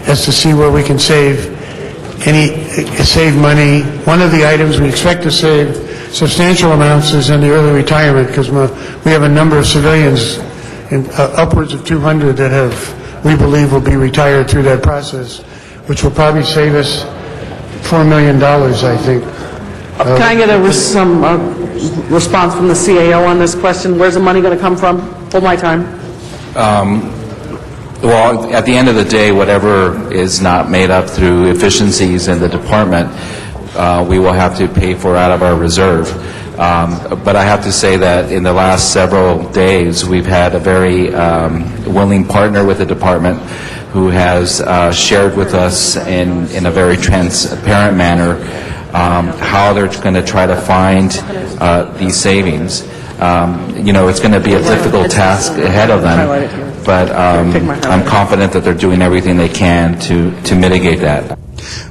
as to see where we can save money. One of the items we expect to save substantial amounts is in the early retirement, because we have a number of civilians, upwards of 200, that we believe will be retired through that process, which will probably save us $4 million, I think. Can I get some response from the CAO on this question? Where's the money going to come from? Hold my time. Well, at the end of the day, whatever is not made up through efficiencies in the department, we will have to pay for out of our reserve. But I have to say that in the last several days, we've had a very willing partner with the department who has shared with us in a very transparent manner how they're going to try to find these savings. It's going to be a difficult task ahead of them, but I'm confident that they're doing everything they can to mitigate that.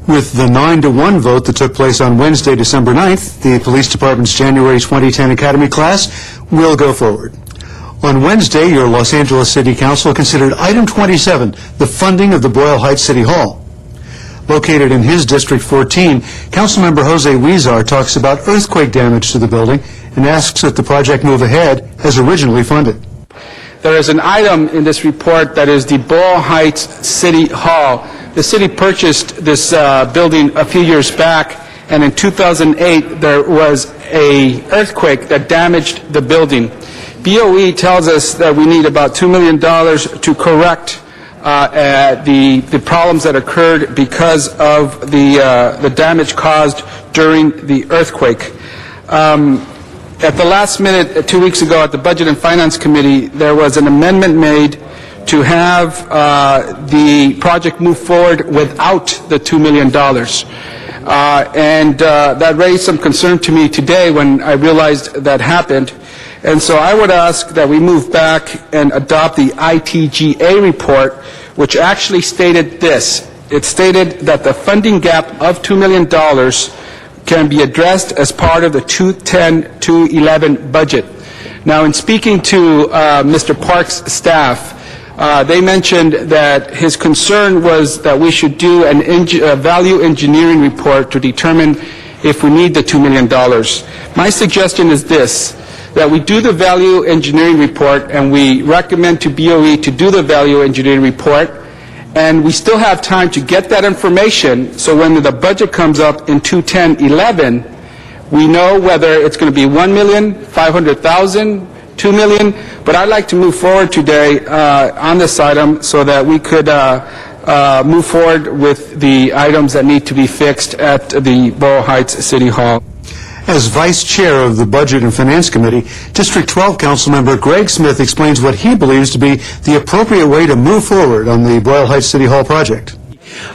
With the 9-1 vote that took place on Wednesday, December 9th, the Police Department's January 2010 Academy class will go forward. On Wednesday, your Los Angeles City Council considered item 27, the funding of the Boyle Heights City Hall. Located in his District 14, Councilmember Jose Huizar talks about earthquake damage to the building and asks that the project move ahead as originally funded. There is an item in this report that is the Boyle Heights City Hall. The city purchased this building a few years back, and in 2008 there was an earthquake that damaged the building. BOE tells us that we need about $2 million to correct the problems that occurred because of the damage caused during the earthquake. At the last minute, 2 weeks ago, at the Budget and Finance Committee, there was an amendment made to have the project move forward without the $2 million. That raised some concern to me today when I realized that happened. And so I would ask that we move back and adopt the ITGA report, which actually stated this. It stated that the funding gap of $2 million can be addressed as part of the 2010-2011 budget. Now, in speaking to Mr. Park's staff, they mentioned that his concern was that we should do a value engineering report to determine if we need the $2 million. My suggestion is this, that we do the value engineering report, and we recommend to BOE to do the value engineering report, and we still have time to get that information, so when the budget comes up in 2010-11, we know whether it's going to be $1 million, $500,000, $2 million, but I'd like to move forward today on this item so that we could move forward with the items that need to be fixed at the Boyle Heights City Hall. As Vice Chair of the Budget and Finance Committee, District 12 Councilmember Greg Smith explains what he believes to be the appropriate way to move forward on the Boyle Heights City Hall project.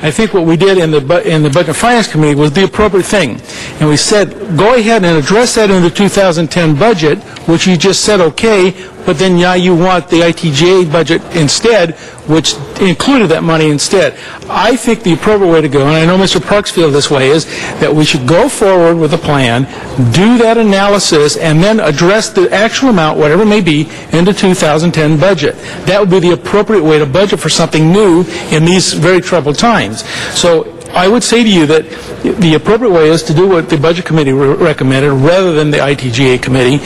I think what we did in the Budget and Finance Committee was the appropriate thing. And we said, go ahead and address that in the 2010 budget, which you just said okay, but then now you want the ITGA budget instead, which included that money instead. I think the appropriate way to go, and I know Mr. Parks feels this way, is that we should go forward with a plan, do that analysis, and then address the actual amount, whatever it may be, in the 2010 budget. That would be the appropriate way to budget for something new in these very troubled times. So I would say to you that the appropriate way is to do what the Budget Committee recommended rather than the ITGA Committee,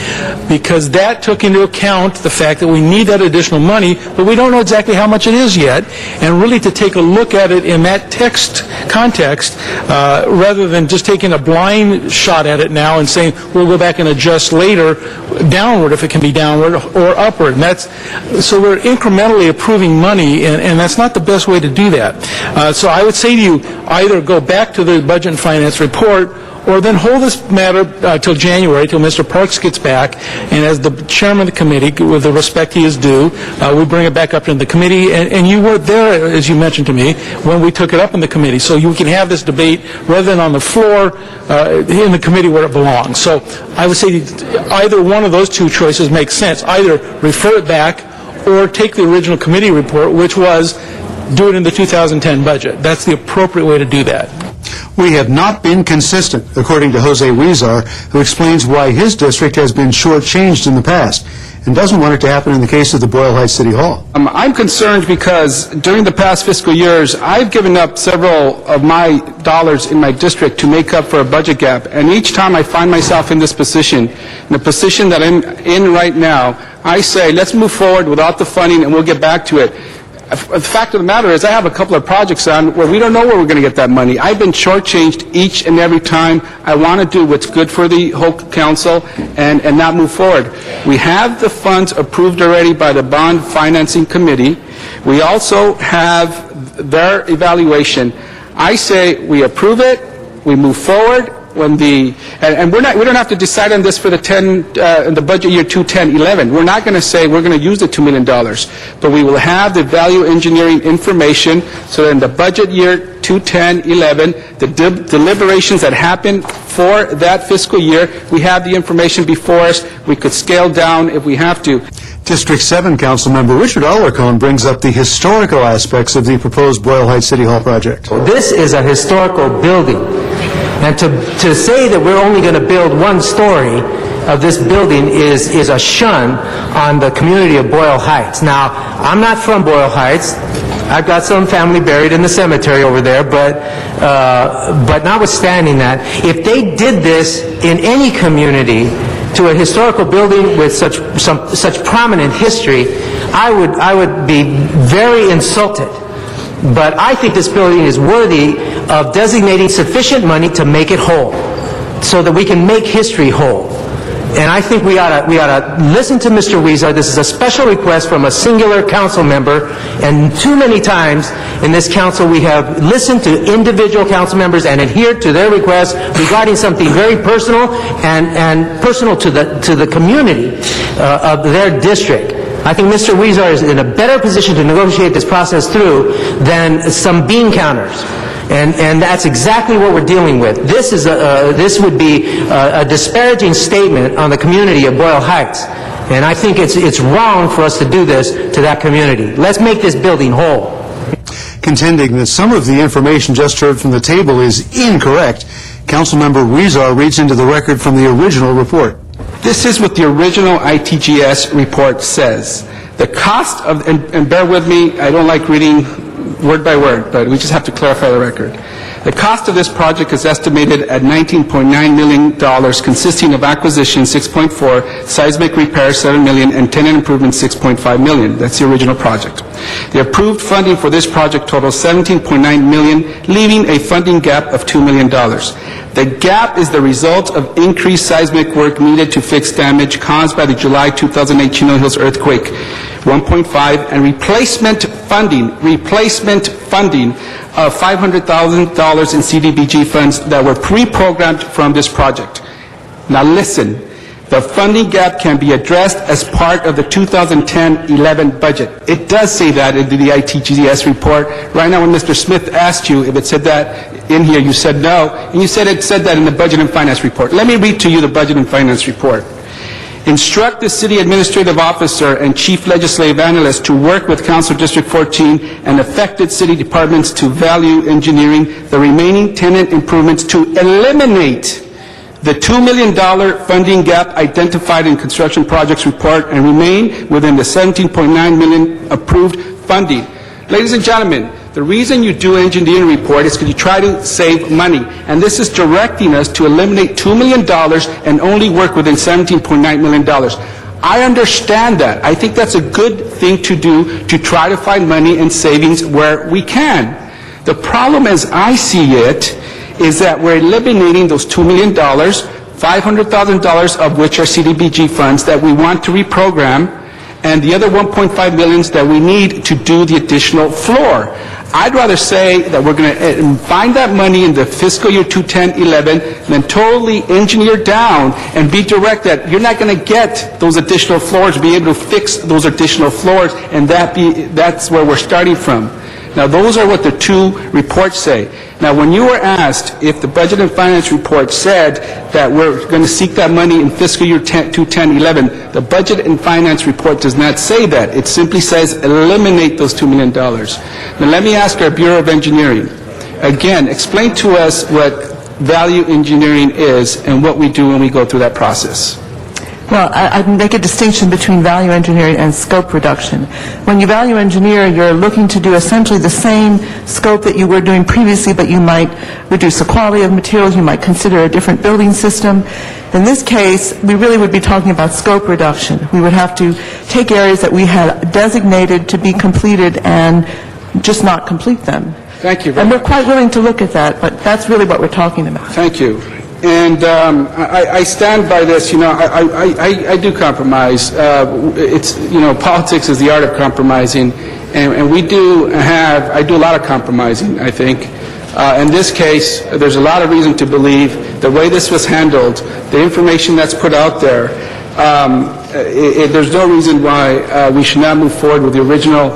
because that took into account the fact that we need that additional money, but we don't know exactly how much it is yet, and really to take a look at it in that context rather than just taking a blind shot at it now and saying we'll go back and adjust later downward if it can be downward or upward. And so we're incrementally approving money, and that's not the best way to do that. So I would say to you, either go back to the Budget and Finance report or then hold this matter till January, till Mr. Parks gets back, and as the chairman of the committee, with the respect he is due, we bring it back up in the committee, and you were there, as you mentioned to me, when we took it up in the committee, so you can have this debate rather than on the floor in the committee where it belongs. So I would say either one of those two choices makes sense. Either refer it back or take the original committee report, which was do it in the 2010 budget. That's the appropriate way to do that. We have not been consistent, according to Jose Huizar, who explains why his district has been shortchanged in the past. and doesn't want it to happen in the case of the Boyle Heights City Hall. I'm concerned because during the past fiscal years, I've given up several of my dollars in my district to make up for a budget gap. And each time I find myself in this position, in the position that I'm in right now, I say, let's move forward without the funding and we'll get back to it. The fact of the matter is I have a couple of projects on where we don't know where we're going to get that money. I've been shortchanged each and every time. I want to do what's good for the whole council and not move forward. We have the funds approved already by the Bond Financing Committee. We also have their evaluation. I say we approve it, we move forward. And we don't have to decide on this for the in the budget year 2010-11. We're not going to say we're going to use the $2 million, but we will have the value engineering information so that in the budget year 2010-11, the deliberations that happen for that fiscal year, we have the information before us. We could scale down if we have to. District 7 Councilmember Richard Alarcon brings up the historical aspects of the proposed Boyle Heights City Hall project. This is a historical building. And to say that we're only going to build one story of this building is a shun on the community of Boyle Heights. Now, I'm not from Boyle Heights. I've got some family buried in the cemetery over there, but notwithstanding that, if they did this in any community to a historical building with such prominent history, I would be very insulted. But I think this building is worthy of designating sufficient money to make it whole, so that we can make history whole. And I think we ought to listen to Mr. Huizar. This is a special request from a singular council member, and too many times in this council we have listened to individual council members and adhered to their requests regarding something very personal and personal to the community of their district. I think Mr. Huizar is in a better position to negotiate this process through than some bean counters. And that's exactly what we're dealing with. This would be a disparaging statement on the community of Boyle Heights. And I think it's wrong for us to do this to that community. Let's make this building whole. Contending that some of the information just heard from the table is incorrect, Councilmember Huizar reads into the record from the original report. This is what the original ITGS report says. The cost of, and bear with me, I don't like reading word by word, but we just have to clarify the record. The cost of this project is estimated at $19.9 million, consisting of acquisition 6.4, seismic repair 7 million, and tenant improvements 6.5 million. That's the original project. The approved funding for this project totals $17.9 million, leaving a funding gap of $2 million. The gap is the result of increased seismic work needed to fix damage caused by the July 2008 Chino Hills earthquake, 1.5, and replacement funding of $500,000 in CDBG funds that were pre-programmed from this project. Now listen, the funding gap can be addressed as part of the 2010-11 budget. It does say that in the ITGS report. Right now when Mr. Smith asked you if it said that in here, you said no, and you said it said that in the Budget and Finance report. Let me read to you the Budget and Finance report. Instruct the City Administrative Officer and Chief Legislative Analyst to work with Council District 14 and affected city departments to value engineering the remaining tenant improvements to eliminate the $2 million funding gap identified in construction projects report and remain within the $17.9 million approved funding. Ladies and gentlemen, the reason you do an engineering report is because you try to save money. And this is directing us to eliminate $2 million and only work within $17.9 million. I understand that. I think that's a good thing to do to try to find money and savings where we can. The problem as I see it is that we're eliminating those $2 million, $500,000 of which are CDBG funds that we want to reprogram, and the other $1.5 million that we need to do the additional floor. I'd rather say that we're going to find that money in the fiscal year 2010-11, then totally engineer down and be direct that you're not going to get those additional floors, be able to fix those additional floors, and that's where we're starting from. Now, those are what the two reports say. Now, when you were asked if the Budget and Finance report said that we're going to seek that money in fiscal year 2010-11, the Budget and Finance report does not say that. It simply says eliminate those $2 million. Now, let me ask our Bureau of Engineering. Again, explain to us what value engineering is and what we do when we go through that process. Well, I'd make a distinction between value engineering and scope reduction. When you value engineer, you're looking to do essentially the same scope that you were doing previously, but you might reduce the quality of materials, you might consider a different building system. In this case, we really would be talking about scope reduction. We would have to take areas that we had designated to be completed and just not complete them. Thank you very And much. we're quite willing to look at that, but that's really what we're talking about. Thank you. And I stand by this. You know, I do compromise. It's, you know, politics is the art of compromising, and I do a lot of compromising, I think. In this case, there's a lot of reason to believe the way this was handled, the information that's put out there, there's no reason why we should not move forward with the original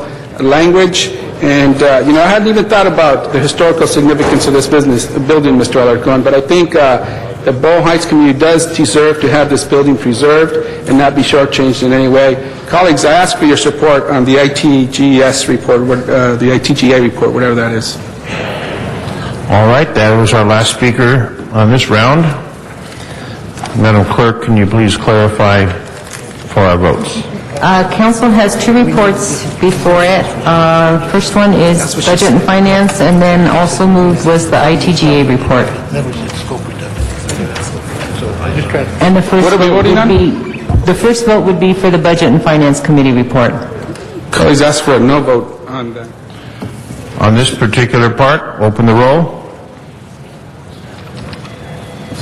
language. And, you know, I hadn't even thought about the historical significance of this building, Mr. Alarcon, but I think the Boyle Heights community does deserve to have this building preserved and not be shortchanged in any way. Colleagues, I ask for your support on the ITGS report, the ITGA report, whatever that is. All right, that was our last speaker on this round. Madam Clerk, can you please clarify for our votes? Council has two reports before it. First one is Budget and Finance, and then also moved was the ITGA report. And the first What are we vote voting would on? be, the first vote would be for the Budget and Finance Committee report. Colleagues, ask for a no vote on that. On this particular part, open the roll.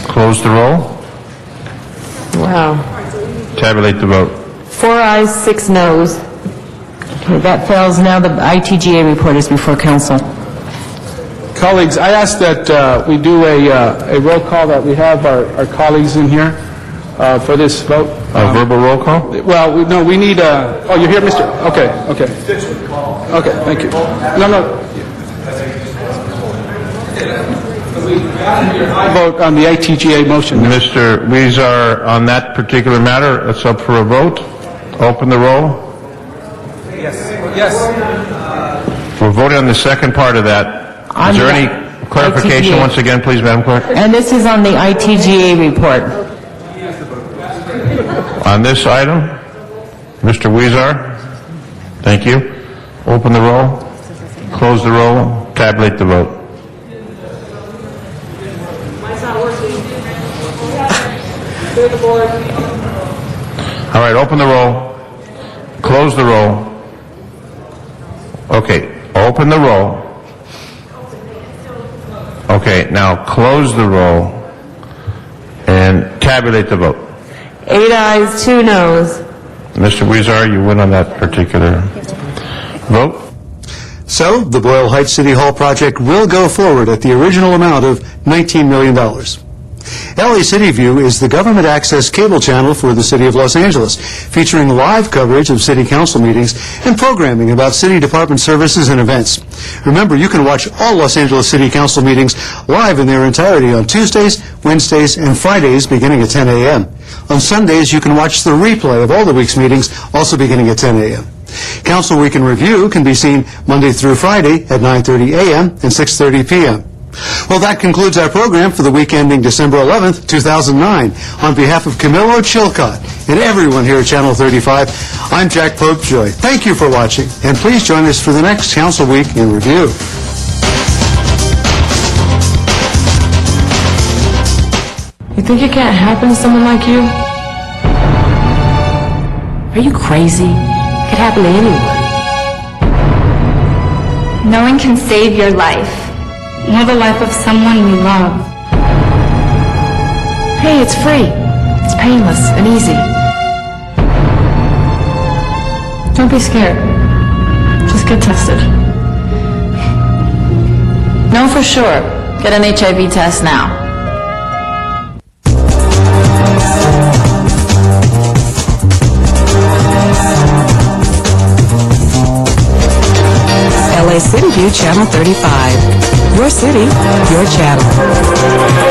Close the roll. Wow. Tabulate the vote. 4 ayes, 6 noes. Okay, that fails. Now the ITGA report is before council. Colleagues, I ask that we do a roll call, that we have our colleagues in here for this vote. A verbal roll call? Well, no, we need oh, you're here, Mr. Okay. Okay, thank you. No. Vote on the ITGA motion. Mr. Weezer, on that particular matter, it's up for a vote. Open the roll. Yes. We're voting on the second part of that. On Is there the any clarification ITGA. once again, please, Madam Clerk? And this is on the ITGA report. On this item, Mr. Weezer, thank you. Open the roll, close the roll, tabulate the vote. All right, open the roll, close the roll. Okay, open the roll. Okay, now close the roll and tabulate the vote. 8 ayes, 2 noes. Mr. Weezer, you win on that particular vote. So, the Boyle Heights City Hall project will go forward at the original amount of $19 million. LA City View is the government access cable channel for the City of Los Angeles, featuring live coverage of city council meetings and programming about city department services and events. Remember, you can watch all Los Angeles City Council meetings live in their entirety on Tuesdays, Wednesdays, and Fridays beginning at 10 a.m. On Sundays, you can watch the replay of all the week's meetings, also beginning at 10 a.m. Council Week in Review can be seen Monday through Friday at 9:30 a.m. and 6:30 p.m. Well, that concludes our program for the week ending December 11th, 2009. On behalf of Camilo Chilcott and everyone here at Channel 35, I'm Jack Popejoy. Thank you for watching, and please join us for the next Council Week in Review. You think it can't happen to someone like you? Are you crazy? It could happen to anyone. No one can save your life, nor the life of someone you love. Hey, it's free. It's painless and easy. Don't be scared. Just get tested. Know for sure. Get an HIV test now. LA City View Channel 35. Your city, your channel.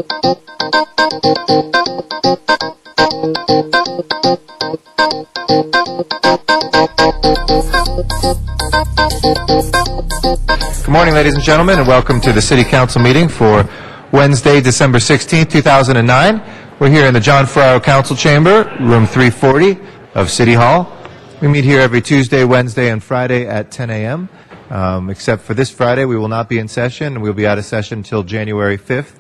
Good morning, ladies and gentlemen, and welcome to the City Council meeting for Wednesday, December 16th, 2009. We're here in the John Ferraro Council Chamber, room 340 of City Hall. We meet here every Tuesday, Wednesday, and Friday at 10 a.m. Except for this Friday, we will not be in session. We'll be out of session until January 5th.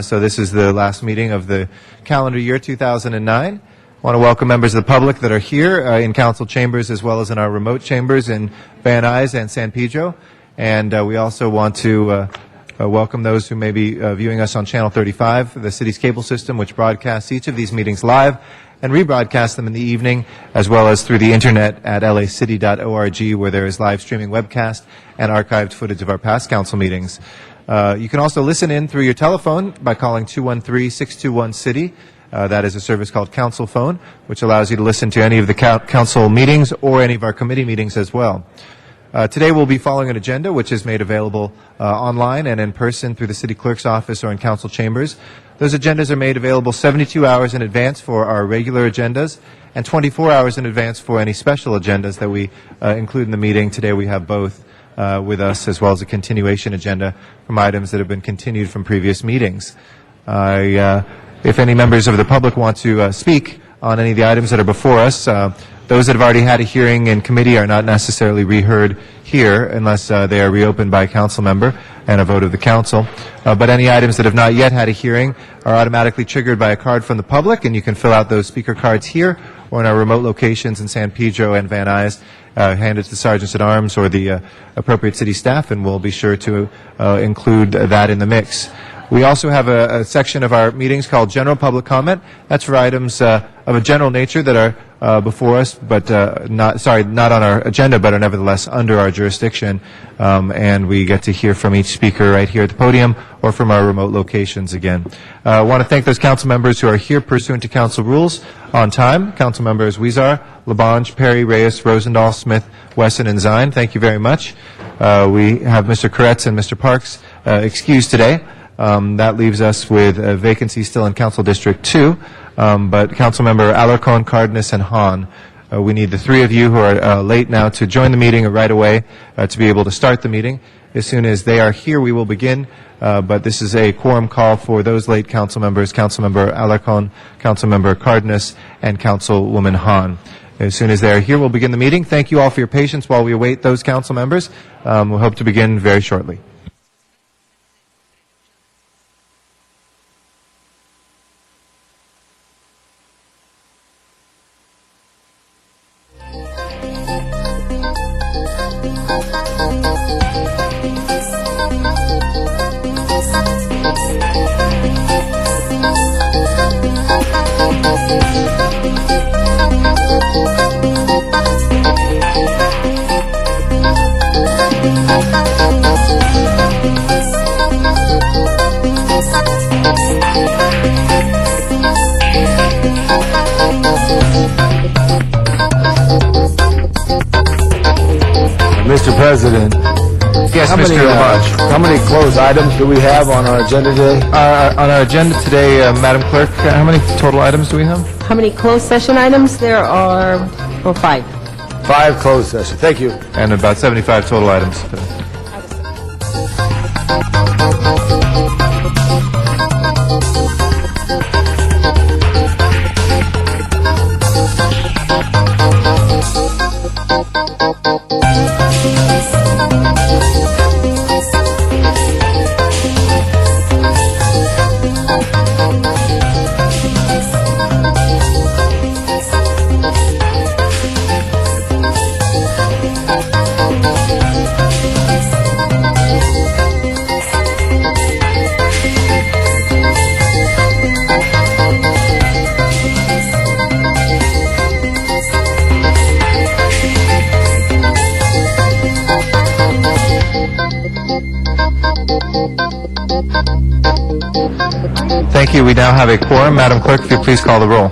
So this is the last meeting of the calendar year 2009. I want to welcome members of the public that are here in council chambers as well as in our remote chambers in Van Nuys and San Pedro. And we also want to welcome those who may be viewing us on Channel 35, the city's cable system, which broadcasts each of these meetings live and rebroadcasts them in the evening, as well as through the internet at lacity.org, where there is live streaming webcast and archived footage of our past council meetings. You can also listen in through your telephone by calling 213-621-CITY. That is a service called Council Phone, which allows you to listen to any of the council meetings or any of our committee meetings as well. Today we'll be following an agenda which is made available online and in person through the city clerk's office or in council chambers. Those agendas are made available 72 hours in advance for our regular agendas and 24 hours in advance for any special agendas that we include in the meeting. Today we have both with us, as well as a continuation agenda from items that have been continued from previous meetings. If any members of the public want to speak on any of the items that are before us, those that have already had a hearing in committee are not necessarily reheard here unless they are reopened by a council member and a vote of the council. But any items that have not yet had a hearing are automatically triggered by a card from the public, and you can fill out those speaker cards here or in our remote locations in San Pedro and Van Nuys. Hand it to the sergeants at arms or the appropriate city staff, and we'll be sure to include that in the mix. We also have a section of our meetings called General Public Comment. That's for items of a general nature that are before us, but not on our agenda, but are nevertheless under our jurisdiction. And we get to hear from each speaker right here at the podium or from our remote locations again. I want to thank those council members who are here pursuant to council rules on time. Council members Weezar, Labange, Perry, Reyes, Rosendahl, Smith, Wesson, and Zine. Thank you very much. We have Mr. Koretz and Mr. Parks excused today. That leaves us with a vacancy still in Council District 2, but Councilmember Alarcon, Cardenas, and Hahn. We need the three of you who are late now to join the meeting right away to be able to start the meeting. As soon as they are here, we will begin, but this is a quorum call for those late council members, Councilmember Alarcon, Councilmember Cardenas, and Councilwoman Hahn. As soon as they are here, we'll begin the meeting. Thank you all for your patience while we await those council members. We'll hope to begin very shortly. Mr. President. Yes, Mr. Labange. How many closed items do we have on our agenda today? On our agenda today, Madam Clerk, how many total items do we have? How many closed session items? There are 5. 5 closed sessions. Thank you. And about 75 total items today. Thank you. We now have a quorum. Madam Clerk, if you please call the roll.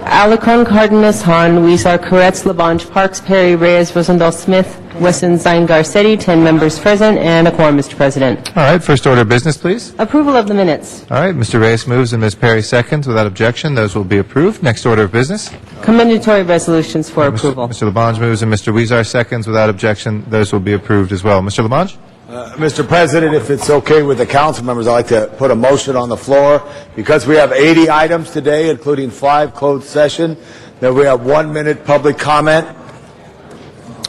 Alarcon, Cardenas, Han, Weezer, Corretz, Labange, Parks, Perry, Reyes, Rosendahl, Smith, Wesson, Zine, Garcetti, 10 members present, and a quorum, Mr. President. All right, first order of business, please. Approval of the minutes. All right, Mr. Reyes moves and Ms. Perry seconds. Without objection, those will be approved. Next order of business. Commendatory resolutions for approval. Mr. Labange moves and Mr. Weezer seconds. Without objection, those will be approved as well. Mr. Labange? Mr. President, if it's okay with the council members, I'd like to put a motion on the floor. Because we have 80 items today, including 5 closed session, that we have 1 minute public comment.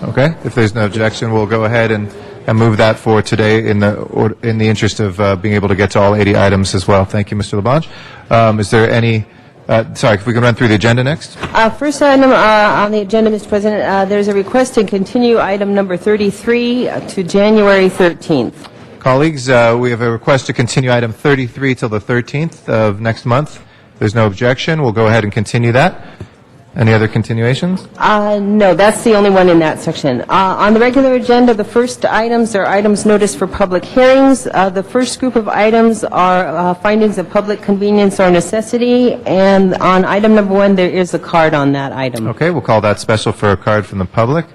Okay, if there's no objection, we'll go ahead and move that for today in the interest of being able to get to all 80 items as well. Thank you, Mr. Labange. Is there any, sorry, if we can run through the agenda next? First item on the agenda, Mr. President, there's a request to continue item number 33 to January 13th. Colleagues, we have a request to continue item 33 till the 13th of next month. There's no objection. We'll go ahead and continue that. Any other continuations? No, that's the only one in that section. On the regular agenda, the first items are items noticed for public hearings. The first group of items are findings of public convenience or necessity, and on item number 1, there is a card on that item. Okay, we'll call that special for a card from the public.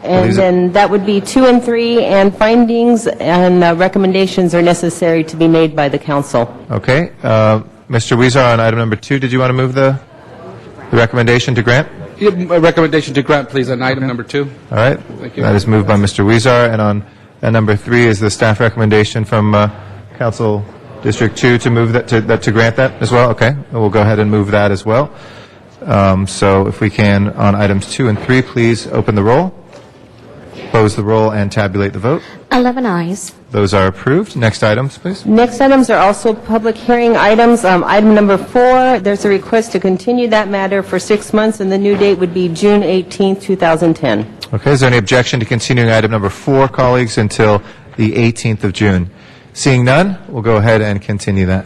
And then that would be 2 and 3, and findings and recommendations are necessary to be made by the council. Okay, Mr. Weezer, on item number 2, did you want to move the recommendation to grant? A recommendation to grant, please, on item number 2. All right. Thank you. That is moved by Mr. Weezer, and on number 3 is the staff recommendation from Council District 2 to move that to grant that as well. Okay, we'll go ahead and move that as well. So if we can, on items 2 and 3, please open the roll, close the roll, and tabulate the vote. 11 ayes. Those are approved. Next items, please. Next items are also public hearing items. Item number 4, there's a request to continue that matter for 6 months, and the new date would be June 18th, 2010. Okay, is there any objection to continuing item number 4, colleagues, until the 18th of June? Seeing none, we'll go ahead and continue that.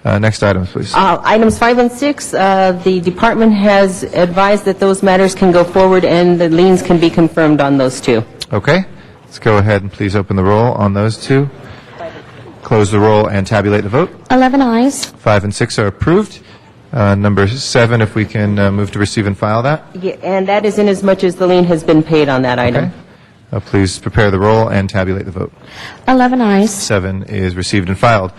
Next items, please. Items 5 and 6, the department has advised that those matters can go forward and the liens can be confirmed on those two. Okay, let's go ahead and please open the roll on those 2. Close the roll and tabulate the vote. 11 ayes. 5 and 6 are approved. Number 7, if we can move to receive and file that. Yeah, and that is in as much as the lien has been paid on that item. Okay. Please prepare the roll and tabulate the vote. 11 ayes. 7 is received and filed.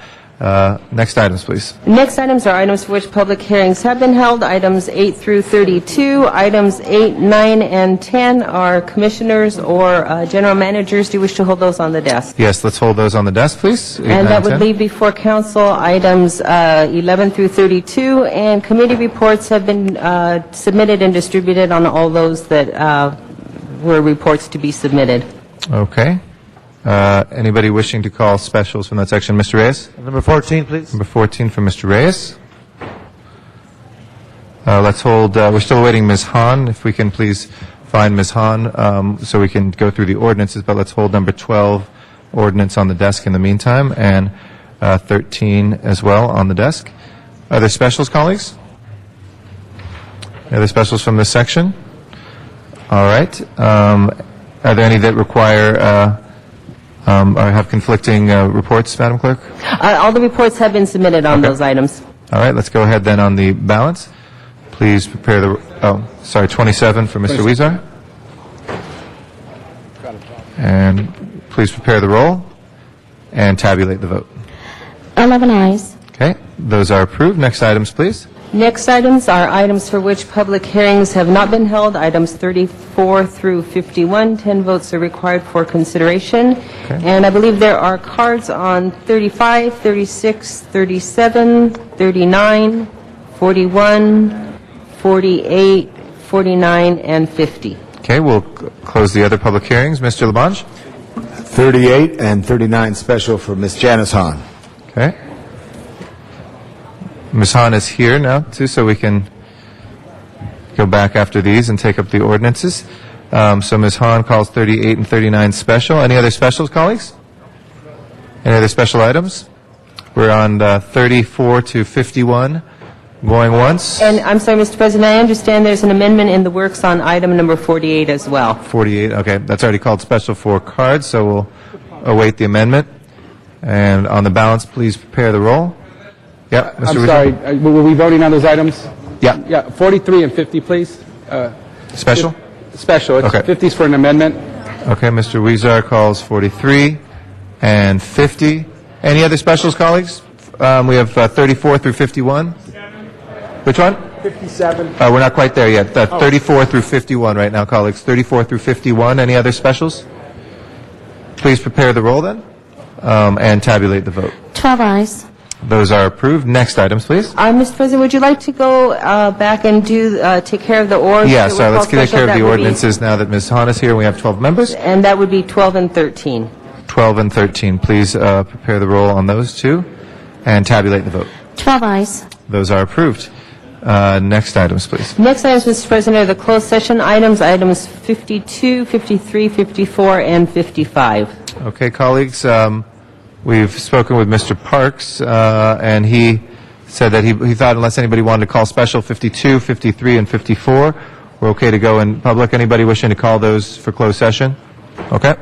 Next items, please. Next items are items for which public hearings have been held, items 8 through 32. Items 8, 9, and 10 are commissioners or general managers. Do you wish to hold those on the desk? Yes, let's hold those on the desk, please. 8, And 9, that would 10. leave before council items 11 through 32, and committee reports have been submitted and distributed on all those that were reports to be submitted. Okay. Anybody wishing to call specials from that section? Mr. Reyes? Number 14, please. Number 14 from Mr. Reyes. Let's hold, we're still awaiting Ms. Hahn. If we can please find Ms. Hahn so we can go through the ordinances, but let's hold number 12 ordinance on the desk in the meantime, and 13 as well on the desk. Are there specials, colleagues? Are there specials from this section? All right. Are there any that require or have conflicting reports, Madam Clerk? All the reports have been submitted on those items. All right, let's go ahead then on the balance. Please prepare the, 27 for Mr. Weezer. And please prepare the roll and tabulate the vote. 11 ayes. Okay, those are approved. Next items, please. Next items are items for which public hearings have not been held, items 34 through 51. 10 votes are required for consideration. Okay. And I believe there are cards on 35, 36, 37, 39, 41, 48, 49, and 50. Okay, we'll close the other public hearings. Mr. Labange? 38 and 39 special for Ms. Janice Hahn. Okay. Ms. Hahn is here now, too, so we can go back after these and take up the ordinances. So Ms. Hahn calls 38 and 39 special. Any other specials, colleagues? Any other special items? We're on 34 to 51. Going once. And I'm sorry, Mr. President, I understand there's an amendment in the works on item number 48 as well. 48, okay. That's already called special for cards, so we'll await the amendment. And on the balance, please prepare the roll. Yep, Mr. I'm Rizzo. sorry, were we voting on those items? Yeah. Yeah, 43 and 50, please. Special? Special. It's Okay. 50 is for an amendment. Okay, Mr. Weezer calls 43 and 50. Any other specials, colleagues? We have 34 through 51. Which one? 57. We're not quite there yet. 34 through 51 right now, colleagues. 34 through 51. Any other specials? Please prepare the roll then, and tabulate the vote. 12 eyes. Those are approved. Next items, please. Mr. President, would you like to go back and take care of the orders? Yes, that were let's called take care special? of That the would be- ordinances now that Ms. Hahn is here. We have 12 members. And that would be 12 and 13. 12 and 13. Please prepare the roll on those two and tabulate the vote. 12 eyes. Those are approved. Next items, please. Next items, Mr. President, are the closed session items, items 52, 53, 54, and 55. Okay, colleagues, we've spoken with Mr. Parks, and he said that he thought unless anybody wanted to call special 52, 53, and 54, we're okay to go in public. Anybody wishing to call those for closed session? Okay.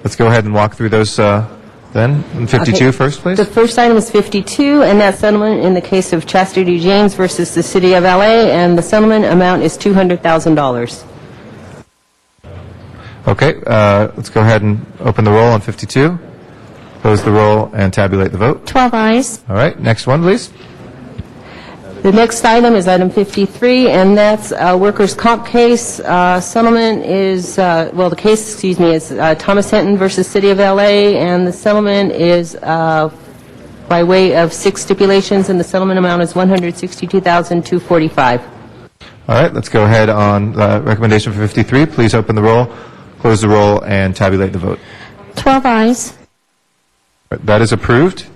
Let's go ahead and walk through those then. 52 Okay. first, please. The first item is 52, and that's settlement in the case of Chastity James versus the City of L.A., and the settlement amount is $200,000. Okay, let's go ahead and open the roll on 52. Close the roll and tabulate the vote. 12 eyes. All right, next one, please. The next item is item 53, and that's a workers' comp case. Settlement is, the case, is Thomas Hinton versus City of L.A., and the settlement is by way of 6 stipulations, and the settlement amount is $162,245. All right, let's go ahead on recommendation for 53. Please open the roll, close the roll, and tabulate the vote. 12 eyes. That is approved.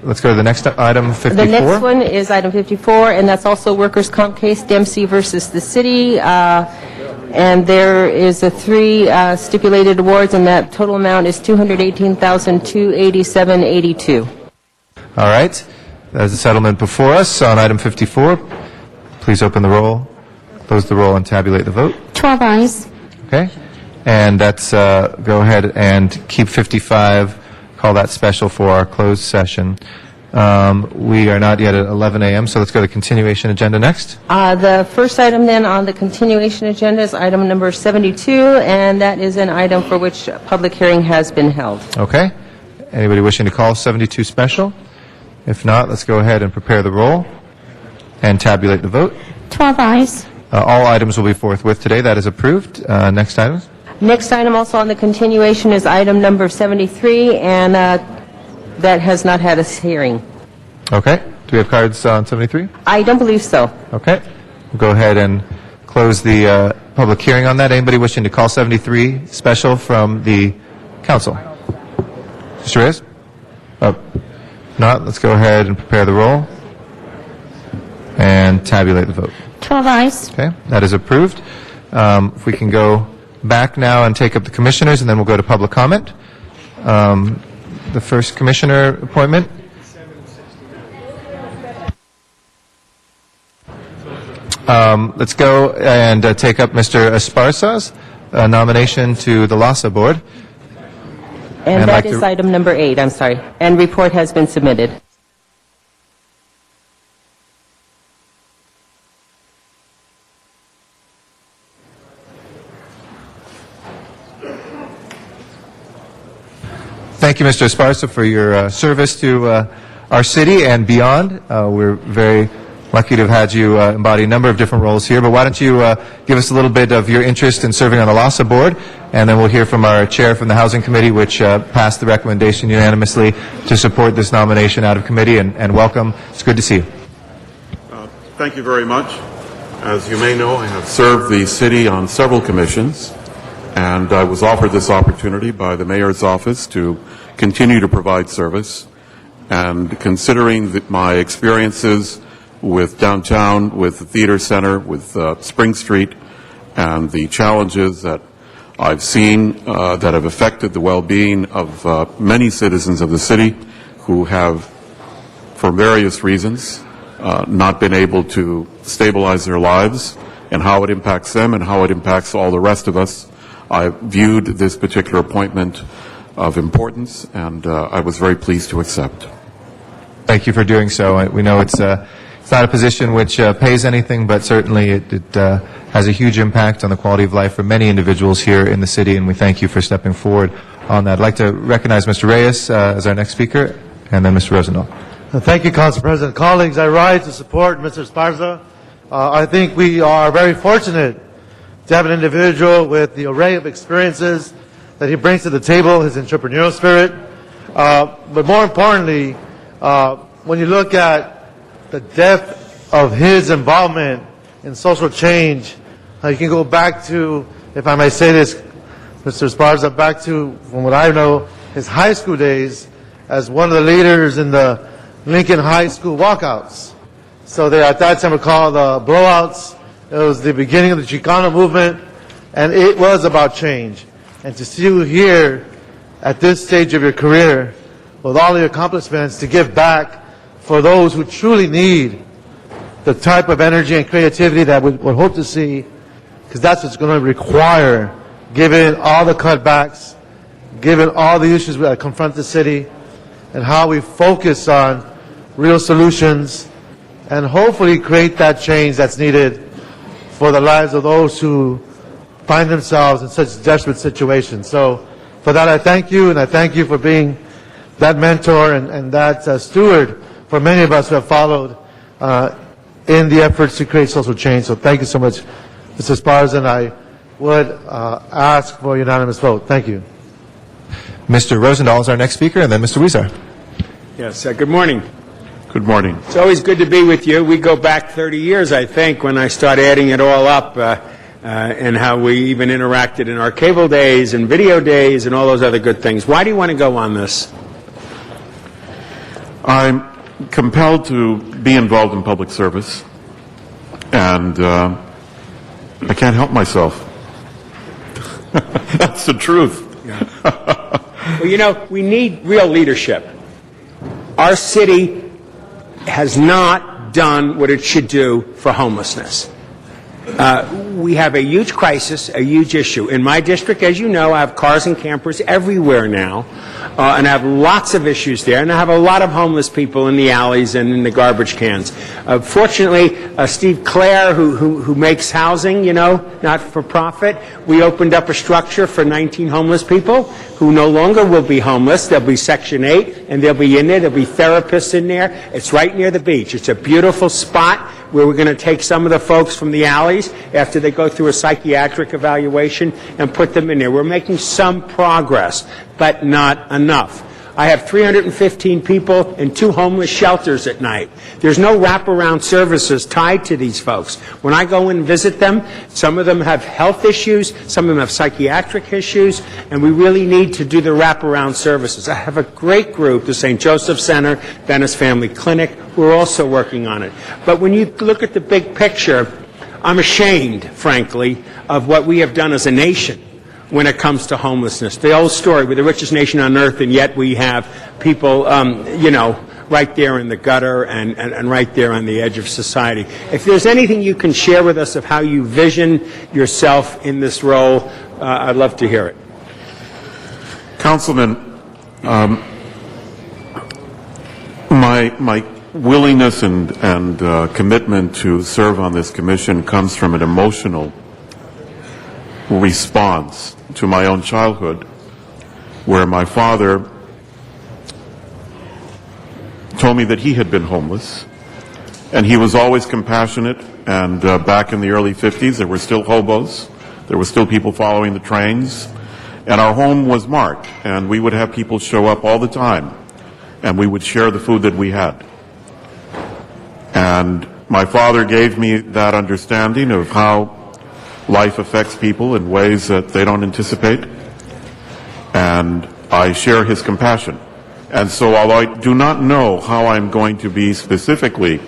Let's go to the next item, 54. The next one is item 54, and that's also a workers' comp case, Dempsey versus the city. And there is a 3 stipulated awards, and that total amount is $218,287.82. All right, there's a settlement before us on item 54. Please open the roll, close the roll, and tabulate the vote. 12 eyes. Okay, and that's go ahead and keep 55. Call that special for our closed session. We are not yet at 11 a.m., so let's go to the continuation agenda next. The first item then on the continuation agenda is item number 72, and that is an item for which a public hearing has been held. Okay. Anybody wishing to call 72 special? If not, let's go ahead and prepare the roll and tabulate the vote. 12 eyes. All items will be forthwith today. That is approved. Next item. Next item also on the continuation is item number 73, and that has not had a hearing. Okay. Do we have cards on 73? I don't believe so. Okay. We'll go ahead and close the public hearing on that. Anybody wishing to call 73 special from the council? Mr. Reyes? Oh, not. Let's go ahead and prepare the roll and tabulate the vote. 12 eyes. Okay. That is approved. If we can go back now and take up the commissioners, and then we'll go to public comment. The first commissioner appointment. Let's go and take up Mr. Esparza's nomination to the LASA board. And I'd that like is to- item number 8, I'm sorry. And report has been submitted. Thank you, Mr. Esparza, for your service to our city and beyond. We're very lucky to have had you embody a number of different roles here, but why don't you give us a little bit of your interest in serving on the LASA board, and then we'll hear from our chair from the Housing Committee, which passed the recommendation unanimously to support this nomination out of committee, and welcome. It's good to see you. Thank you very much. As you may know, I have served the city on several commissions, and I was offered this opportunity by the mayor's office to continue to provide service. And considering my experiences with downtown, with the theater center, with Spring Street, and the challenges that I've seen that have affected the well-being of many citizens of the city who have, for various reasons, not been able to stabilize their lives, and how it impacts them and how it impacts all the rest of us, I viewed this particular appointment of importance, and I was very pleased to accept. Thank you for doing so. We know it's It's not a position which pays anything, but certainly it has a huge impact on the quality of life for many individuals here in the city, and we thank you for stepping forward on that. I'd like to recognize Mr. Reyes as our next speaker, and then Mr. Rosendahl. Thank you, Council President. Colleagues, I rise to support Mr. Esparza. I think we are very fortunate to have an individual with the array of experiences that he brings to the table, his entrepreneurial spirit. But more importantly, when you look at the depth of his involvement in social change, you can go back to, if I may say this, Mr. Esparza, back to, from what I know, his high school days as one of the leaders in the Lincoln High School walkouts. So they at that time were called blowouts. It was the beginning of the Chicano movement, and it was about change. And to see you here at this stage of your career, with all your accomplishments, to give back for those who truly need the type of energy and creativity that we would hope to see, because that's what's going to require, given all the cutbacks, given all the issues that confront the city, and how we focus on real solutions and hopefully create that change that's needed for the lives of those who find themselves in such desperate situations. So for that, I thank you, and I thank you for being that mentor and that steward for many of us who have followed in the efforts to create social change. So thank you so much, Mr. Esparza, and I would ask for a unanimous vote. Thank you. Mr. Rosendahl is our next speaker, and then Mr. Weezer. Yes, good morning. Good morning. It's always good to be with you. We go back 30 years, I think, when I start adding it all up, and how we even interacted in our cable days and video days and all those other good things. Why do you want to go on this? I'm compelled to be involved in public service, and I can't help myself. That's the truth. Well, you know, we need real leadership. Our city has not done what it should do for homelessness. We have a huge crisis, a huge issue. In my district, as you know, I have cars and campers everywhere now, and I have lots of issues there, and I have a lot of homeless people in the alleys and in the garbage cans. Fortunately, Steve Clare, who makes housing, you know, not for profit, we opened up a structure for 19 homeless people who no longer will be homeless. They'll be Section 8, and they'll be in there. There'll be therapists in there. It's right near the beach. It's a beautiful spot where we're going to take some of the folks from the alleys after they go through a psychiatric evaluation and put them in there. We're making some progress, but not enough. I have 315 people in 2 homeless shelters at night. There's no wraparound services tied to these folks. When I go and visit them, some of them have health issues, some of them have psychiatric issues, and we really need to do the wraparound services. I have a great group, the St. Joseph Center, Venice Family Clinic. We're also working on it. But when you look at the big picture, I'm ashamed, frankly, of what we have done as a nation when it comes to homelessness. The old story, we're the richest nation on earth, and yet we have people, you know, right there in the gutter and right there on the edge of society. If there's anything you can share with us of how you vision yourself in this role, I'd love to hear it. Councilman, my willingness and commitment to serve on this commission comes from an emotional response to my own childhood, where my father told me that he had been homeless, and he was always compassionate, and back in the early 50s there were still hobos, there were still people following the trains, and our home was marked, and we would have people show up all the time, and we would share the food that we had. And my father gave me that understanding of how life affects people in ways that they don't anticipate, and I share his compassion. And so although I do not know how I'm going to be specifically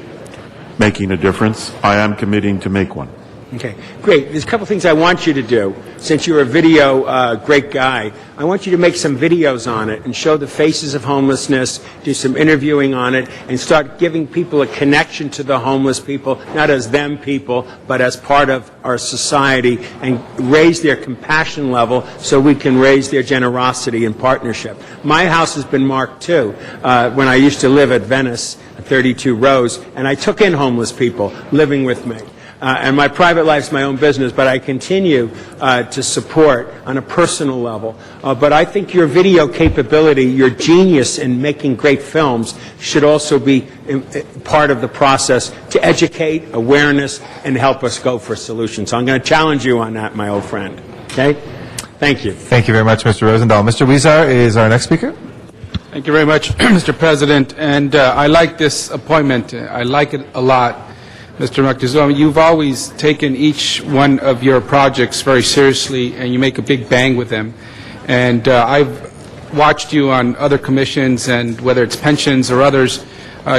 making a difference, I am committing to make one. Okay, great. There's a couple things I want you to do. Since you're a video great guy, I want you to make some videos on it and show the faces of homelessness, do some interviewing on it, and start giving people a connection to the homeless people, not as them people, but as part of our society, and raise their compassion level so we can raise their generosity and partnership. My house has been marked too. When I used to live at Venice, 32 Rose, and I took in homeless people living with me. And my private life's my own business, but I continue to support on a personal level. But I think your video capability, your genius in making great films, should also be part of the process to educate, awareness, and help us go for solutions. So I'm going to challenge you on that, my old friend. Okay? Thank you. Thank you very much, Mr. Rosendahl. Mr. Weezer is our next speaker. Thank you very much, Mr. President. And I like this appointment. I like it a lot. Mr. Moctezuma, you've always taken each one of your projects very seriously, and you make a big bang with them. And I've watched you on other commissions, and whether it's pensions or others,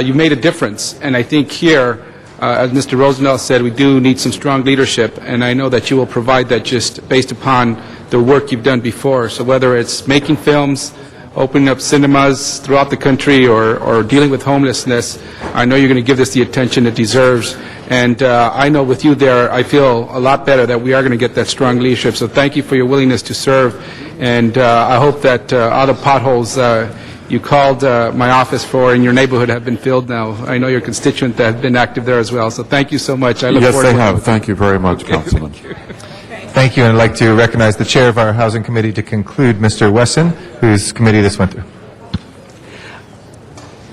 you made a difference. And I think here, as Mr. Rosendahl said, we do need some strong leadership, and I know that you will provide that just based upon the work you've done before. So whether it's making films, opening up cinemas throughout the country, or dealing with homelessness, I know you're going to give this the attention it deserves. And I know with you there, I feel a lot better that we are going to get that strong leadership. So thank you for your willingness to serve. And I hope that all the potholes you called my office for in your neighborhood have been filled now. I know your constituents have been active there as well. So thank you so much. I look forward to Yes, they have. Thank you very much, Councilman. Thank you, and I'd like to recognize the chair of our Housing Committee to conclude, Mr. Wesson, whose committee this went through.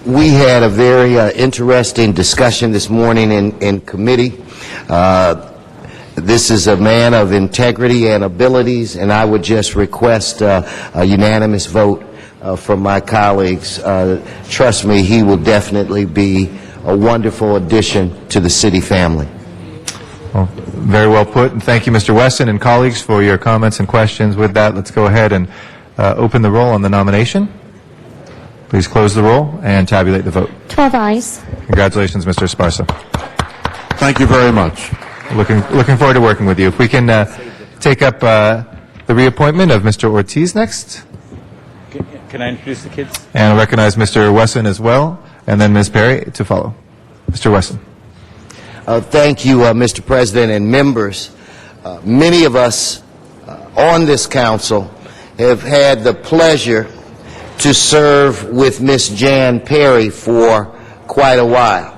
We had a very interesting discussion this morning in committee. This is a man of integrity and abilities, and I would just request a unanimous vote from my colleagues. Trust me, he will definitely be a wonderful addition to the city family. Well, very well put, and thank you, Mr. Wesson and colleagues, for your comments and questions. With that, let's go ahead and open the roll on the nomination. Please close the roll and tabulate the vote. 12 ayes. Congratulations, Mr. Esparza. Thank you very much. Looking forward to working with you. If we can take up the reappointment of Mr. Ortiz next. Can I introduce the kids? And I'll recognize Mr. Wesson as well, and then Ms. Perry to follow. Mr. Wesson. Thank you, Mr. President and members. Many of us on this council have had the pleasure to serve with Miss Jan Perry for quite a while.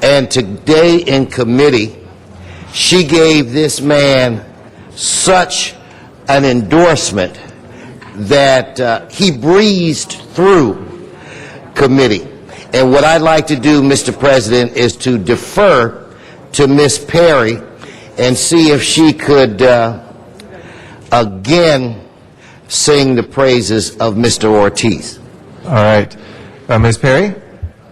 And today in committee, she gave this man such an endorsement that he breezed through committee. And what I'd like to do, Mr. President, is to defer to Miss Perry and see if she could again sing the praises of Mr. Ortiz. All right. Ms. Perry,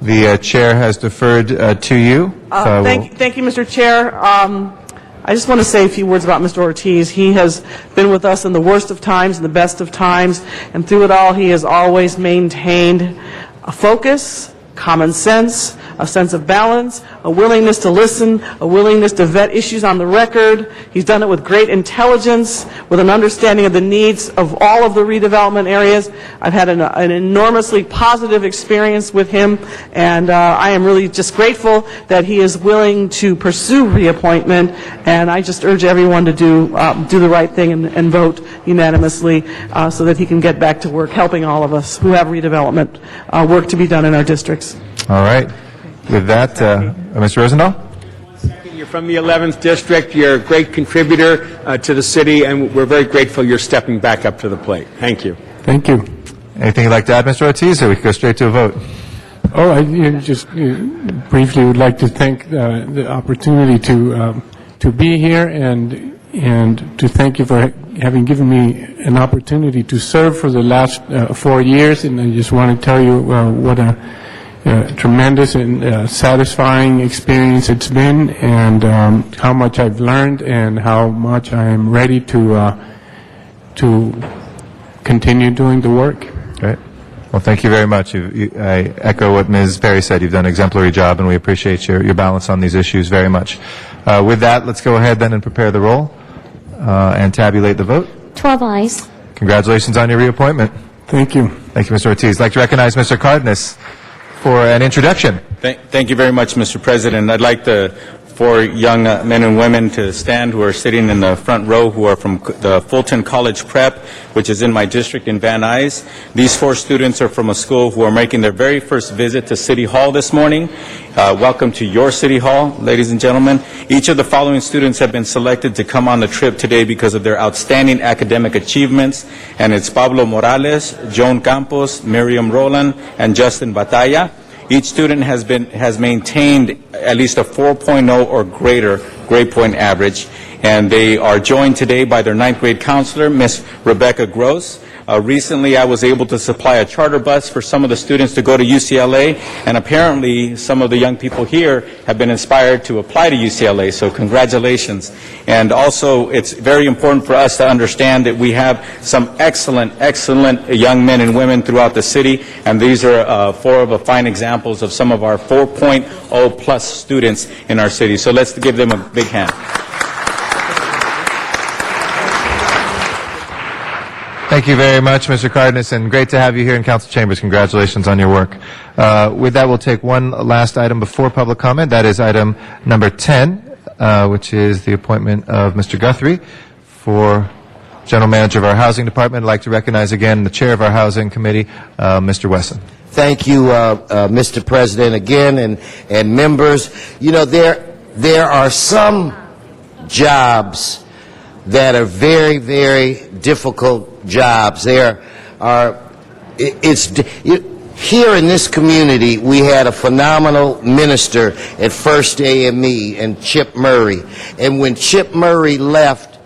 the chair has deferred to you. Thank you, Mr. Chair. I just want to say a few words about Mr. Ortiz. He has been with us in the worst of times and the best of times, and through it all, he has always maintained a focus, common sense, a sense of balance, a willingness to listen, a willingness to vet issues on the record. He's done it with great intelligence, with an understanding of the needs of all of the redevelopment areas. I've had an enormously positive experience with him, and I am really just grateful that he is willing to pursue reappointment, and I just urge everyone to do the right thing and vote unanimously so that he can get back to work helping all of us who have redevelopment work to be done in our districts. All right. With that, Mr. Rosendahl? You're from the 11th District. You're a great contributor to the city, and we're very grateful you're stepping back up to the plate. Thank you. Thank you. Anything you'd like to add, Mr. Ortiz, or we can go straight to a vote? Oh, I just briefly would like to thank the opportunity to be here and to thank you for having given me an opportunity to serve for the last 4 years. And I just want to tell you what a tremendous and satisfying experience it's been, and how much I've learned, and how much I am ready to continue doing the work. Great. Well, thank you very much. I echo what Ms. Perry said. You've done an exemplary job, and we appreciate your balance on these issues very much. With that, let's go ahead then and prepare the roll and tabulate the vote. 12 eyes. Congratulations on your reappointment. Thank you. Thank you, Mr. Ortiz. I'd like to recognize Mr. Cardenas for an introduction. Thank you very much, Mr. President. I'd like the 4 young men and women to stand who are sitting in the front row who are from the Fulton College Prep, which is in my district in Van Nuys. These 4 students are from a school who are making their very first visit to City Hall this morning. Welcome to your City Hall, ladies and gentlemen. Each of the following students have been selected to come on the trip today because of their outstanding academic achievements, and it's Pablo Morales, Joan Campos, Miriam Roland, and Justin Batalla. Each student has maintained at least a 4.0 or greater grade point average, and they are joined today by their 9th grade counselor, Miss Rebecca Gross. Recently, I was able to supply a charter bus for some of the students to go to UCLA, and apparently some of the young people here have been inspired to apply to UCLA, so congratulations. And also, it's very important for us to understand that we have some excellent young men and women throughout the city, and these are 4 of the fine examples of some of our 4.0 plus students in our city. So let's give them a big hand. Thank you very much, Mr. Cardenas, and great to have you here in Council Chambers. Congratulations on your work. With that, we'll take one last item before public comment. That is item number 10, which is the appointment of Mr. Guthrie for General Manager of our Housing Department. I'd like to recognize again the Chair of our Housing Committee, Mr. Wesson. Thank you, Mr. President, again, and members. You know, there are some jobs that are very, very difficult jobs. Here in this community, we had a phenomenal minister at First AME, and Chip Murray. And when Chip Murray left,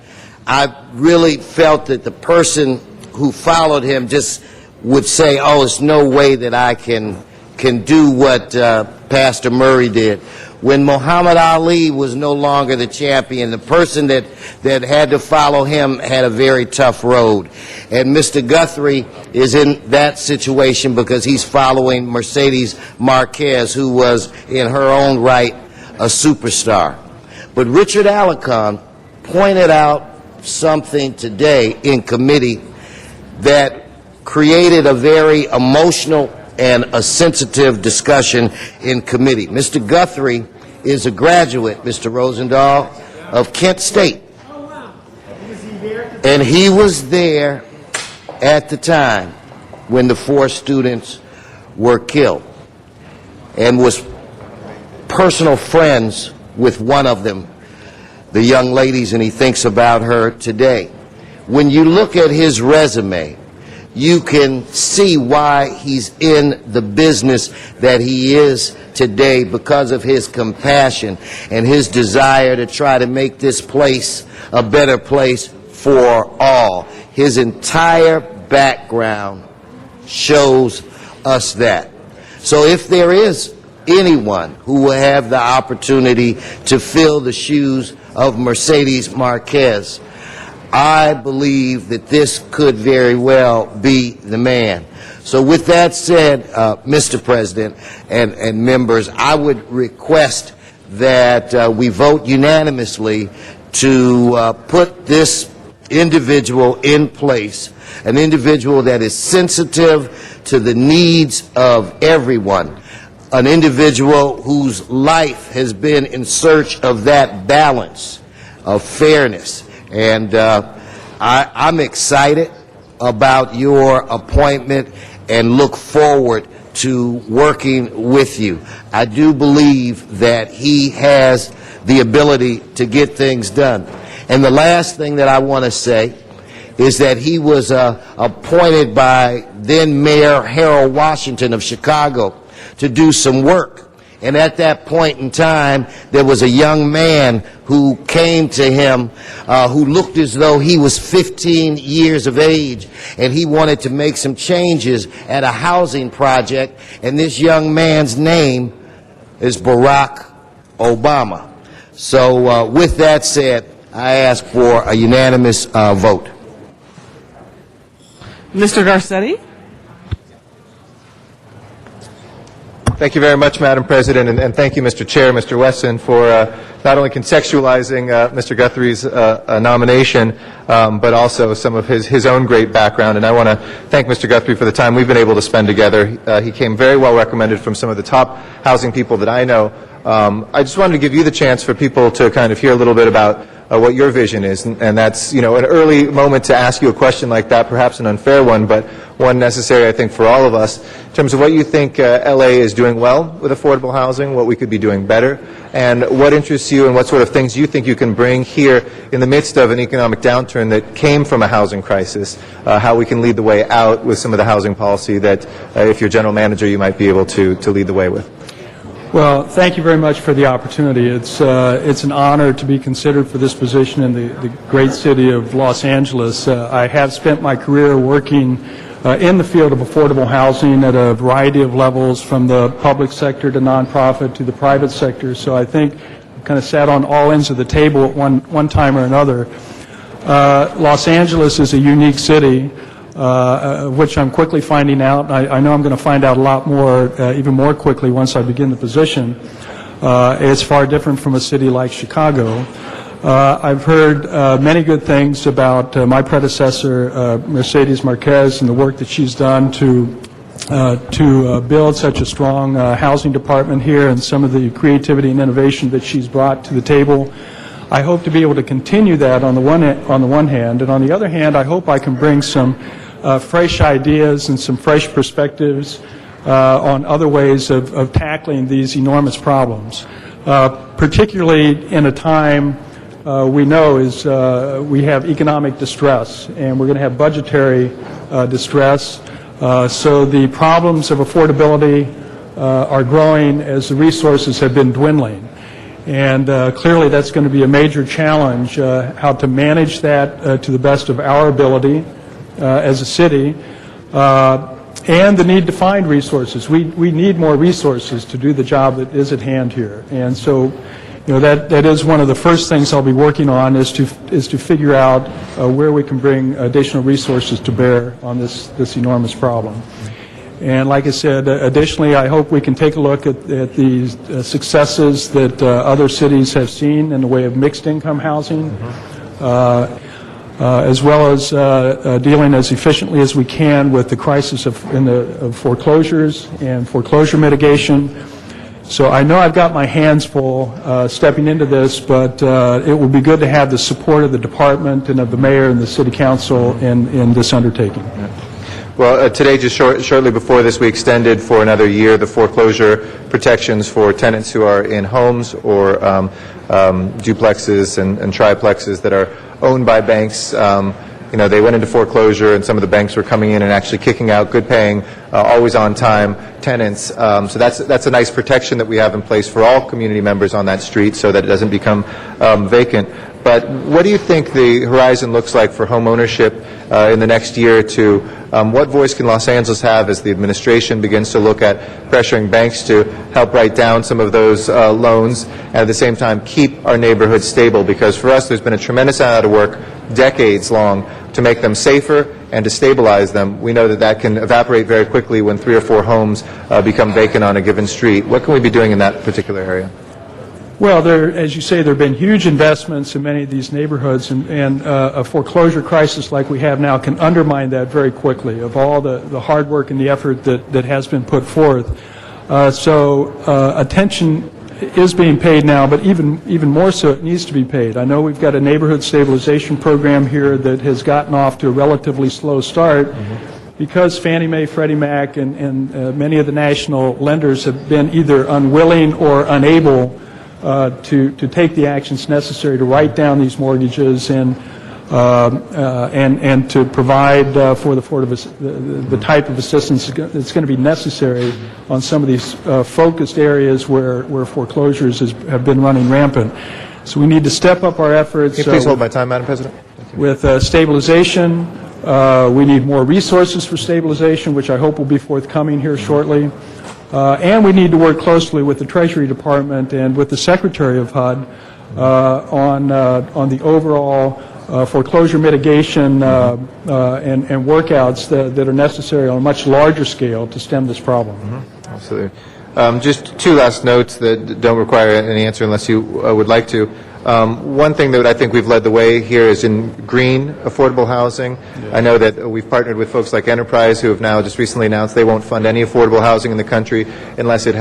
I really felt that the person who followed him just would say, oh, there's no way that I can do what Pastor Murray did. When Muhammad Ali was no longer the champion, the person that had to follow him had a very tough road. And Mr. Guthrie is in that situation because he's following Mercedes Marquez, who was in her own right a superstar. But Richard Alarcon pointed out something today in committee that created a very emotional and a sensitive discussion in committee. Mr. Guthrie is a graduate, Mr. Rosendahl, of Kent State. And he was there at the time when the 4 students were killed and was personal friends with one of them, the young ladies, and he thinks about her today. When you look at his resume, you can see why he's in the business that he is today, because of his compassion and his desire to try to make this place a better place for all. His entire background shows us that. So if there is anyone who will have the opportunity to fill the shoes of Mercedes Marquez, I believe that this could very well be the man. So with that said, Mr. President and members, I would request that we vote unanimously to put this individual in place, an individual that is sensitive to the needs of everyone, an individual whose life has been in search of that balance of fairness. And I'm excited about your appointment and look forward to working with you. I do believe that he has the ability to get things done. And the last thing that I want to say is that he was appointed by then Mayor Harold Washington of Chicago to do some work. And at that point in time, there was a young man who came to him who looked as though he was 15 years of age, and he wanted to make some changes at a housing project, and this young man's name is Barack Obama. So with that said, I ask for a unanimous vote. Mr. Garcetti? Thank you very much, Madam President, and thank you, Mr. Chair, Mr. Wesson, for not only contextualizing Mr. Guthrie's nomination, but also some of his own great background. And I want to thank Mr. Guthrie for the time we've been able to spend together. He came very well recommended from some of the top housing people that I know. I just wanted to give you the chance for people to kind of hear a little bit about what your vision is, and that's, an early moment to ask you a question like that, perhaps an unfair one, but one necessary, I think, for all of us, in terms of what you think LA is doing well with affordable housing, what we could be doing better, and what interests you and what sort of things you think you can bring here in the midst of an economic downturn that came from a housing crisis, how we can lead the way out with some of the housing policy that, if you're general manager, you might be able to lead the way with. Well, thank you very much for the opportunity. It's an honor to be considered for this position in the great city of Los Angeles. I have spent my career working in the field of affordable housing at a variety of levels, from the public sector to nonprofit to the private sector. So I think I kind of sat on all ends of the table at one time or another. Los Angeles is a unique city, which I'm quickly finding out. I know I'm going to find out a lot more, even more quickly once I begin the position. It's far different from a city like Chicago. I've heard many good things about my predecessor, Mercedes Marquez, and the work that she's done to build such a strong housing department here, and some of the creativity and innovation that she's brought to the table. I hope to be able to continue that on the one hand, and on the other hand, I hope I can bring some fresh ideas and some fresh perspectives on other ways of tackling these enormous problems, particularly in a time we know is we have economic distress, and we're going to have budgetary distress. So the problems of affordability are growing as the resources have been dwindling. And clearly that's going to be a major challenge, how to manage that to the best of our ability as a city, and the need to find resources. We need more resources to do the job that is at hand here. And so, that is one of the first things I'll be working on, is to figure out where we can bring additional resources to bear on this enormous problem. And like I said, additionally, I hope we can take a look at the successes that other cities have seen in the way of mixed income housing, as well as dealing as efficiently as we can with the crisis of foreclosures and foreclosure mitigation. So I know I've got my hands full stepping into this, but it will be good to have the support of the department and of the mayor and the city council in this undertaking. Well, today, just shortly before this, we extended for another year the foreclosure protections for tenants who are in homes or duplexes and triplexes that are owned by banks. They went into foreclosure, and some of the banks were coming in and actually kicking out good-paying, always on-time tenants. So that's a nice protection that we have in place for all community members on that street, so that it doesn't become vacant. But what do you think the horizon looks like for home ownership in the next year or two? What voice can Los Angeles have as the administration begins to look at pressuring banks to help write down some of those loans, and at the same time keep our neighborhoods stable? Because for us, there's been a tremendous amount of work, decades long, to make them safer and to stabilize them. We know that can evaporate very quickly when 3 or 4 homes become vacant on a given street. What can we be doing in that particular area? Well, as you say, there have been huge investments in many of these neighborhoods, and a foreclosure crisis like we have now can undermine that very quickly, of all the hard work and the effort that has been put forth. So attention is being paid now, but even more so, it needs to be paid. I know we've got a neighborhood stabilization program here that has gotten off to a relatively slow start, because Fannie Mae, Freddie Mac, and many of the national lenders have been either unwilling or unable to take the actions necessary to write down these mortgages and to provide for the type of assistance that's going to be necessary on some of these focused areas where foreclosures have been running rampant. So we need to step up our efforts. Can you please hold my time, Madam President? With stabilization, we need more resources for stabilization, which I hope will be forthcoming here shortly. And we need to work closely with the Treasury Department and with the Secretary of HUD on the overall foreclosure mitigation and workouts that are necessary on a much larger scale to stem this problem. Absolutely. Just two last notes that don't require an answer unless you would like to. One thing that I think we've led the way here is in green affordable housing. I know that we've partnered with folks like Enterprise who have now just recently announced they won't fund any affordable housing in the country unless it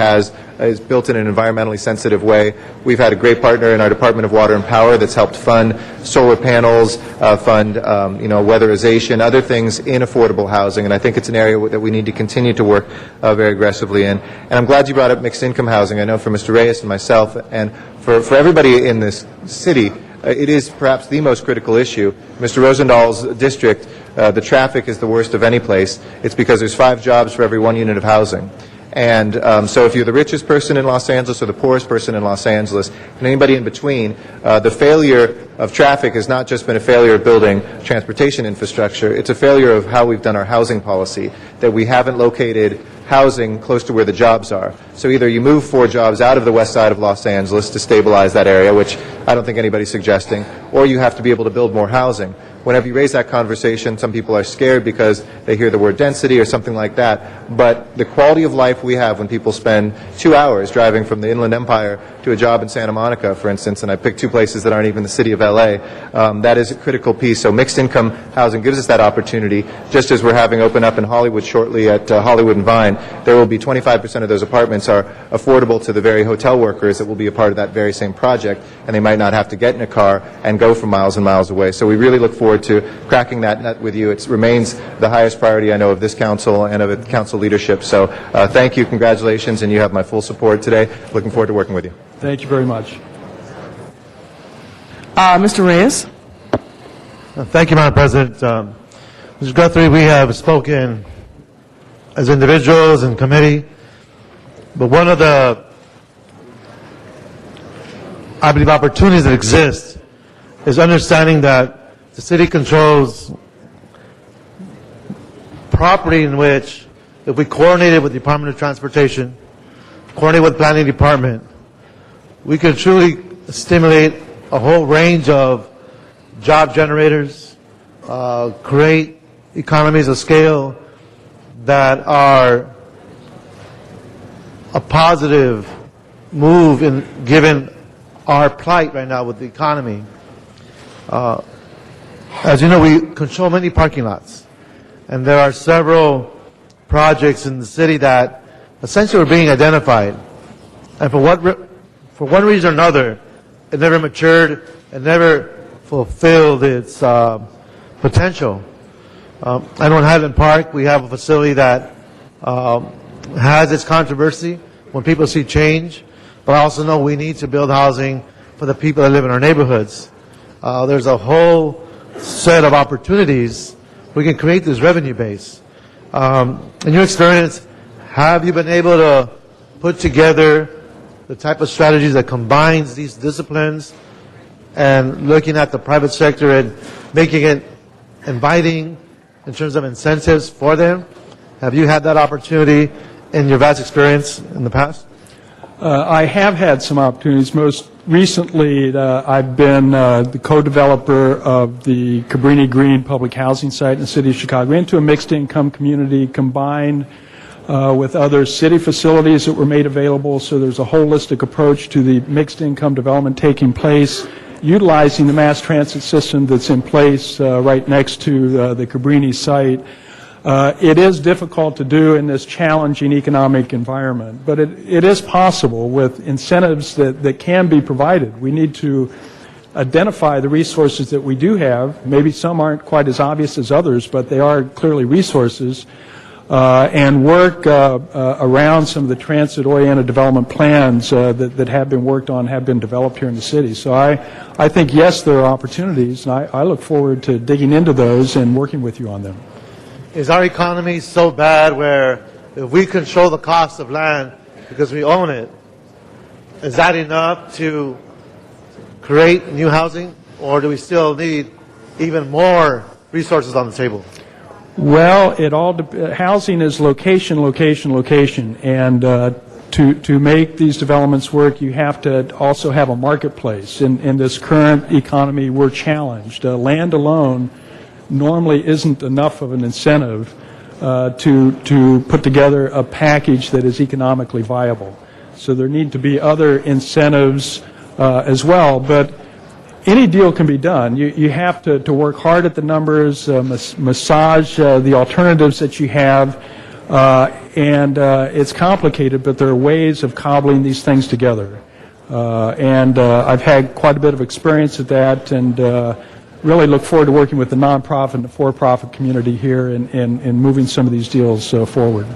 is built in an environmentally sensitive way. We've had a great partner in our Department of Water and Power that's helped fund solar panels, fund weatherization, other things in affordable housing, and I think it's an area that we need to continue to work very aggressively in. And I'm glad you brought up mixed income housing. I know for Mr. Reyes and myself and for everybody in this city, it is perhaps the most critical issue. Mr. Rosenthal's district, the traffic is the worst of any place. It's because there's 5 jobs for every 1 unit of housing. And so if you're the richest person in Los Angeles or the poorest person in Los Angeles, and anybody in between, the failure of traffic has not just been a failure of building transportation infrastructure, it's a failure of how we've done our housing policy, that we haven't located housing close to where the jobs are. So either you move 4 jobs out of the west side of Los Angeles to stabilize that area, which I don't think anybody's suggesting, or you have to be able to build more housing. Whenever you raise that conversation, some people are scared because they hear the word density or something like that. But the quality of life we have when people spend 2 hours driving from the Inland Empire to a job in Santa Monica, for instance, and I picked 2 places that aren't even the city of LA, that is a critical piece. So mixed income housing gives us that opportunity. Just as we're having open up in Hollywood shortly at Hollywood and Vine, there will be 25% of those apartments are affordable to the very hotel workers that will be a part of that very same project, and they might not have to get in a car and go for miles and miles away. So we really look forward to cracking that nut with you. It remains the highest priority, I know, of this council and of the council leadership. So thank you, congratulations, and you have my full support today. Looking forward to working with you. Thank you very much. Mr. Reyes? Thank you, Madam President. Mr. Guthrie, we have spoken as individuals and committee, but one of the, I believe, opportunities that exist is understanding that the city controls property in which, if we coordinated with the Department of Transportation, coordinate with the Planning Department, we could truly stimulate a whole range of job generators, create economies of scale that are a positive move in given our plight right now with the economy. As you know, we control many parking lots, and there are several projects in the city that essentially are being identified, and for one reason or another, it never matured and never fulfilled its potential. I know in Highland Park we have a facility that has its controversy when people see change, but I also know we need to build housing for the people that live in our neighborhoods. There's a whole set of opportunities we can create this revenue base. In your experience, have you been able to put together the type of strategies that combines these disciplines and looking at the private sector and making it inviting in terms of incentives for them? Have you had that opportunity in your vast experience in the past? I have had some opportunities. Most recently, I've been the co-developer of the Cabrini Green public housing site in the city of Chicago into a mixed-income community combined with other city facilities that were made available. So there's a holistic approach to the mixed-income development taking place, utilizing the mass transit system that's in place right next to the Cabrini site. It is difficult to do in this challenging economic environment, but it is possible with incentives that can be provided. We need to identify the resources that we do have. Maybe some aren't quite as obvious as others, but they are clearly resources, and work around some of the transit-oriented development plans that have been worked on, have been developed here in the city. So I think, yes, there are opportunities, and I look forward to digging into those and working with you on them. Is our economy so bad where if we control the cost of land because we own it, is that enough to create new housing, or do we still need even more resources on the table? Well, housing is location, location, location, and to make these developments work, you have to also have a marketplace. In this current economy, we're challenged. Land alone normally isn't enough of an incentive to put together a package that is economically viable. So there need to be other incentives as well, but any deal can be done. You have to work hard at the numbers, massage the alternatives that you have, and it's complicated, but there are ways of cobbling these things together. And I've had quite a bit of experience at that, and really look forward to working with the nonprofit and the for-profit community here in moving some of these deals forward.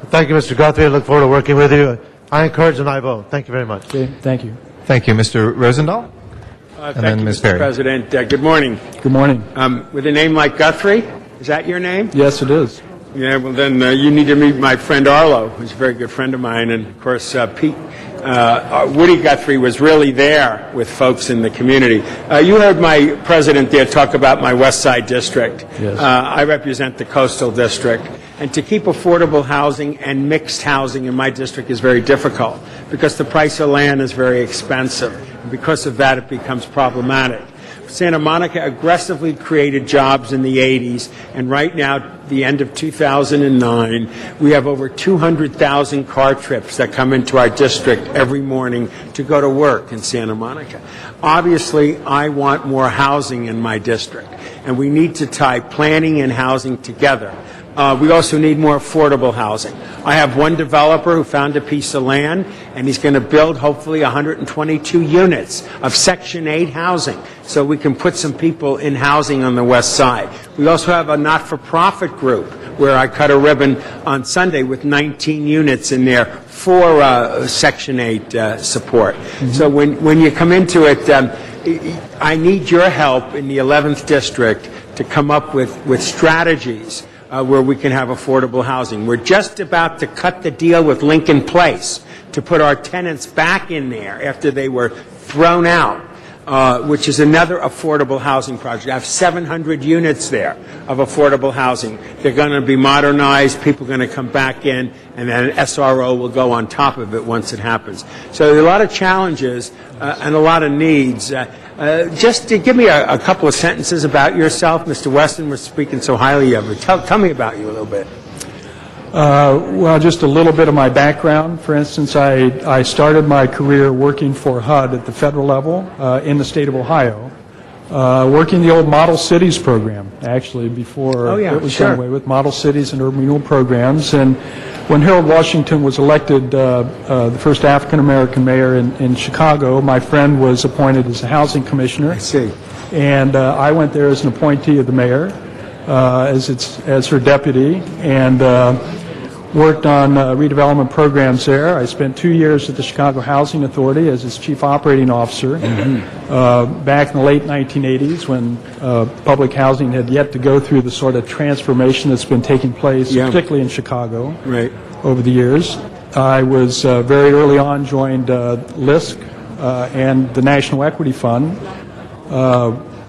Thank you, Mr. Guthrie. I look forward to working with you. I encourage and I vote. Thank you very much. Okay, thank you. Thank you, Mr. Rosendahl. Thank then you, Ms. Mr. Perry. President. Good morning. Good morning. With a name like Guthrie, is that your name? Yes, it is. Yeah, well then you need to meet my friend Arlo, who's a very good friend of mine, and of course Pete. Woody Guthrie was really there with folks in the community. You heard my president there talk about my West Side district. Yes. I represent the coastal district, and to keep affordable housing and mixed housing in my district is very difficult because the price of land is very expensive. And because of that, it becomes problematic. Santa Monica aggressively created jobs in the 80s, and right now, the end of 2009, we have over 200,000 car trips that come into our district every morning to go to work in Santa Monica. Obviously, I want more housing in my district, and we need to tie planning and housing together. We also need more affordable housing. I have one developer who found a piece of land, and he's going to build hopefully 122 units of Section 8 housing so we can put some people in housing on the west side. We also have a not-for-profit group where I cut a ribbon on Sunday with 19 units in there for Section 8 support. Mm-hmm. So when you come into it, I need your help in the 11th District to come up with strategies where we can have affordable housing. We're just about to cut the deal with Lincoln Place to put our tenants back in there after they were thrown out, which is another affordable housing project. I have 700 units there of affordable housing. They're going to be modernized, people are going to come back in, and then an SRO will go on top of it once it happens. So there are a lot of challenges and a lot of needs. Just to give me a couple of sentences about yourself. Mr. Weston was speaking so highly of you. Tell me about you a little bit. Well, just a little bit of my background. For instance, I started my career working for HUD at the federal level in the state of Ohio, working the old Model Cities program, actually, before it was done away with, Model Cities and Urban Renewal programs. And when Harold Washington was elected the first African-American mayor in Chicago, my friend was appointed as a housing commissioner. I see. And I went there as an appointee of the mayor, as her deputy, and worked on redevelopment programs there. I spent 2 years at the Chicago Housing Authority as its chief operating officer back in the late 1980s when public housing had yet to go through the sort of transformation that's been taking place, particularly in Chicago over the years. I was very early on joined LISC and the National Equity Fund,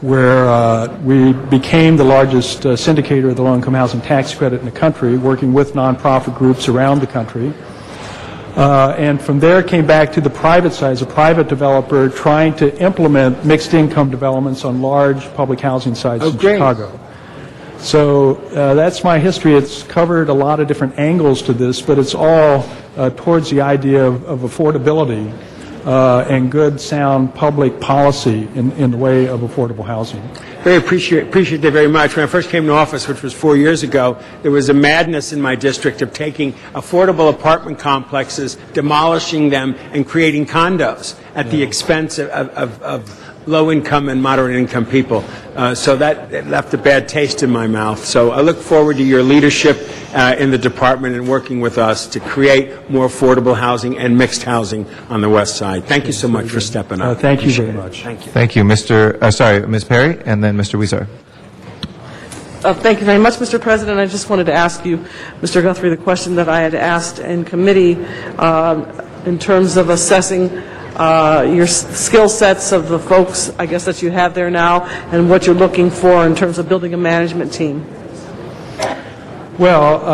where we became the largest syndicator of the low-income housing tax credit in the country, working with nonprofit groups around the country. And from there came back to the private side as a private developer trying to implement mixed-income developments on large public housing sites in Chicago. So that's my history. It's covered a lot of different angles to this, but it's all towards the idea of affordability and good, sound public policy in the way of affordable housing. Very appreciate that very much. When I first came to office, which was 4 years ago, there was a madness in my district of taking affordable apartment complexes, demolishing them, and creating condos at the expense of low-income and moderate-income people. So that left a bad taste in my mouth. So I look forward to your leadership in the department and working with us to create more affordable housing and mixed housing on the west side. Thank you so much for stepping up. Thank you very much. Thank you. Thank you, Ms. Perry, and then Mr. Weezer. Thank you very much, Mr. President. I just wanted to ask you, Mr. Guthrie, the question that I had asked in committee in terms of assessing your skill sets of the folks, I guess, that you have there now and what you're looking for in terms of building a management team. Well,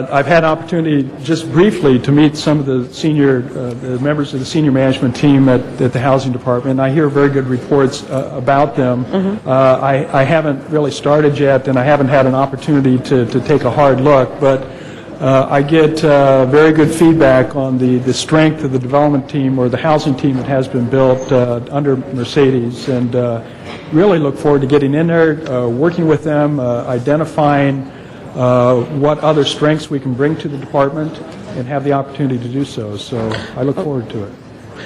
I've had an opportunity just briefly to meet some of the the members of the senior management team at the Housing Department. I hear very good reports about them. I haven't really started yet, and I haven't had an opportunity to take a hard look, but I get very good feedback on the strength of the development team or the housing team that has been built under Mercedes, and really look forward to getting in there, working with them, identifying what other strengths we can bring to the department and have the opportunity to do so. So I look forward to it.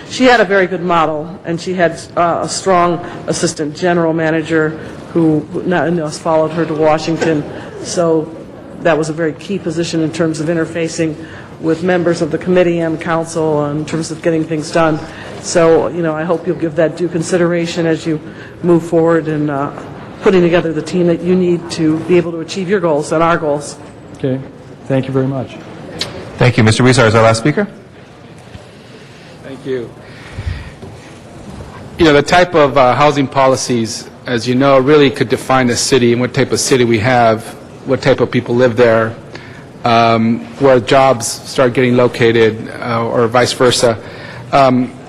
She had a very good model, and she had a strong assistant general manager who followed her to Washington. So that was a very key position in terms of interfacing with members of the committee and council in terms of getting things done. So, I hope you'll give that due consideration as you move forward in putting together the team that you need to be able to achieve your goals and our goals. Okay. Thank you very much. Thank you. Mr. Huizar is our last speaker. Thank you. The type of housing policies, as you know, really could define the city and what type of city we have, what type of people live there, where jobs start getting located, or vice versa.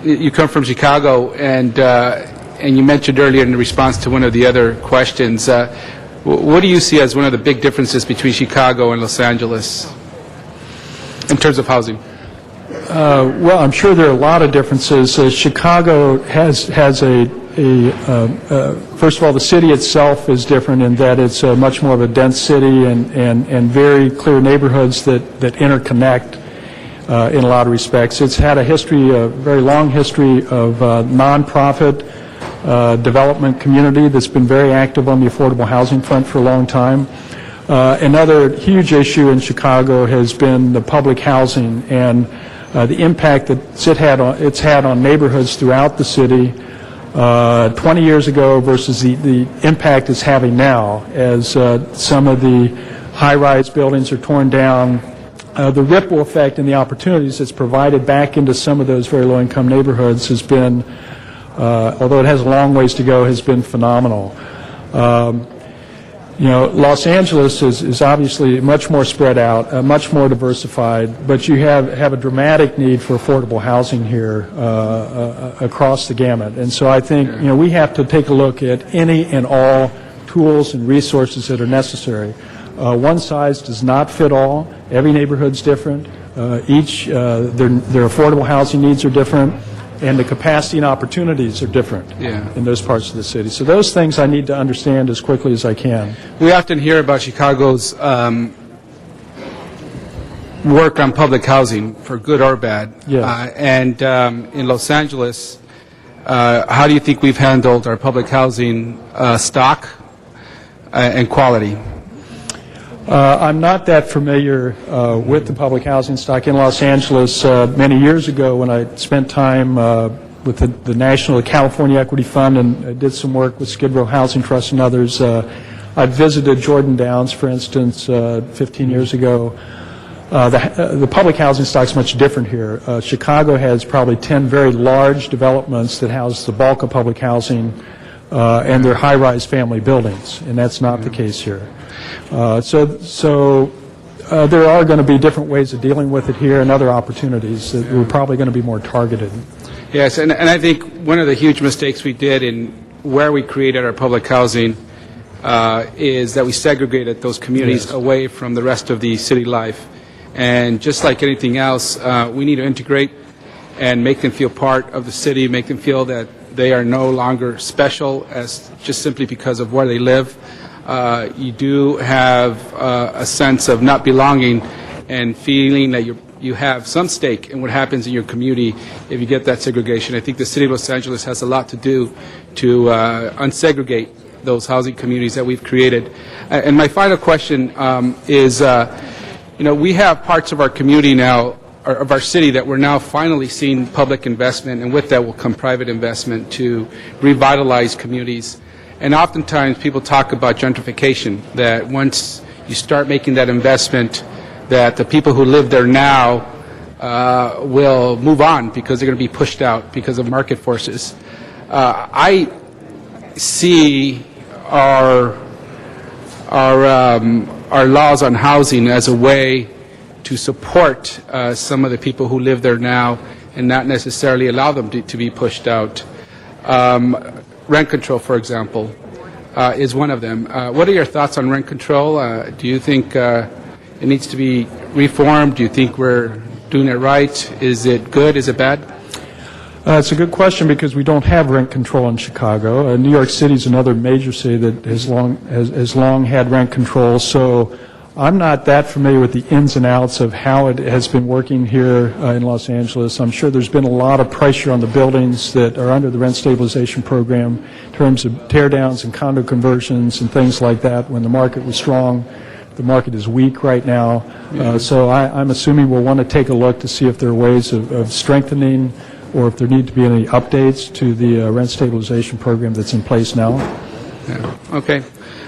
You come from Chicago, and you mentioned earlier in response to one of the other questions, what do you see as one of the big differences between Chicago and Los Angeles in terms of housing? Well, I'm sure there are a lot of differences. Chicago has first of all, the city itself is different in that it's much more of a dense city and very clear neighborhoods that interconnect in a lot of respects. It's had a very long history of nonprofit development community that's been very active on the affordable housing front for a long time. Another huge issue in Chicago has been the public housing and the impact that it's had on neighborhoods throughout the city 20 years ago versus the impact it's having now as some of the high-rise buildings are torn down. The ripple effect and the opportunities it's provided back into some of those very low-income neighborhoods has been, although it has a long ways to go, has been phenomenal. Los Angeles is obviously much more spread out, much more diversified, but you have a dramatic need for affordable housing here across the gamut. And so I think we have to take a look at any and all tools and resources that are necessary. One size does not fit all. Every neighborhood's different. Their affordable housing needs are different. And the capacity and opportunities are different in those parts of the city. So those things I need to understand as quickly as I can. We often hear about Chicago's work on public housing, for good or bad. Yes. And in Los Angeles, how do you think we've handled our public housing stock and quality? I'm not that familiar with the public housing stock in Los Angeles. Many years ago when I spent time with the National California Equity Fund and did some work with Skid Row Housing Trust and others, I visited Jordan Downs, for instance, 15 years ago. The public housing stock is much different here. Chicago has probably 10 very large developments that house the bulk of public housing, and they're high-rise family buildings, and that's not the case here. So there are going to be different ways of dealing with it here and other opportunities that we're probably going to be more targeted. Yes, and I think one of the huge mistakes we did in where we created our public housing is that we segregated those communities away from the rest of the city life. And just like anything else, we need to integrate and make them feel part of the city, make them feel that they are no longer special as just simply because of where they live. You do have a sense of not belonging and feeling that you have some stake in what happens in your community if you get that segregation. I think the city of Los Angeles has a lot to do to unsegregate those housing communities that we've created. And my final question is, we have parts of our community now, of our city, that we're now finally seeing public investment, and with that will come private investment to revitalize communities. And oftentimes people talk about gentrification, that once you start making that investment, that the people who live there now will move on because they're going to be pushed out because of market forces. I see our our laws on housing as a way to support some of the people who live there now and not necessarily allow them to be pushed out. Rent control, for example, is one of them. What are your thoughts on rent control? Do you think it needs to be reformed? Do you think we're doing it right? Is it good? Is it bad? It's a good question because we don't have rent control in Chicago. New York City is another major city that has long had rent control. So I'm not that familiar with the ins and outs of how it has been working here in Los Angeles. I'm sure there's been a lot of pressure on the buildings that are under the rent stabilization program in terms of tear downs and condo conversions and things like that when the market was strong. The market is weak right now. So I'm assuming we'll want to take a look to see if there are ways of strengthening or if there need to be any updates to the rent stabilization program that's in place now. Yeah. Okay.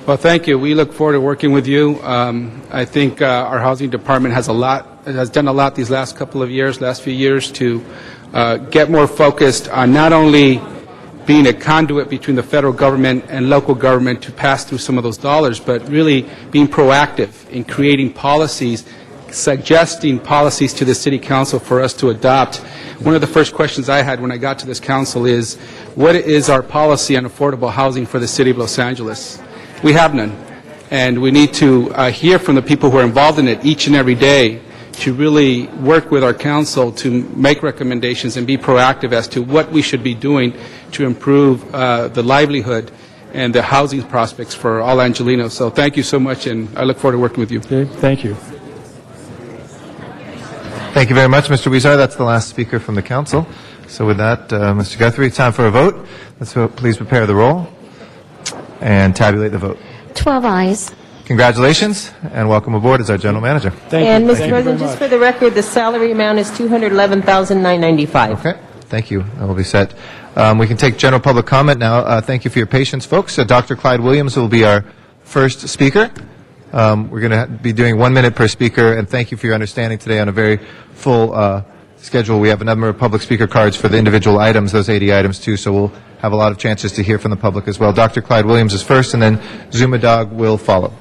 Well, thank you. We look forward to working with you. I think our housing department has done a lot these last few years to get more focused on not only being a conduit between the federal government and local government to pass through some of those dollars, but really being proactive in creating policies, suggesting policies to the city council for us to adopt. One of the first questions I had when I got to this council is, what is our policy on affordable housing for the city of Los Angeles? We have none. And we need to hear from the people who are involved in it each and every day to really work with our council to make recommendations and be proactive as to what we should be doing to improve the livelihood and the housing prospects for all Angelenos. So thank you so much, and I look forward to working with you. Okay, thank you. Thank you very much, Mr. Huizar. That's the last speaker from the council. So with that, Mr. Guthrie, time for a vote. Let's please prepare the roll and tabulate the vote. 12 ayes. Congratulations, and welcome aboard as our general manager. And Mr. President, just for the record, the salary amount is $211,995. Okay, thank you. That will be set. We can take general public comment now. Thank you for your patience, folks. Dr. Clyde Williams will be our first speaker. We're going to be doing 1 minute per speaker, and thank you for your understanding today on a very full schedule. We have a number of public speaker cards for the individual items, those 80 items too, so we'll have a lot of chances to hear from the public as well. Dr. Clyde Williams is first, and then Zuma Dog will follow.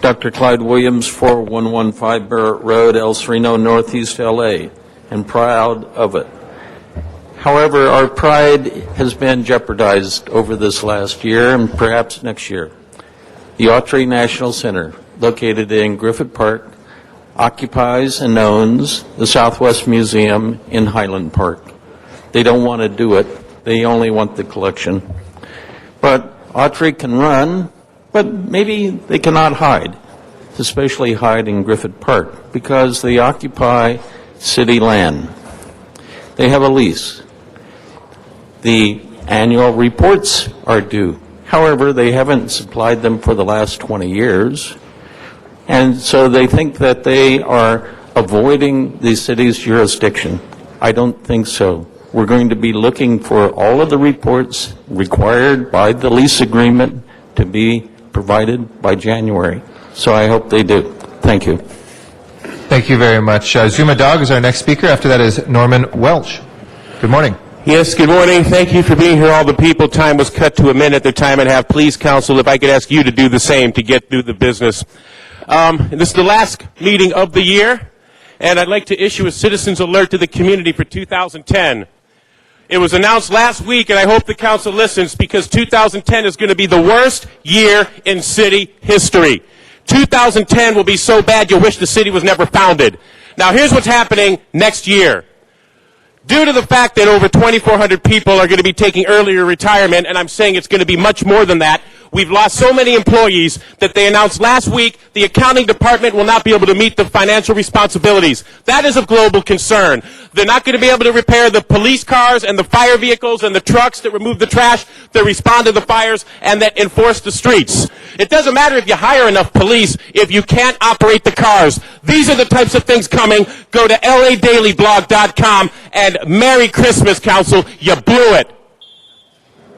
Dr. Clyde Williams, 4115 Barrett Road, El Sereno, Northeast LA, and proud of it. However, our pride has been jeopardized over this last year and perhaps next year. The Autry National Center, located in Griffith Park, occupies and owns the Southwest Museum in Highland Park. They don't want to do it. They only want the collection. But Autry can run, but maybe they cannot hide, especially hide in Griffith Park, because they occupy city land. They have a lease. The annual reports are due. However, they haven't supplied them for the last 20 years, and so they think that they are avoiding the city's jurisdiction. I don't think so. We're going to be looking for all of the reports required by the lease agreement to be provided by January. So I hope they do. Thank you. Thank you very much. Zuma Dog is our next speaker. After that is Norman Welch. Good morning. Yes, good morning. Thank you for being here, all the people. Time was cut to a minute, the time and a half. Please, Council, if I could ask you to do the same to get through the business. This is the last meeting of the year, and I'd like to issue a citizen's alert to the community for 2010. It was announced last week, and I hope the Council listens, because 2010 is going to be the worst year in city history. 2010 will be so bad you'll wish the city was never founded. Now, here's what's happening next year. Due to the fact that over 2,400 people are going to be taking earlier retirement, and I'm saying it's going to be much more than that, we've lost so many employees that they announced last week the accounting department will not be able to meet the financial responsibilities. That is of global concern. They're not going to be able to repair the police cars and the fire vehicles and the trucks that remove the trash, that respond to the fires, and that enforce the streets. It doesn't matter if you hire enough police if you can't operate the cars. These are the types of things coming. Go to LADailyblog.com and Merry Christmas, Council. You blew it.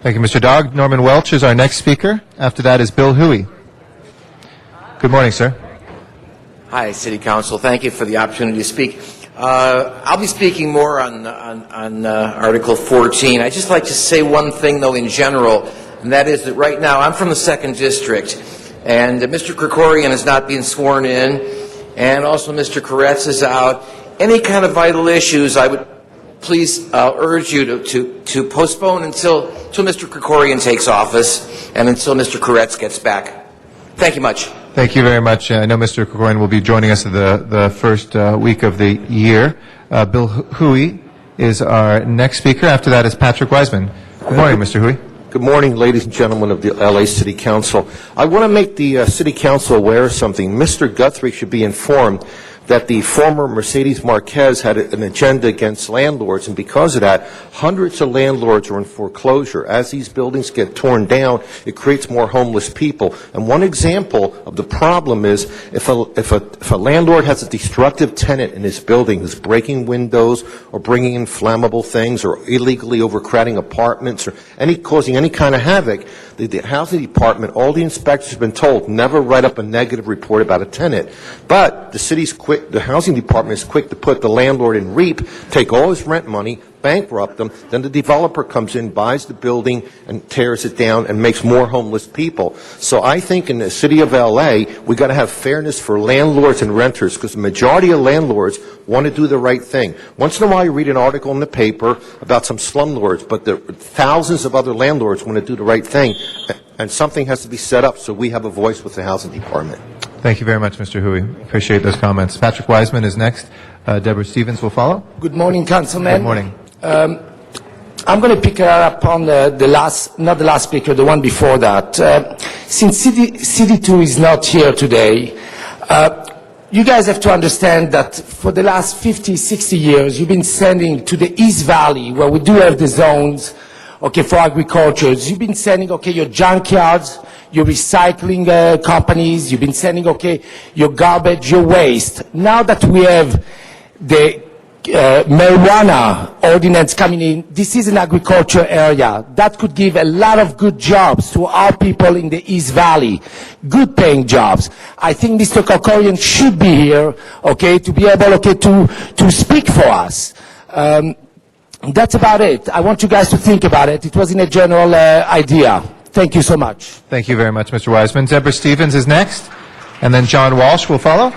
Thank you, Mr. Dog. Norman Welch is our next speaker. After that is Bill Huey. Good morning, sir. Hi, City Council. Thank you for the opportunity to speak. I'll be speaking more on Article 14. I'd just like to say one thing, though, in general, and that is that right now I'm from the 2nd District, And Mr. Krikorian is not being sworn in, and also Mr. Koretz is out. Any kind of vital issues, I would please urge you to postpone until Mr. Krikorian takes office and until Mr. Koretz gets back. Thank you much. Thank you very much. I know Mr. Krikorian will be joining us the first week of the year. Bill Huey is our next speaker. After that is Patrick Wiseman. Good morning, Mr. Huey. Good morning, ladies and gentlemen of the LA City Council. I want to make the City Council aware of something. Mr. Guthrie should be informed that the former Mercedes Marquez had an agenda against landlords, and because of that, hundreds of landlords are in foreclosure. As these buildings get torn down, it creates more homeless people. And one example of the problem is if a landlord has a destructive tenant in his building who's breaking windows or bringing in flammable things or illegally overcrowding apartments or causing any kind of havoc, the housing department, all the inspectors have been told, never write up a negative report about a tenant. But the housing department is quick to put the landlord in REAP, take all his rent money, bankrupt them, then the developer comes in, buys the building, and tears it down and makes more homeless people. So I think in the city of LA, we got to have fairness for landlords and renters, because the majority of landlords want to do the right thing. Once in a while you read an article in the paper about some slumlords, but there are thousands of other landlords want to do the right thing, and something has to be set up so we have a voice with the housing department. Thank you very much, Mr. Huey. Appreciate those comments. Patrick Wiseman is next. Deborah Stevens will follow. Good morning, Councilman. Good morning. I'm going to pick up on not the last speaker, the one before that. Since CD2 is not here today, you guys have to understand that for the last 50, 60 years, you've been sending to the East Valley, where we do have the zones, okay, for agriculture. You've been sending, okay, your junkyards, your recycling companies, you've been sending, okay, your garbage, your waste. Now that we have the marijuana ordinance coming in, this is an agriculture area. That could give a lot of good jobs to our people in the East Valley, good paying jobs. I think Mr. Krikorian should be here, okay, to be able, okay, to speak for us. That's about it. I want you guys to think about it. It was in a general idea. Thank you so much. Thank you very much, Mr. Wiseman. Deborah Stevens is next, and then John Walsh will follow.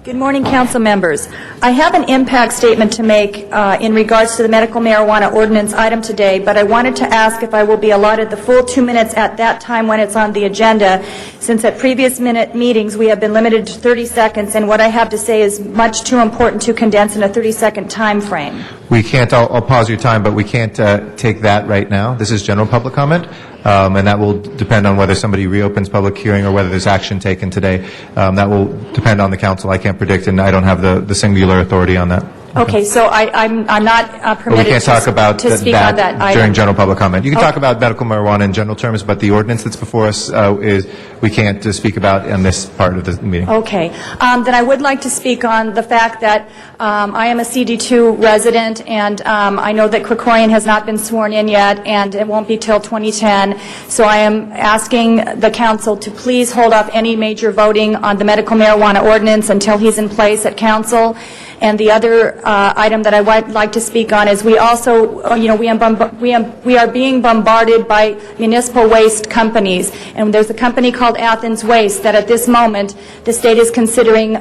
Good morning, council members. I have an impact statement to make in regards to the medical marijuana ordinance item today, but I wanted to ask if I will be allotted the full 2 minutes at that time when it's on the agenda, since at previous meetings we have been limited to 30 seconds, and what I have to say is much too important to condense in a 30-second time frame. We can't, I'll pause your time, but we can't take that right now. This is general public comment, and that will depend on whether somebody reopens public hearing or whether there's action taken today. That will depend on the council. I can't predict, and I don't have the singular authority on that. Okay, so I'm not permitted we can't talk about to speak on that item. During general public comment. You can talk about medical marijuana in general terms, but the ordinance that's before us is we can't speak about in this part of the meeting. Okay. Then I would like to speak on the fact that I am a CD2 resident, and I know that Krikorian has not been sworn in yet, and it won't be till 2010. So I am asking the council to please hold off any major voting on the medical marijuana ordinance until he's in place at council. And the other item that I would like to speak on is we also, we are being bombarded by municipal waste companies. And there's a company called Athens Waste that at this moment the state is considering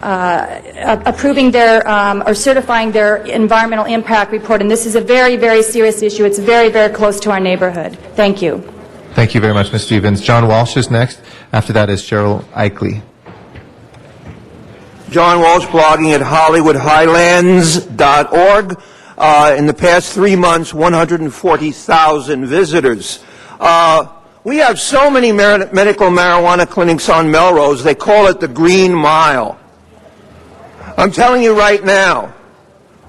approving their or certifying their environmental impact report. And this is a very, very serious issue. It's very, very close to our neighborhood. Thank you. Thank you very much, Ms. Stevens. John Walsh is next. After that is Cheryl Eichley. John Walsh, blogging at HollywoodHighlands.org. In the past 3 months, 140,000 visitors. We have so many medical marijuana clinics on Melrose, they call it the Green Mile. I'm telling you right now,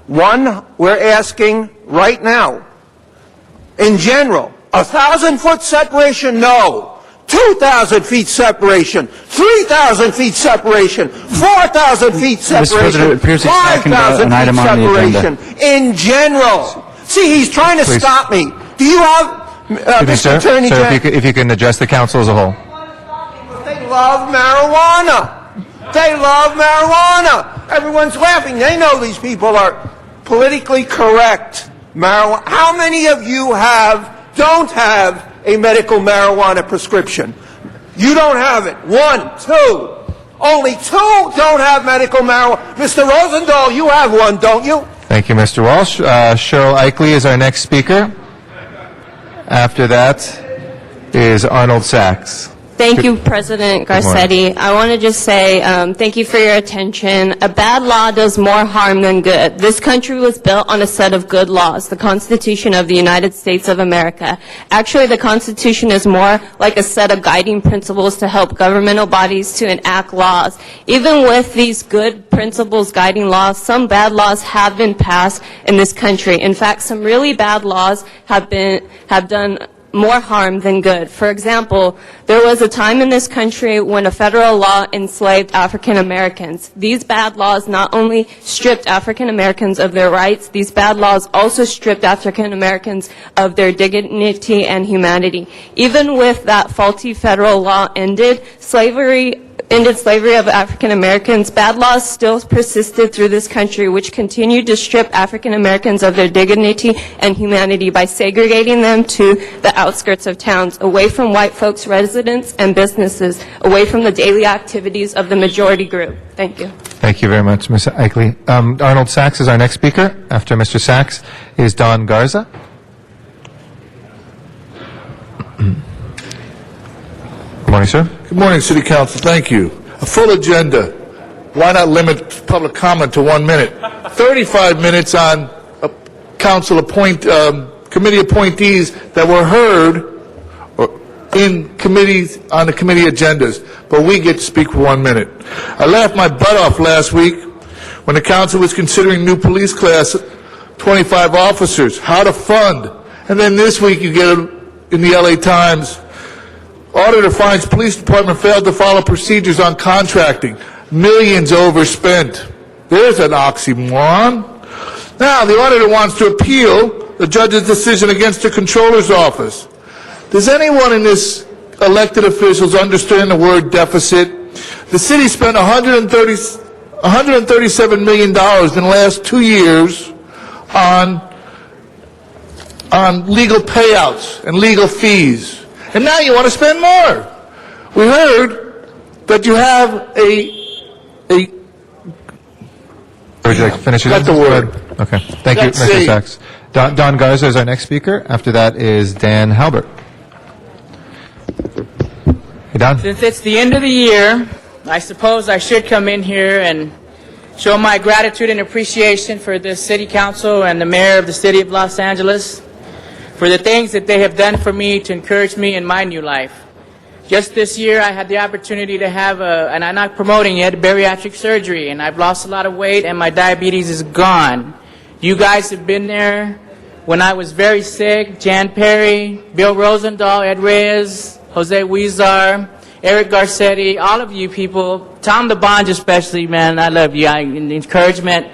we're asking right now, in general, 1,000-foot separation, no. 2,000 feet separation, 3,000 feet separation, 4,000 feet separation, 5,000 feet separation, in general. See, he's trying to stop me. Do you have, Mr. Attorney General? If you can address the council as a whole. They love marijuana. They love marijuana. Everyone's laughing. They know these people are politically correct. Marijuana. How many of you have don't have a medical marijuana prescription. You don't have it. 1, 2. Only 2 don't have medical marijuana. Mr. Rosendahl, you have one, don't you? Thank you, Mr. Walsh. Cheryl Eichley is our next speaker. After that is Arnold Sachs. Thank you, President Garcetti. I want to just say thank you for your attention. A bad law does more harm than good. This country was built on a set of good laws, the Constitution of the United States of America. Actually, the Constitution is more like a set of guiding principles to help governmental bodies to enact laws. Even with these good principles guiding laws, some bad laws have been passed in this country. In fact, some really bad laws have done more harm than good. For example, there was a time in this country when a federal law enslaved African Americans. These bad laws not only stripped African Americans of their rights, these bad laws also stripped African Americans of their dignity and humanity. Even with that faulty federal law ended slavery of African Americans, bad laws still persisted through this country, which continued to strip African Americans of their dignity and humanity by segregating them to the outskirts of towns, away from white folks' residents and businesses, away from the daily activities of the majority group. Thank you. Thank you very much, Ms. Eichley. Arnold Sachs is our next speaker. After Mr. Sachs is Don Garza. Good morning, sir. Good morning, City Council. Thank you. A full agenda. Why not limit public comment to 1 minute? 35 minutes on committee appointees that were heard in committees on the committee agendas, but we get to speak for 1 minute. I laughed my butt off last week when the council was considering new police class, 25 officers, how to fund, and then this week you get in the LA Times, auditor finds police department failed to follow procedures on contracting. Millions overspent. There's an oxymoron. Now, the auditor wants to appeal the judge's decision against the controller's office. Does anyone in this elected officials understand the word deficit? The city spent $137 million in the last 2 years on legal payouts and legal fees. And now you want to spend more. We heard that you have Would you like to finish it? Got the word. Okay. Thank you, Mr. Sachs. Don Garza is our next speaker. After that is Dan Halbert. Hey, Don. Since it's the end of the year, I suppose I should come in here and show my gratitude and appreciation for the City Council and the Mayor of the City of Los Angeles for the things that they have done for me to encourage me in my new life. Just this year, I had the opportunity to have and I'm not promoting it, bariatric surgery, and I've lost a lot of weight, and my diabetes is gone. You guys have been there when I was very sick. Jan Perry, Bill Rosendahl, Ed Reyes, Jose Huizar, Eric Garcetti, all of you people, Tom DeBonge especially, man, I love you. The encouragement.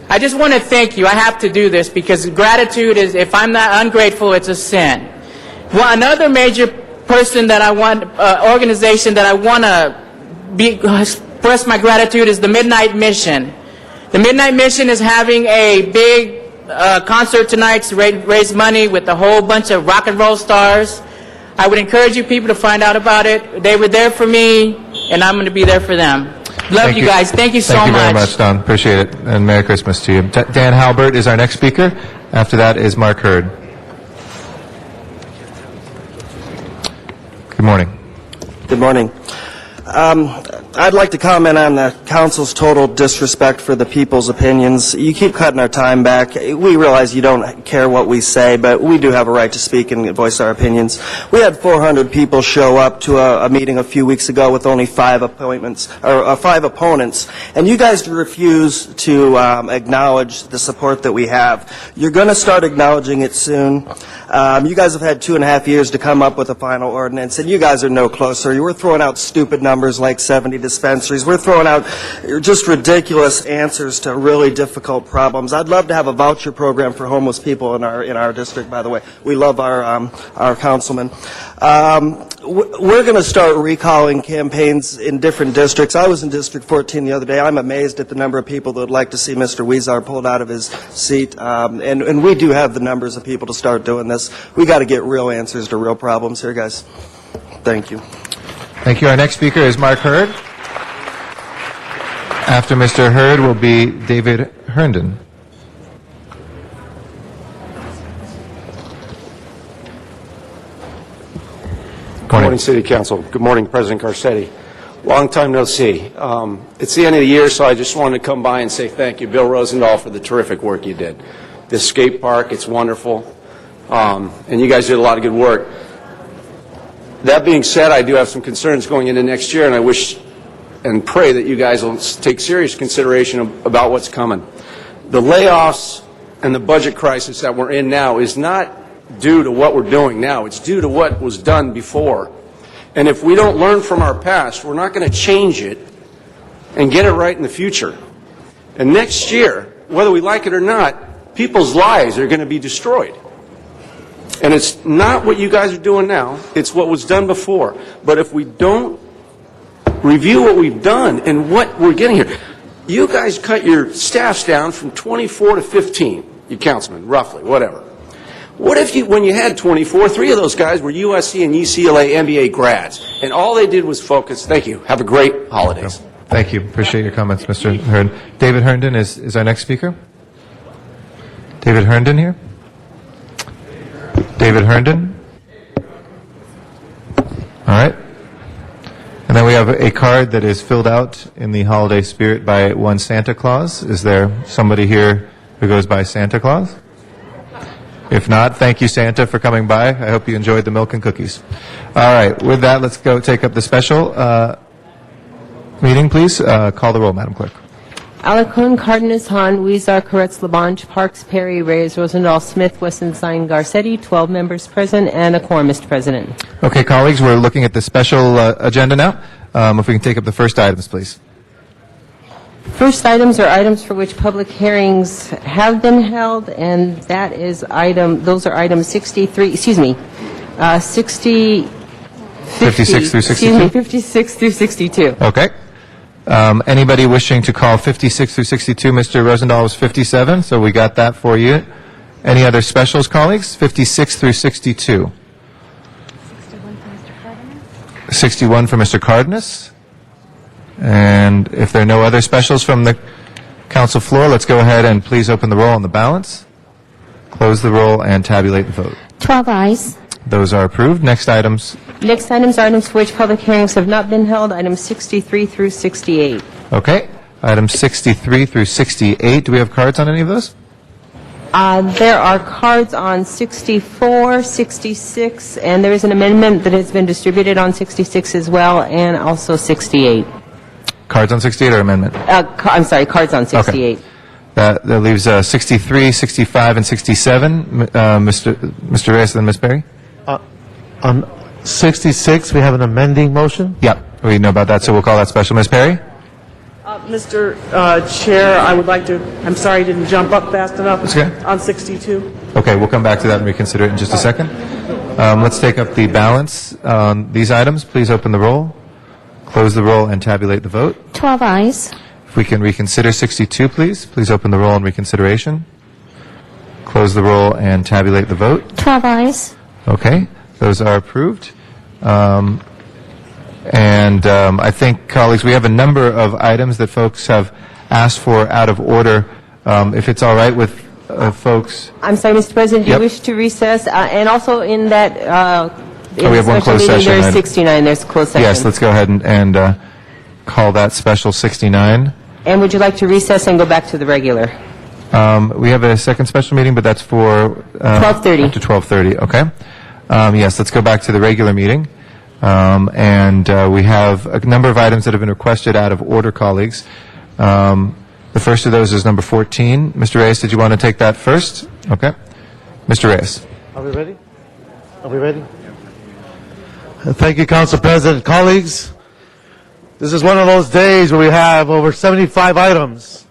I just want to thank you. I have to do this because gratitude is, if I'm not ungrateful, it's a sin. Well, another major person that I want, organization that I want to express my gratitude is the Midnight Mission. The Midnight Mission is having a big concert tonight to raise money with a whole bunch of rock and roll stars. I would encourage you people to find out about it. They were there for me, and I'm going to be there for them. Love you guys. Thank you so much. Thank you very much, Don. Appreciate it. And Merry Christmas to you. Dan Halbert is our next speaker. After that is Mark Hurd. Good morning. Good morning. I'd like to comment on the council's total disrespect for the people's opinions. You keep cutting our time back. We realize you don't care what we say, but we do have a right to speak and voice our opinions. We had 400 people show up to a meeting a few weeks ago with only 5 opponents, and you guys refuse to acknowledge the support that we have. You're going to start acknowledging it soon. You guys have had 2.5 years to come up with a final ordinance, and you guys are no closer. You were throwing out stupid numbers like $70 dispensaries. We're throwing out just ridiculous answers to really difficult problems. I'd love to have a voucher program for homeless people in our district, by the way. We love our councilman. We're going to start recalling campaigns in different districts. I was in District 14 the other day. I'm amazed at the number of people that would like to see Mr. Weezer pulled out of his seat. And we do have the numbers of people to start doing this. We got to get real answers to real problems here, guys. Thank you. Thank you. Our next speaker is Mark Hurd. After Mr. Hurd will be David Herndon. Good morning, City Council. Good morning, President Garcetti. Long time no see. It's the end of the year, so I just wanted to come by and say thank you, Bill Rosendahl, for the terrific work you did. This skate park, it's wonderful, and you guys did a lot of good work. That being said, I do have some concerns going into next year, and I wish and pray that you guys will take serious consideration about what's coming. The layoffs and the budget crisis that we're in now is not due to what we're doing now. It's due to what was done before. And if we don't learn from our past, we're not going to change it and get it right in the future. And next year, whether we like it or not, people's lives are going to be destroyed. And it's not what you guys are doing now, it's what was done before. But if we don't review what we've done and what we're getting here, you guys cut your staffs down from 24 to 15, you councilmen, roughly, whatever. What if you, when you had 24, 3 of those guys were USC and UCLA MBA grads, and all they did was focus? Thank you. Have a great holidays. Thank you. Appreciate your comments, Mr. Hurd. David Herndon is our next speaker. David Herndon here. David Herndon. All right. And then we have a card that is filled out in the holiday spirit by one Santa Claus. Is there somebody here who goes by Santa Claus? If not, thank you, Santa, for coming by. I hope you enjoyed the milk and cookies. All right. With that, let's go take up the special meeting, please. Call the roll, Madam Clerk. Alarcon, Cardenas, Hahn, Weezer, Koretz, Labange, Parks, Perry, Reyes, Rosendahl, Smith, Westenstein, Garcetti, 12 members present, and a quorum, Mr. President. Okay, colleagues, we're looking at the special agenda now. If we can take up the first items, please. First items are items for which public hearings have been held, and that is those are items 63, excuse me, 50, 56 through 62? Excuse me, 56 through 62. Okay. Anybody wishing to call 56 through 62? Mr. Rosendahl was 57, so we got that for you. Any other specials, colleagues? 56 through 62. 61 for Mr. Cardenas. And if there are no other specials from the council floor, let's go ahead and please open the roll on the balance, close the roll, and tabulate the vote. 12 ayes. Those are approved. Next items. Next items are items for which public hearings have not been held, items 63 through 68. Okay. Items 63 through 68. Do we have cards on any of those? There are cards on 64, 66, and there is an amendment that has been distributed on 66 as well, and also 68. Cards on 68 or amendment? I'm sorry, cards on 68. Okay. That leaves 63, 65, and 67. Mr. Reyes and Ms. Berry? On 66, we have an amending motion. Yep, we know about that, so we'll call that special. Ms. Perry? Mr. Chair, I would like to, I'm sorry I didn't jump up fast enough on 62. Okay, we'll come back to that and reconsider it in just a second. Let's take up the balance on these items. Please open the roll, close the roll, and tabulate the vote. 12 ayes. If we can reconsider 62, please. Please open the roll on reconsideration. Close the roll and tabulate the vote. 12 ayes. Okay, those are approved. I think, colleagues, we have a number of items that folks have asked for out of order. If it's all right with folks. I'm sorry, Mr. President, do you wish to recess? And also in that, we have one closed session. There's 69, there's a closed session. Yes, let's go ahead and call that special 69. And would you like to recess and go back to the regular? We have a second special meeting, but that's for 12:30. Up to 12:30. Okay. Yes, let's go back to the regular meeting. We have a number of items that have been requested out of order, colleagues. The first of those is number 14. Mr. Reyes, did you want to take that first? Okay. Mr. Reyes. Are we ready? Are we ready? Thank you, Council President. Colleagues, This is one of those days where we have over 75 items.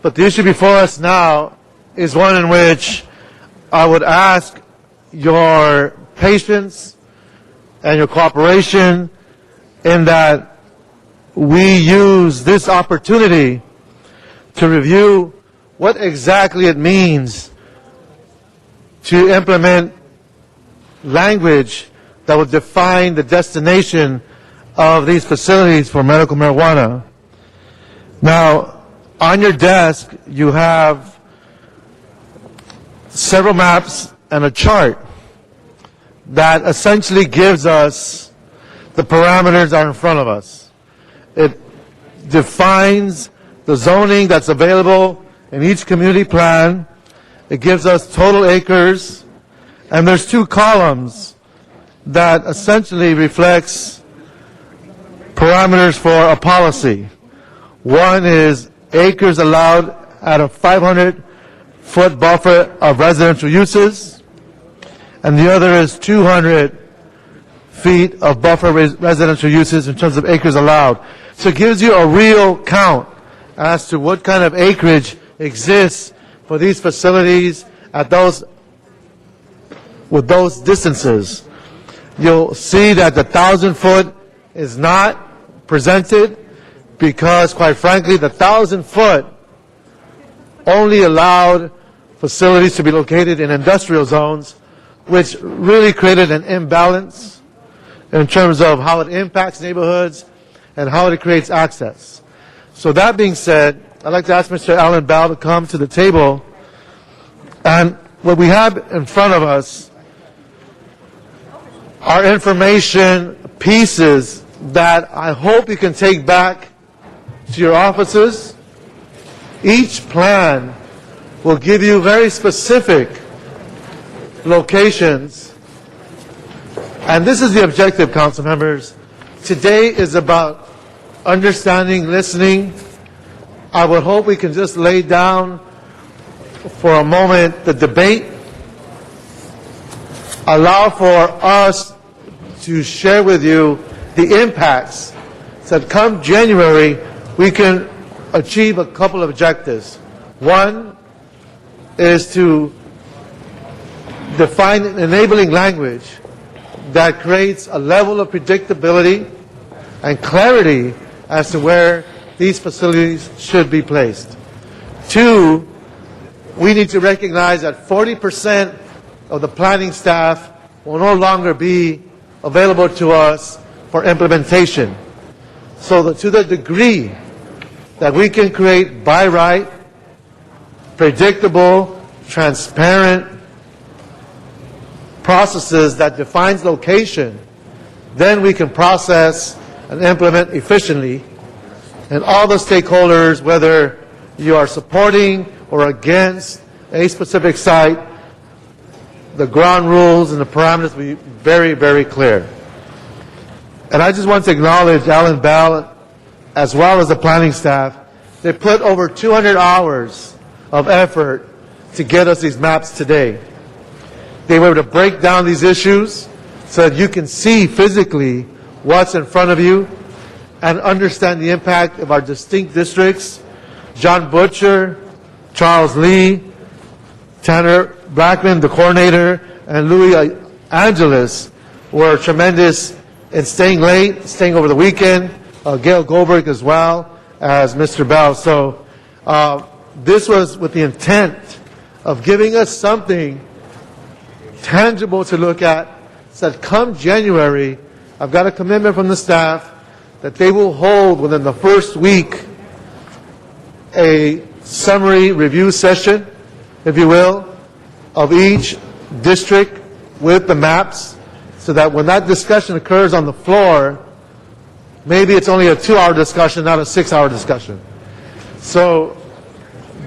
But the issue before us now is one in which I would ask your patience and your cooperation in that we use this opportunity to review what exactly it means to implement language that will define the destination of these facilities for medical marijuana. Now, on your desk, you have several maps and a chart that essentially gives us the parameters that are in front of us. It defines the zoning that's available in each community plan. It gives us total acres, and there's two columns that essentially reflects parameters for a policy. One is acres allowed at a 500-foot buffer of residential uses, and the other is 200 feet of buffer residential uses in terms of acres allowed. So it gives you a real count as to what kind of acreage exists for these facilities at those, with those distances. You'll see that the 1,000-foot is not presented because, quite frankly, the 1,000-foot only allowed facilities to be located in industrial zones, which really created an imbalance in terms of how it impacts neighborhoods and how it creates access. So that being said, I'd like to ask Mr. Alan Bell to come to the table. And what we have in front of us are information pieces that I hope you can take back to your offices. Each plan will give you very specific locations. And this is the objective, council members. Today is about understanding, listening. I would hope we can just lay down for a moment the debate, allow for us to share with you the impacts, so that come January we can achieve a couple of objectives. One is to define enabling language that creates a level of predictability and clarity as to where these facilities should be placed. Two, we need to recognize that 40% of the planning staff will no longer be available to us for implementation. So that to the degree that we can create by right, predictable, transparent processes that defines location, then we can process and implement efficiently. And all the stakeholders, whether you are supporting or against a specific site, the ground rules and the parameters will be very, very clear. And I just want to acknowledge Alan Bell as well as the planning staff. They put over 200 hours of effort to get us these maps today. They were able to break down these issues so that you can see physically what's in front of you and understand the impact of our distinct districts. John Butcher, Charles Lee, Tanner Blackman, the coordinator, and Louis Angeles were tremendous in staying late, staying over the weekend. Gail Goldberg as well as Mr. Bell. So this was with the intent of giving us something tangible to look at, so that come January, I've got a commitment from the staff that they will hold within the first week a summary review session, if you will, of each district with the maps, so that when that discussion occurs on the floor, maybe it's only a 2-hour discussion, not a 6-hour discussion. So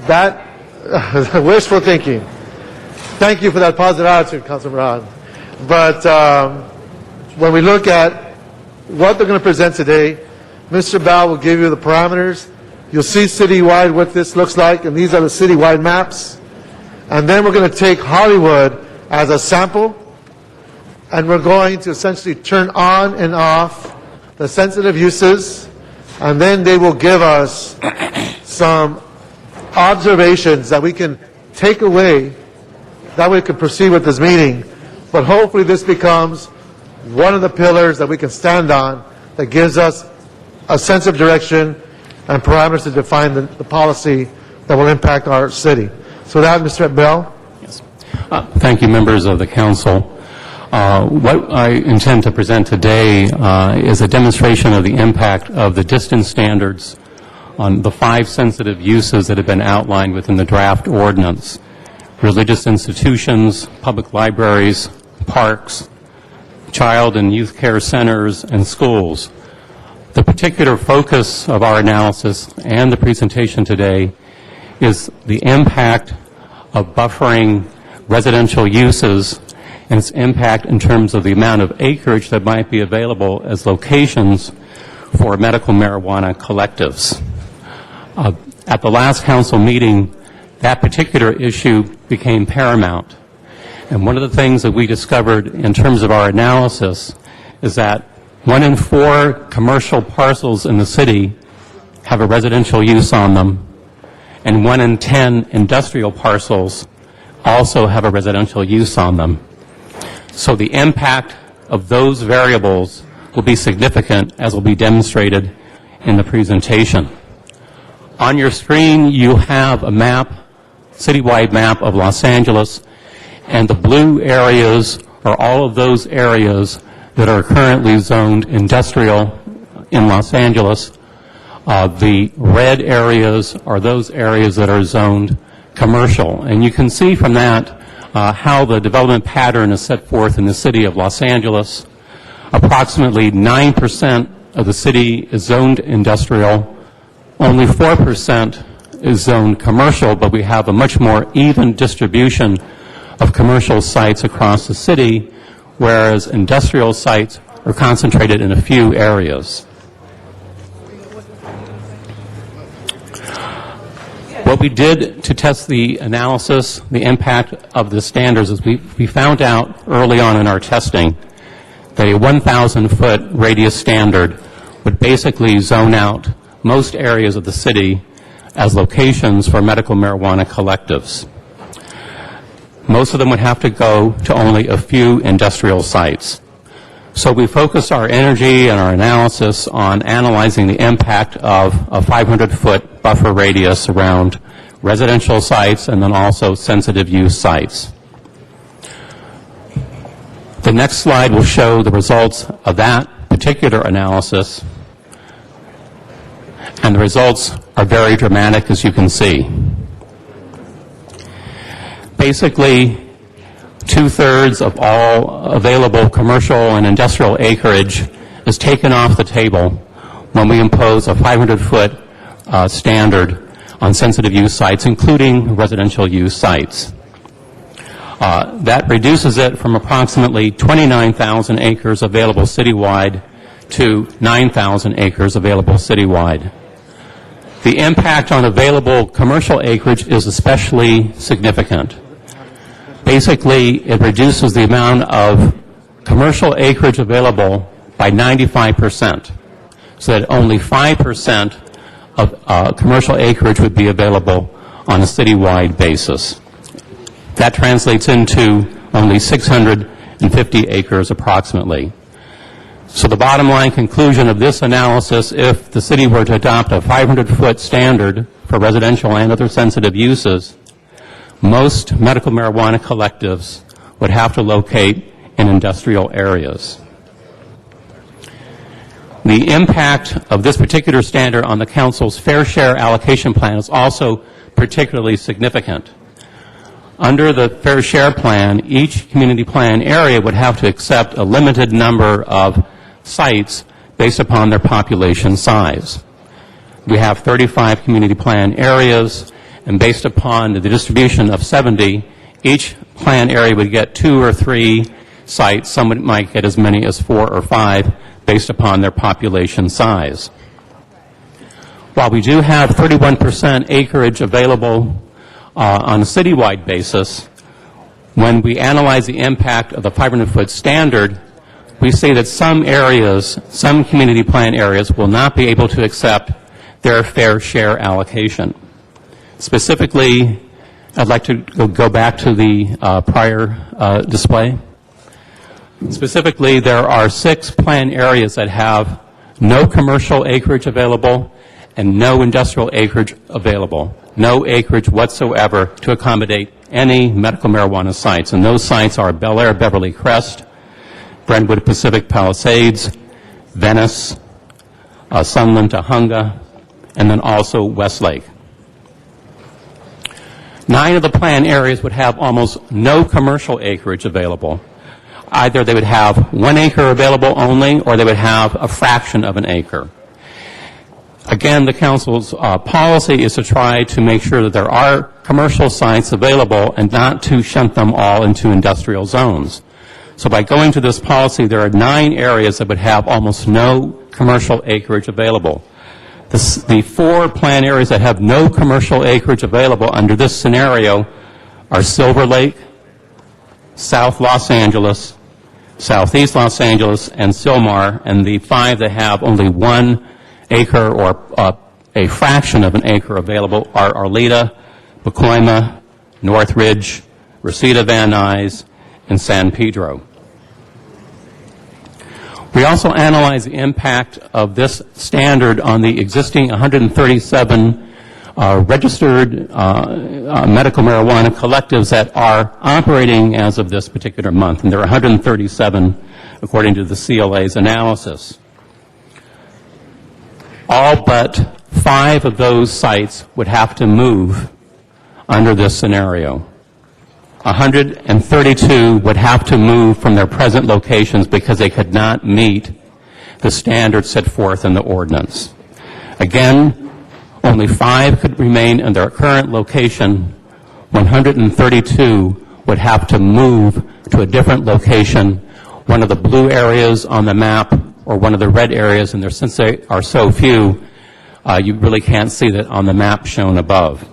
that wishful thinking. Thank you for that positive attitude, Councilman Ron. But when we look at what they're going to present today, Mr. Bell will give you the parameters. You'll see citywide what this looks like, and these are the citywide maps. And then we're going to take Hollywood as a sample, and we're going to essentially turn on and off the sensitive uses and then they will give us some observations that we can take away, that we can proceed with this meeting. But hopefully this becomes one of the pillars that we can stand on that gives us a sense of direction and parameters to define the policy that will impact our city. So with that, Mr. Bell. Thank you, members of the council. What I intend to present today is a demonstration of the impact of the distance standards on the 5 sensitive uses that have been outlined within the draft ordinance: religious institutions, public libraries, parks, child and youth care centers, and schools. The particular focus of our analysis and the presentation today is the impact of buffering residential uses and its impact in terms of the amount of acreage that might be available as locations for medical marijuana collectives. At the last council meeting, that particular issue became paramount. And one of the things that we discovered in terms of our analysis is that 1 in 4 commercial parcels in the city have a residential use on them, and 1 in 10 industrial parcels also have a residential use on them. So the impact of those variables will be significant, as will be demonstrated in the presentation. On your screen, you have a map, citywide map of Los Angeles, and the blue areas are all of those areas that are currently zoned industrial in Los Angeles. The red areas are those areas that are zoned commercial. And you can see from that how the development pattern is set forth in the city of Los Angeles. Approximately 9% of the city is zoned industrial. Only 4% is zoned commercial, but we have a much more even distribution of commercial sites across the city, whereas industrial sites are concentrated in a few areas. What we did to test the analysis, the impact of the standards, is we found out early on in our testing that a 1,000-foot radius standard would basically zone out most areas of the city as locations for medical marijuana collectives. Most of them would have to go to only a few industrial sites. So we focused our energy and our analysis on analyzing the impact of a 500-foot buffer radius around residential sites and then also sensitive use sites. The next slide will show the results of that particular analysis, and the results are very dramatic, as you can see. Basically, 2/3 of all available commercial and industrial acreage is taken off the table when we impose a 500-foot standard on sensitive use sites, including residential use sites. That reduces it from approximately 29,000 acres available citywide to 9,000 acres available citywide. The impact on available commercial acreage is especially significant. Basically, it reduces the amount of commercial acreage available by 95%, so that only 5% of commercial acreage would be available on a citywide basis. That translates into only 650 acres approximately. So the bottom line conclusion of this analysis, if the city were to adopt a 500-foot standard for residential and other sensitive uses, most medical marijuana collectives would have to locate in industrial areas. The impact of this particular standard on the council's fair share allocation plan is also particularly significant. Under the fair share plan, each community plan area would have to accept a limited number of sites based upon their population size. We have 35 community plan areas, and based upon the distribution of 70, each plan area would get 2 or 3 sites. Some might get as many as 4 or 5 based upon their population size. While we do have 31% acreage available on a citywide basis, when we analyze the impact of the 500-foot standard, we see that some areas, some community plan areas, will not be able to accept their fair share allocation. Specifically, I'd like to go back to the prior display. Specifically, there are 6 plan areas that have no commercial acreage available and no industrial acreage available. No acreage whatsoever to accommodate any medical marijuana sites. And those sites are Bel Air, Beverly Crest, Brentwood Pacific Palisades, Venice, Sunland, Tahunga, and then also Westlake. 9 of the plan areas would have almost no commercial acreage available. Either they would have 1 acre available only, or they would have a fraction of an acre. Again, the council's policy is to try to make sure that there are commercial sites available and not to shunt them all into industrial zones. So by going to this policy, there are 9 areas that would have almost no commercial acreage available. The 4 plan areas that have no commercial acreage available under this scenario are Silver Lake, South Los Angeles, Southeast Los Angeles, and Sylmar, and the 5 that have only 1 acre or a fraction of an acre available are Arleta, Pacoima, Northridge, Reseda Van Nuys, and San Pedro. We also analyze the impact of this standard on the existing 137 registered medical marijuana collectives that are operating as of this particular month, and there are 137 according to the CLA's analysis. All but 5 of those sites would have to move under this scenario. 132 would have to move from their present locations because they could not meet the standards set forth in the ordinance. Again, only 5 could remain in their current location. 132 would have to move to a different location, one of the blue areas on the map or one of the red areas, and since they are so few, you really can't see that on the map shown above.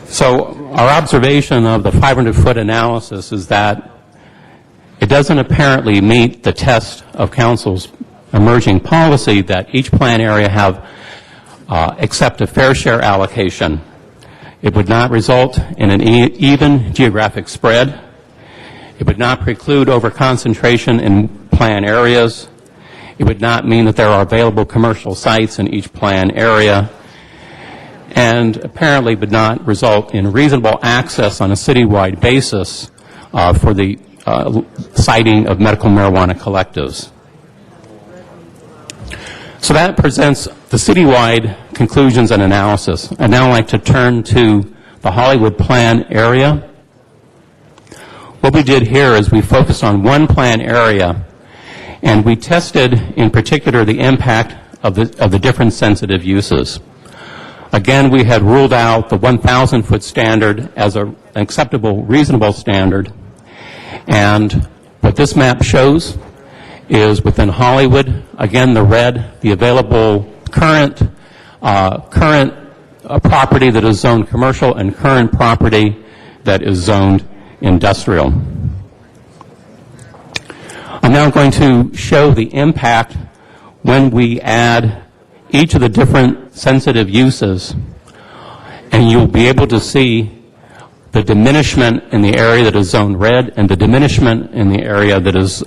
So our observation of the 500-foot analysis is that it doesn't apparently meet the test of council's emerging policy that each plan area have accept a fair share allocation. It would not result in an even geographic spread. It would not preclude overconcentration in plan areas. It would not mean that there are available commercial sites in each plan area, and apparently would not result in reasonable access on a citywide basis for the siting of medical marijuana collectives. So that presents the citywide conclusions and analysis. I'd now like to turn to the Hollywood plan area. What we did here is we focused on one plan area, and we tested in particular the impact of the different sensitive uses. Again, we had ruled out the 1,000-foot standard as an acceptable, reasonable standard. And what this map shows is within Hollywood, again, the red, the available current property that is zoned commercial and current property that is zoned industrial. I'm now going to show the impact when we add each of the different sensitive uses, and you'll be able to see the diminishment in the area that is zoned red and the diminishment in the area that is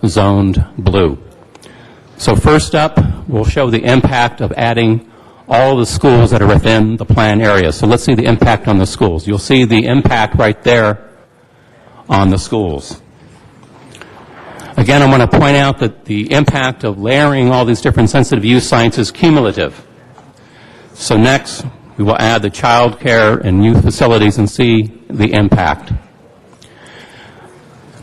zoned blue. So first up, we'll show the impact of adding all the schools that are within the plan area. So let's see the impact on the schools. You'll see the impact right there on the schools. Again, I want to point out that the impact of layering all these different sensitive use sites is cumulative. So next, we will add the child care and youth facilities and see the impact.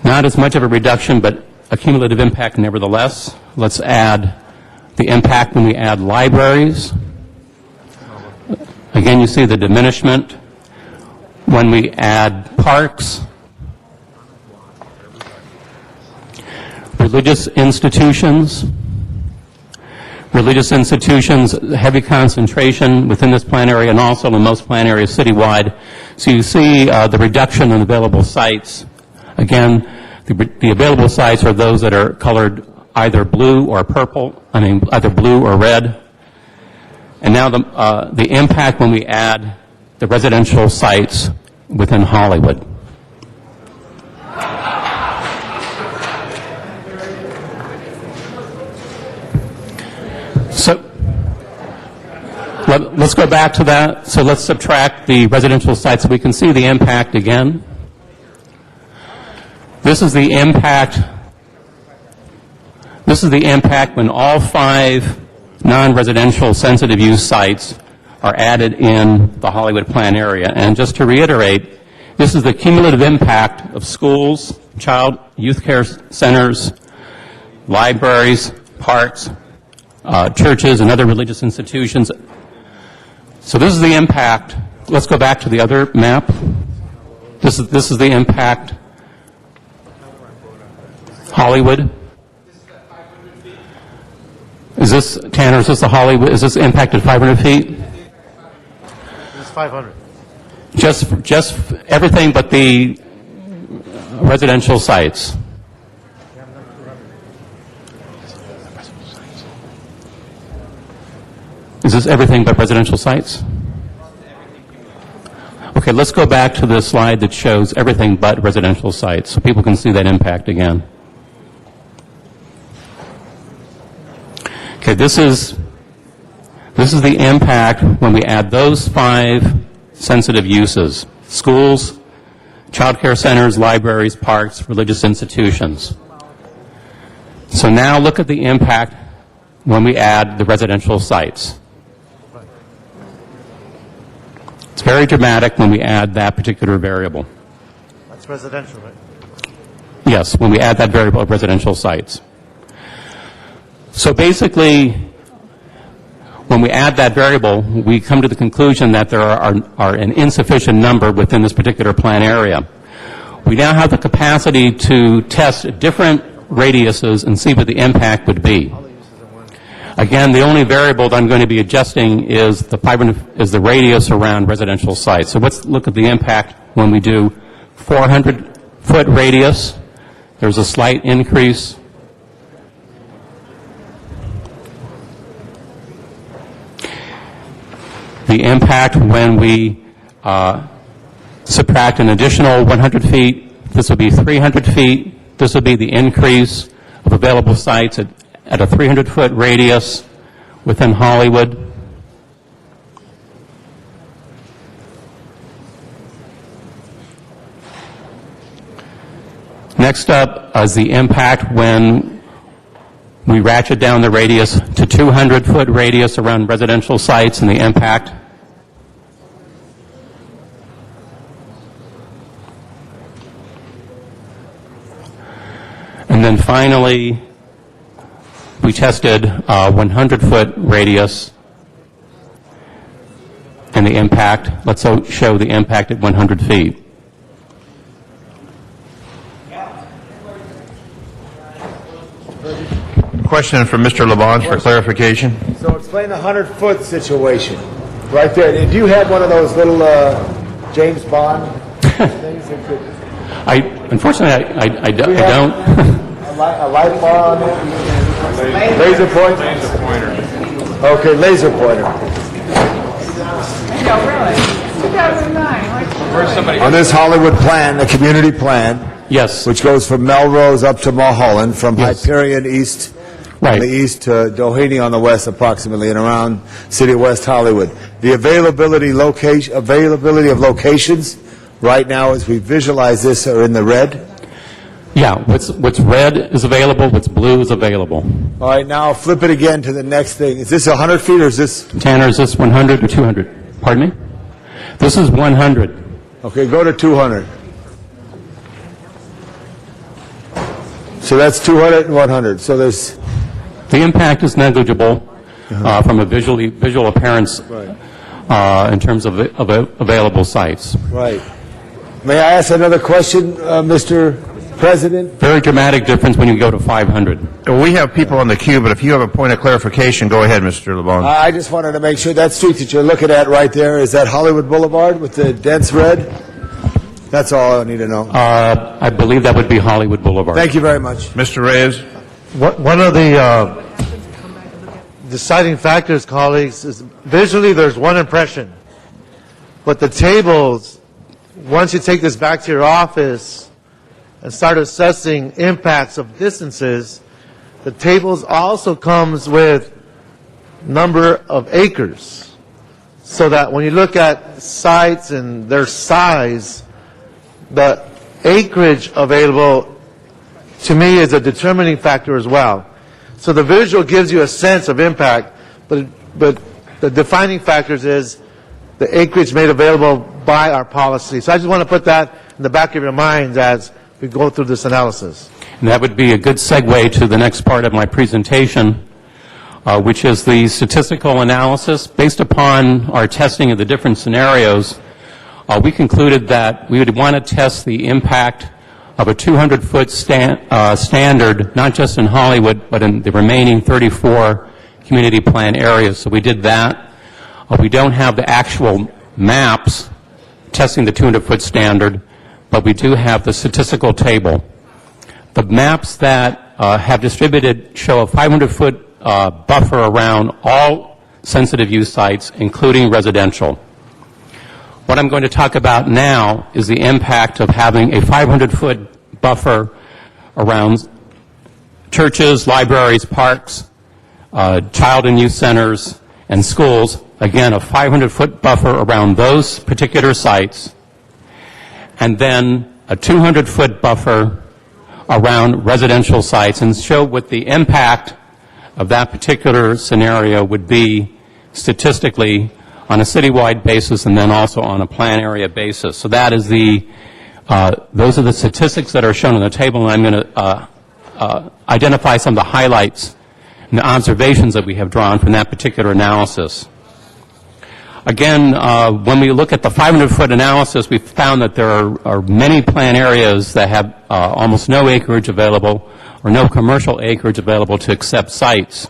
Not as much of a reduction, but a cumulative impact nevertheless. Let's add the impact when we add libraries. Again, you see the diminishment when we add parks. Religious institutions, heavy concentration within this plan area and also in most plan areas citywide. So you see the reduction in available sites. Again, The available sites are those that are colored either blue or purple, either blue or red. And now the impact when we add the residential sites within Hollywood. So let's go back to that. So let's subtract the residential sites so we can see the impact again. This is the impact. This is the impact when all 5 non-residential sensitive use sites are added in the Hollywood plan area. And just to reiterate, this is the cumulative impact of schools, youth care centers, libraries, parks, churches, and other religious institutions. So this is the impact. Let's go back to the other map. This is the impact. Hollywood. Is this, Tanner, is this the Hollywood, is this impacted 500 feet? It's 500. Just everything but the residential sites. Is this everything but residential sites? Okay, let's go back to the slide that shows everything but residential sites so people can see that impact again. Okay, this is the impact when we add those 5 sensitive uses: schools, child care centers, libraries, parks, religious institutions. So now look at the impact when we add the residential sites. It's very dramatic when we add that particular variable. That's residential, right? Yes, when we add that variable of residential sites. So basically, when we add that variable, we come to the conclusion that there are an insufficient number within this particular plan area. We now have the capacity to test different radiuses and see what the impact would be. Again, the only variable that I'm going to be adjusting is the radius around residential sites. So let's look at the impact when we do 400-foot radius. There's a slight increase. The impact when we subtract an additional 100 feet, this will be 300 feet. This will be the increase of available sites at a 300-foot radius within Hollywood. Next up is the impact when we ratchet down the radius to 200-foot radius around residential sites, and the impact. And then finally, we tested 100-foot radius and the impact. Let's show the impact at 100 feet. Question from Mr. Labange for clarification. So explain the 100-foot situation. Right there. Do you have one of those little James Bond things? Unfortunately, I don't. A light bar on it? Laser pointer? Laser pointer. Okay, laser pointer. No, really. 2009. On this Hollywood plan, the community plan, yes, which goes from Melrose up to Mulholland, from Hyperion east on the east to Doheny on the west approximately, and around City of West Hollywood. The availability of locations right now as we visualize this are in the red. Yeah, what's red is available, what's blue is available. All right, now flip it again to the next thing. Is this 100 feet or is this? Tanner, is this 100 or 200? Pardon me? This is 100. Okay, go to 200. So that's 200 and 100. So there's... The impact is negligible from a visual appearance in terms of available sites. Right. May I ask another question, Mr. President? Very dramatic difference when you go to 500. We have people on the queue, but if you have a point of clarification, go ahead, Mr. LeBon. I just wanted to make sure that street that you're looking at right there, is that Hollywood Boulevard with the dense red? That's all I need to know. I believe that would be Hollywood Boulevard. Thank you very much. Mr. Reyes? One of the deciding factors, colleagues, is visually there's one impression. But the tables, once you take this back to your office and start assessing impacts of distances, the tables also comes with number of acres. So that when you look at sites and their size, the acreage available to me is a determining factor as well. So the visual gives you a sense of impact, but the defining factors is the acreage made available by our policy. So I just want to put that in the back of your minds as we go through this analysis. And that would be a good segue to the next part of my presentation, which is the statistical analysis. Based upon our testing of the different scenarios, we concluded that we would want to test the impact of a 200-foot standard, not just in Hollywood, but in the remaining 34 community plan areas. So we did that. We don't have the actual maps testing the 200-foot standard, but we do have the statistical table. The maps that have distributed show a 500-foot buffer around all sensitive use sites, including residential. What I'm going to talk about now is the impact of having a 500-foot buffer around churches, libraries, parks, child and youth centers, and schools. Again, a 500-foot buffer around those particular sites, and then a 200-foot buffer around residential sites, and show what the impact of that particular scenario would be statistically on a citywide basis and then also on a plan area basis. So that is those are the statistics that are shown on the table, and I'm going to identify some of the highlights and the observations that we have drawn from that particular analysis. Again, when we look at the 500-foot analysis, we found that there are many plan areas that have almost no acreage available or no commercial acreage available to accept sites.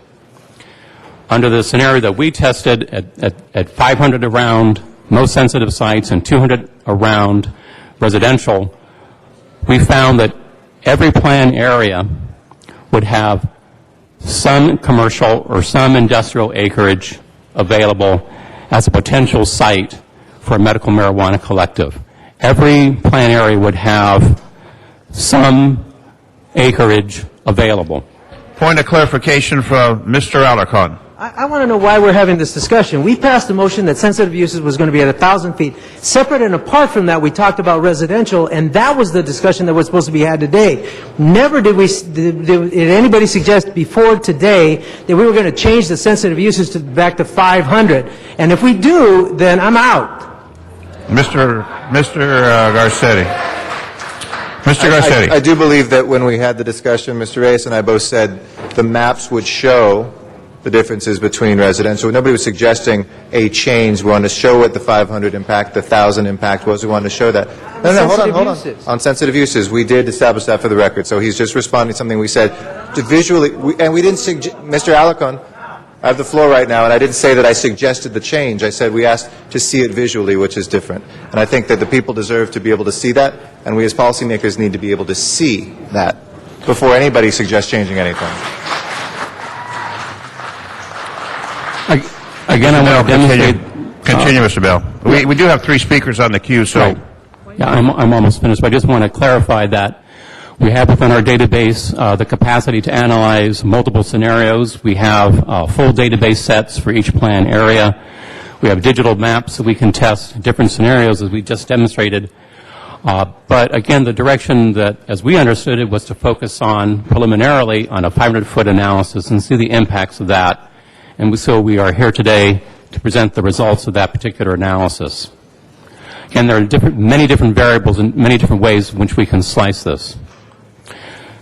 Under the scenario that we tested at 500 around most sensitive sites and 200 around residential, we found that every plan area would have some commercial or some industrial acreage available as a potential site for a medical marijuana collective. Every plan area would have some acreage available. Point of clarification from Mr. Alarcon. I want to know why we're having this discussion. We passed a motion that sensitive uses was going to be at 1,000 feet. Separate and apart from that, we talked about residential, and that was the discussion that was supposed to be had today. Never did anybody suggest before today that we were going to change the sensitive uses back to 500. And if we do, then I'm out. Mr. Garcetti. Mr. Garcetti. I do believe that when we had the discussion, Mr. Reyes and I both said the maps would show the differences between residential. Nobody was suggesting a change. We wanted to show what the 500 impact, the 1,000 impact was. We wanted to show that. No, hold on. On sensitive uses, we did establish that for the record. So he's just responding to something we said to visually, and we didn't suggest, Mr. Alarcon, I have the floor right now, and I didn't say that I suggested the change. I said we asked to see it visually, which is different. And I think that the people deserve to be able to see that, and we as policymakers need to be able to see that before anybody suggests changing anything. Again, I want to demonstrate... Continue, Mr. Bell. We do have 3 speakers on the queue, so... Right. Yeah, I'm almost finished, but I just want to clarify that we have within our database the capacity to analyze multiple scenarios. We have full database sets for each plan area. We have digital maps so we can test different scenarios as we just demonstrated. But again, the direction that, as we understood it, was to focus on preliminarily on a 500-foot analysis and see the impacts of that. And so we are here today to present the results of that particular analysis. Again, there are many different variables and many different ways in which we can slice this.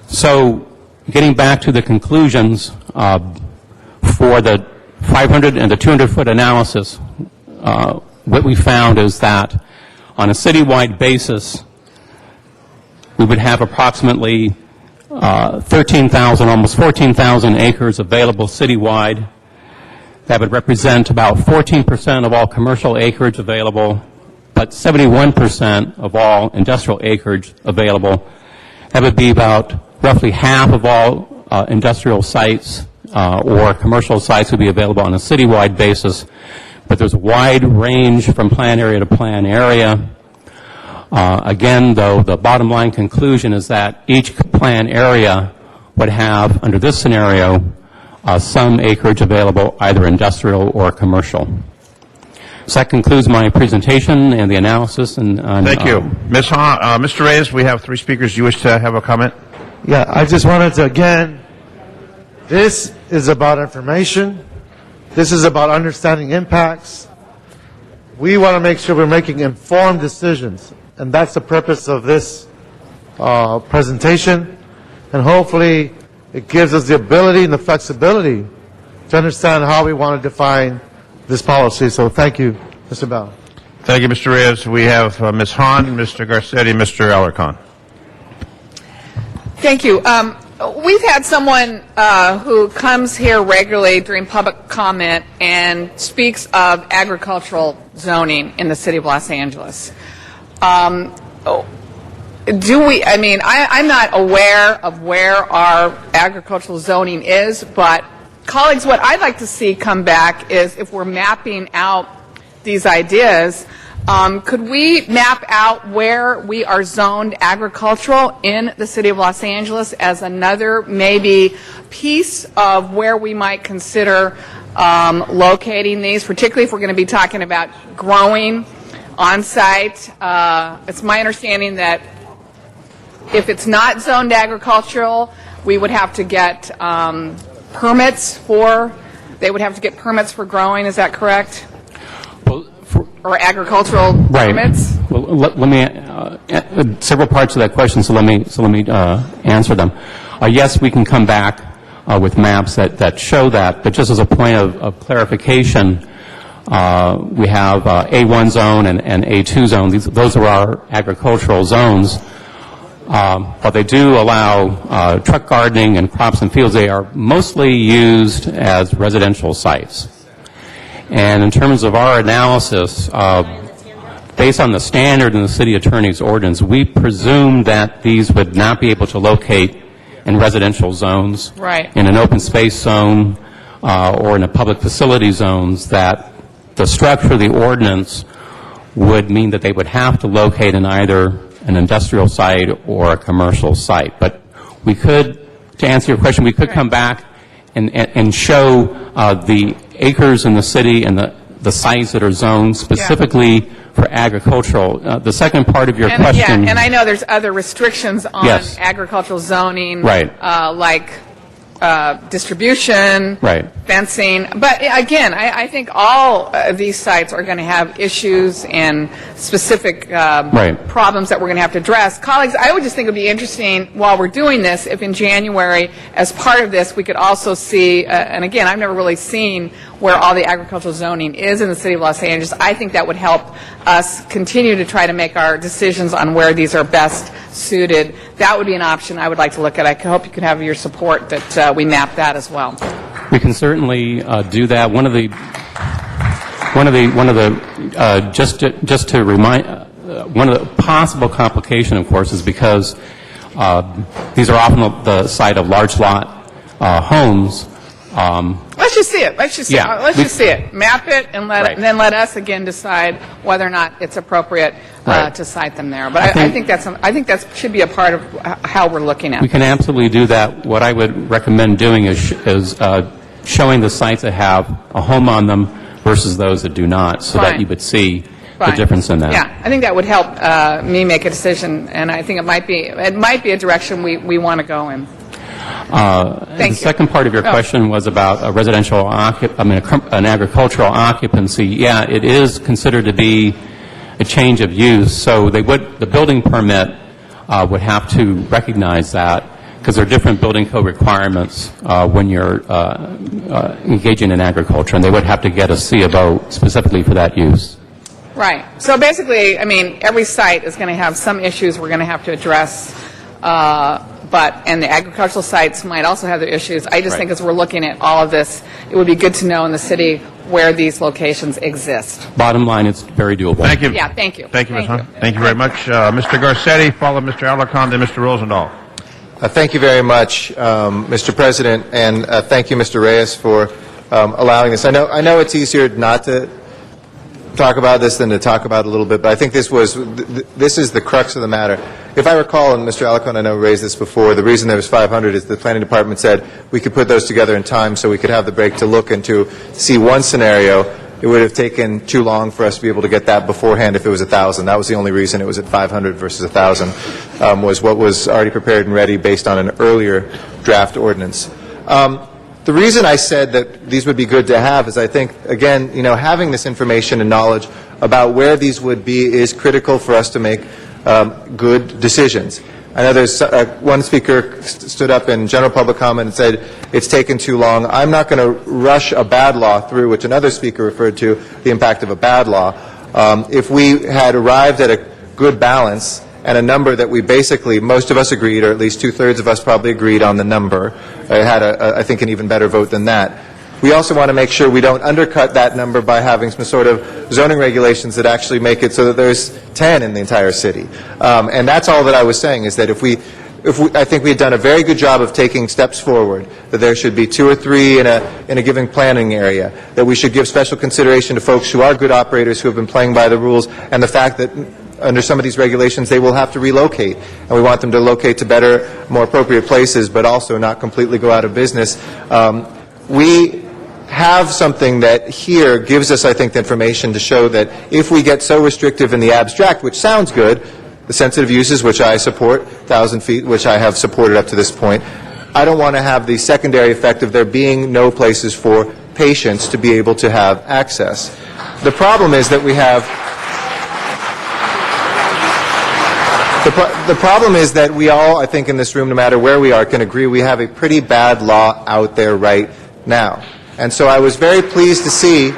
So getting back to the conclusions for the 500 and the 200-foot analysis, what we found is that on a citywide basis, we would have approximately 13,000, almost 14,000 acres available citywide. That would represent about 14% of all commercial acreage available but 71% of all industrial acreage available. That would be about roughly half of all industrial sites or commercial sites would be available on a citywide basis. But there's a wide range from plan area to plan area. Again, though, the bottom line conclusion is that each plan area would have, under this scenario, some acreage available, either industrial or commercial. So that concludes my presentation and the analysis. And Thank you. Ms. Hahn, Mr. Reyes, we have 3 speakers. Do you wish to have a comment? Yeah, I just wanted to, again, this is about information. This is about understanding impacts. We want to make sure we're making informed decisions, and that's the purpose of this presentation. And hopefully, it gives us the ability and the flexibility to understand how we want to define this policy. So thank you, Mr. Bell. Thank you, Mr. Reyes. We have Ms. Hahn, Mr. Garcetti, Mr. Alarcon. Thank you. We've had someone who comes here regularly during public comment and speaks of agricultural zoning in the city of Los Angeles. I'm not aware of where our agricultural zoning is, but colleagues, what I'd like to see come back is if we're mapping out these ideas, could we map out where we are zoned agricultural in the city of Los Angeles as another maybe piece of where we might consider locating these, particularly if we're going to be talking about growing on site? It's my understanding that if it's not zoned agricultural, we would have to get permits for growing. Is that correct? Or agricultural permits? Well, let me several parts of that question. So let me answer them. Yes, we can come back with maps that show that. But just as a point of clarification, we have A1 zone and A2 zone. Those are our agricultural zones. But they do allow truck gardening and crops and fields. They are mostly used as residential sites. And in terms of our analysis, based on the standard in the city attorney's ordinance, we presume that these would not be able to locate in residential zones, right, in an open space zone, or in a public facility zones, that the structure of the ordinance would mean that they would have to locate in either an industrial site or a commercial site. But we could, to answer your question, we could come back and show the acres in the city and the sites that are zoned specifically for agricultural. The second part of your question... Yeah, and I know there's other restrictions on agricultural zoning, right, like distribution, right, fencing. But again, I think all of these sites are going to have issues and specific problems that we're going to have to address. Colleagues, I would just think it would be interesting while we're doing this if in January, as part of this, we could also see, and again, I've never really seen where all the agricultural zoning is in the city of Los Angeles. I think that would help us continue to try to make our decisions on where these are best suited. That would be an option I would like to look at. I hope you could have your support that we map that as well. We can certainly do that. Just to remind, one of the possible complication, of course, is because these are often the site of large lot homes. Let's just see it. Let's just see it. Map it, and then let us again decide whether or not it's appropriate to cite them there. But I think that should be a part of how we're looking at it. We can absolutely do that. What I would recommend doing is showing the sites that have a home on them versus those that do not, so that you would see the difference in that. Yeah, I think that would help me make a decision, and I think it might be a direction we want to go in. The second part of your question was about a residential an agricultural occupancy. Yeah, it is considered to be a change of use. So the building permit would have to recognize that, because there are different building code requirements when you're engaging in agriculture, and they would have to get a C of O specifically for that use. Right. So basically, I mean, every site is going to have some issues we're going to have to address. And the agricultural sites might also have their issues. I just think as we're looking at all of this, it would be good to know in the city where these locations exist. Bottom line, it's very doable. Thank you. Yeah, thank you. Thank you, Ms. Hunt. Thank you very much. Mr. Garcetti, followed Mr. Alarcon, then Mr. Rosendahl. Thank you very much, Mr. President, and thank you, Mr. Reyes, for allowing this. I know it's easier not to talk about this than to talk about it a little bit, but I think this is the crux of the matter. If I recall, and Mr. Alarcon, I know raised this before, the reason there was 500 is the planning department said we could put those together in time so we could have the break to look and to see one scenario. It would have taken too long for us to be able to get that beforehand if it was 1,000. That was the only reason it was at 500 versus 1,000, was what was already prepared and ready based on an earlier draft ordinance. The reason I said that these would be good to have is I think, again, having this information and knowledge about where these would be is critical for us to make good decisions. I know there's one speaker stood up in general public comment and said it's taken too long. I'm not going to rush a bad law through, which another speaker referred to, the impact of a bad law. If we had arrived at a good balance and a number that we basically, most of us agreed, or at least two-thirds of us probably agreed on the number, I had, I think, an even better vote than that. We also want to make sure we don't undercut that number by having some sort of zoning regulations that actually make it so that there's 10 in the entire city. And that's all that I was saying, is that I think we had done a very good job of taking steps forward, that there should be 2 or 3 in a given planning area, that we should give special consideration to folks who are good operators who have been playing by the rules, and the fact that under some of these regulations they will have to relocate, and we want them to locate to better, more appropriate places, but also not completely go out of business. We have something that here gives us, I think, the information to show that if we get so restrictive in the abstract, which sounds good, the sensitive uses, which I support, 1,000 feet, which I have supported up to this point, I don't want to have the secondary effect of there being no places for patients to be able to have access. The problem is that we have the problem is that we all, I think, in this room, no matter where we are, can agree we have a pretty bad law out there right now. And so I was very pleased to see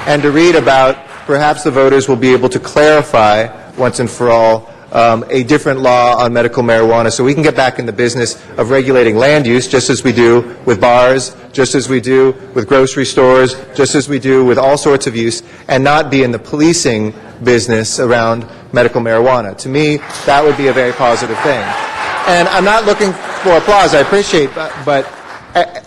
and to read about perhaps the voters will be able to clarify once and for all a different law on medical marijuana so we can get back in the business of regulating land use just as we do with bars, just as we do with grocery stores, just as we do with all sorts of use, and not be in the policing business around medical marijuana. To me, that would be a very positive thing. And I'm not looking for applause, I appreciate,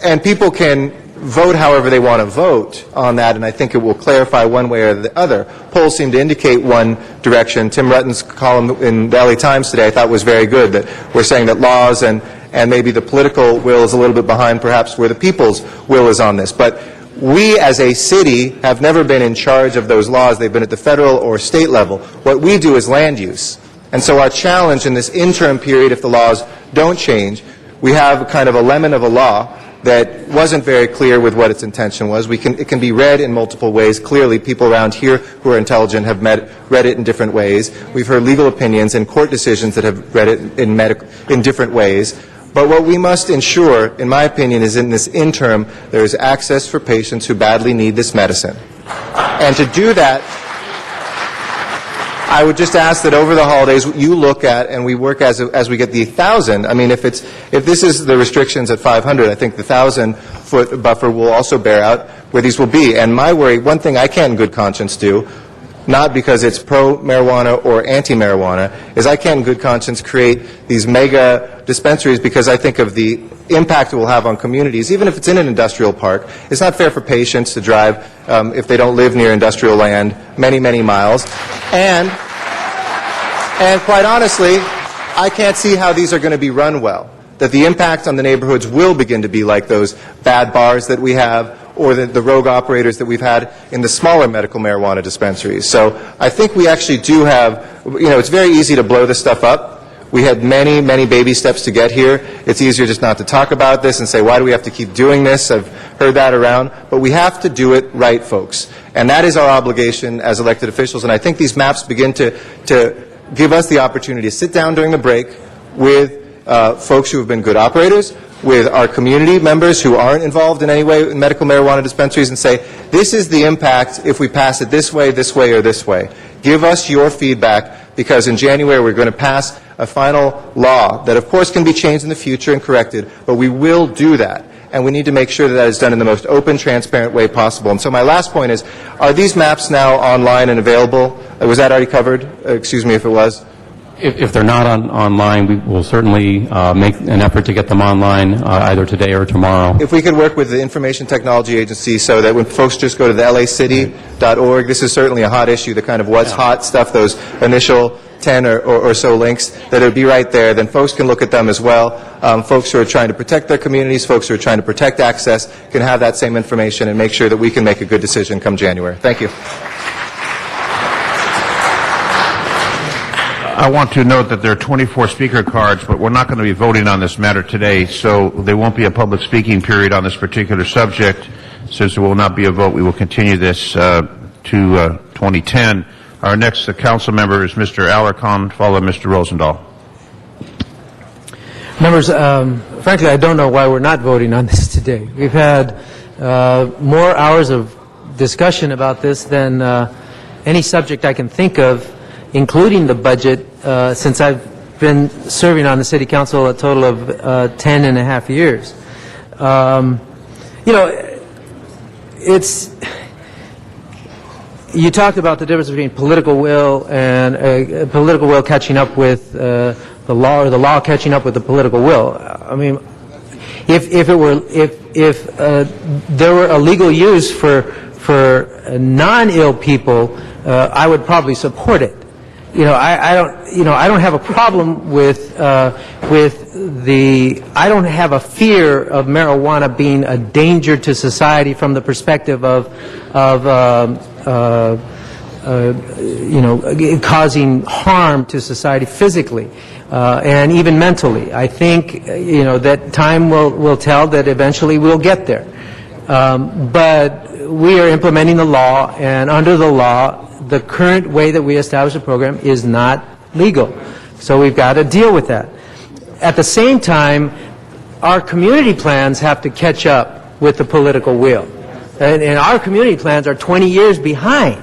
and people can vote however they want to vote on that, and I think it will clarify one way or the other. Polls seem to indicate one direction. Tim Rutten's column in the LA Times today I thought was very good, that we're saying that laws and maybe the political will is a little bit behind perhaps where the people's will is on this. But we as a city have never been in charge of those laws. They've been at the federal or state level. What we do is land use. And so our challenge in this interim period, if the laws don't change, we have kind of a lemon of a law that wasn't very clear with what its intention was. It can be read in multiple ways. Clearly, people around here who are intelligent have read it in different ways. We've heard legal opinions and court decisions that have read it in different ways. But what we must ensure, in my opinion, is in this interim, there is access for patients who badly need this medicine. And to do that, I would just ask that over the holidays you look at and we work as we get the 1,000. I mean, if this is the restrictions at 500, I think the 1,000-foot buffer will also bear out where these will be. And my worry, one thing I can't in good conscience do, not because it's pro-marijuana or anti-marijuana, is I can't in good conscience create these mega dispensaries because I think of the impact it will have on communities, even if it's in an industrial park. It's not fair for patients to drive, if they don't live near industrial land, many, many miles. And quite honestly, I can't see how these are going to be run well, that the impact on the neighborhoods will begin to be like those bad bars that we have or the rogue operators that we've had in the smaller medical marijuana dispensaries. So I think we actually do have, it's very easy to blow this stuff up. We had many, many baby steps to get here. It's easier just not to talk about this and say, why do we have to keep doing this? I've heard that around. But we have to do it right, folks. And that is our obligation as elected officials. And I think these maps begin to give us the opportunity to sit down during the break with folks who have been good operators, with our community members who aren't involved in any way in medical marijuana dispensaries, and say, this is the impact if we pass it this way, or this way. Give us your feedback, because in January we're going to pass a final law that, of course, can be changed in the future and corrected, but we will do that. and we need to make sure that that is done in the most open, transparent way possible. And so my last point is, are these maps now online and available? Was that already covered? Excuse me if it was. If they're not online, we will certainly make an effort to get them online either today or tomorrow. If we could work with the Information Technology Agency so that when folks just go to the lacity.org, this is certainly a hot issue, the kind of what's hot stuff, those initial 10 or so links, that it would be right there, then folks can look at them as well. Folks who are trying to protect their communities, folks who are trying to protect access, can have that same information and make sure that we can make a good decision come January. Thank you. I want to note that there are 24 speaker cards, but we're not going to be voting on this matter today, so there won't be a public speaking period on this particular subject. Since there will not be a vote, we will continue this to 2010. Our next council member is Mr. Alarcon, followed by Mr. Rosendahl. Members, frankly, I don't know why we're not voting on this today. We've had more hours of discussion about this than any subject I can think of, including the budget, since I've been serving on the City Council a total of 10 and a half years. You know, you talked about the difference between political will and political will catching up with the law, or the law catching up with the political will. I mean, if there were a legal use for non-ill people, I would probably support it. I don't have a problem with I don't have a fear of marijuana being a danger to society from the perspective of causing harm to society physically and even mentally. I think that time will tell that eventually we'll get there. But we are implementing the law, and under the law, the current way that we establish a program is not legal. So we've got to deal with that. At the same time, our community plans have to catch up with the political will. And our community plans are 20 years behind.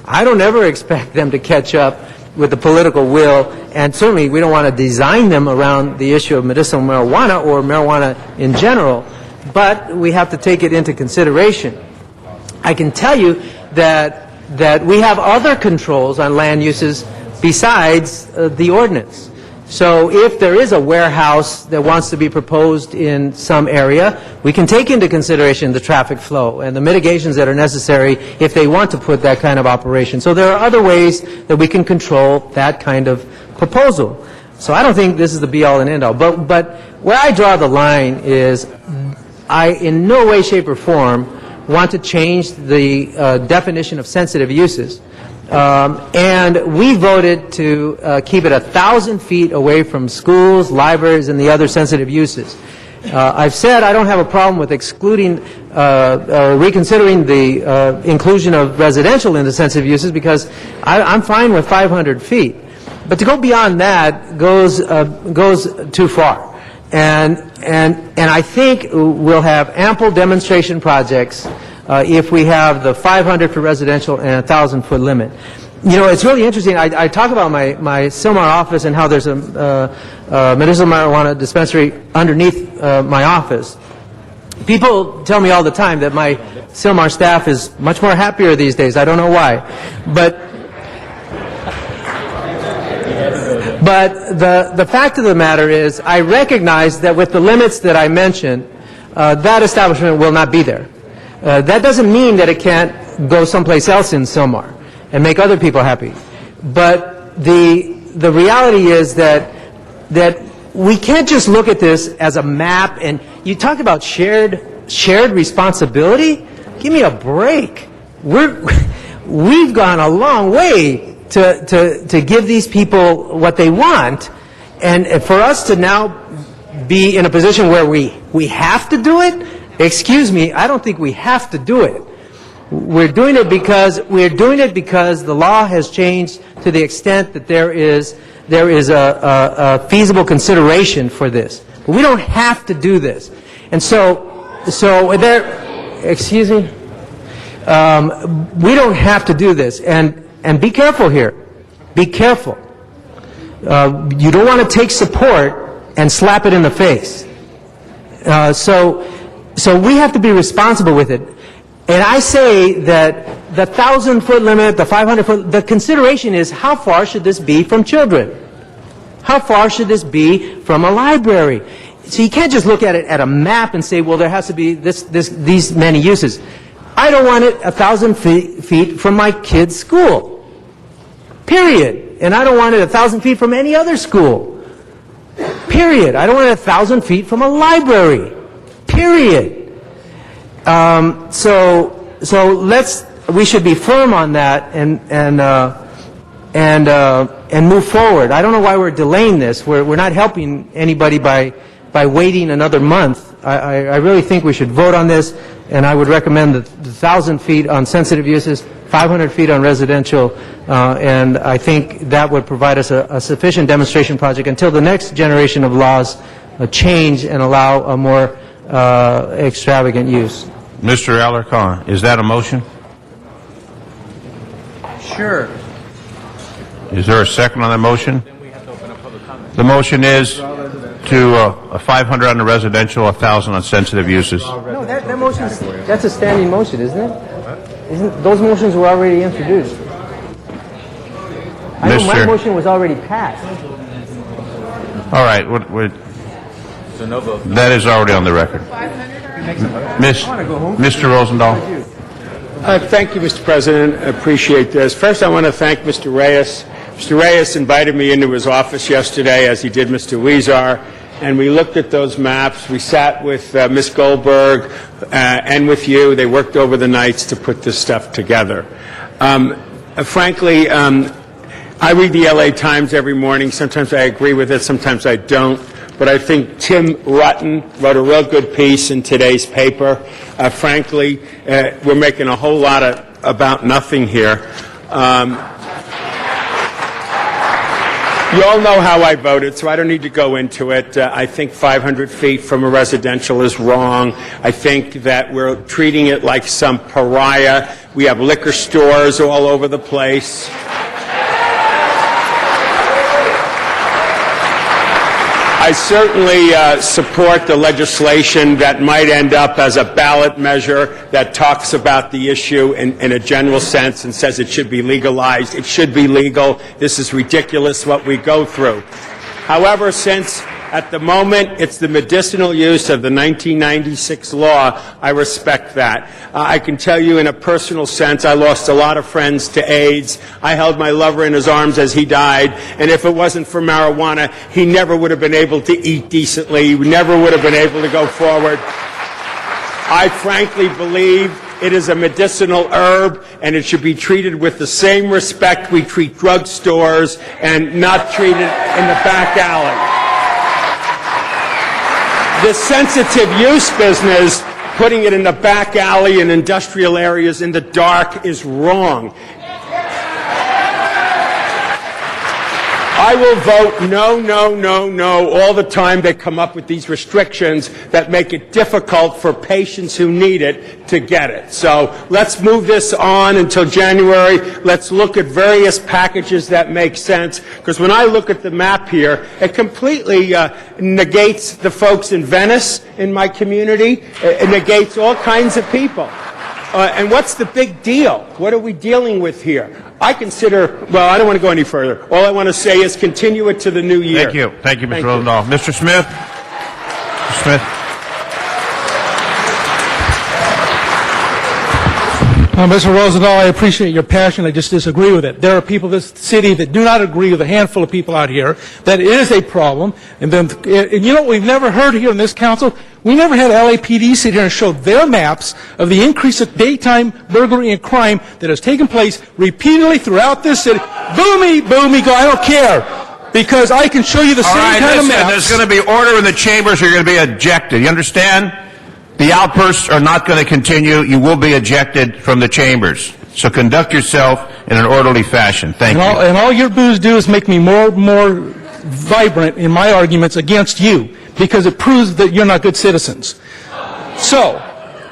I don't ever expect them to catch up with the political will, and certainly we don't want to design them around the issue of medicinal marijuana or marijuana in general, but we have to take it into consideration. I can tell you that we have other controls on land uses besides the ordinance. So if there is a warehouse that wants to be proposed in some area, we can take into consideration the traffic flow and the mitigations that are necessary if they want to put that kind of operation. So there are other ways that we can control that kind of proposal. So I don't think this is the be-all and end-all. But where I draw the line is I, in no way, shape, or form, want to change the definition of sensitive uses. And we voted to keep it 1,000 feet away from schools, libraries, and the other sensitive uses. I've said I don't have a problem with excluding, reconsidering the inclusion of residential into sensitive uses because I'm fine with 500 feet. But to go beyond that goes too far. And I think we'll have ample demonstration projects if we have the 500 for residential and a 1,000-foot limit. It's really interesting. I talk about my Sylmar office and how there's a medicinal marijuana dispensary underneath my office. People tell me all the time that my Sylmar staff is much more happier these days. I don't know why. But the fact of the matter is, I recognize that with the limits that I mentioned, that establishment will not be there. That doesn't mean that it can't go someplace else in Sylmar and make other people happy. But the reality is that we can't just look at this as a map. And you talk about shared responsibility. Give me a break. We've gone a long way to give these people what they want, and for us to now be in a position where we have to do it, excuse me, I don't think we have to do it. We're doing it because the law has changed to the extent that there is a feasible consideration for this. But we don't have to do this, and so there, excuse me, we don't have to do this. And be careful here. Be careful. You don't want to take support and slap it in the face. So So we have to be responsible with it. And I say that the 1,000-foot limit, the 500-foot, the consideration is how far should this be from children? How far should this be from a library? So you can't just look at it at a map and say, well, there has to be these many uses. I don't want it 1,000 feet from my kid's school. Period. And I don't want it 1,000 feet from any other school. Period. I don't want it 1,000 feet from a library. Period. We should be firm on that and move forward. I don't know why we're delaying this. We're not helping anybody by waiting another month. I really think we should vote on this, and I would recommend the 1,000 feet on sensitive uses, 500 feet on residential, and I think that would provide us a sufficient demonstration project until the next generation of laws change and allow a more extravagant use. Mr. Alarcon, is that a motion? Sure. Is there a second on the motion? The motion is to 500 on the residential, 1,000 on sensitive uses. No, that motion, that's a standing motion, isn't it? Those motions were already introduced. I know my motion was already passed. All right, that is already on the record. Mr. Rosendahl. Thank you, Mr. President. I appreciate this. First, I want to thank Mr. Reyes. Mr. Reyes invited me into his office yesterday, as he did Mr. Weezer, and we looked at those maps. We sat with Ms. Goldberg and with you. They worked over the nights to put this stuff together. Frankly, I read the LA Times every morning. Sometimes I agree with it, sometimes I don't. But I think Tim Rutten wrote a real good piece in today's paper. Frankly, we're making a whole lot about nothing here. You all know how I voted, so I don't need to go into it. I think 500 feet from a residential is wrong. I think that we're treating it like some pariah. We have liquor stores all over the place. I certainly support the legislation that might end up as a ballot measure that talks about the issue in a general sense and says it should be legalized. It should be legal. This is ridiculous what we go through. However, since at the moment it's the medicinal use of the 1996 law, I respect that. I can tell you in a personal sense, I lost a lot of friends to AIDS. I held my lover in his arms as he died, and if it wasn't for marijuana, he never would have been able to eat decently. He never would have been able to go forward. I frankly believe it is a medicinal herb, and it should be treated with the same respect we treat drugstores and not treated in the back alley. The sensitive use business, putting it in the back alley in industrial areas in the dark, is wrong. I will vote no, no, no, no all the time they come up with these restrictions that make it difficult for patients who need it to get it. So let's move this on until January. Let's look at various packages that make sense. Because when I look at the map here, it completely negates the folks in Venice, in my community. It negates all kinds of people. And what's the big deal? What are we dealing with here? I consider, well, I don't want to go any further. All I want to say is continue it to the new year. Thank you. Thank you, Mr. Rosendahl. Mr. Smith? Mr. Smith? Mr. Rosendahl, I appreciate your passion. I just disagree with it. There are people in this city that do not agree with a handful of people out here. That is a problem. And you know what we've never heard here in this council? We never had LAPD sit here and show their maps of the increase of daytime burglary and crime that has taken place repeatedly throughout this city. Boo me, go, I don't care. Because I can show you the same kind of maps. There's going to be order in the chambers or you're going to be ejected. You understand? The outbursts are not going to continue. You will be ejected from the chambers. So conduct yourself in an orderly fashion. Thank you. And all your boos do is make me more vibrant in my arguments against you, because it proves that you're not good citizens. So,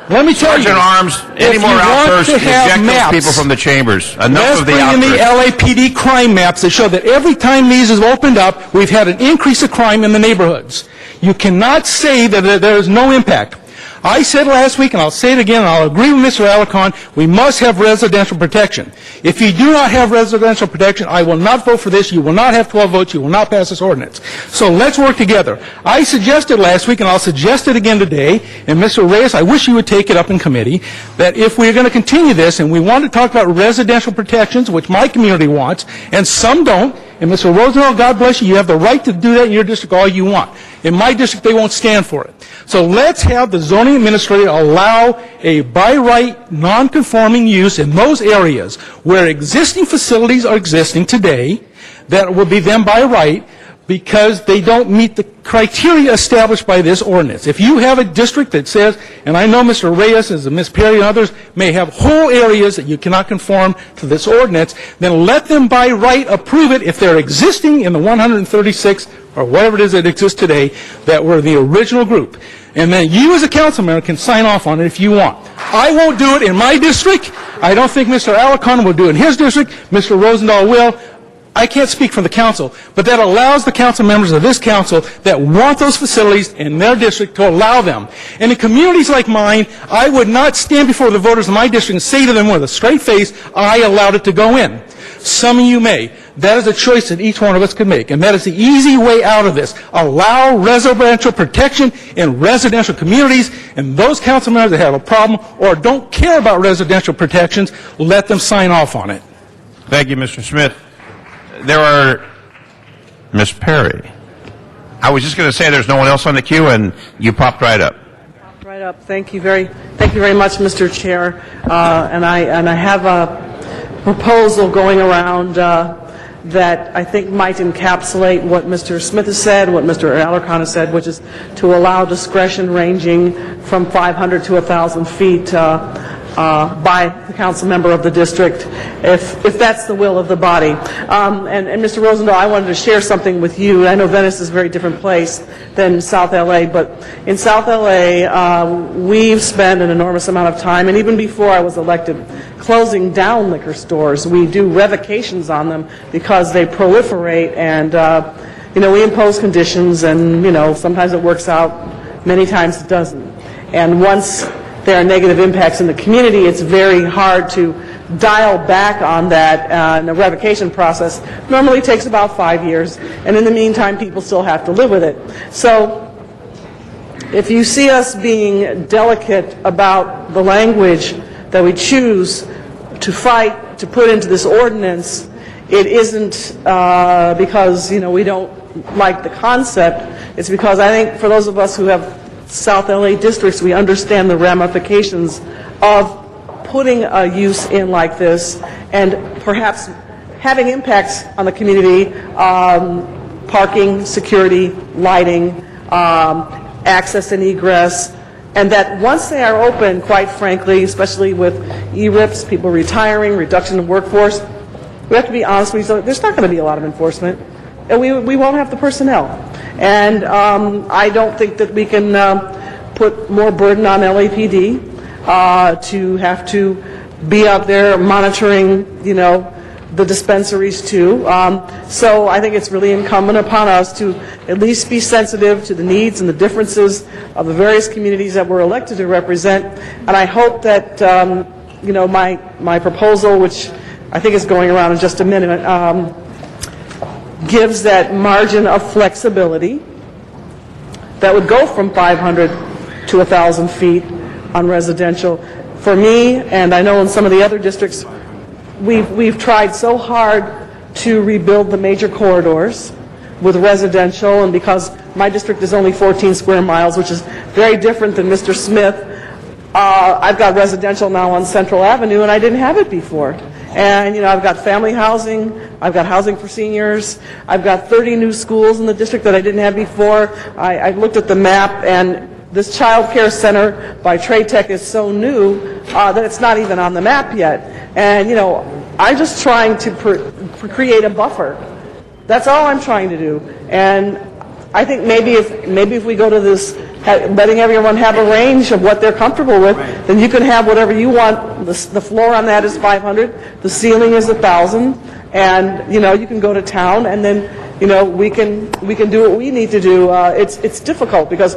let me tell you, Sergeant Arms, any more outbursts, eject those people from the chambers. Enough of the outbursts. Let's bring in the LAPD crime maps that show that every time these have opened up, we've had an increase of crime in the neighborhoods. You cannot say that there is no impact. I said last week, and I'll say it again, and I'll agree with Mr. Alarcon, we must have residential protection. If you do not have residential protection, I will not vote for this. You will not have 12 votes. You will not pass this ordinance. So let's work together. I suggested last week, and I'll suggest it again today, and Mr. Reyes, I wish you would take it up in committee, that if we're going to continue this, and we want to talk about residential protections, which my community wants, and some don't, and Mr. Rosendahl, God bless you, you have the right to do that in your district all you want. In my district, they won't stand for it. So let's have the zoning administrator allow a by right, non-conforming use in those areas where existing facilities are existing today that will be then by right because they don't meet the criteria established by this ordinance. If you have a district that says, and I know Mr. Reyes and Ms. Perry and others may have whole areas that you cannot conform to this ordinance, then let them by right approve it if they're existing in the 136 or whatever it is that exists today that were the original group. And then you as a council member can sign off on it if you want. I won't do it in my district. I don't think Mr. Alarcon will do it in his district. Mr. Rosendahl will. I can't speak for the council, but that allows the council members of this council that want those facilities in their district to allow them. And in communities like mine, I would not stand before the voters in my district and say to them with a straight face, I allowed it to go in. Some of you may. That is a choice that each one of us could make, and that is the easy way out of this. Allow residential protection in residential communities, and those council members that have a problem or don't care about residential protections, let them sign off on it. Thank you, Mr. Smith. There are, Ms. Perry. I was just going to say there's no one else on the queue, and you popped right up. Right up. Thank you very much, Mr. Chair. And I have a proposal going around that I think might encapsulate what Mr. Smith has said, what Mr. Alarcon has said, which is to allow discretion ranging from 500 to 1,000 feet by the council member of the district, if that's the will of the body. And Mr. Rosendahl, I wanted to share something with you. I know Venice is a very different place than South LA, but in South LA, we've spent an enormous amount of time, and even before I was elected, closing down liquor stores. We do revocations on them because they proliferate, and we impose conditions, and sometimes it works out, many times it doesn't. And once there are negative impacts in the community, it's very hard to dial back on that. And the revocation process normally takes about 5 years, and in the meantime, people still have to live with it. So if you see us being delicate about the language that we choose to fight, to put into this ordinance, it isn't because, we don't like the concept. It's because I think for those of us who have South LA districts, we understand the ramifications of putting a use in like this and perhaps having impacts on the community, parking, security, lighting, access and egress, and that once they are open, quite frankly, especially with ERIPs, people retiring, reduction in workforce, we have to be honest with each other, there's not going to be a lot of enforcement, and we won't have the personnel. And I don't think that we can put more burden on LAPD to have to be out there monitoring, the dispensaries too. So I think it's really incumbent upon us to at least be sensitive to the needs and the differences of the various communities that we're elected to represent. And I hope that, my proposal, which I think is going around in just a minute, gives that margin of flexibility that would go from 500 to 1,000 feet on residential. For me, and I know in some of the other districts, we've tried so hard to rebuild the major corridors with residential, and because my district is only 14 square miles, which is very different than Mr. Smith, I've got residential now on Central Avenue, and I didn't have it before. And, I've got family housing, I've got housing for seniors, I've got 30 new schools in the district that I didn't have before. I looked at the map, and this child care center by Trade Tech is so new that it's not even on the map yet. And, I'm just trying to create a buffer. That's all I'm trying to do. And I think maybe if we go to this, letting everyone have a range of what they're comfortable with, then you can have whatever you want. The floor on that is 500, the ceiling is 1,000, and you can go to town, and then we can do what we need to do. It's difficult because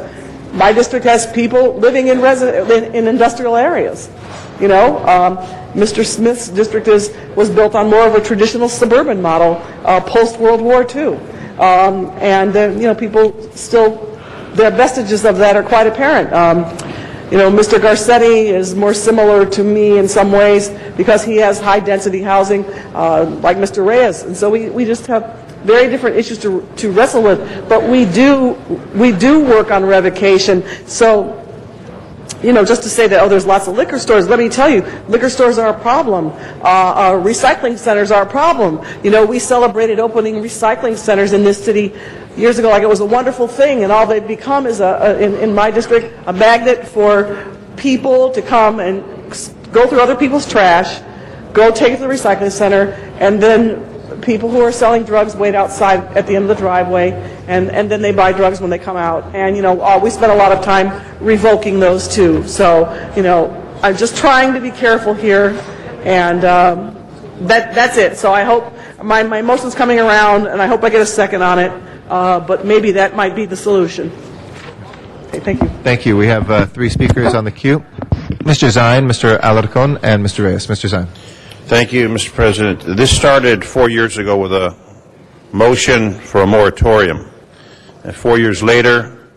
my district has people living in industrial areas. You know, Mr. Smith's district was built on more of a traditional suburban model post-World War II. You know, people still, the vestiges of that are quite apparent. You know, Mr. Garcetti is more similar to me in some ways because he has high-density housing like Mr. Reyes. And so we just have very different issues to wrestle with. But we do work on revocation. So, you know, just to say that, oh, there's lots of liquor stores, let me tell you, liquor stores are a problem. Recycling centers are a problem. You know, we celebrated opening recycling centers in this city years ago like it was a wonderful thing, and all they've become is, in my district, a magnet for people to come and go through other people's trash, go take it to the recycling center, and then people who are selling drugs wait outside at the end of the driveway, and then they buy drugs when they come out. And, you know, we spend a lot of time revoking those too. So, you know, I'm just trying to be careful here, and that's it. So I hope my motion's coming around, and I hope I get a second on it, but maybe that might be the solution. Okay, thank you. Thank you. We have 3 speakers on the queue. Mr. Zine, Mr. Alarcon, and Mr. Reyes. Mr. Zine. Thank you, Mr. President. This started 4 years ago with a motion for a moratorium. And 4 years later,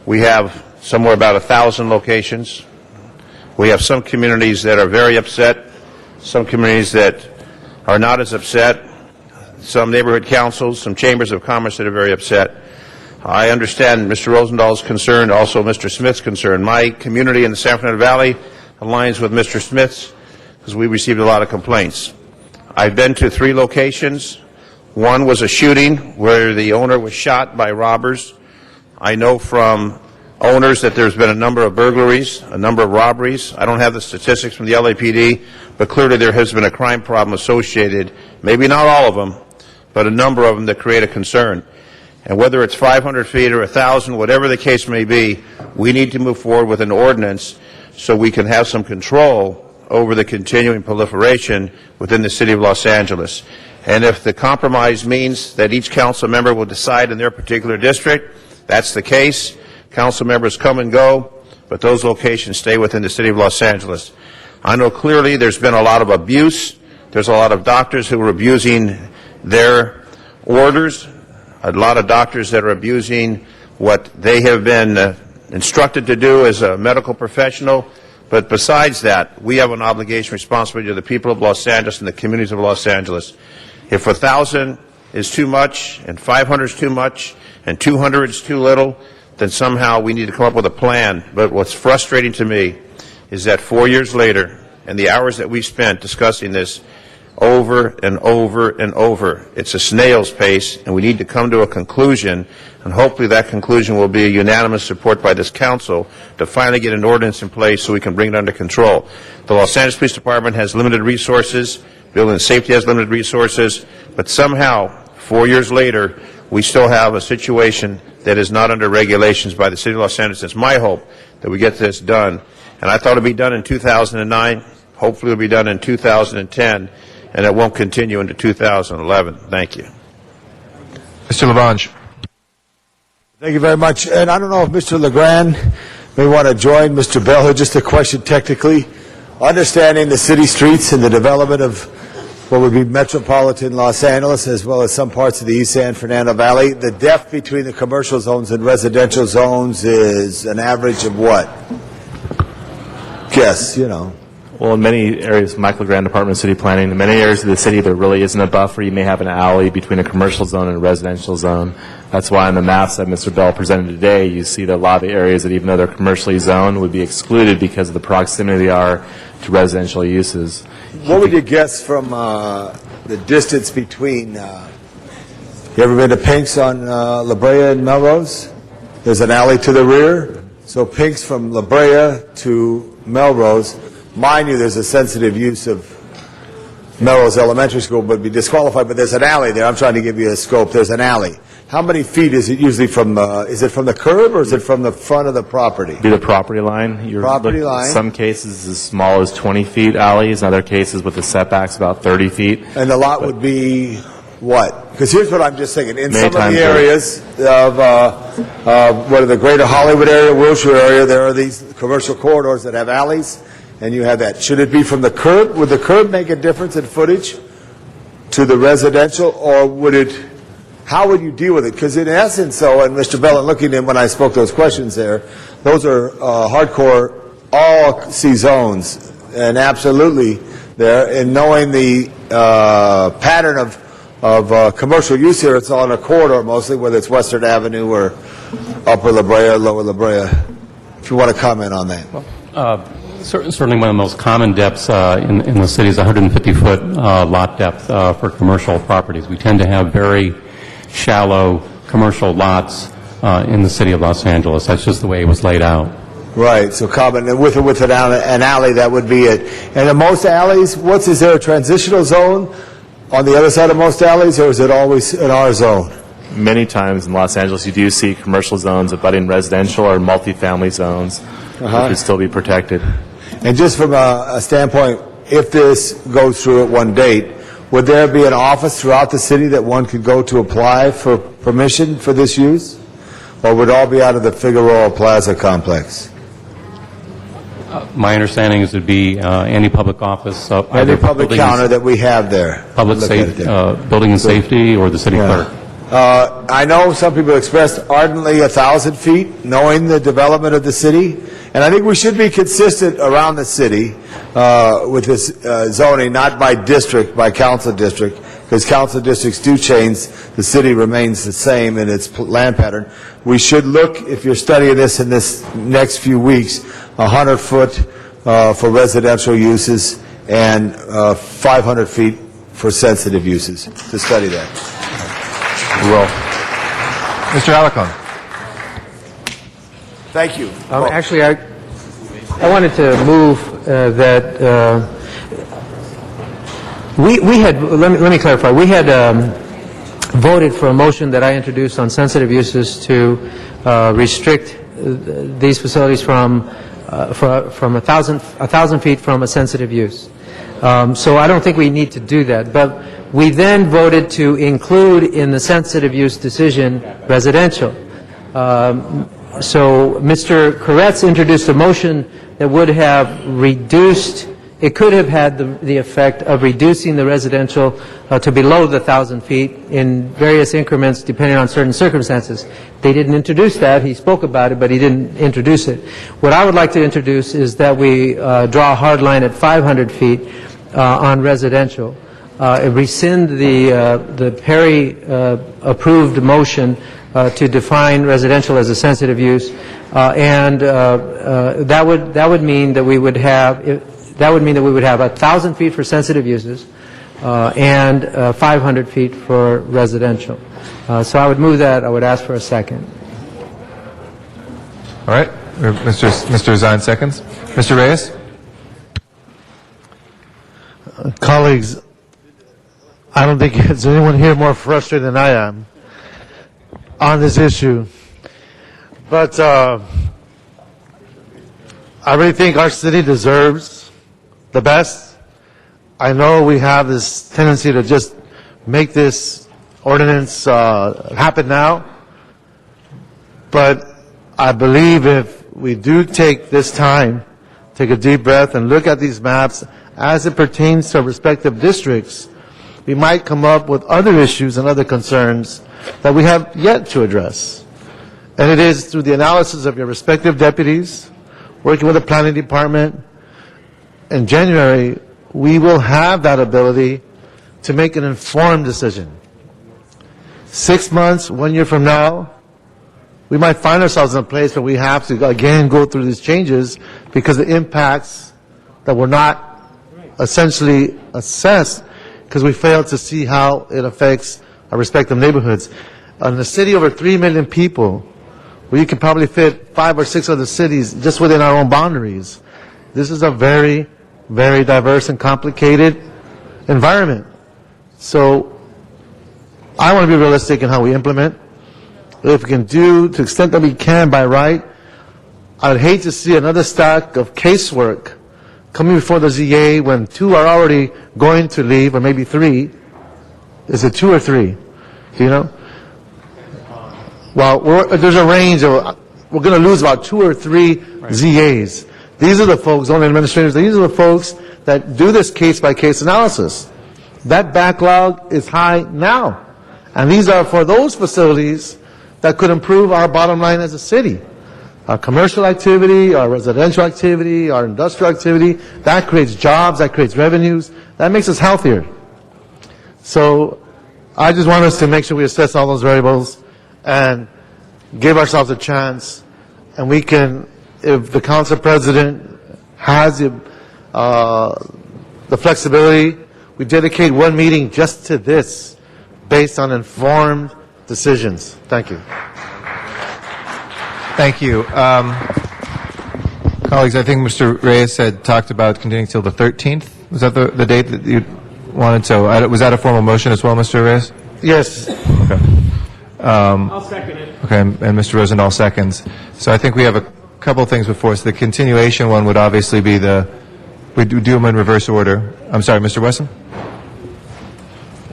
we have somewhere about 1,000 locations. We have some communities that are very upset, some communities that are not as upset, some neighborhood councils, some chambers of commerce that are very upset. I understand Mr. Rosenthal's concern, also Mr. Smith's concern. My community in the San Fernando Valley aligns with Mr. Smith's, because we received a lot of complaints. I've been to 3 locations. One was a shooting where the owner was shot by robbers. I know from owners that there's been a number of burglaries, a number of robberies. I don't have the statistics from the LAPD, but clearly there has been a crime problem associated, maybe not all of them, but a number of them that create a concern. And whether it's 500 feet or 1,000, whatever the case may be, we need to move forward with an ordinance so we can have some control over the continuing proliferation within the city of Los Angeles. And if the compromise means that each council member will decide in their particular district, that's the case. Council members come and go, but those locations stay within the city of Los Angeles. I know clearly there's been a lot of abuse. There's a lot of doctors who are abusing their orders, a lot of doctors that are abusing what they have been instructed to do as a medical professional. But besides that, we have an obligation, responsibility to the people of Los Angeles and the communities of Los Angeles. If 1,000 is too much, and 500 is too much, and 200 is too little, then somehow we need to come up with a plan. But what's frustrating to me is that 4 years later, and the hours that we've spent discussing this over and over and over, it's a snail's pace, and we need to come to a conclusion, and hopefully that conclusion will be a unanimous support by this council to finally get an ordinance in place so we can bring it under control. The Los Angeles Police Department has limited resources, Building and Safety has limited resources, but somehow, 4 years later, we still have a situation that is not under regulations by the city of Los Angeles. It's my hope that we get this done, and I thought it would be done in 2009, hopefully it will be done in 2010, and it won't continue into 2011. Thank you. Mr. Lavange. Thank you very much. And I don't know if Mr. LeGrand may want to join Mr. Bell here. Just a question technically. Understanding the city streets and the development of what would be metropolitan Los Angeles as well as some parts of the East San Fernando Valley, the depth between the commercial zones and residential zones is an average of what? Guess, you know. Well, in many areas, Michael Grand, Department of City Planning, in many areas of the city there really isn't a buffer. You may have an alley between a commercial zone and a residential zone. That's why on the maps that Mr. Bell presented today, you see that a lot of the areas that even though they're commercially zoned would be excluded because of the proximity they are to residential uses. What would you guess from the distance between, you ever been to Pink's on La Brea and Melrose? There's an alley to the rear. So Pink's from La Brea to Melrose. Mind you, there's a sensitive use of Melrose Elementary School, but be disqualified, but there's an alley there. I'm trying to give you a scope. There's an alley. How many feet is it usually from, is it from the curb or is it from the front of the property? Be the property line. Property line. Some cases as small as 20 feet alleys, in other cases with the setbacks about 30 feet. And the lot would be what? Because here's what I'm just thinking. In Many some of times the there- areas of what are the greater Hollywood area, Wilshire area, there are these commercial corridors that have alleys, and you have that. Should it be from the curb? Would the curb make a difference in footage to the residential, or would it, how would you deal with it? Because in essence, so, and Mr. Bell, looking at when I spoke those questions there, those are hardcore all-C zones, and absolutely there, and knowing the pattern of commercial use here, it's on a corridor mostly, whether it's Western Avenue or Upper La Brea, Lower La Brea. If you want to comment on that. Certainly one of the most common depths in the city is 150-foot lot depth for commercial properties. We tend to have very shallow commercial lots in the city of Los Angeles. That's just the way it was laid out. Right, so common, and with an alley, that would be it. And in most alleys, is there a transitional zone on the other side of most alleys, or is it always in our zone? Many times in Los Angeles, you do see commercial zones abutting residential or multifamily zones that could still be protected. And just from a standpoint, if this goes through at one date, would there be an office throughout the city that one could go to apply for permission for this use? Or would it all be out of the Figueroa Plaza complex? My understanding is it would be any public office. Any public counter that we have there. Public safety, building and safety, or the city clerk. I know some people expressed ardently 1,000 feet, knowing the development of the city, and I think we should be consistent around the city with this zoning, not by district, by council district, because council districts do change, the city remains the same in its land pattern. We should look, if you're studying this in this next few weeks, 100 foot for residential uses and 500 feet for sensitive uses, to study that. We will. Mr. Alarcon. Thank you. Actually, I wanted to move that we had, let me clarify, we had voted for a motion that I introduced on sensitive uses to restrict these facilities from 1,000 feet from a sensitive use. So I don't think we need to do that. But we then voted to include in the sensitive use decision residential. So Mr. Koretz introduced a motion that would have reduced, it could have had the effect of reducing the residential to below the 1,000 feet in various increments depending on certain circumstances. They didn't introduce that. He spoke about it, but he didn't introduce it. What I would like to introduce is that we draw a hard line at 500 feet on residential. Rescind the Perry approved motion to define residential as a sensitive use, and that would mean that we would have 1,000 feet for sensitive uses and 500 feet for residential. So I would move that. I would ask for a second. All right. Mr. Zine seconds. Mr. Reyes? Colleagues, I don't think there's anyone here more frustrated than I am on this issue. But I really think our city deserves the best. I know we have this tendency to just make this ordinance happen now, but I believe if we do take this time, take a deep breath and look at these maps as it pertains to respective districts, we might come up with other issues and other concerns that we have yet to address. And it is through the analysis of your respective deputies, working with the planning department. In January, we will have that ability to make an informed decision. 6 months, 1 year from now, we might find ourselves in a place where we have to again go through these changes because the impacts that were not essentially assessed because we failed to see how it affects our respective neighborhoods. In a city over 3 million people, where you can probably fit 5 or 6 other cities just within our own boundaries, this is a very, very diverse and complicated environment. So I want to be realistic in how we implement. If we can do, to the extent that we can by right, I would hate to see another stack of casework coming before the ZA when 2 are already going to leave, or maybe 3, Is it 2 or 3? Do you know? Well, there's a range of, we're going to lose about 2 or 3 ZAs. These are the folks, zoning administrators, these are the folks that do this case-by-case analysis. That backlog is high now. And these are for those facilities that could improve our bottom line as a city. Our commercial activity, our residential activity, our industrial activity, that creates jobs, that creates revenues, that makes us healthier. So I just want us to make sure we assess all those variables and give ourselves a chance, and we can, if the council president has the flexibility, we dedicate one meeting just to this based on informed decisions. Thank you. Thank you. Colleagues, I think Mr. Reyes had talked about continuing till the 13th. Was that the date that you wanted? So was that a formal motion as well, Mr. Reyes? Yes. Okay. I'll second it. Okay, and Mr. Rosendahl seconds. So I think we have a couple things before us. The continuation one would obviously be we do them in reverse order. I'm sorry, Mr. Wesson?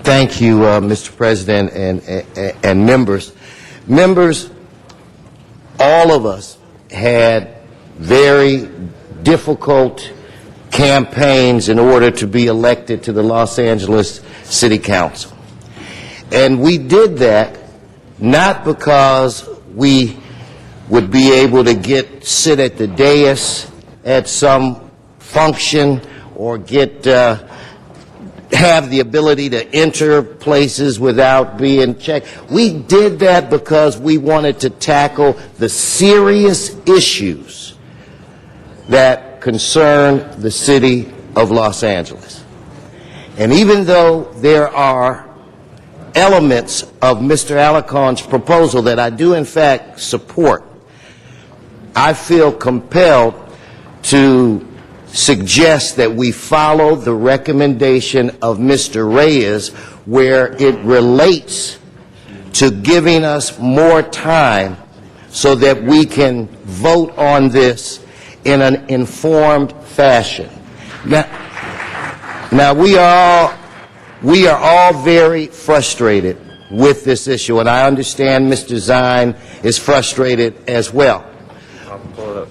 Thank you, Mr. President and members. Members, all of us had very difficult campaigns in order to be elected to the Los Angeles City Council. And we did that not because we would be able to sit at the dais at some function or have the ability to enter places without being checked. We did that because we wanted to tackle the serious issues that concern the city of Los Angeles. And even though there are elements of Mr. Alarcon's proposal that I do in fact support, I feel compelled to suggest that we follow the recommendation of Mr. Reyes where it relates to giving us more time so that we can vote on this in an informed fashion. Now we are all very frustrated with this issue, and I understand Mr. Zine is frustrated as well.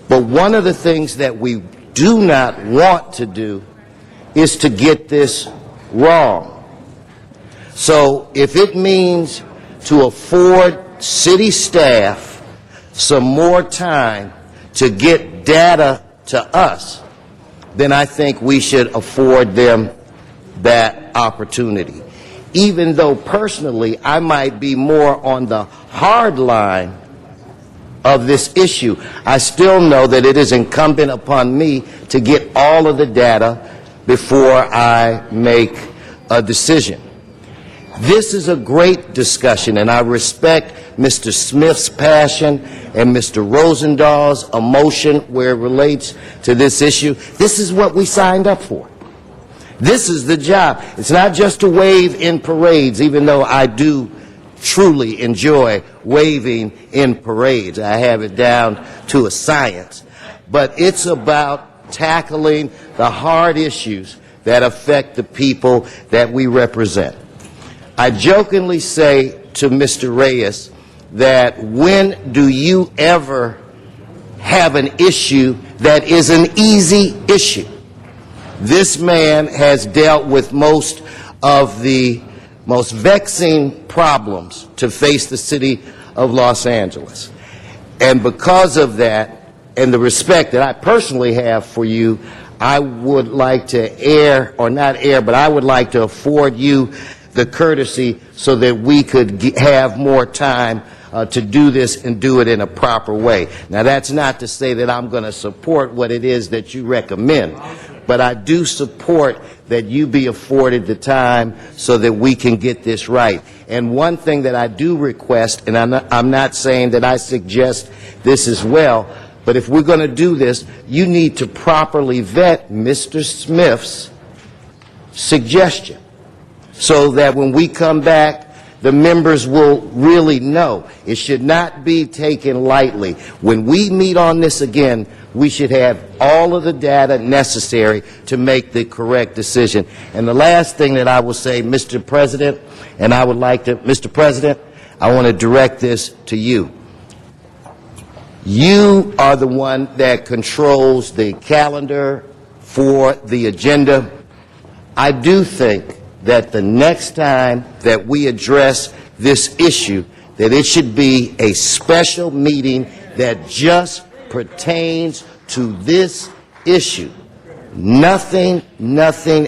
But one of the things that we do not want to do is to get this wrong. So if it means to afford city staff some more time to get data to us, then I think we should afford them that opportunity. Even though personally I might be more on the hard line of this issue, I still know that it is incumbent upon me to get all of the data before I make a decision. This is a great discussion, and I respect Mr. Smith's passion and Mr. Rosendahl's emotion where it relates to this issue. This is what we signed up for. This is the job. It's not just to wave in parades, even though I do truly enjoy waving in parades. I have it down to a science. But it's about tackling the hard issues that affect the people that we represent. I jokingly say to Mr. Reyes that when do you ever have an issue that is an easy issue? This man has dealt with most of the most vexing problems to face the city of Los Angeles. And because of that, and the respect that I personally have for you, I would like to I would like to afford you the courtesy so that we could have more time to do this and do it in a proper way. Now, that's not to say that I'm going to support what it is that you recommend, but I do support that you be afforded the time so that we can get this right. And one thing that I do request, and I'm not saying that I suggest this as well, but if we're going to do this, you need to properly vet Mr. Smith's suggestion so that when we come back the members will really know. It should not be taken lightly. When we meet on this again, we should have all of the data necessary to make the correct decision. And the last thing that I will say, Mr. President, and I would like to, Mr. President, I want to direct this to you. You are the one that controls the calendar for the agenda. I do think that the next time that we address this issue, that it should be a special meeting that just pertains to this issue. Nothing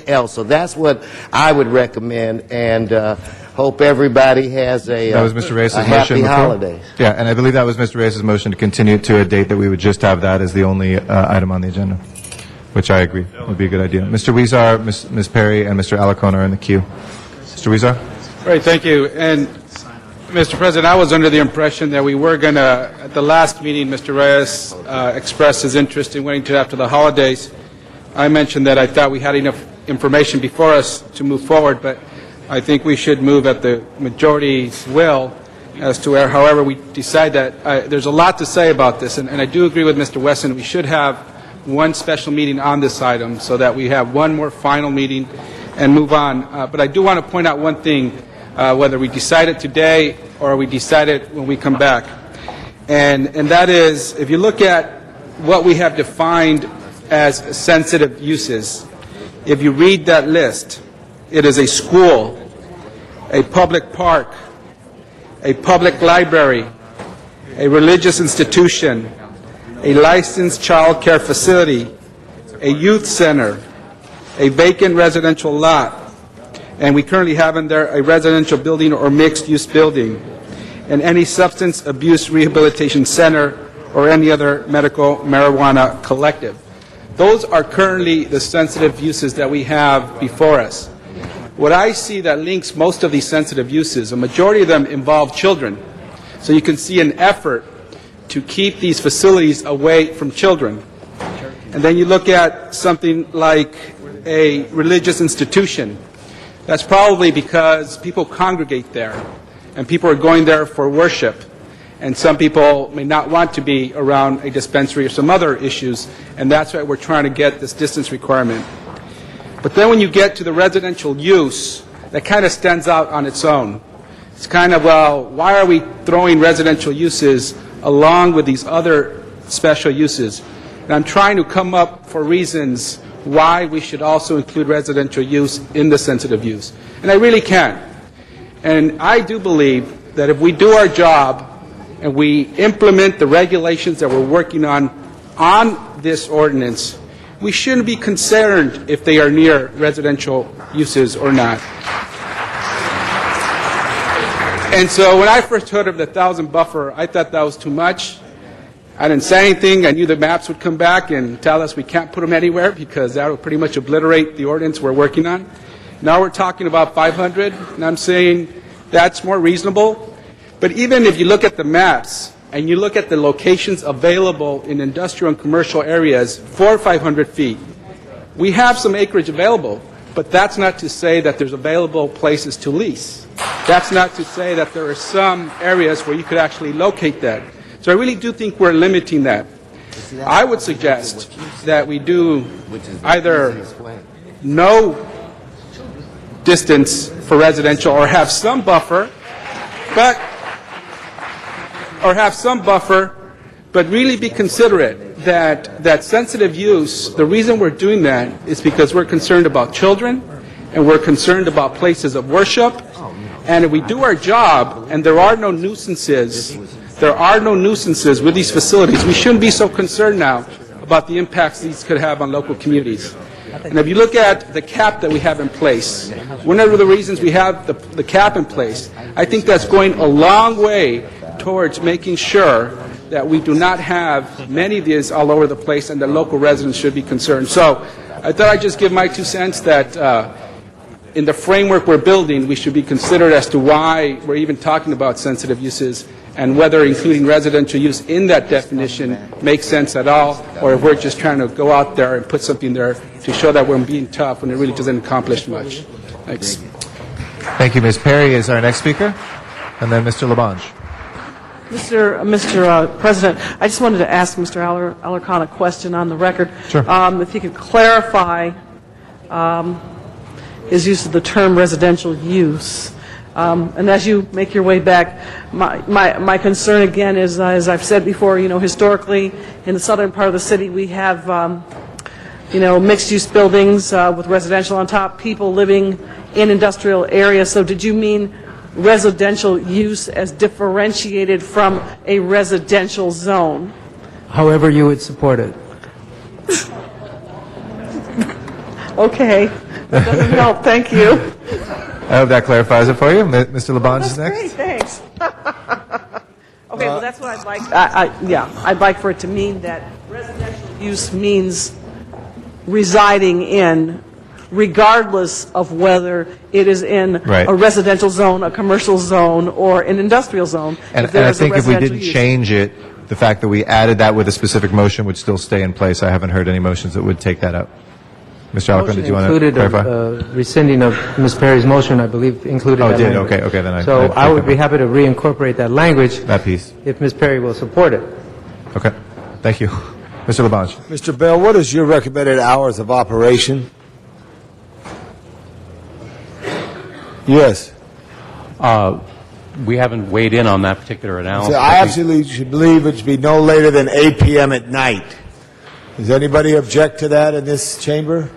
else. So that's what I would recommend, and hope everybody has a, That was Mr. Reyes' a happy motion before? holiday. Yeah, and I believe that was Mr. Reyes' motion to continue to a date that we would just have that as the only item on the agenda, which I agree would be a good idea. Mr. Weezer, Ms. Perry, and Mr. Alacon are in the queue. Mr. Weezer? Right, thank you. And, Mr. President, I was under the impression that we were going to, at the last meeting, Mr. Reyes expressed his interest in waiting till after the holidays. I mentioned that I thought we had enough information before us to move forward, but I think we should move at the majority's will as to where, however we decide that. There's a lot to say about this, and I do agree with Mr. Wesson. We should have one special meeting on this item so that we have one more final meeting and move on. But I do want to point out one thing, whether we decide it today or we decide it when we come back. And that is, if you look at what we have defined as sensitive uses, if you read that list, it is a school, a public park, a public library, a religious institution, a licensed child care facility, a youth center, a vacant residential lot, and we currently have in there a residential building or mixed-use building, and any substance abuse rehabilitation center or any other medical marijuana collective. Those are currently the sensitive uses that we have before us. What I see that links most of these sensitive uses, a majority of them involve children. So you can see an effort to keep these facilities away from children. And then you look at something like a religious institution. That's probably because people congregate there, and people are going there for worship. And some people may not want to be around a dispensary or some other issues, and that's why we're trying to get this distance requirement. But then when you get to the residential use, that kind of stands out on its own. It's kind of, well, why are we throwing residential uses along with these other special uses? And I'm trying to come up for reasons why we should also include residential use in the sensitive use. And I really can. And I do believe that if we do our job and we implement the regulations that we're working on this ordinance, we shouldn't be concerned if they are near residential uses or not. And so when I first heard of the 1,000 buffer, I thought that was too much. I didn't say anything. I knew the maps would come back and tell us we can't put them anywhere because that would pretty much obliterate the ordinance we're working on. Now we're talking about 500, and I'm saying that's more reasonable. But even if you look at the maps and you look at the locations available in industrial and commercial areas for 500 feet, we have some acreage available, but that's not to say that there's available places to lease. That's not to say that there are some areas where you could actually locate that. So I really do think we're limiting that. I would suggest that we do either no distance for residential or have some buffer, but really be considerate that sensitive use, the reason we're doing that is because we're concerned about children and we're concerned about places of worship. And if we do our job and there are no nuisances with these facilities, we shouldn't be so concerned now about the impacts these could have on local communities. And if you look at the cap that we have in place, one of the reasons we have the cap in place, I think that's going a long way towards making sure that we do not have many of these all over the place and that local residents should be concerned. So I thought I'd just give my 2 cents that in the framework we're building, we should be considered as to why we're even talking about sensitive uses and whether including residential use in that definition makes sense at all, or if we're just trying to go out there and put something there to show that we're being tough when it really doesn't accomplish much. Thanks. Thank you. Ms. Perry is our next speaker, and then Mr. Labange. Mr. President, I just wanted to ask Mr. Alarcon a question on the record. Sure. If you could clarify his use of the term residential use. And as you make your way back, my concern again is, as I've said before, historically in the southern part of the city we have, mixed-use buildings with residential on top, people living in industrial areas. So did you mean residential use as differentiated from a residential zone? However you would support it. Okay, that doesn't help. Thank you. I hope that clarifies it for you. Mr. Labange is next. Great, thanks. Okay, well, that's what I'd like. I'd like for it to mean that residential use means residing in, regardless of whether it is in Right. a residential zone, a commercial zone, or an industrial zone. And there I is a think if we residential didn't use. change it, the fact that we added that with a specific motion would still stay in place. I haven't heard any motions that would take that out. Mr. Alarcon, did you want to Included clarify? rescinding of Ms. Perry's motion, I believe, included Oh, that it did? language. Okay, then So I I would be happy to reincorporate that language that piece. if Ms. Perry will support it. Okay, thank you. Mr. Labange. Mr. Bell, what is your recommended hours of operation? Yes. We haven't weighed in on that particular analysis. So I absolutely should believe it should be no later than 8 p.m. at night. Does anybody object to that in this chamber?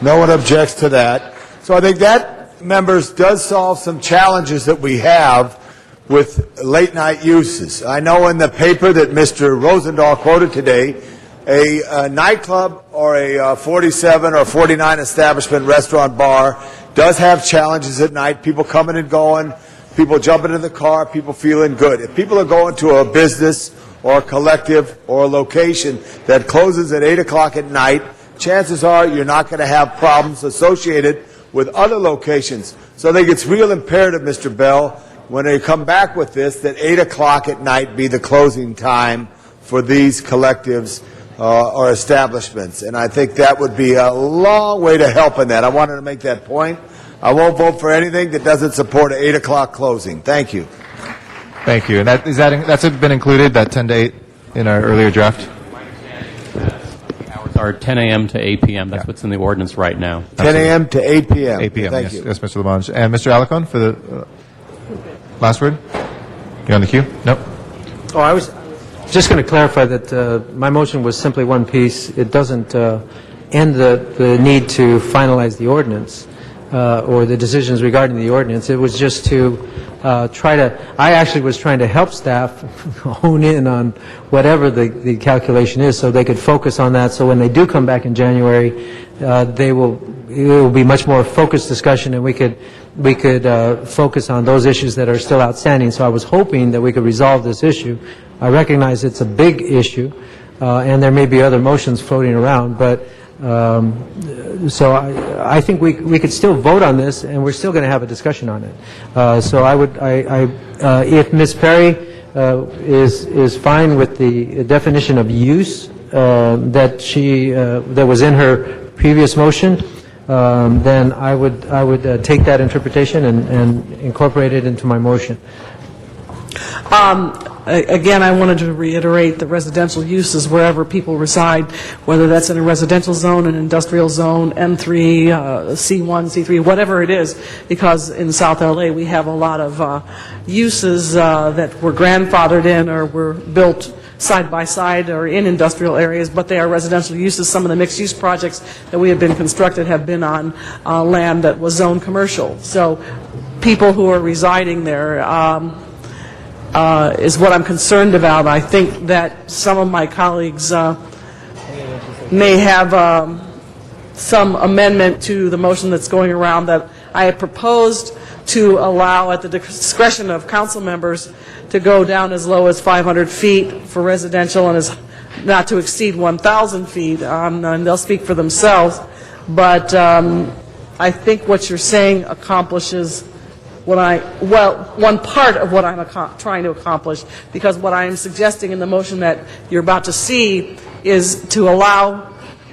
No one objects to that. So I think that, members, does solve some challenges that we have with late-night uses. I know in the paper that Mr. Rosendahl quoted today, a nightclub or a 47 or 49 establishment, restaurant, bar does have challenges at night. People coming and going, people jumping in the car, people feeling good. If people are going to a business or a collective or a location that closes at 8 o'clock at night, chances are you're not going to have problems associated with other locations. So I think it's real imperative, Mr. Bell, when they come back with this, that 8 o'clock at night be the closing time for these collectives or establishments. And I think that would be a long way to help in that. I wanted to make that point. I won't vote for anything that doesn't support an 8 o'clock closing. Thank you. Thank you. And that's been included, that 10 to 8, in our earlier draft? The hours are 10 a.m. to 8 p.m. That's what's in the ordinance right now. 10 a.m. to 8 p.m. 8 p.m., Thank yes, you. yes, Mr. Labange. And Mr. Alarcon for the last word? You on the queue? Nope. Oh, I was just going to clarify that my motion was simply one piece. It doesn't end the need to finalize the ordinance or the decisions regarding the ordinance. It was just to I actually was trying to help staff hone in on whatever the calculation is so they could focus on that. So when they do come back in January, it will be much more focused discussion, and we could focus on those issues that are still outstanding. So I was hoping that we could resolve this issue. I recognize it's a big issue, and there may be other motions floating around, but so I think we could still vote on this, and we're still going to have a discussion on it. So if Ms. Perry is fine with the definition of use that was in her previous motion, then I would take that interpretation and incorporate it into my motion. Again, I wanted to reiterate the residential uses wherever people reside, whether that's in a residential zone, an industrial zone, M3, C1, C3, whatever it is, because in South LA we have a lot of uses that were grandfathered in or were built side by side or in industrial areas, but they are residential uses. Some of the mixed-use projects that we have been constructed have been on land that was zoned commercial. So people who are residing there is what I'm concerned about. I think that some of my colleagues may have some amendment to the motion that's going around that I had proposed to allow at the discretion of council members to go down as low as 500 feet for residential and as not to exceed 1,000 feet, and they'll speak for themselves. But I think what you're saying accomplishes one part of what I'm trying to accomplish, because what I am suggesting in the motion that you're about to see is to allow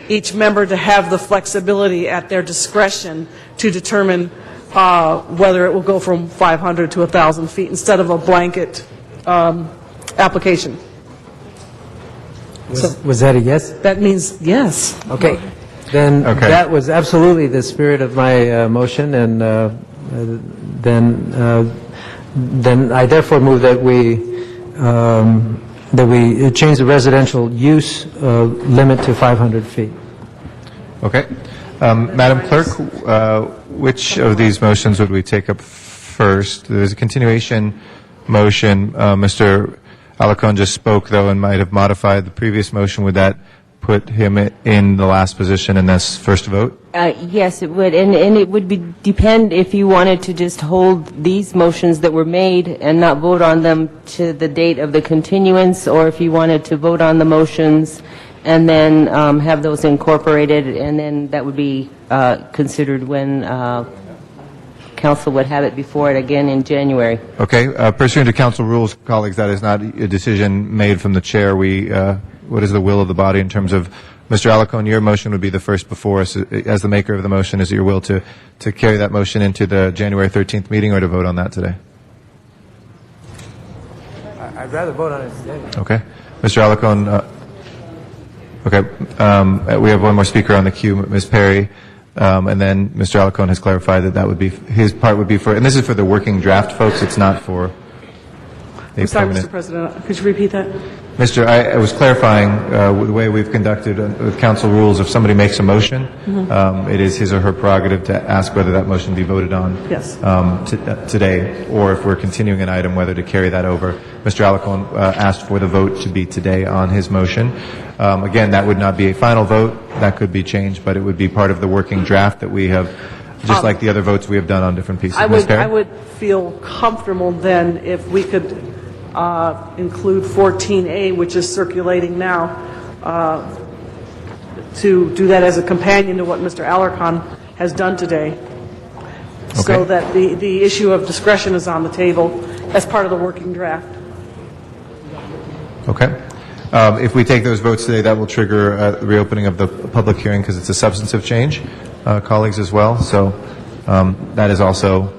each member to have the flexibility at their discretion to determine whether it will go from 500 to 1,000 feet instead of a blanket application. Was that a yes? That means yes. Okay. Then that was absolutely the spirit of my motion, and then I therefore move that we change the residential use limit to 500 feet. Okay. Madam Clerk, which of these motions would we take up first? There's a continuation motion. Mr. Alarcon just spoke, though, and might have modified the previous motion. Would that put him in the last position and that's first vote? Yes, it would, and it would depend if you wanted to just hold these motions that were made and not vote on them to the date of the continuance, or if you wanted to vote on the motions and then have those incorporated, and then that would be considered when council would have it before it again in January. Okay. Pursuant to council rules, colleagues, that is not a decision made from the chair. What is the will of the body in terms of, Mr. Alarcon, your motion would be the first before us. As the maker of the motion, is it your will to carry that motion into the January 13th meeting or to vote on that today? I'd rather vote on it today. Okay. Mr. Alarcon, okay. We have one more speaker on the queue, Ms. Perry. And then Mr. Alarcon has clarified that would be, his part would be for, and this is for the working draft, folks. It's not for I'm sorry, Mr. President. Could you repeat that? Mr. I was clarifying the way we've conducted with council rules. If somebody makes a motion, it is his or her prerogative to ask whether that motion be voted on today, or if we're continuing an item, whether to carry that over. Mr. Alarcon asked for the vote to be today on his motion. Again, that would not be a final vote. That could be changed, but it would be part of the working draft that we have, just like the other votes we have done on different pieces. I would feel comfortable then if we could include 14A, which is circulating now, to do that as a companion to what Mr. Alarcon has done today, so that the issue of discretion is on the table as part of the working draft. Okay. If we take those votes today, that will trigger a reopening of the public hearing because it's a substantive change, colleagues, as well. So that is also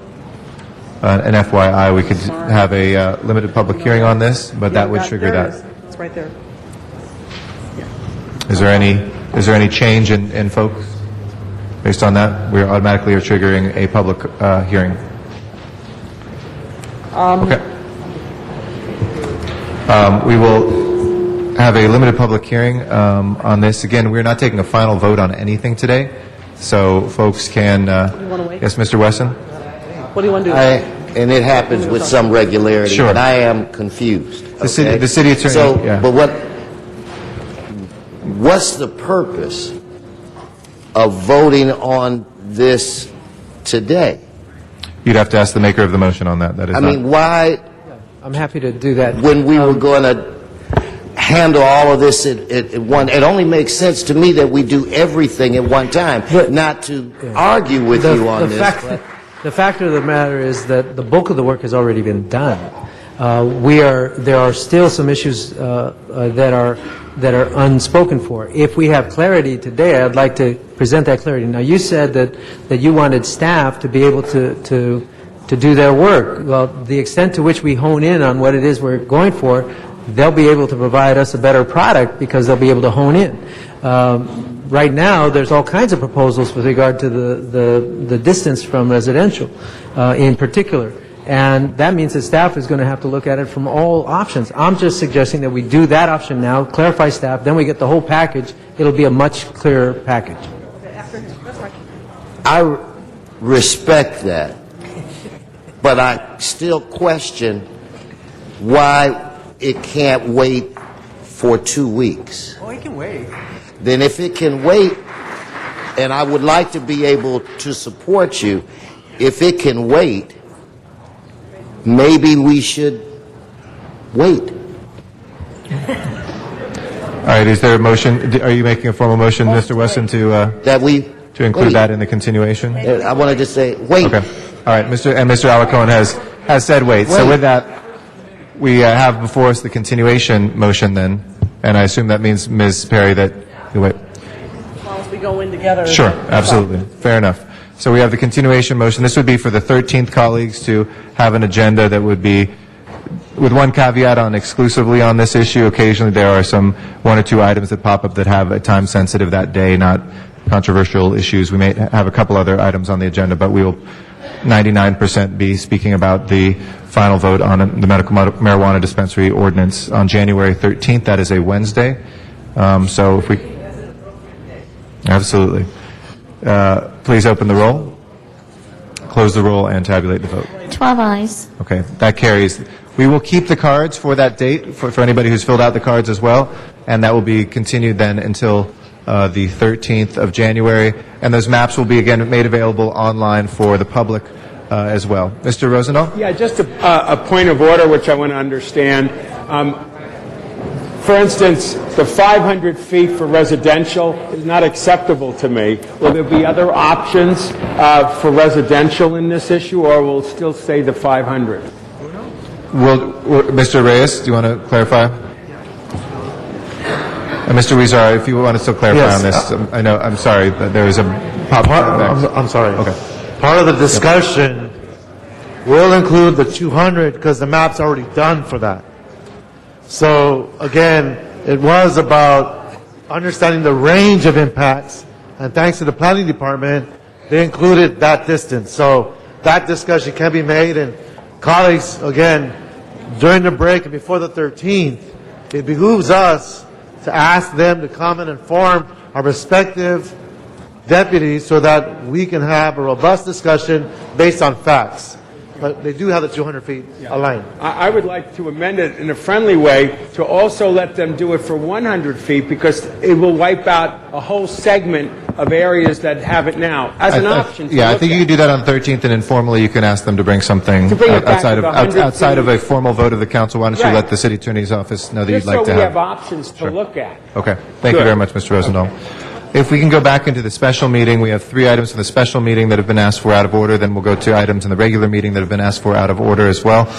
an FYI. We could have a limited public hearing on this, but that would trigger that. It's right there. Is there any change in folks based on that? We automatically are triggering a public hearing. Okay. We will have a limited public hearing on this. Again, we're not taking a final vote on anything today, so folks can. Yes, Mr. Wesson. What do you want to do? And it happens with some regularity, but I am confused. The city attorney. So, but what's the purpose of voting on this today? You'd have to ask the maker of the motion on that. That is. Why? I'm happy to do that. When we were going to handle all of this at one, it only makes sense to me that we do everything at one time, not to argue with you on this. The fact of the matter is that the bulk of the work has already been done. There are still some issues that are unspoken for. If we have clarity today, I'd like to present that clarity. Now, you said that you wanted staff to be able to do their work. Well, the extent to which we hone in on what it is we're going for, they'll be able to provide us a better product because they'll be able to hone in. Right now, there's all kinds of proposals with regard to the distance from residential in particular. And that means that staff is going to have to look at it from all options. I'm just suggesting that we do that option now, clarify staff, then we get the whole package. It'll be a much clearer package. I respect that, but I still question why it can't wait for 2 weeks. Oh, it can wait. Then if it can wait, and I would like to be able to support you, if it can wait, maybe we should wait. All right, is there a motion? Are you making a formal motion, Mr. Wesson, to include that in the continuation? I want to just say, wait. Okay. All right, Mr. Alarcon has said wait. So with that, we have before us the continuation motion then, and I assume that means, Ms. Perry, that you wait. As long as we go in together. Sure, absolutely. Fair enough. So we have the continuation motion. This would be for the 13th colleagues to have an agenda that would be, with one caveat on exclusively on this issue. Occasionally there are some one or two items that pop up that have a time sensitive that day, not controversial issues. We may have a couple other items on the agenda, but we will 99% be speaking about the final vote on the medical marijuana dispensary ordinance on January 13th. That is a Wednesday. So if we... Absolutely. Please open the roll, close the roll, and tabulate the vote. 12 ayes. Okay, that carries. We will keep the cards for that date, for anybody who's filled out the cards as well, and that will be continued then until the 13th of January, and those maps will be again made available online for the public as well. Mr. Rosendahl? Yeah, just a point of order which I want to understand. For instance, the 500 feet for residential is not acceptable to me. Will there be other options for residential in this issue, or will it still stay the 500? Mr. Reyes, do you want to clarify? Mr. Weezer, if you want to still clarify on this, I know, I'm sorry, but there is a pop. I'm sorry. Okay. Part of the discussion will include the 200 because the map's already done for that. So again, it was about understanding the range of impacts, and thanks to the planning department, they included that distance. So that discussion can be made, and colleagues, again, during the break and before the 13th, it behooves us to ask them to come and inform our respective deputies so that we can have a robust discussion based on facts. But they do have the 200 feet aligned. I would like to amend it in a friendly way to also let them do it for 100 feet because it will wipe out a whole segment of areas that have it now as an option. Yeah, I think you could do that on the 13th, and informally you can ask them to bring something outside of a formal vote of the council. Why don't you let the city attorney's office know that you'd like to have? So we have options to look at. Okay. Thank you very much, Mr. Rosendahl. If we can go back into the special meeting, we have 3 items from the special meeting that have been asked for out of order. Then we'll go to items in the regular meeting that have been asked for out of order as well.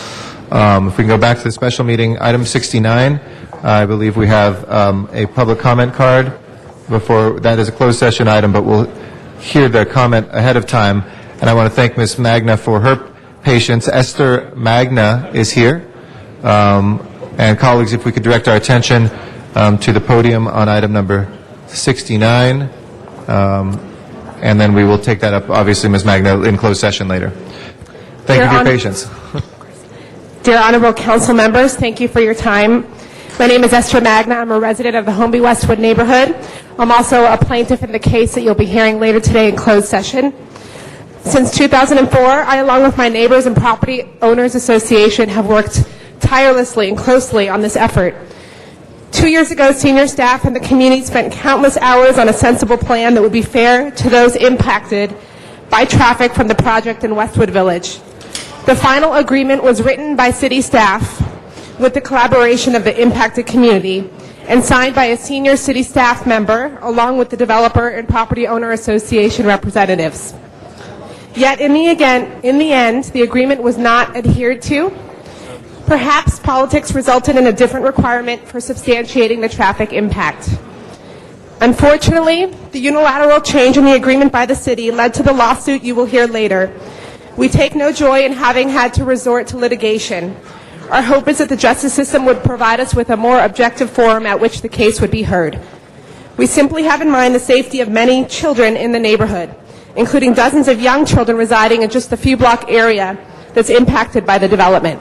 If we can go back to the special meeting, item 69, I believe we have a public comment card. Before that is a closed session item, but we'll hear the comment ahead of time. And I want to thank Ms. Magna for her patience. Esther Magna is here. And colleagues, if we could direct our attention to the podium on item number 69, and then we will take that up, obviously, Ms. Magna, in closed session later. Thank you for your patience. Dear Honorable Council members, thank you for your time. My name is Esther Magna. I'm a resident of the Homeby Westwood neighborhood. I'm also a plaintiff in the case that you'll be hearing later today in closed session. Since 2004, I, along with my neighbors and Property Owners Association, have worked tirelessly and closely on this effort. 2 years ago, senior staff and the community spent countless hours on a sensible plan that would be fair to those impacted by traffic from the project in Westwood Village. The final agreement was written by city staff with the collaboration of the impacted community and signed by a senior city staff member along with the developer and property owner association representatives. Yet in the end, the agreement was not adhered to. Perhaps politics resulted in a different requirement for substantiating the traffic impact. Unfortunately, the unilateral change in the agreement by the city led to the lawsuit you will hear later. We take no joy in having had to resort to litigation. Our hope is that the justice system would provide us with a more objective forum at which the case would be heard. We simply have in mind the safety of many children in the neighborhood, including dozens of young children residing in just a few block area that's impacted by the development.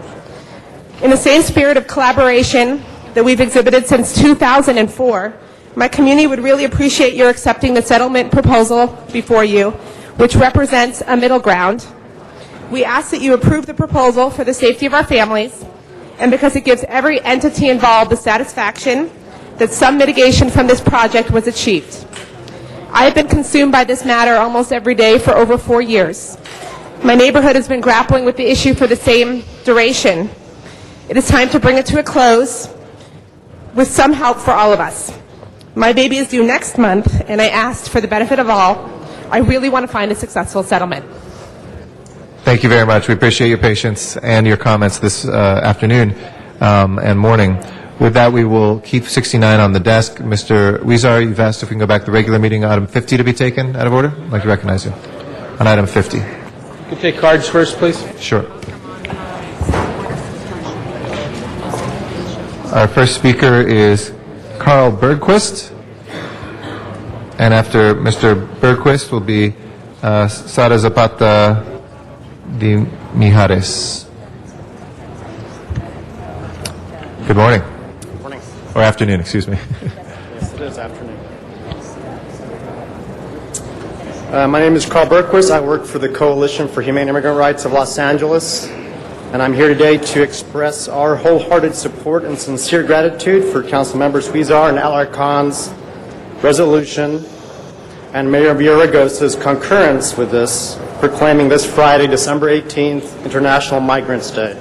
In the same spirit of collaboration that we've exhibited since 2004, my community would really appreciate your accepting the settlement proposal before you, which represents a middle ground. We ask that you approve the proposal for the safety of our families and because it gives every entity involved the satisfaction that some mitigation from this project was achieved. I have been consumed by this matter almost every day for over 4 years. My neighborhood has been grappling with the issue for the same duration. It is time to bring it to a close with some help for all of us. My baby is due next month, and I asked for the benefit of all, I really want to find a successful settlement. Thank you very much. We appreciate your patience and your comments this afternoon and morning. With that, we will keep 69 on the desk. Mr. Weezer, you've asked if we can go back to the regular meeting, item 50 to be taken out of order. I'd like to recognize you. on item 50. You can take cards first, please. Sure. Our first speaker is Carl Bergquist, and after Mr. Bergquist will be Sara Zapata de Mijares. Good morning. Good morning. Or afternoon, excuse me. Yes, it is afternoon. My name is Carl Bergquist. I work for the Coalition for Humane Immigrant Rights of Los Angeles, and I'm here today to express our wholehearted support and sincere gratitude for Council Members Huizar and Alarcon's resolution and Mayor Villaraigosa's concurrence with this, proclaiming this Friday, December 18th, International Migrants Day.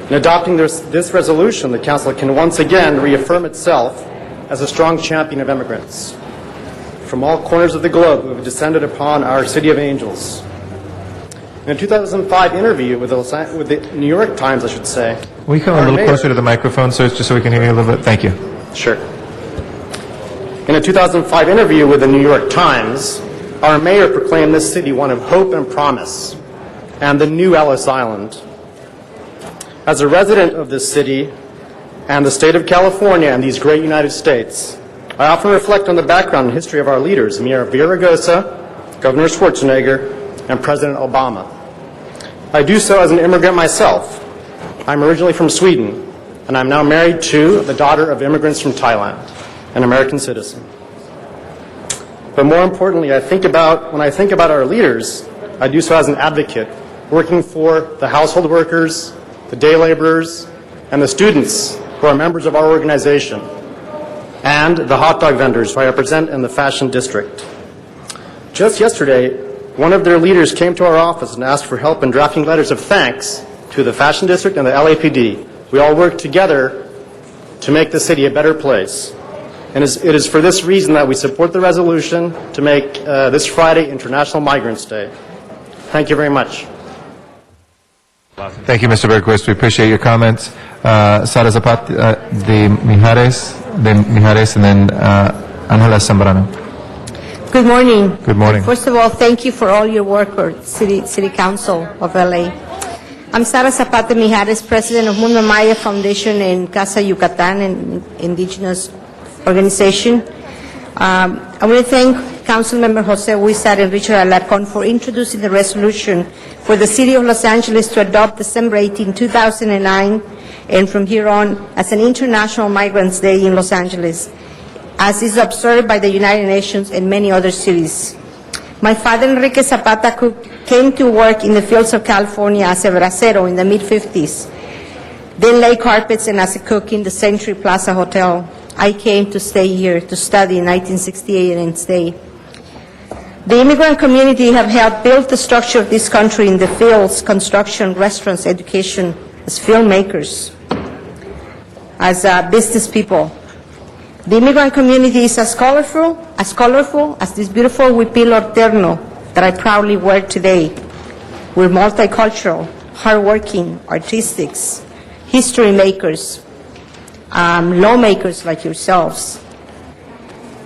In adopting this resolution, the Council can once again reaffirm itself as a strong champion of immigrants from all corners of the globe who have descended upon our City of Angels. In a 2005 interview with the New York Times, I should say. Will you come a little closer to the microphone, sir, just so we can hear you a little bit? Thank you. Sure. In a 2005 interview with the New York Times, our mayor proclaimed this city one of hope and promise and the new Ellis Island. As a resident of this city and the state of California and these great United States, I often reflect on the background and history of our leaders, Mayor Villaraigosa, Governor Schwarzenegger, and President Obama. I do so as an immigrant myself. I'm originally from Sweden, and I'm now married to the daughter of immigrants from Thailand, an American citizen. But more importantly, when I think about our leaders, I do so as an advocate, working for the household workers, the day laborers, and the students who are members of our organization, and the hot dog vendors who I represent in the Fashion District. Just yesterday, one of their leaders came to our office and asked for help in drafting letters of thanks to the Fashion District and the LAPD. We all work together to make the city a better place. And it is for this reason that we support the resolution to make this Friday International Migrants Day. Thank you very much. Thank you, Mr. Bergquist. We appreciate your comments. Sara Zapata de Mijares, and then Angela Zambrano. Good morning. Good morning. First of all, thank you for all your work for City Council of LA. I'm Sara Zapata Mijares, president of Mundo Maya Foundation in Casa Yucatan, an indigenous organization. I want to thank Councilmember Jose Huizar and Richard Alarcon for introducing the resolution for the City of Los Angeles to adopt December 18, 2009, and from here on as an International Migrants Day in Los Angeles, as is observed by the United Nations and many other cities. My father, Enrique Zapata, came to work in the fields of California as a bracero in the mid-50s, then laid carpets and as a cook in the Century Plaza Hotel. I came to stay here to study in 1968 and stay. The immigrant community have helped build the structure of this country in the fields, construction, restaurants, education, as filmmakers, as business people. The immigrant community is as colorful as this beautiful huipil alterno that I proudly wear today. We're multicultural, hardworking, artistic, history makers, lawmakers like yourselves.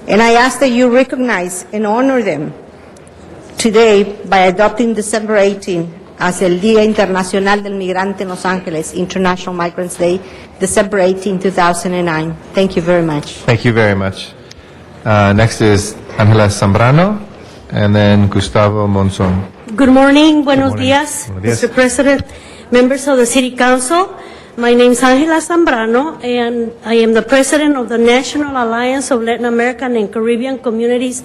And I ask that you recognize and honor them today by adopting December 18 as el Día Internacional del Migrante en Los Angeles, International Migrants Day, December 18, 2009. Thank you very much. Thank you very much. Next is Angela Zambrano, and then Gustavo Monzon. Good morning, buenos días, Buenos días. Mr. President, members of the City Council. My name is Angela Zambrano, and I am the President of the National Alliance of Latin American and Caribbean Communities,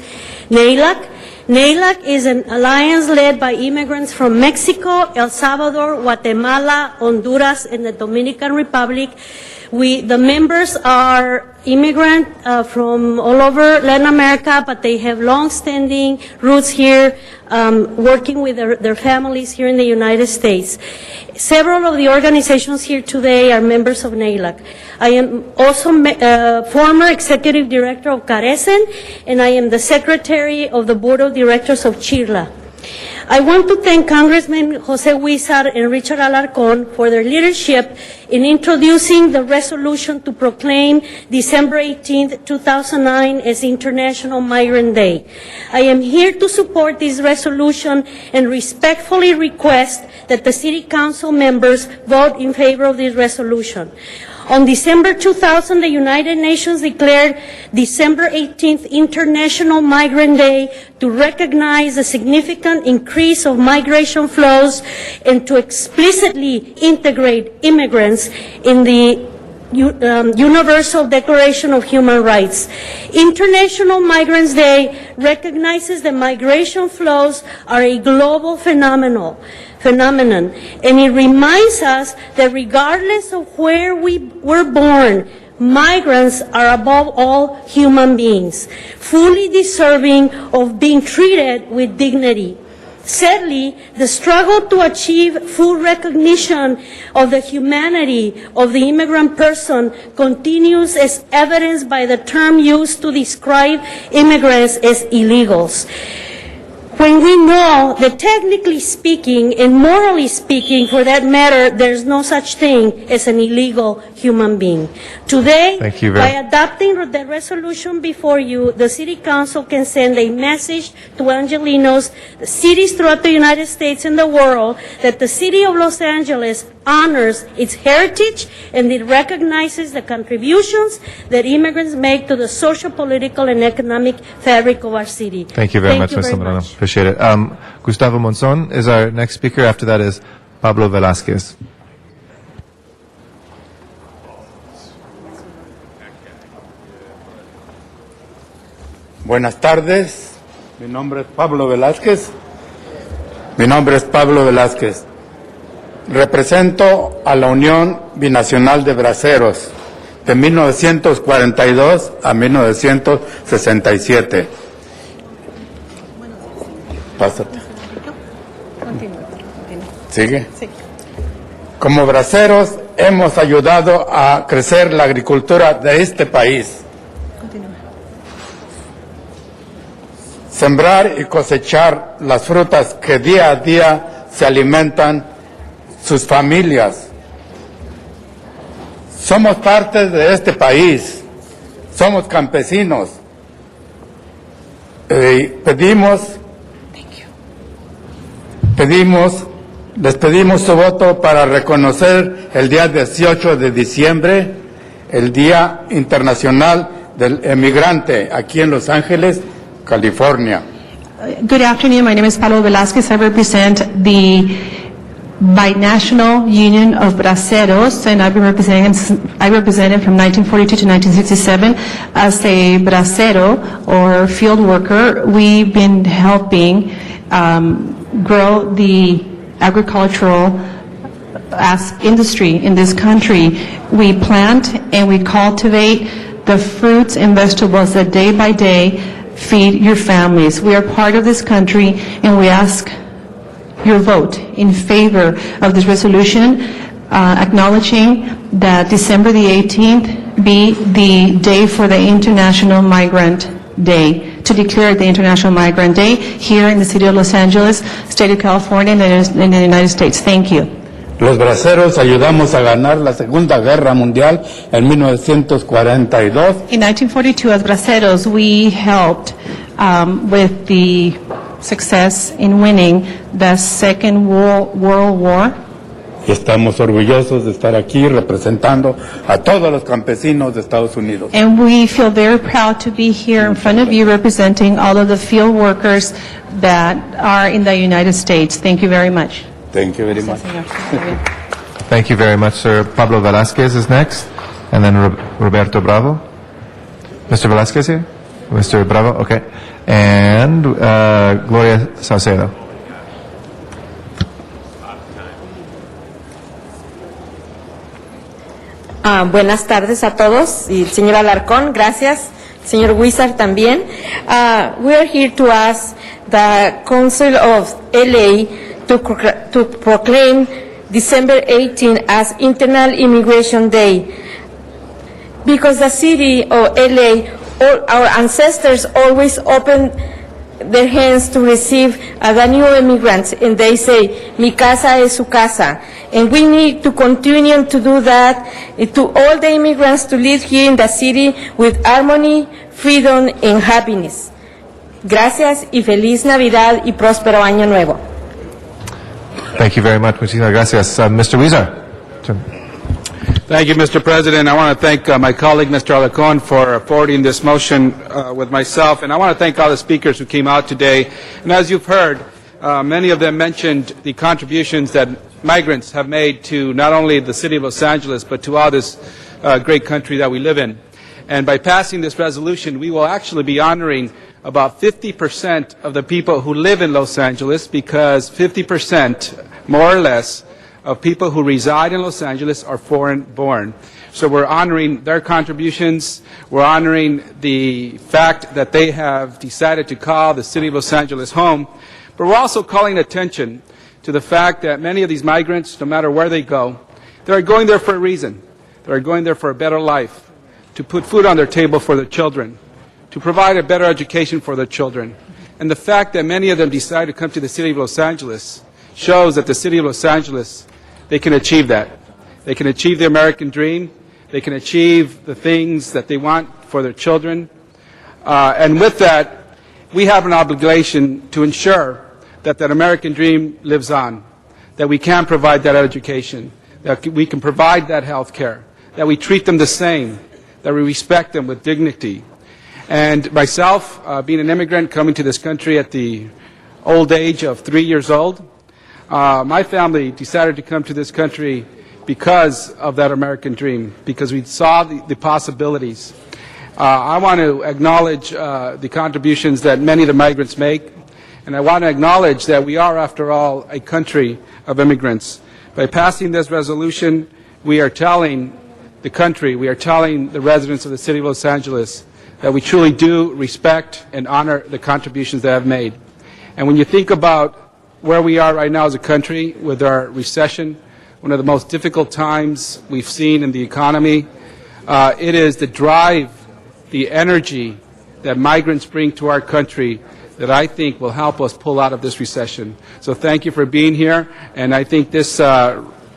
NALAC. NALAC is an alliance led by immigrants from Mexico, El Salvador, Guatemala, Honduras, and the Dominican Republic. The members are immigrants from all over Latin America, but they have long-standing roots here, working with their families here in the United States. Several of the organizations here today are members of NALAC. I am also former executive director of Carecen, and I am the secretary of the board of directors of CHIRLA. I want to thank Congressman Jose Huizar and Richard Alarcón for their leadership in introducing the resolution to proclaim December 18, 2009 as International Migrant Day. I am here to support this resolution and respectfully request that the City Council members vote in favor of this resolution. On December 2000, the United Nations declared December 18th International Migrant Day to recognize the significant increase of migration flows and to explicitly integrate immigrants in the Universal Declaration of Human Rights. International Migrants Day recognizes that migration flows are a global phenomenon, and it reminds us that regardless of where we were born, migrants are above all human beings, fully deserving of being treated with dignity. Sadly, the struggle to achieve full recognition of the humanity of the immigrant person continues, as evidenced by the term used to describe immigrants as illegals. When we know that technically speaking and morally speaking, for that matter, there's no such thing as an illegal human being. Today, by adopting the resolution before you, the City Council can send a message to Angelinos, the cities throughout the United States and the world, that the City of Los Angeles honors its heritage and it recognizes the contributions that immigrants make to the social, political, and economic fabric of our city. Thank you very much, Ms. Zambrano. Appreciate it. Gustavo Monzon is our next speaker. After that is Pablo Velázquez. Buenas tardes. Mi nombre es Pablo Velázquez. Represento a la Unión Binacional de Braceros de 1942 a 1967. Pásate. ¿Sigue? Sí. Como braceros hemos ayudado a crecer la agricultura de este país. Sembrar y cosechar las frutas que día a día se alimentan sus familias. Somos parte de este país, somos campesinos. Les pedimos su voto para reconocer el día 18 de diciembre, el Día Internacional del Emigrante, aquí en Los Ángeles, California. Good afternoon. My name is Pablo Velázquez. I represent the Binational Union of Braceros, and I represented from 1942 to 1967 as a bracero or field worker. We've been helping grow the agricultural industry in this country. We plant and we cultivate the fruits and vegetables that day by day feed your families. We are part of this country, and we ask your vote in favor of this resolution, acknowledging that December the 18th be the day for the International Migrant Day, to declare the International Migrant Day here in the city of Los Angeles, state of California, and in the United States. Thank you. Los braceros ayudamos a ganar la Segunda Guerra Mundial en 1942. In 1942, as braceros, we helped with the success in winning the Second World War. Y estamos orgullosos de estar aquí representando a todos los campesinos de Estados Unidos. And we feel very proud to be here in front of you representing all of the field workers that are in the United States. Thank you very much. Thank you very much. Thank you very much, sir. Pablo Velázquez is next, and then Roberto Bravo. Mr. Velázquez here? Mr. Bravo? Okay. And Gloria Saucedo. Buenas tardes a todos, y señor Alarcón, gracias, señor Huizar también. We are here to ask the Council of LA to proclaim December 18 as Internal Immigration Day, because the city of LA, our ancestors always opened their hands to receive the new immigrants, and they say, mi casa es su casa. And we need to continue to do that to all the immigrants to live here in the city with harmony, freedom, and happiness. Gracias y feliz Navidad y próspero Año Nuevo. Thank you very much. Muchísimas gracias. Mr. Huizar. Thank you, Mr. President. I want to thank my colleague, Mr. Alarcon, for forwarding this motion with myself, and I want to thank all the speakers who came out today. And as you've heard, many of them mentioned the contributions that migrants have made to not only the city of Los Angeles, but to all this great country that we live in. And by passing this resolution, we will actually be honoring about 50% of the people who live in Los Angeles, because 50%, more or less, of people who reside in Los Angeles are foreign-born. So we're honoring their contributions. We're honoring the fact that they have decided to call the city of Los Angeles home. But we're also calling attention to the fact that many of these migrants, no matter where they go, they're going there for a reason. They're going there for a better life, to put food on their table for their children, to provide a better education for their children. And the fact that many of them decide to come to the city of Los Angeles shows that the city of Los Angeles, they can achieve that. They can achieve the American dream. They can achieve the things that they want for their children. And with that, we have an obligation to ensure that that American dream lives on, that we can provide that education, that we can provide that health care, that we treat them the same, that we respect them with dignity. And myself, being an immigrant coming to this country at the old age of 3 years old, my family decided to come to this country because of that American dream, because we saw the possibilities. I want to acknowledge the contributions that many of the migrants make, and I want to acknowledge that we are, after all, a country of immigrants. By passing this resolution, we are telling the country, we are telling the residents of the city of Los Angeles that we truly do respect and honor the contributions they have made. And when you think about where we are right now as a country with our recession, one of the most difficult times we've seen in the economy, it is the drive, the energy that migrants bring to our country that I think will help us pull out of this recession. So thank you for being here, and I think this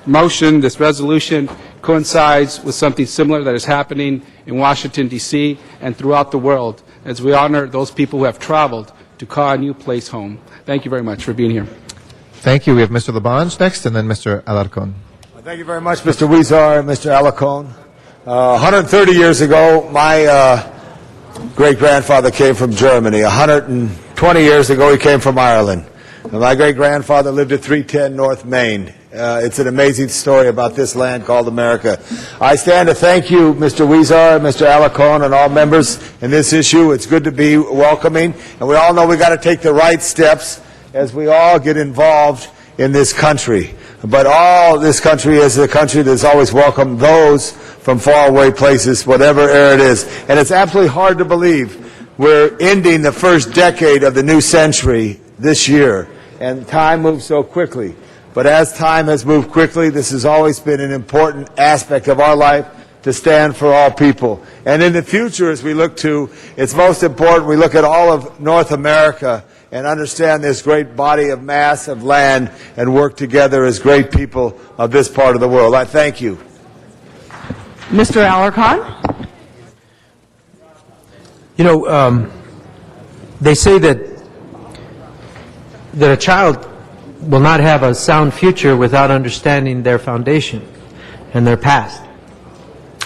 motion, this resolution, coincides with something similar that is happening in Washington, D.C. and throughout the world as we honor those people who have traveled to call a new place home. Thank you very much for being here. Thank you. We have Mr. Labange next, and then Mr. Alarcon. Thank you very much, Mr. Huizar and Mr. Alarcon. 130 years ago, my great-grandfather came from Germany. 120 years ago, he came from Ireland. And my great-grandfather lived at 310 North Main. It's an amazing story about this land called America. I stand to thank you, Mr. Huizar, Mr. Alarcon, and all members in this issue. It's good to be welcoming, and we all know we've got to take the right steps as we all get involved in this country. But all this country is a country that's always welcomed those from faraway places, whatever area it is. And it's absolutely hard to believe we're ending the first decade of the new century this year, and time moves so quickly. But as time has moved quickly, this has always been an important aspect of our life, to stand for all people. And in the future, as we look to, it's most important we look at all of North America and understand this great body of mass of land and work together as great people of this part of the world. I thank you. Mr. Alarcon? You know, they say that a child will not have a sound future without understanding their foundation and their past.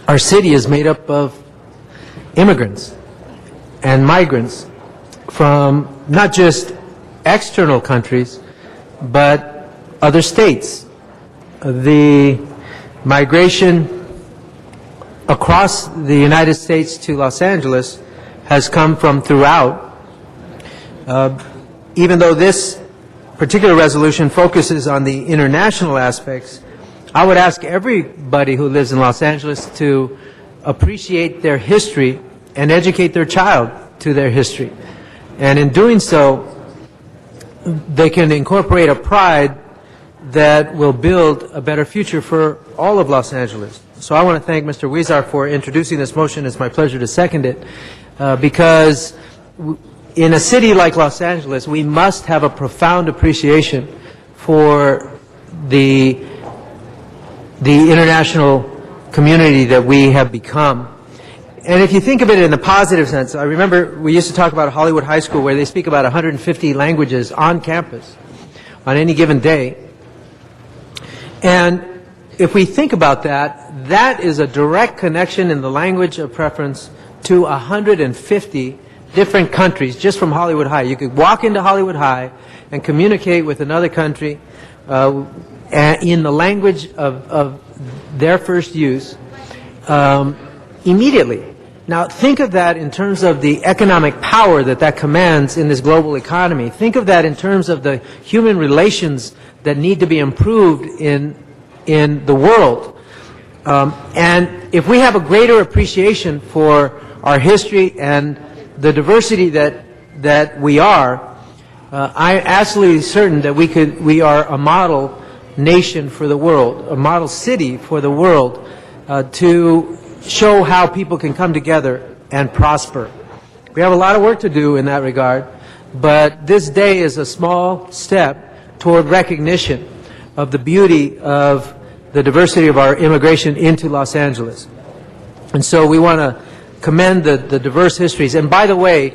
Our city is made up of immigrants and migrants from not just external countries, but other states. The migration across the United States to Los Angeles has come from throughout. Even though this particular resolution focuses on the international aspects, I would ask everybody who lives in Los Angeles to appreciate their history and educate their child to their history. And in doing so, they can incorporate a pride that will build a better future for all of Los Angeles. So I want to thank Mr. Huizar for introducing this motion. It's my pleasure to second it, because in a city like Los Angeles, we must have a profound appreciation for the international community that we have become. And if you think of it in the positive sense, I remember we used to talk about Hollywood High School where they speak about 150 languages on campus on any given day. And if we think about that, that is a direct connection in the language of preference to 150 different countries just from Hollywood High. You could walk into Hollywood High and communicate with another country in the language of their first use immediately. Now, think of that in terms of the economic power that commands in this global economy. Think of that in terms of the human relations that need to be improved in the world. And if we have a greater appreciation for our history and the diversity that we are, I'm absolutely certain that we are a model nation for the world, a model city for the world, to show how people can come together and prosper. We have a lot of work to do in that regard, but this day is a small step toward recognition of the beauty of the diversity of our immigration into Los Angeles. And so we want to commend the diverse histories. And by the way,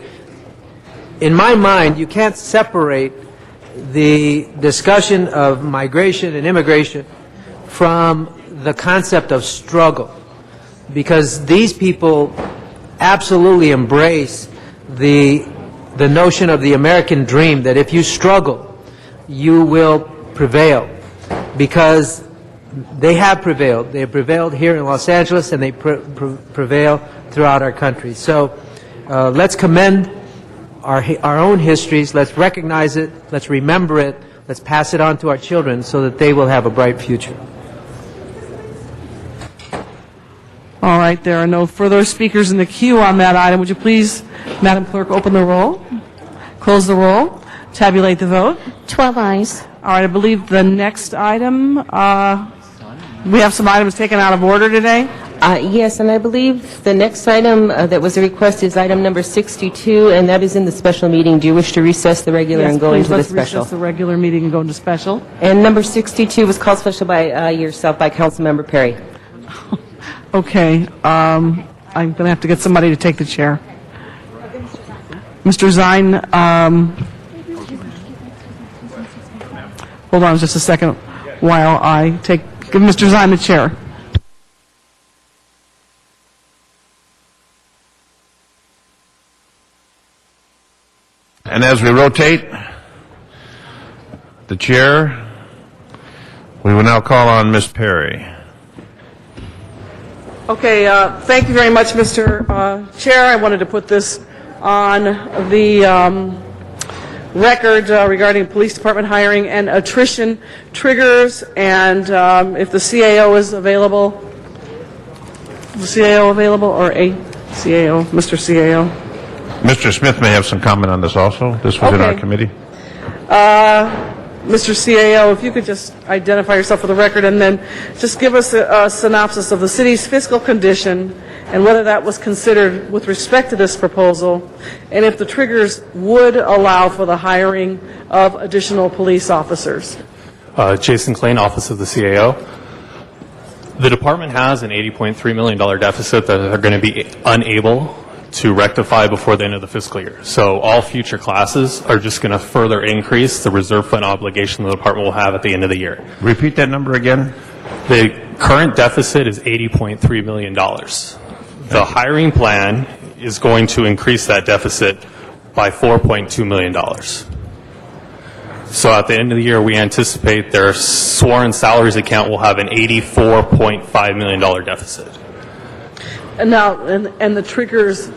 in my mind, you can't separate the discussion of migration and immigration from the concept of struggle, because these people absolutely embrace the notion of the American dream, that if you struggle, you will prevail, because they have prevailed. They have prevailed here in Los Angeles, and they prevail throughout our country. So let's commend our own histories. Let's recognize it. Let's remember it. Let's pass it on to our children so that they will have a bright future. All right, there are no further speakers in the queue on that item. Would you please, Madam Clerk, open the roll, close the roll, tabulate the vote? 12 ayes. All right, I believe the next item, we have some items taken out of order today. Yes, and I believe the next item that was a request is item number 62, and that is in the special meeting. Do you wish to recess the regular and go into the special? Yes, please, let's recess the regular meeting and go into special. And number 62 was called special by yourself, by Councilmember Perry. Okay, I'm going to have to get somebody to take the chair. Mr. Zine, hold on just a second while I give Mr. Zine the chair. And as we rotate the chair, we will now call on Ms. Perry. Okay, thank you very much, Mr. Chair. I wanted to put this on the record regarding police department hiring and attrition triggers, and if the CAO is available. The CAO available, or a CAO, Mr. CAO? Mr. Smith may have some comment on this also. This was in our committee. Mr. CAO, if you could just identify yourself for the record and then just give us a synopsis of the city's fiscal condition and whether that was considered with respect to this proposal, and if the triggers would allow for the hiring of additional police officers. Jason Klain, Office of the CAO. The department has an $80.3 million deficit that they're going to be unable to rectify before the end of the fiscal year. So all future classes are just going to further increase the reserve fund obligation the department will have at the end of the year. Repeat that number again. The current deficit is $80.3 million. The hiring plan is going to increase that deficit by $4.2 million. So at the end of the year, we anticipate their sworn salaries account will have an $84.5 million deficit. And now, and the triggers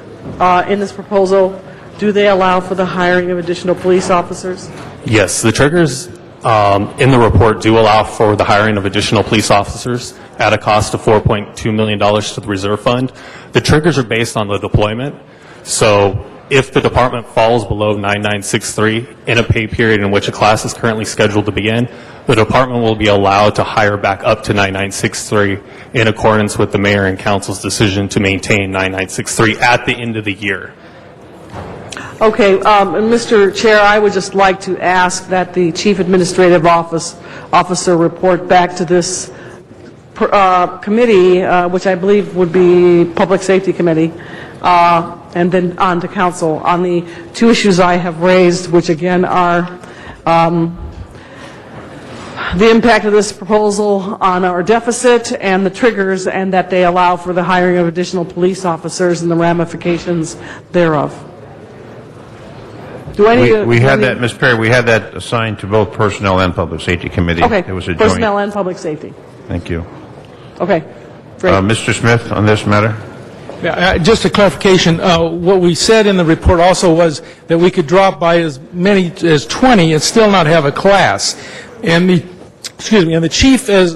in this proposal, do they allow for the hiring of additional police officers? Yes, the triggers in the report do allow for the hiring of additional police officers at a cost of $4.2 million to the reserve fund. The triggers are based on the deployment. So if the department falls below 9963 in a pay period in which a class is currently scheduled to begin, the department will be allowed to hire back up to 9963 in accordance with the mayor and council's decision to maintain 9963 at the end of the year. Okay, and Mr. Chair, I would just like to ask that the Chief Administrative Officer report back to this committee, which I believe would be Public Safety Committee, and then on to Council on the two issues I have raised, which again are the impact of this proposal on our deficit and the triggers, and that they allow for the hiring of additional police officers and the ramifications thereof. Do I need to... We had that, Ms. Perry, we had that assigned to both Personnel and Public Safety Committee. Okay, It was a Personnel and Public Safety. Thank you. Okay, great. Mr. Smith, on this matter? Yeah, just a clarification, what we said in the report also was that we could drop by as many as 20 and still not have a class. And the chief has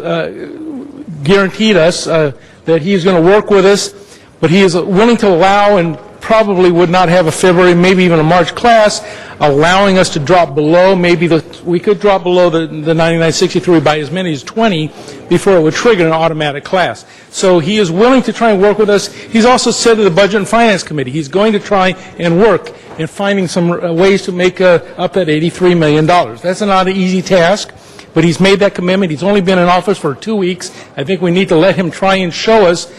guaranteed us that he's going to work with us, but he is willing to allow and probably would not have a February, maybe even a March class, allowing us to drop below, we could drop below the 9963 by as many as 20 before it would trigger an automatic class. So he is willing to try and work with us. He's also said to the Budget and Finance Committee he's going to try and work in finding some ways to make up that $83 million. That's not an easy task, but he's made that commitment. He's only been in office for 2 weeks. I think we need to let him try and show us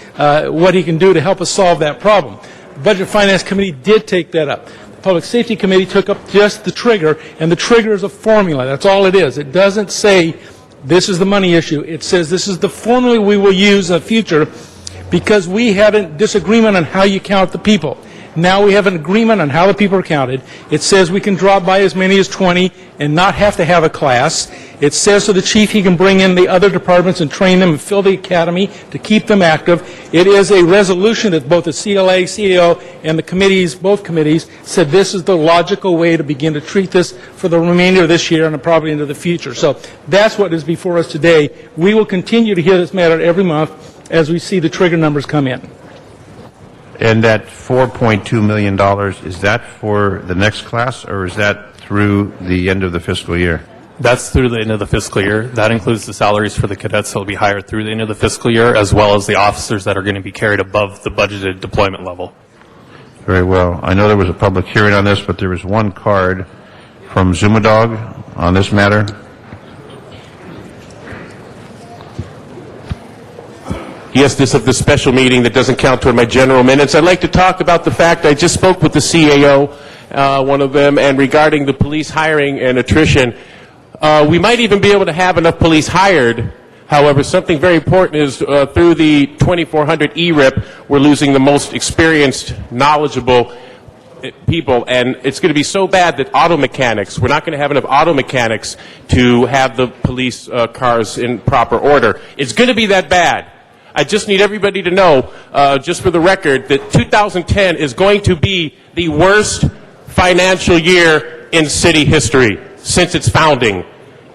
what he can do to help us solve that problem. The Budget and Finance Committee did take that up. The Public Safety Committee took up just the trigger, and the trigger is a formula. That's all it is. It doesn't say this is the money issue. It says this is the formula we will use in the future because we had a disagreement on how you count the people. Now we have an agreement on how the people are counted. It says we can drop by as many as 20 and not have to have a class. It says to the chief he can bring in the other departments and train them and fill the academy to keep them active. It is a resolution that both the CLA, CAO, and the committees, both committees, said this is the logical way to begin to treat this for the remainder of this year and probably into the future. So that's what is before us today. We will continue to hear this matter every month as we see the trigger numbers come in. And that $4.2 million, is that for the next class, or is that through the end of the fiscal year? That's through the end of the fiscal year. That includes the salaries for the cadets that will be hired through the end of the fiscal year, as well as the officers that are going to be carried above the budgeted deployment level. Very well. I know there was a public hearing on this, but there was one card from Zumadog on this matter. Yes, this is the special meeting that doesn't count toward my general minutes. I'd like to talk about the fact I just spoke with the CAO, one of them, and regarding the police hiring and attrition. We might even be able to have enough police hired. However, something very important is through the 2400 ERIP, we're losing the most experienced, knowledgeable people, and it's going to be so bad that auto mechanics, we're not going to have enough auto mechanics to have the police cars in proper order. It's going to be that bad. I just need everybody to know, just for the record, that 2010 is going to be the worst financial year in city history since its founding,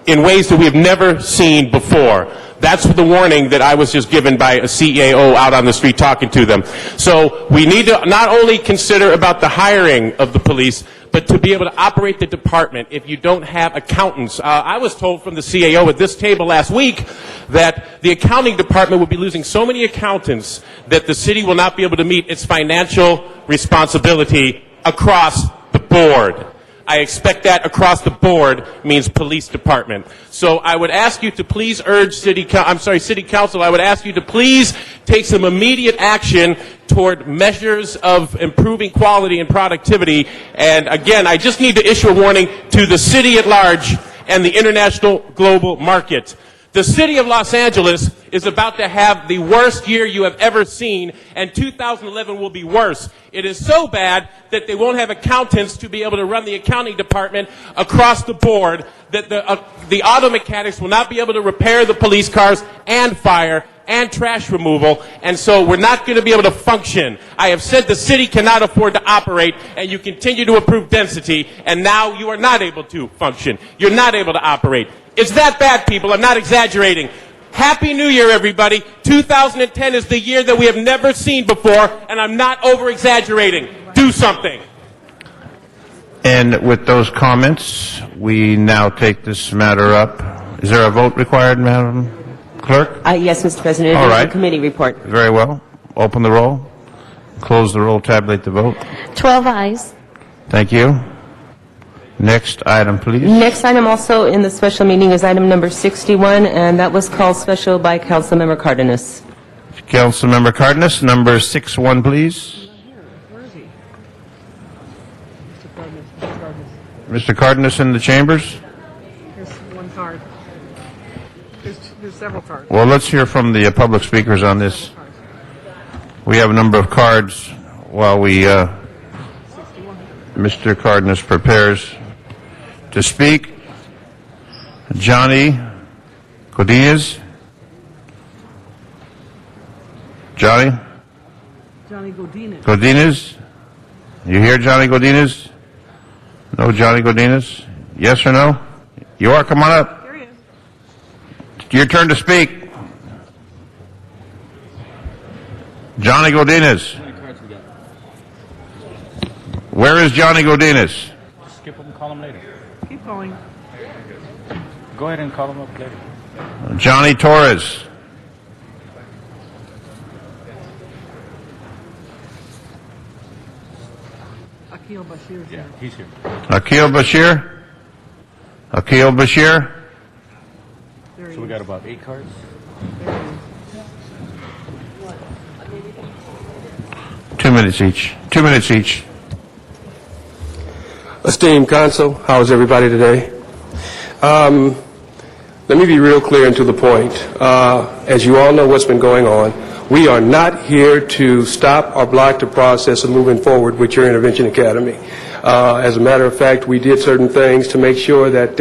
in ways that we have never seen before. That's the warning that I was just given by a CAO out on the street talking to them. So we need to not only consider about the hiring of the police, but to be able to operate the department if you don't have accountants. I was told from the CAO at this table last week that the accounting department will be losing so many accountants that the city will not be able to meet its financial responsibility across the board. I expect that across the board means police department. So I would ask you to please urge City Council, I would ask you to please take some immediate action toward measures of improving quality and productivity. And again, I just need to issue a warning to the city at large and the international global market. The city of Los Angeles is about to have the worst year you have ever seen, and 2011 will be worse. It is so bad that they won't have accountants to be able to run the accounting department across the board, that the auto mechanics will not be able to repair the police cars and fire and trash removal, and so we're not going to be able to function. I have said the city cannot afford to operate, and you continue to improve density, and now you are not able to function. You're not able to operate. It's that bad, people. I'm not exaggerating. Happy New Year, everybody. 2010 is the year that we have never seen before, and I'm not over-exaggerating. Do something. And with those comments, we now take this matter up. Is there a vote required, Madam Clerk? Yes, Mr. President. All right. The committee report. Very well. Open the roll. Close the roll. Tabulate the vote. 12 ayes. Thank you. Next item, please. Next item also in the special meeting is item number 61, and that was called special by Councilmember Cardenas. Councilmember Cardenas, number 61, please. Mr. Cardenas in the chambers? Here's one card. There's several cards. Well, let's hear from the public speakers on this. We have a number of cards while Mr. Cardenas prepares to speak. Johnny Godinez. Johnny Godinez. Godinez. You hear Johnny Godinez? No Johnny Godinez? Yes or no? You are? Come on up. Here he is. Your turn to speak. Johnny Godinez. Where is Johnny Godinez? Skip him and call him later. Keep going. Go ahead and call him up later. Johnny Torres. Akil Bashir is here. He's here. Akil Bashir. Akil Bashir. So we got about 8 cards. Two minutes each. 2 minutes each. Esteemed Council, how is everybody today? Let me be real clear and to the point. As you all know what's been going on, we are not here to stop or block the process of moving forward with your Intervention Academy. As a matter of fact, we did certain things to make sure that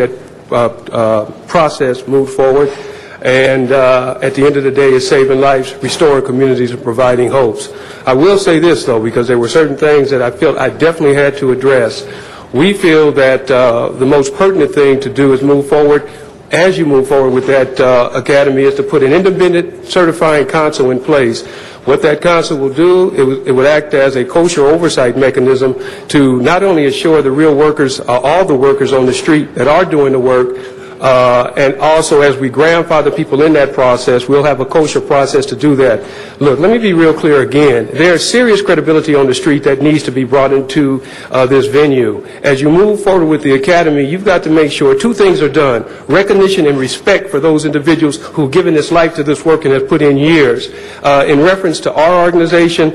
process moved forward. And at the end of the day, it's saving lives, restoring communities, and providing hopes. I will say this, though, because there were certain things that I felt I definitely had to address. We feel that the most pertinent thing to do is move forward. As you move forward with that academy is to put an independent certifying council in place. What that council will do, it would act as a kosher oversight mechanism to not only assure the real workers, all the workers on the street that are doing the work, and also as we grandfather people in that process, we'll have a kosher process to do that. Look, let me be real clear again. There's serious credibility on the street that needs to be brought into this venue. As you move forward with the academy, you've got to make sure 2 things are done. Recognition and respect for those individuals who've given this life to this work and have put in years. In reference to our organization,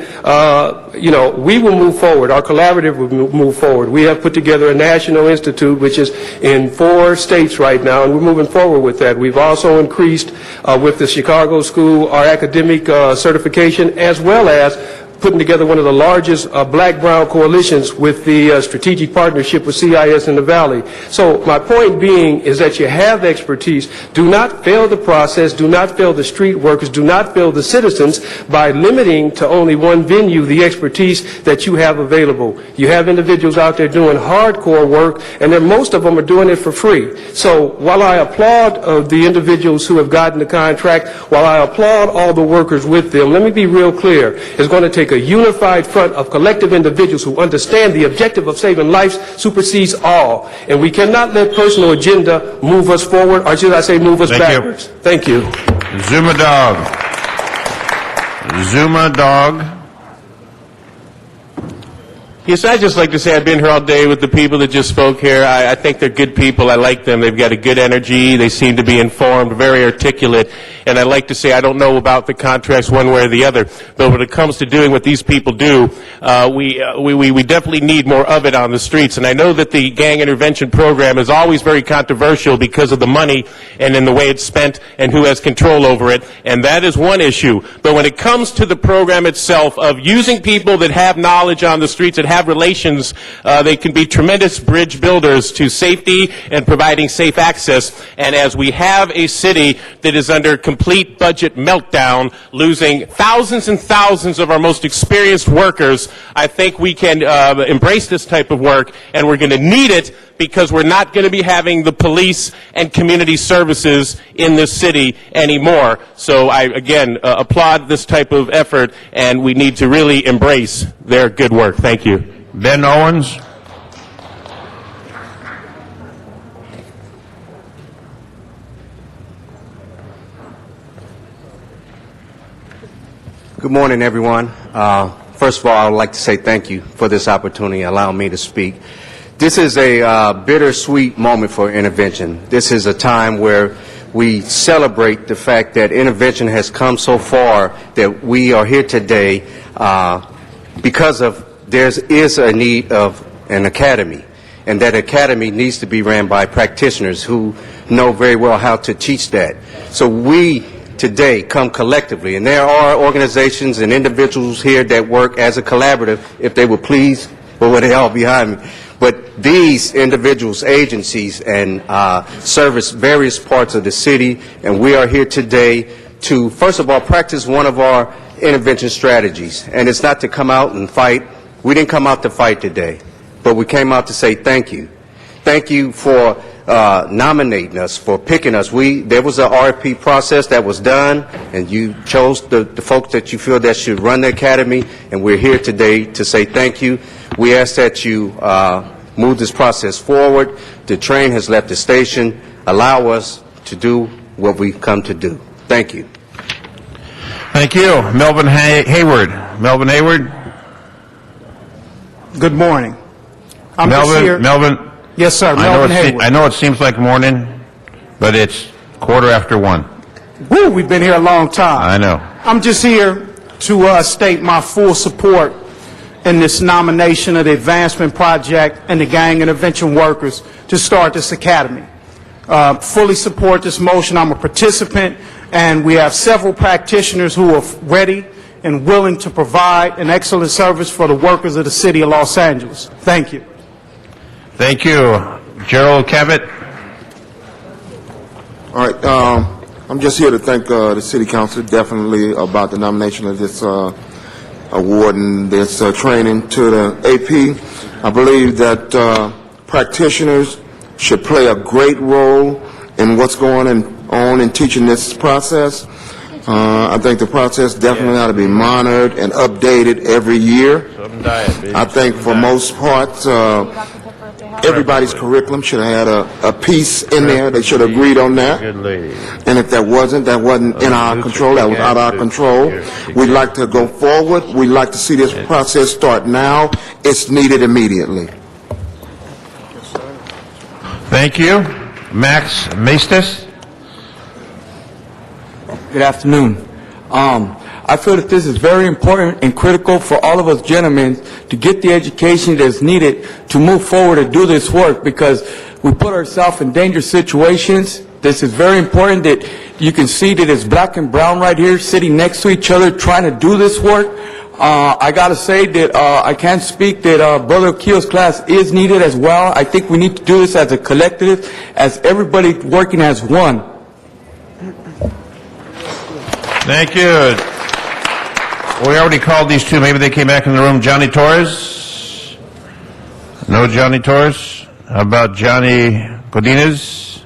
we will move forward. Our collaborative will move forward. We have put together a national institute, which is in 4 states right now, and we're moving forward with that. We've also increased with the Chicago School our academic certification, as well as putting together one of the largest black-brown coalitions with the strategic partnership with CIS in the Valley. So my point being is that you have the expertise. Do not fail the process. Do not fail the street workers. Do not fail the citizens by limiting to only one venue the expertise that you have available. You have individuals out there doing hardcore work, and most of them are doing it for free. So while I applaud the individuals who have gotten the contract, while I applaud all the workers with them, let me be real clear. It's going to take a unified front of collective individuals who understand the objective of saving lives supersedes all. And we cannot let personal agenda move us forward, or should I say move us backwards. Thank you. Zuma Dog. Zuma Dog. Yes, I'd just like to say I've been here all day with the people that just spoke here. I think they're good people. I like them. They've got a good energy. They seem to be informed, very articulate. And I'd like to say I don't know about the contracts one way or the other, but when it comes to doing what these people do, we definitely need more of it on the streets. And I know that the gang intervention program is always very controversial because of the money and in the way it's spent and who has control over it. And that is one issue. But when it comes to the program itself of using people that have knowledge on the streets, that have relations, they can be tremendous bridge builders to safety and providing safe access. And as we have a city that is under complete budget meltdown, losing thousands and thousands of our most experienced workers, I think we can embrace this type of work, and we're going to need it because we're not going to be having the police and community services in this city anymore. So I, again, applaud this type of effort, and we need to really embrace their good work. Thank you. Ben Owens. Good morning, everyone. First of all, I would like to say thank you for this opportunity, allowing me to speak. This is a bittersweet moment for Intervention. This is a time where we celebrate the fact that Intervention has come so far that we are here today because of there is a need of an academy, and that academy needs to be ran by practitioners who know very well how to teach that. So we today come collectively, and there are organizations and individuals here that work as a collaborative. If they would please, well, they all behind me. But these individuals, agencies, and service various parts of the city, and we are here today to, first of all, practice one of our intervention strategies. And it's not to come out and fight. We didn't come out to fight today, but we came out to say thank you. Thank you for nominating us, for picking us. There was an RFP process that was done, and you chose the folks that you feel that should run the academy, and we're here today to say thank you. We ask that you move this process forward. The train has left the station. Allow us to do what we've come to do. Thank you. Thank you. Melvin Hayward. Melvin Hayward. Good morning. I'm Melvin, just here. Melvin. Yes, sir. Melvin Hayward. I know it seems like morning, but it's 1:15. Woo, we've been here a long time. I know. I'm just here to state my full support in this nomination of the Advancement Project and the gang intervention workers to start this academy. Fully support this motion. I'm a participant, and we have several practitioners who are ready and willing to provide an excellent service for the workers of the city of Los Angeles. Thank you. Thank you. Gerald Cabot. All right. I'm just here to thank the City Council definitely about the nomination of this award and this training to the AP. I believe that practitioners should play a great role in what's going on in teaching this process. I think the process definitely ought to be monitored and updated every year. I think for most parts, everybody's curriculum should have had a piece in there. They should have agreed on that. And if that wasn't in our control. That was out of our control. We'd like to go forward. We'd like to see this process start now. It's needed immediately. Thank you. Max Maestas. Good afternoon. I feel that this is very important and critical for all of us gentlemen to get the education that's needed to move forward and do this work, because we put ourselves in dangerous situations. This is very important that you can see that it's black and brown right here sitting next to each other trying to do this work. I got to say that I can't speak that Brother Keel's class is needed as well. I think we need to do this as a collective, as everybody working as one. Thank you. We already called these two. Maybe they came back in the room. Johnny Torres? No Johnny Torres? How about Johnny Godinez?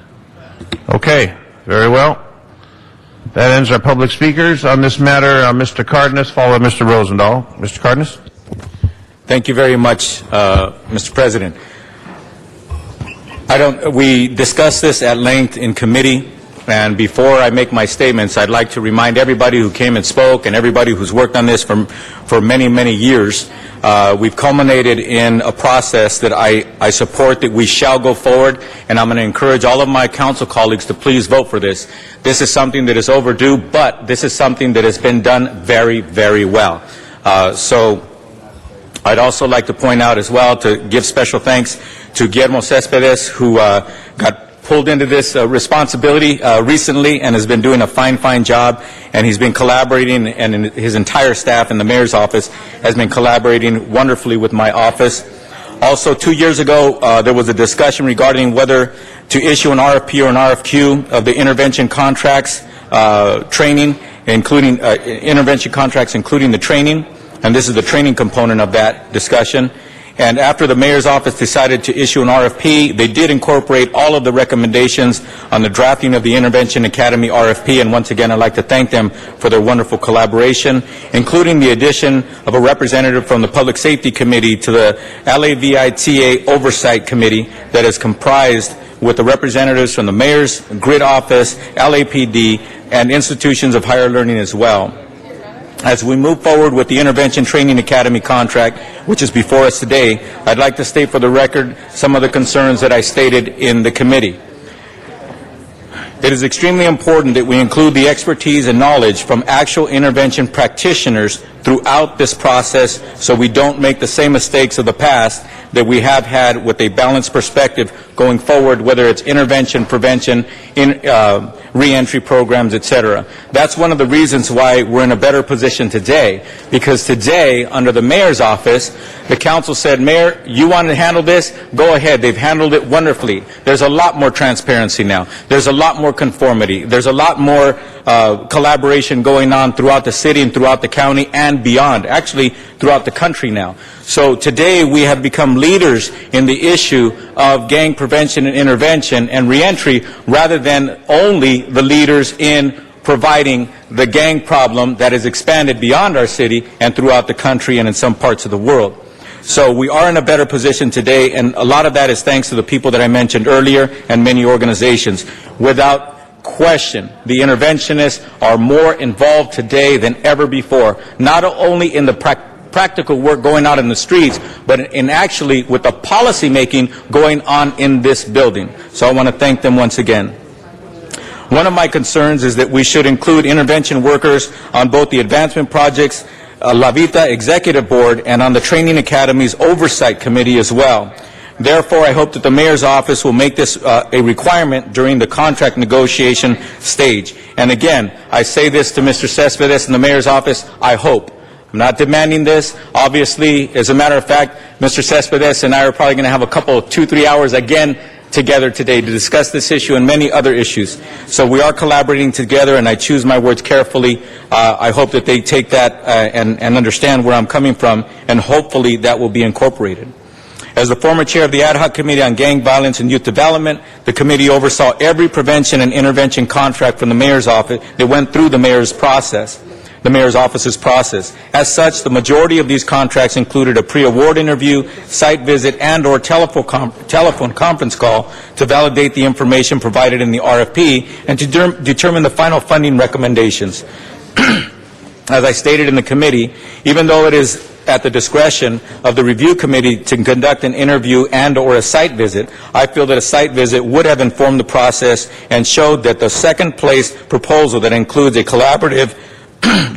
Okay, very well. That ends our public speakers. On this matter, Mr. Cardenas, followed by Mr. Rosendahl. Mr. Cardenas? Thank you very much, Mr. President. We discussed this at length in committee. And before I make my statements, I'd like to remind everybody who came and spoke and everybody who's worked on this for many, many years, we've culminated in a process that I support, that we shall go forward, and I'm going to encourage all of my council colleagues to please vote for this. This is something that is overdue, but this is something that has been done very, very well. So I'd also like to point out as well, to give special thanks to Guillermo Cespedes, who got pulled into this responsibility recently and has been doing a fine job, and he's been collaborating, and his entire staff in the mayor's office has been collaborating wonderfully with my office. Also, 2 years ago, there was a discussion regarding whether to issue an RFP or an RFQ of the intervention contracts training, including intervention contracts, including the training, and this is the training component of that discussion. And after the mayor's office decided to issue an RFP, they did incorporate all of the recommendations on the drafting of the Intervention Academy RFP. And once again, I'd like to thank them for their wonderful collaboration, including the addition of a representative from the Public Safety Committee to the LAVITA Oversight Committee that is comprised with the representatives from the mayor's grid office, LAPD, and institutions of higher learning as well. As we move forward with the Intervention Training Academy contract, which is before us today, I'd like to state for the record some of the concerns that I stated in the committee. It is extremely important that we include the expertise and knowledge from actual intervention practitioners throughout this process so we don't make the same mistakes of the past that we have had with a balanced perspective going forward, whether it's intervention, prevention, re-entry programs, etc. That's one of the reasons why we're in a better position today, because today, under the mayor's office, the council said, Mayor, you want to handle this? Go ahead. They've handled it wonderfully. There's a lot more transparency now. There's a lot more conformity. There's a lot more collaboration going on throughout the city and throughout the county and beyond, actually throughout the country now. So today we have become leaders in the issue of gang prevention and intervention and reentry, rather than only the leaders in providing the gang problem that has expanded beyond our city and throughout the country and in some parts of the world. So we are in a better position today, and a lot of that is thanks to the people that I mentioned earlier and many organizations. Without question, the interventionists are more involved today than ever before, not only in the practical work going on in the streets, but in actually with the policy making going on in this building. So I want to thank them once again. One of my concerns is that we should include intervention workers on both the advancement projects, La Vita Executive Board, and on the Training Academy's Oversight Committee as well. Therefore, I hope that the mayor's office will make this a requirement during the contract negotiation stage. And again, I say this to Mr. Cespedes and the mayor's office, I hope. I'm not demanding this. Obviously, as a matter of fact, Mr. Cespedes and I are probably going to have a couple of 2-3 hours again together today to discuss this issue and many other issues. So we are collaborating together, and I choose my words carefully. I hope that they take that and understand where I'm coming from, and hopefully that will be incorporated. As the former chair of the Ad Hoc Committee on Gang Violence and Youth Development, the committee oversaw every prevention and intervention contract from the mayor's office that went through the mayor's process, the mayor's office's process. As such, the majority of these contracts included a pre-award interview, site visit, and/or telephone conference call to validate the information provided in the RFP and to determine the final funding recommendations. As I stated in the committee, even though it is at the discretion of the review committee to conduct an interview and/or a site visit, I feel that a site visit would have informed the process and showed that the second place proposal that includes a collaborative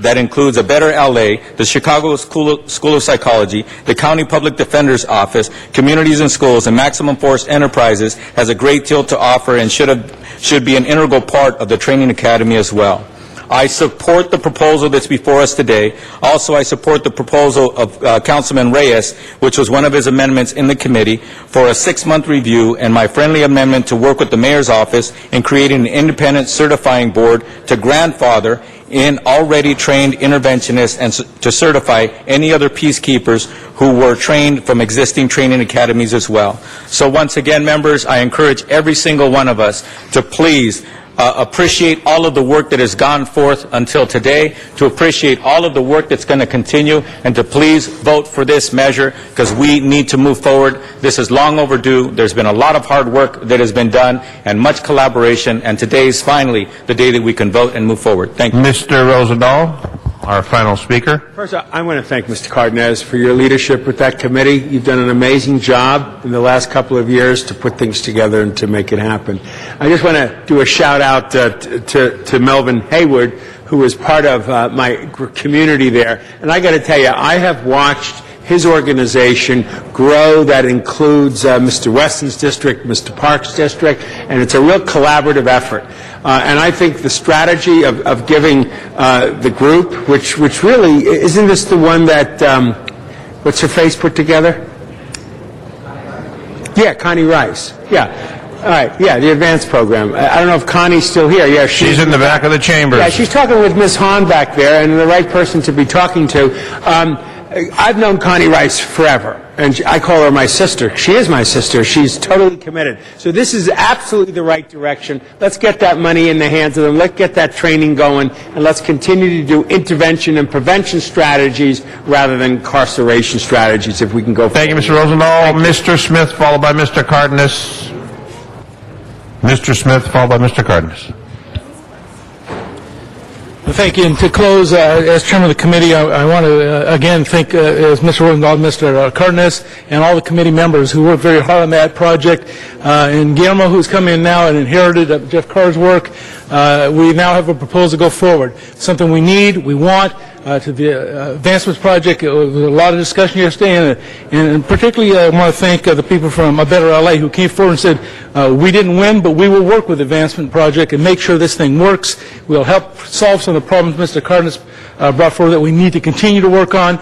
that includes a Better LA, the Chicago School of Psychology, the County Public Defender's Office, Communities and Schools, and Maximum Force Enterprises has a great deal to offer and should be an integral part of the Training Academy as well. I support the proposal that's before us today. Also, I support the proposal of Councilman Reyes, which was one of his amendments in the committee, for a 6-month review, and my friendly amendment to work with the mayor's office in creating an independent certifying board to grandfather in already trained interventionists and to certify any other peacekeepers who were trained from existing training academies as well. So once again, members, I encourage every single one of us to please appreciate all of the work that has gone forth until today, to appreciate all of the work that's going to continue, and to please vote for this measure, because we need to move forward. This is long overdue. There's been a lot of hard work that has been done and much collaboration, and today is finally the day that we can vote and move forward. Thank you. Mr. Rosendahl, our final speaker. First, I want to thank Mr. Cardenas for your leadership with that committee. You've done an amazing job in the last couple of years to put things together and to make it happen. I just want to do a shout out to Melvin Hayward, who was part of my community there. And I got to tell you, I have watched his organization grow. That includes Mr. Weston's district, Mr. Park's district, and it's a real collaborative effort. And I think the strategy of giving the group, which really, isn't this the one that, what's her face put together? Yeah, Connie Rice. Yeah. All right, yeah, the advanced program. I don't know if Connie's still here. Yeah, she's in the back of the chamber. Yeah, she's talking with Ms. Hahn back there, and the right person to be talking to. I've known Connie Rice forever, and I call her my sister. She is my sister. She's totally committed. So this is absolutely the right direction. Let's get that money in the hands of them. Let's get that training going, and let's continue to do intervention and prevention strategies rather than incarceration strategies, if we can go forward. Thank you, Mr. Rosendahl. Mr. Smith, followed by Mr. Cardenas. Mr. Smith, followed by Mr. Cardenas. Thank you. And to close, as chairman of the committee, I want to again thank, as Mr. Rosendahl, Mr. Cardenas, and all the committee members who worked very hard on that project. And Guillermo, who's come in now and inherited Jeff Carr's work, we now have a proposal to go forward. Something we need, we want. To the advancements project, there was a lot of discussion yesterday, and particularly I want to thank the people from A Better LA who came forward and said, we didn't win, but we will work with the advancement project and make sure this thing works. We'll help solve some of the problems Mr. Cardenas brought forward that we need to continue to work on.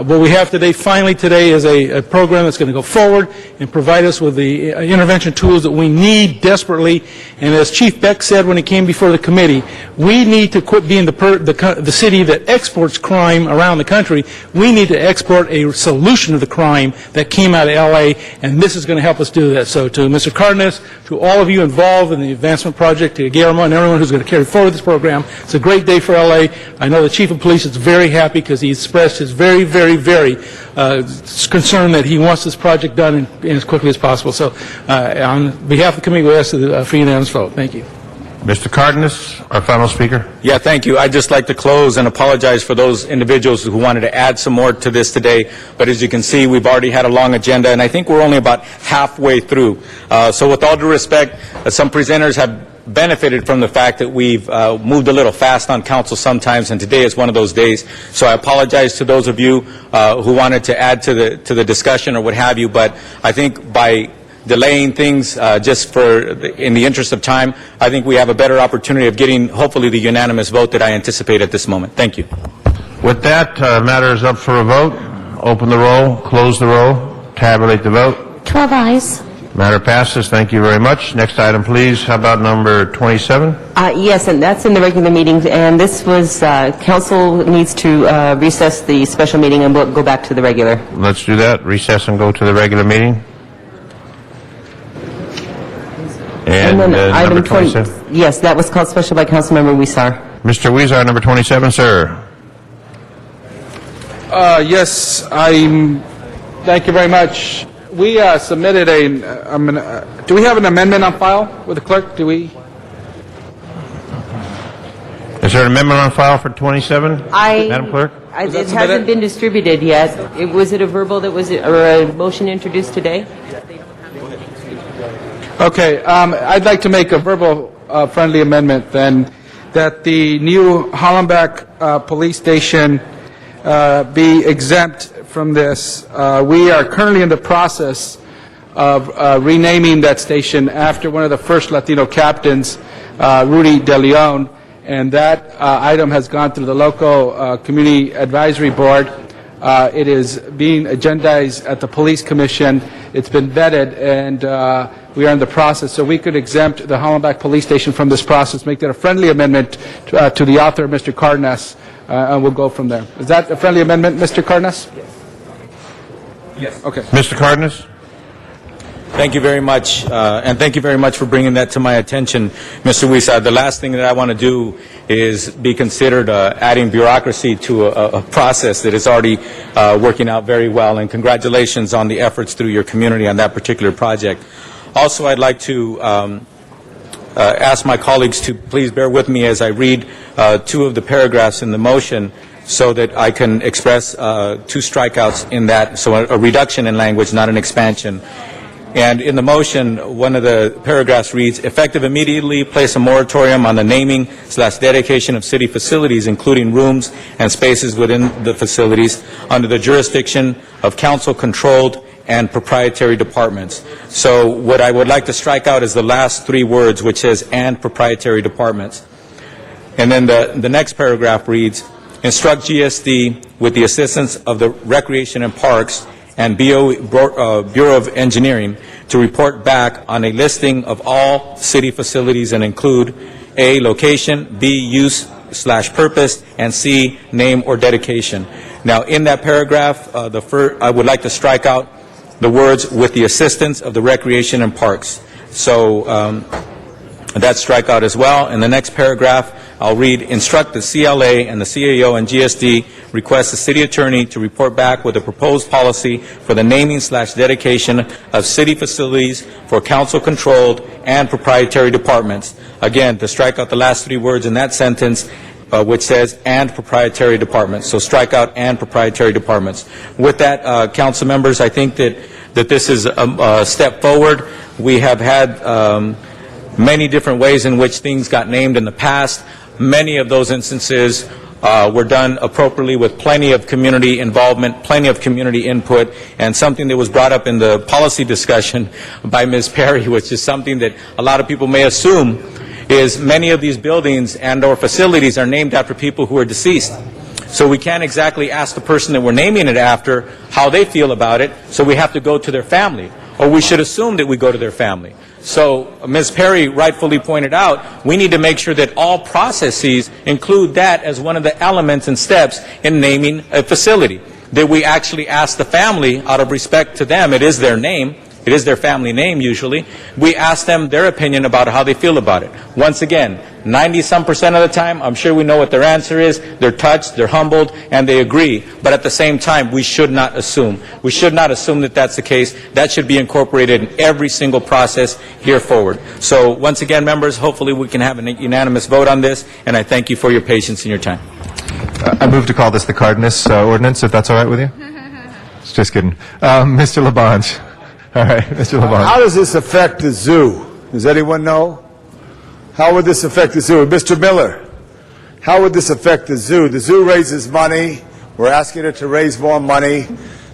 What we have today, finally today, is a program that's going to go forward and provide us with the intervention tools that we need desperately. And as Chief Beck said when he came before the committee, we need to quit being the city that exports crime around the country. We need to export a solution to the crime that came out of L.A., and this is going to help us do that. So to Mr. Cardenas, to all of you involved in the advancement project, to Guillermo and everyone who's going to carry forward this program, it's a great day for L.A. I know the Chief of Police is very happy because he expressed his very concern that he wants this project done in as quickly as possible. So on behalf of the committee, we ask for unanimous vote. Thank you. Mr. Cardenas, our final speaker. Yeah, thank you. I'd just like to close and apologize for those individuals who wanted to add some more to this today. But as you can see, we've already had a long agenda, and I think we're only about halfway through. So with all due respect, some presenters have benefited from the fact that we've moved a little fast on council sometimes, and today is one of those days. So I apologize to those of you who wanted to add to the discussion or what have you, but I think by delaying things just in the interest of time, I think we have a better opportunity of getting, hopefully, the unanimous vote that I anticipate at this moment. Thank you. With that, matter is up for a vote. Open the roll, close the roll, tabulate the vote. 12 ayes. Matter passes. Thank you very much. Next item, please. How about number 27? Yes, and that's in the regular meeting, and this was, council needs to recess the special meeting and we'll go back to the regular. Let's do that. Recess and go to the regular meeting. And then number item 27. Yes, that was called special by Councilmember Huizar. Mr. Huizar, number 27, sir. Yes, thank you very much. We submitted do we have an amendment on file with the clerk? Is there an amendment on file for 27, Madam Clerk? It hasn't been distributed yet. Was it a verbal or a motion introduced today? Okay, I'd like to make a verbal friendly amendment then that the new Hollenbeck Police Station be exempt from this. We are currently in the process of renaming that station after one of the first Latino captains, Rudy De Leon, and that item has gone through the local community advisory board. It is being agendized at the police commission. It's been vetted, and we are in the process. So we could exempt the Hollenbeck Police Station from this process, make that a friendly amendment to the author, Mr. Cardenas, and we'll go from there. Is that a friendly amendment, Mr. Cardenas? Yes. Okay. Mr. Cardenas? Thank you very much, and thank you very much for bringing that to my attention, Mr. Huizar. The last thing that I want to do is be considered adding bureaucracy to a process that is already working out very well, and congratulations on the efforts through your community on that particular project. Also, I'd like to ask my colleagues to please bear with me as I read two of the paragraphs in the motion so that I can express two strikeouts in that, so a reduction in language, not an expansion. And in the motion, one of the paragraphs reads, effective immediately, place a moratorium on the naming/dedication of city facilities, including rooms and spaces within the facilities, under the jurisdiction of council-controlled and proprietary departments. So what I would like to strike out is the last three words, which says, and proprietary departments. And then the next paragraph reads, instruct GSD with the assistance of the Recreation and Parks and Bureau of Engineering to report back on a listing of all city facilities and include A, location, B, use/purpose, and C, name or dedication. Now, in that paragraph, I would like to strike out the words with the assistance of the Recreation and Parks. So that's strikeout as well. In the next paragraph, I'll read, instruct the CLA and the CAO and GSD request the city attorney to report back with a proposed policy for the naming/dedication of city facilities for council-controlled and proprietary departments. Again, to strike out the last three words in that sentence, which says "and proprietary departments." So strike out "and proprietary departments." With that, council members, I think that this is a step forward. We have had many different ways in which things got named in the past. Many of those instances were done appropriately with plenty of community involvement, plenty of community input, and something that was brought up in the policy discussion by Ms. Perry, which is something that a lot of people may assume, is many of these buildings and or facilities are named after people who are deceased. So we can't exactly ask the person that we're naming it after how they feel about it, so we have to go to their family, or we should assume that we go to their family. So Ms. Perry rightfully pointed out, we need to make sure that all processes include that as one of the elements and steps in naming a facility, that we actually ask the family, out of respect to them, it is their name, it is their family name usually, we ask them their opinion about how they feel about it. Once again, 90-some% of the time, I'm sure we know what their answer is. They're touched, they're humbled, and they agree. But at the same time, we should not assume. We should not assume that that's the case. That should be incorporated in every single process here forward. So once again, members, hopefully we can have a unanimous vote on this, and I thank you for your patience and your time. I move to call this the Cardenas ordinance, if that's all right with you? Just kidding. Mr. Labange. All right, Mr. Labange. How does this affect the zoo? Does anyone know? How would this affect the zoo? Mr. Miller, how would this affect the zoo? The zoo raises money. We're asking it to raise more money.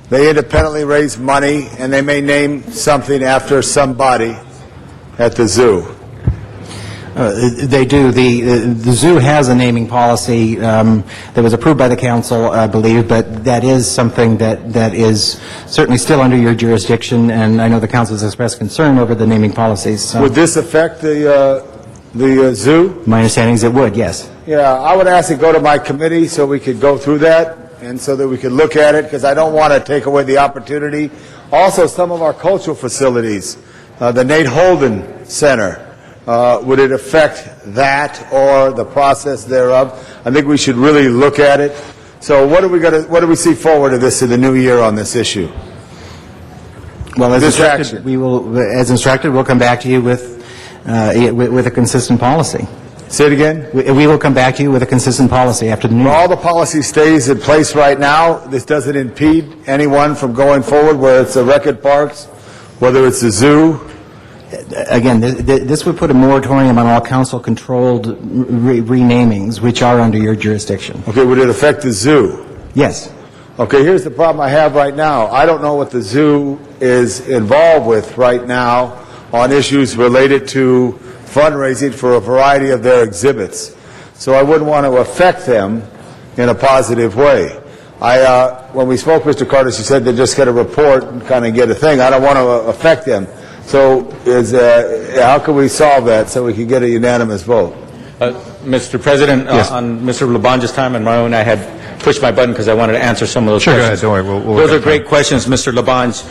They independently raise money, and they may name something after somebody at the zoo. They do. The zoo has a naming policy that was approved by the council, I believe, but that is something that is certainly still under your jurisdiction, and I know the council has expressed concern over the naming policies. So. Would this affect the zoo? My understanding is it would, yes. Yeah, I would ask it go to my committee so we could go through that and so that we could look at it, because I don't want to take away the opportunity. Also, some of our cultural facilities, the Nate Holden Center, would it affect that or the process thereof? I think we should really look at it. So what do we see forward to this in the new year on this issue? Well, as instructed, we'll come back to you with a consistent policy. Say it again? We will come back to you with a consistent policy after the new year. All the policy stays in place right now. This doesn't impede anyone from going forward, whether it's the Record Parks, whether it's the zoo. Again, this would put a moratorium on all council-controlled renamings, which are under your jurisdiction. Okay, would it affect the zoo? Yes. Okay, here's the problem I have right now. I don't know what the zoo is involved with right now on issues related to fundraising for a variety of their exhibits. So I wouldn't want to affect them in a positive way. When we spoke, Mr. Carter, you said they just get a report and kind of get a thing. I don't want to affect them. So how can we solve that so we can get a unanimous vote? Mr. President, Yes. on Mr. Labange's time and my own, I had pushed my button because I wanted to answer some of those Sure, questions. go ahead. Don't worry. Those are great questions, Mr. Labange.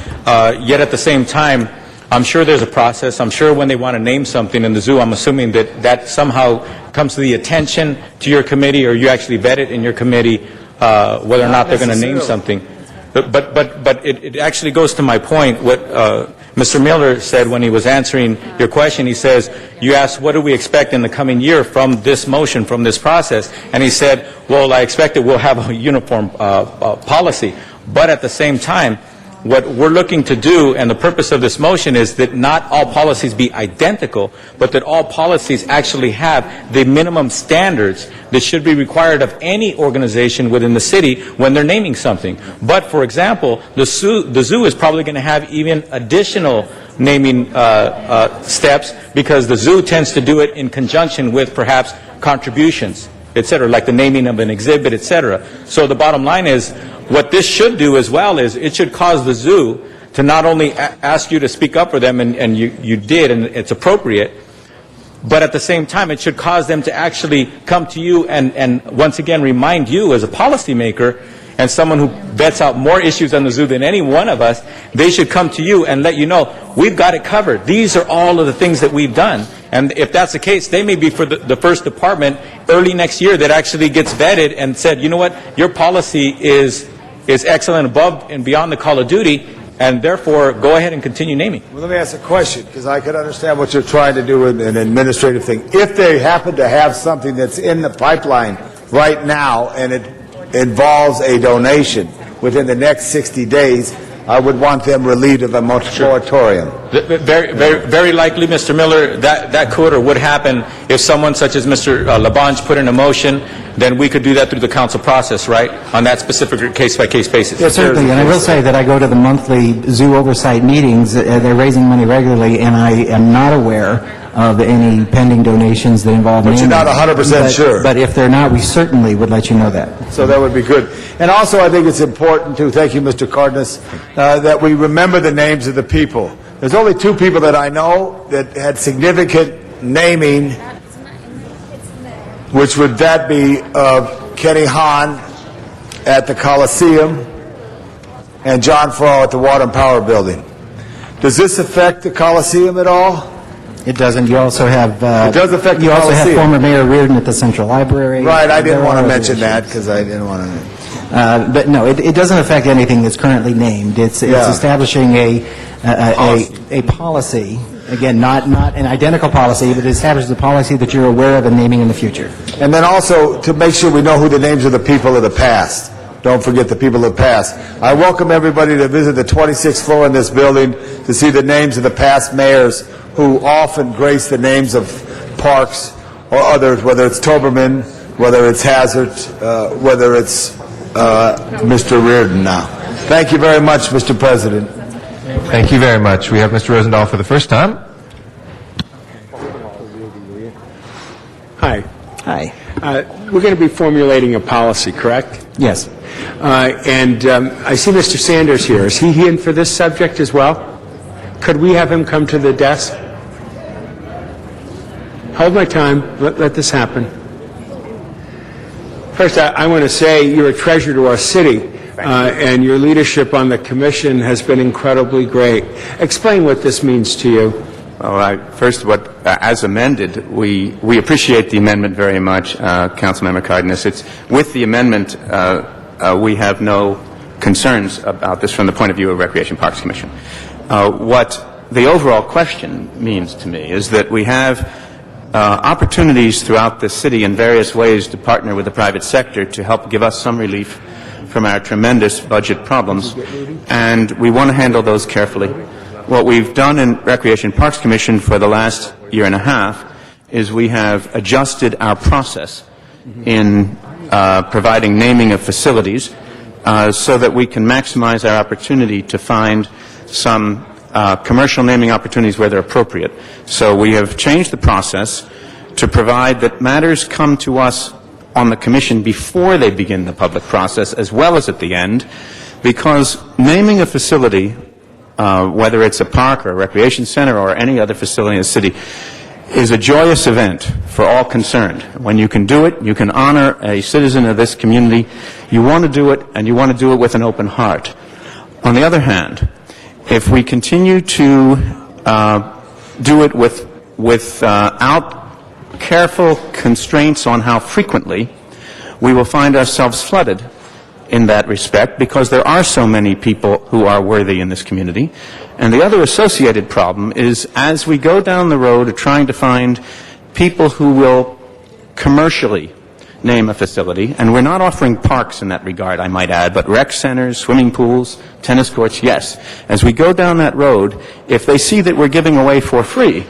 Yet at the same time, I'm sure there's a process. I'm sure when they want to name something in the zoo, I'm assuming that somehow comes to the attention to your committee, or you actually vet it in your committee whether or not they're going to name something. But it actually goes to my point, what Mr. Miller said when he was answering your question. He says, you asked, what do we expect in the coming year from this motion, from this process? And he said, well, I expect that we'll have a uniform policy. But at the same time, what we're looking to do, and the purpose of this motion, is that not all policies be identical, but that all policies actually have the minimum standards that should be required of any organization within the city when they're naming something. But, for example, the zoo is probably going to have even additional naming steps, because the zoo tends to do it in conjunction with perhaps contributions, etc., like the naming of an exhibit, etc. So the bottom line is, what this should do as well is it should cause the zoo to not only ask you to speak up for them, and you did, and it's appropriate, but at the same time it should cause them to actually come to you and once again remind you as a policymaker and someone who vets out more issues on the zoo than any one of us. They should come to you and let you know, we've got it covered. These are all of the things that we've done. And if that's the case, they may be for the first department early next year that actually gets vetted and said, you know what, your policy is excellent, above and beyond the call of duty, and therefore go ahead and continue naming. Well, let me ask a question, because I can understand what you're trying to do in an administrative thing. If they happen to have something that's in the pipeline right now, and it involves a donation within the next 60 days, I would want them relieved of a moratorium. Very likely, Mr. Miller, that could or would happen if someone such as Mr. Labange put in a motion. Then we could do that through the council process, right, on that specific case-by-case basis. Yes, certainly, and I will say that I go to the monthly zoo oversight meetings. They're raising money regularly, and I am not aware of any pending donations that involve But you're naming. not 100% sure. But if they're not, we certainly would let you know that. So that would be good. And also, I think it's important to, thank you, Mr. Cardenas, that we remember the names of the people. There's only two people that I know that had significant naming, which would that be Kenny Hahn at the Coliseum and John Farrar at the Water and Power Building. Does this affect the Coliseum at all? It doesn't. You also have. It does affect the You also have Coliseum. former Mayor Reardon at the Central Library. Right, I There didn't are want to other mention that issues. because I didn't want to. But no, it doesn't affect anything that's currently named. It's Yeah. establishing a policy. Again, not an identical policy, but it establishes a policy that you're aware of and naming in the future. And then also to make sure we know who the names of the people of the past. Don't forget the people of the past. I welcome everybody to visit the 26th floor in this building to see the names of the past mayors who often grace the names of parks or others, whether it's Toberman, whether it's Hazard, whether it's Mr. Reardon now. Thank you very much, Mr. President. Thank you very much. We have Mr. Rosendahl for the first time. Hi. Hi. We're going to be formulating a policy, correct? Yes. And I see Mr. Sanders here. Is he in for this subject as well? Could we have him come to the desk? Hold my time. Let this happen. First, I want to say you're a treasure to our city, and your leadership on the commission has been incredibly great. Explain what this means to you. Well, first, as amended, we appreciate the amendment very much, Councilmember Cardenas. With the amendment, we have no concerns about this from the point of view of Recreation Parks Commission. What the overall question means to me is that we have opportunities throughout the city in various ways to partner with the private sector to help give us some relief from our tremendous budget problems, and we want to handle those carefully. What we've done in Recreation Parks Commission for the last year and a half is we have adjusted our process in providing naming of facilities so that we can maximize our opportunity to find some commercial naming opportunities where they're appropriate. So we have changed the process to provide that matters come to us on the Commission before they begin the public process as well as at the end, because naming a facility, whether it's a park or a recreation center or any other facility in the city, is a joyous event for all concerned. When you can do it, you can honor a citizen of this community. You want to do it, and you want to do it with an open heart. On the other hand, if we continue to do it without careful constraints on how frequently, we will find ourselves flooded in that respect because there are so many people who are worthy in this community. And the other associated problem is as we go down the road of trying to find people who will commercially name a facility, and we're not offering parks in that regard, I might add, but rec centers, swimming pools, tennis courts, yes. As we go down that road, if they see that we're giving away for free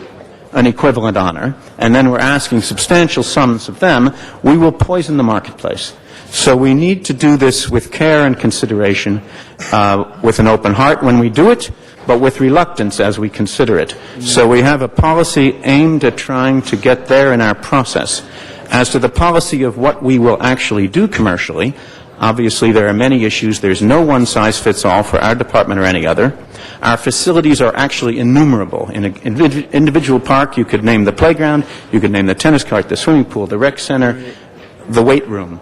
an equivalent honor, and then we're asking substantial sums of them, we will poison the marketplace. So we need to do this with care and consideration, with an open heart when we do it, but with reluctance as we consider it. So we have a policy aimed at trying to get there in our process. As to the policy of what we will actually do commercially, obviously there are many issues. There's no one-size-fits-all for our department or any other. Our facilities are actually innumerable. In an individual park, you could name the playground, you could name the tennis court, the swimming pool, the rec center, the weight room.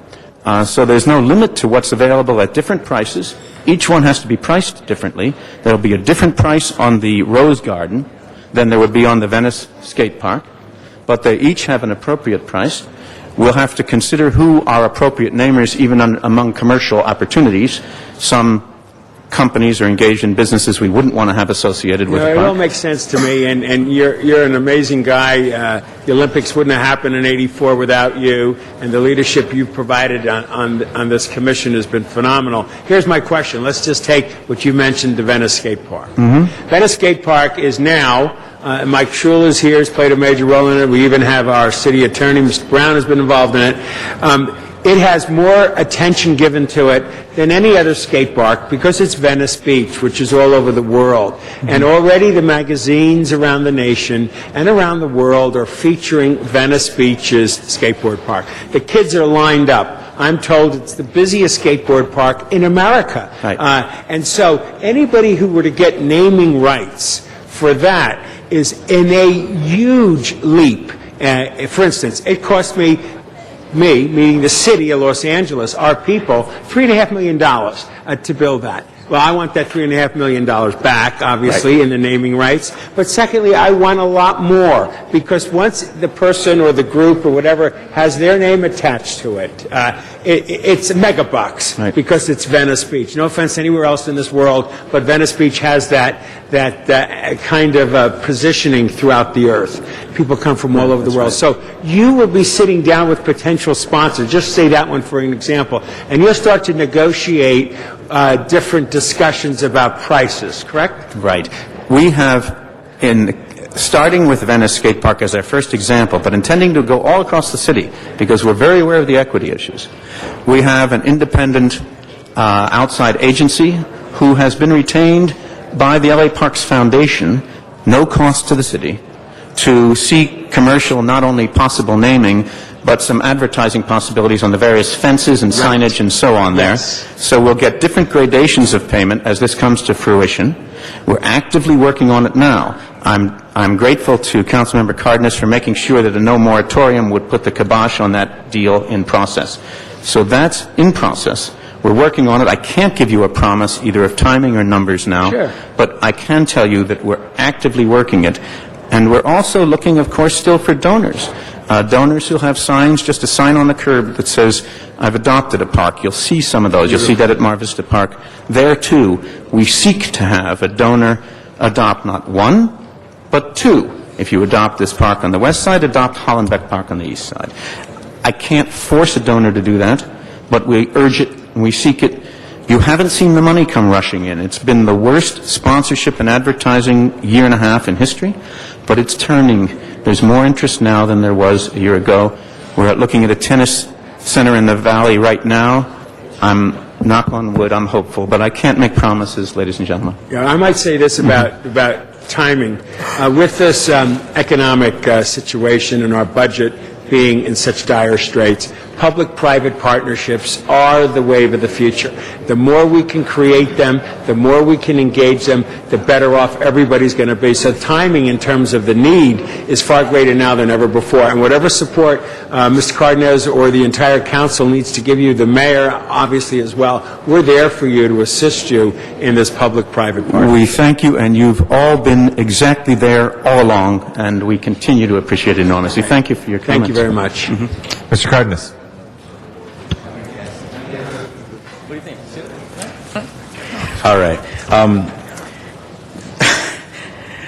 So there's no limit to what's available at different prices. Each one has to be priced differently. There will be a different price on the Rose Garden than there would be on the Venice Skate Park, but they each have an appropriate price. We'll have to consider who are appropriate namers even among commercial opportunities. Some companies or engaged in businesses we wouldn't want to have associated with the It park. all makes sense to me, and you're an amazing guy. The Olympics wouldn't have happened in '84 without you, and the leadership you've provided on this commission has been phenomenal. Here's my question. Let's just take what you mentioned, the Venice Skate Park. Venice Skate Park is now, Mike Schul is here, has played a major role in it. We even have our city attorney, Mr. Brown, has been involved in it. It has more attention given to it than any other skate park because it's Venice Beach, which is all over the world. And already the magazines around the nation and around the world are featuring Venice Beach's skateboard park. The kids are lined up. I'm told it's the busiest skateboard park in America. Right. And so anybody who were to get naming rights for that is in a huge leap. For instance, it cost me, meaning the city of Los Angeles, our people, $3.5 million to build that. Well, I want that $3.5 million back, obviously, in the naming rights. But secondly, I want a lot more, because once the person or the group or whatever has their name attached to it, it's a mega bucks, because it's Venice Beach. No offense anywhere else in this world, but Venice Beach has that kind of positioning throughout the earth. People come from all over the world. So you will be sitting down with potential sponsors, just say that one for an example, and you'll start to negotiate different discussions about prices, correct? Right. We have, starting with Venice Skate Park as our first example, but intending to go all across the city, because we're very aware of the equity issues, we have an independent outside agency who has been retained by the LA Parks Foundation, no cost to the city, to seek commercial, not only possible naming, but some advertising possibilities on the various fences and signage and so on there. So we'll get different gradations of payment as this comes to fruition. We're actively working on it now. I'm grateful to Councilmember Cardenas for making sure that a no moratorium would put the kibosh on that deal in process. So that's in process. We're working on it. I can't give you a promise either of timing or numbers now, but I can tell you that we're actively working it. And we're also looking, of course, still for donors. Donors who have signs, just a sign on the curb that says, I've adopted a park. You'll see some of those. You'll see that at Mar Vista Park. There, too, we seek to have a donor adopt not one, but two. If you adopt this park on the west side, adopt Hollenbeck Park on the east side. I can't force a donor to do that, but we urge it and we seek it. You haven't seen the money come rushing in. It's been the worst sponsorship and advertising year and a half in history, but it's turning. There's more interest now than there was a year ago. We're looking at a tennis center in the valley right now. I'm, knock on wood, I'm hopeful, but I can't make promises, ladies and gentlemen. Yeah, I might say this about timing. With this economic situation and our budget being in such dire straits, public-private partnerships are the wave of the future. The more we can create them, the more we can engage them, the better off everybody's going to be. So timing in terms of the need is far greater now than ever before. And whatever support Mr. Cardenas or the entire council needs to give you, the mayor obviously as well, we're there for you to assist you in this public-private partnership. We thank you, and you've all been exactly there all along, and we continue to appreciate it enormously. Thank you for your comments. Thank you very much. Mr. Cardenas. All right.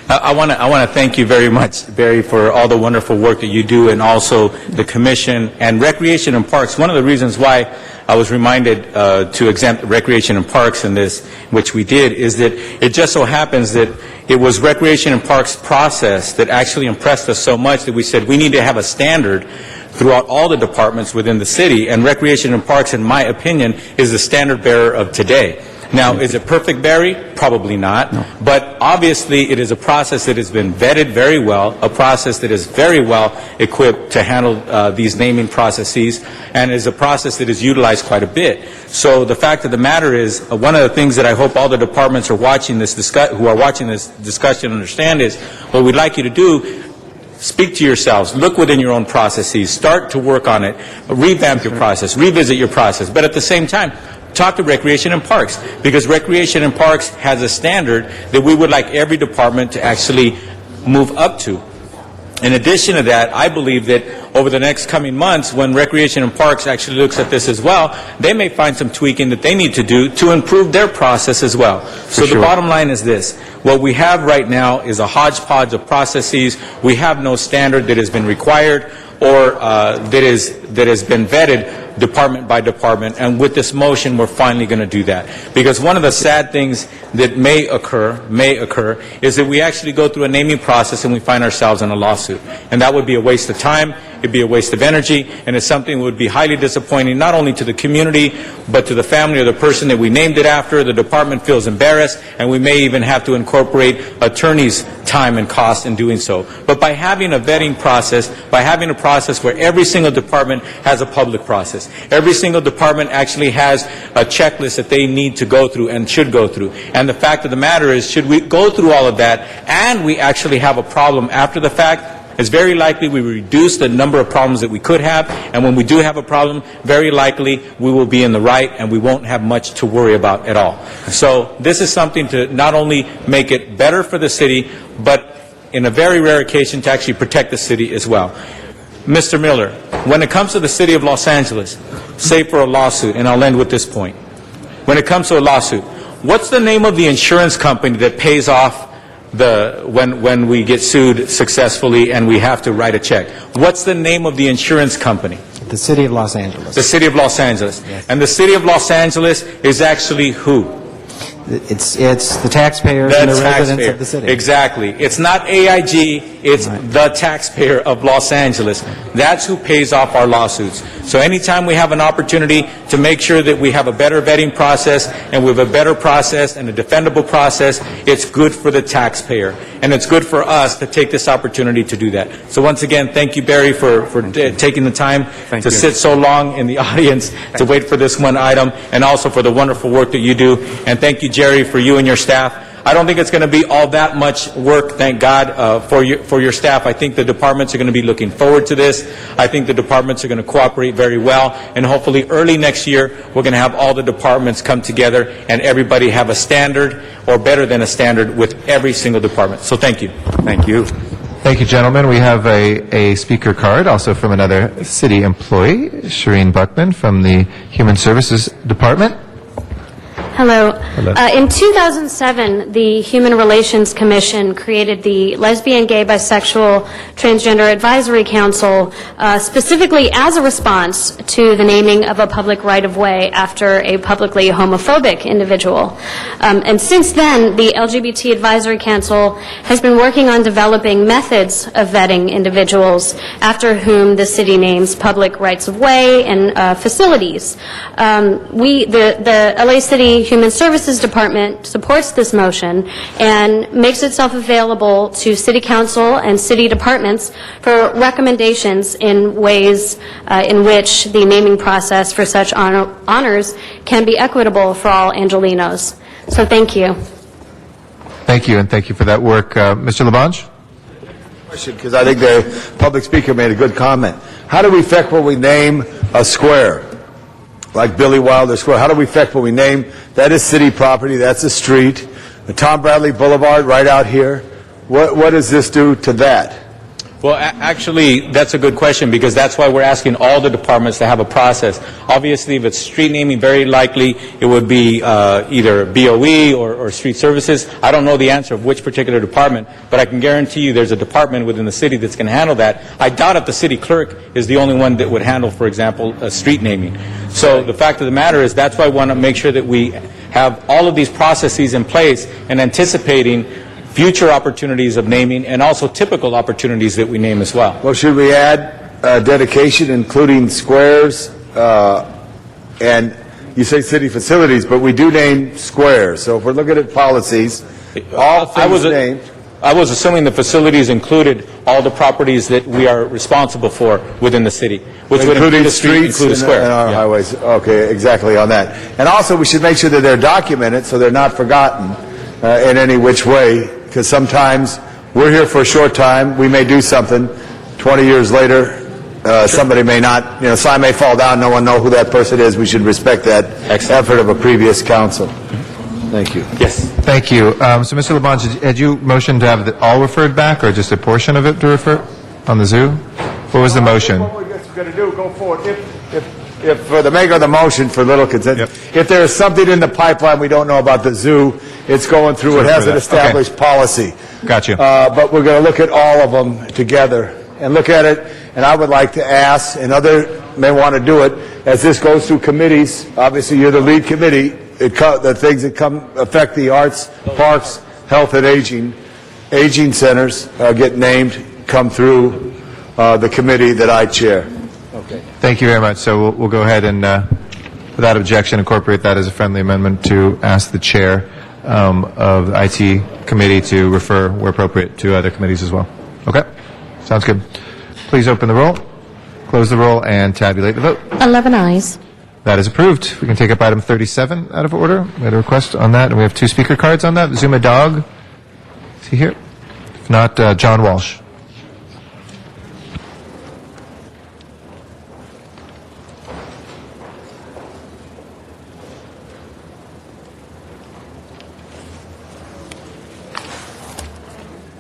I want to thank you very much, Barry, for all the wonderful work that you do, and also the Commission and Recreation and Parks. One of the reasons why I was reminded to exempt Recreation and Parks in this, which we did, is that it just so happens that it was Recreation and Parks process that actually impressed us so much that we said we need to have a standard throughout all the departments within the city, and Recreation and Parks, in my opinion, is the standard bearer of today. Now, is it perfect, Barry? Probably not. No. But obviously, it is a process that has been vetted very well, a process that is very well equipped to handle these naming processes, and is a process that is utilized quite a bit. So the fact of the matter is, one of the things that I hope all the departments are watching this who are watching this discussion understand is, what we'd like you to do, speak to yourselves, look within your own processes, start to work on it, revamp your process, revisit your process, but at the same time, talk to Recreation and Parks, because Recreation and Parks has a standard that we would like every department to actually move up to. In addition to that, I believe that over the next coming months, when Recreation and Parks actually looks at this as well, they may find some tweaking that they need to do to improve their process as well. So the bottom line is this. What we have right now is a hodgepodge of processes. We have no standard that has been required or that has been vetted department by department, and with this motion, we're finally going to do that. Because one of the sad things that may occur, is that we actually go through a naming process and we find ourselves in a lawsuit. And that would be a waste of time, it'd be a waste of energy, and it's something that would be highly disappointing, not only to the community, but to the family or the person that we named it after. The department feels embarrassed, and we may even have to incorporate attorneys' time and cost in doing so. But by having a vetting process, by having a process where every single department has a public process, every single department actually has a checklist that they need to go through and should go through. And the fact of the matter is, should we go through all of that and we actually have a problem after the fact, it's very likely we reduce the number of problems that we could have, and when we do have a problem, very likely we will be in the right and we won't have much to worry about at all. So this is something to not only make it better for the city, but in a very rare occasion to actually protect the city as well. Mr. Miller, when it comes to the city of Los Angeles, say for a lawsuit, and I'll end with this point. When it comes to a lawsuit, what's the name of the insurance company that pays off when we get sued successfully and we have to write a check? What's the name of the insurance company? The City of Los Angeles. The City of Los Angeles. Yes. And the City of Los Angeles is actually who? It's the taxpayers and the residents of the city. Exactly. It's not AIG, it's the taxpayer of Los Angeles. That's who pays off our lawsuits. So anytime we have an opportunity to make sure that we have a better vetting process and we have a better process and a defendable process, it's good for the taxpayer. And it's good for us to take this opportunity to do that. So once again, thank you, Barry, for taking the time to sit so long in the audience to wait for this one item, and also for the wonderful work that you do. And thank you, Jerry, for you and your staff. I don't think it's going to be all that much work, thank God, for your staff. I think the departments are going to be looking forward to this. I think the departments are going to cooperate very well, and hopefully early next year we're going to have all the departments come together and everybody have a standard or better than a standard with every single department. So thank you. Thank you. Thank you, gentlemen. We have a speaker card also from another city employee, Shireen Buckman from the Human Services Department. Hello. In 2007, the Human Relations Commission created the Lesbian, Gay, Bisexual, Transgender Advisory Council specifically as a response to the naming of a public right-of-way after a publicly homophobic individual. And since then, the LGBT Advisory Council has been working on developing methods of vetting individuals after whom the city names public rights-of-way and facilities. The LA City Human Services Department supports this motion and makes itself available to City Council and City Departments for recommendations in ways in which the naming process for such honors can be equitable for all Angelenos. So thank you. Thank you, and thank you for that work. Mr. Labange? Question, because I think the public speaker made a good comment. How do we affect when we name a square? Like Billy Wilder Square. How do we affect when we name, that is city property, that's a street, the Tom Bradley Boulevard right out here. What does this do to that? Well, actually, that's a good question, because that's why we're asking all the departments to have a process. Obviously, if it's street naming, very likely it would be either BOE or street services. I don't know the answer of which particular department, but I can guarantee you there's a department within the city that's going to handle that. I doubt if the city clerk is the only one that would handle, for example, street naming. So the fact of the matter is that's why I want to make sure that we have all of these processes in place and anticipating future opportunities of naming and also typical opportunities that we name as well. Well, should we add dedication, including squares, and you say city facilities, but we do name squares. So if we're looking at policies, all things named. I was assuming the facilities included all the properties that we are responsible for within the city, which would include a street, include a square. And our highways. Okay, exactly on that. And also we should make sure that they're documented so they're not forgotten in any which way, because sometimes we're here for a short time, we may do something, 20 years later, somebody may not, sign may fall down, no one know who that person is. We should respect that effort of a previous council. Thank you. Yes. Thank you. So, Mr. Labange, had you motioned to have it all referred back, or just a portion of it to refer on the zoo? What was the motion? What we're going to do, go forward. If the maker of the motion for Little Consent, if there is something in the pipeline we don't know about the zoo, it's going through. It has an established policy. Got you. But we're going to look at all of them together and look at it. And I would like to ask, and other may want to do it, as this goes through committees. Obviously, you're the lead committee. The things that affect the arts, parks, health, and aging centers get named, come through the committee that I chair. Okay. Thank you very much. So we'll go ahead and, without objection, incorporate that as a friendly amendment to ask the chair of the IT committee to refer, where appropriate, to other committees as well. Okay? Sounds good. Please open the roll, close the roll, and tabulate the vote. 11 ayes. That is approved. We can take up item 37 out of order. We had a request on that, and we have 2 speaker cards on that. Zuma Dog, is he here? If not, John Walsh.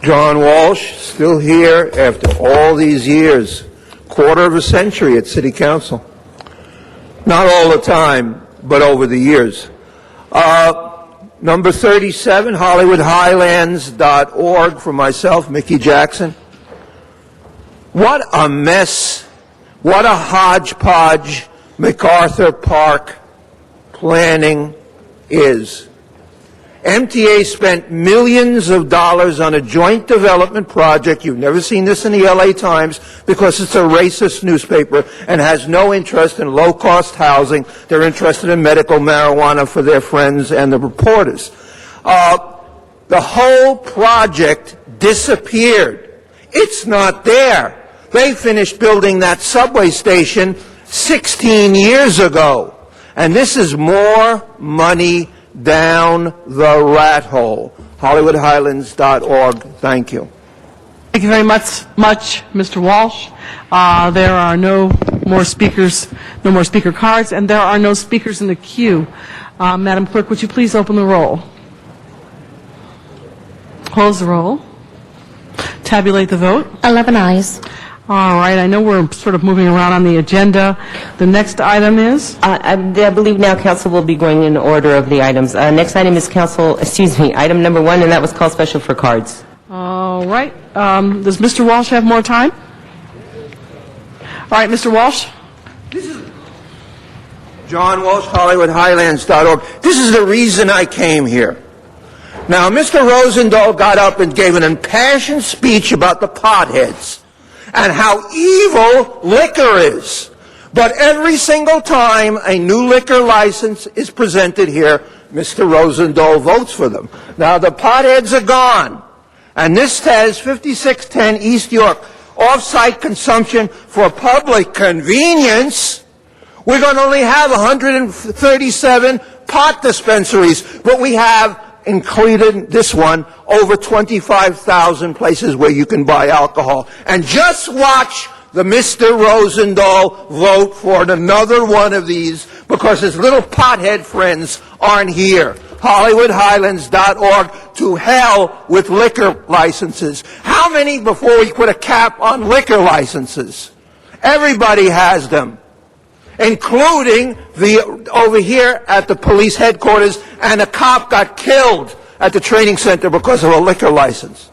John Walsh, still here after all these years, quarter of a century at City Council. Not all the time, but over the years. Number 37, HollywoodHighlands.org, for myself, Mickey Jackson. What a mess, what a hodgepodge MacArthur Park planning is. MTA spent millions of dollars on a joint development project. You've never seen this in the LA Times because it's a racist newspaper and has no interest in low-cost housing. They're interested in medical marijuana for their friends and the reporters. The whole project disappeared. It's not there. They finished building that subway station 16 years ago. And this is more money down the rat hole. HollywoodHighlands.org. Thank you. Thank you very much, Mr. Walsh. There are no more speakers, no more speaker cards, and there are no speakers in the queue. Madam Clerk, would you please open the roll? Close the roll. Tabulate the vote. 11 ayes. All right, I know we're sort of moving around on the agenda. The next item is? I believe now council will be going in order of the items. Next item is item number 1, and that was called special for cards. All right. Does Mr. Walsh have more time? All right, Mr. Walsh. John Walsh, HollywoodHighlands.org. This is the reason I came here. Now, Mr. Rosendahl got up and gave an impassioned speech about the potheads and how evil liquor is. But every single time a new liquor license is presented here, Mr. Rosendahl votes for them. Now, the potheads are gone. And this says 5610 East York, off-site consumption for public convenience. We're going to only have 137 pot dispensaries, but we have, included this one, over 25,000 places where you can buy alcohol. And just watch the Mr. Rosendahl vote for another one of these because his little pothead friends aren't here. HollywoodHighlands.org. To hell with liquor licenses. How many before we put a cap on liquor licenses? Everybody has them, including over here at the police headquarters, and a cop got killed at the training center because of a liquor license.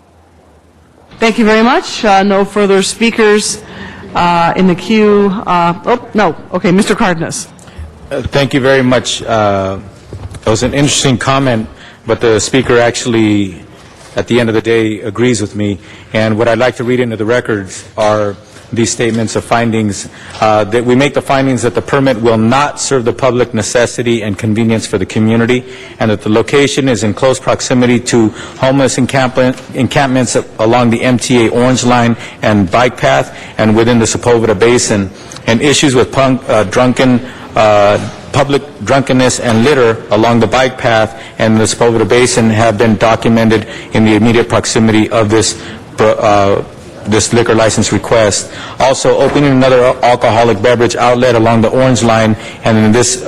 Thank you very much. No further speakers in the queue. Okay, Mr. Cardenas. Thank you very much. That was an interesting comment, but the speaker actually, at the end of the day, agrees with me. And what I'd like to read into the records are these statements of findings, that we make the findings that the permit will not serve the public necessity and convenience for the community, and that the location is in close proximity to homeless encampments along the MTA Orange Line and bike path and within the Sepulveda Basin, and issues with public drunkenness and litter along the bike path and the Sepulveda Basin have been documented in the immediate proximity of this liquor license request. Also, opening another alcoholic beverage outlet along the Orange Line and in this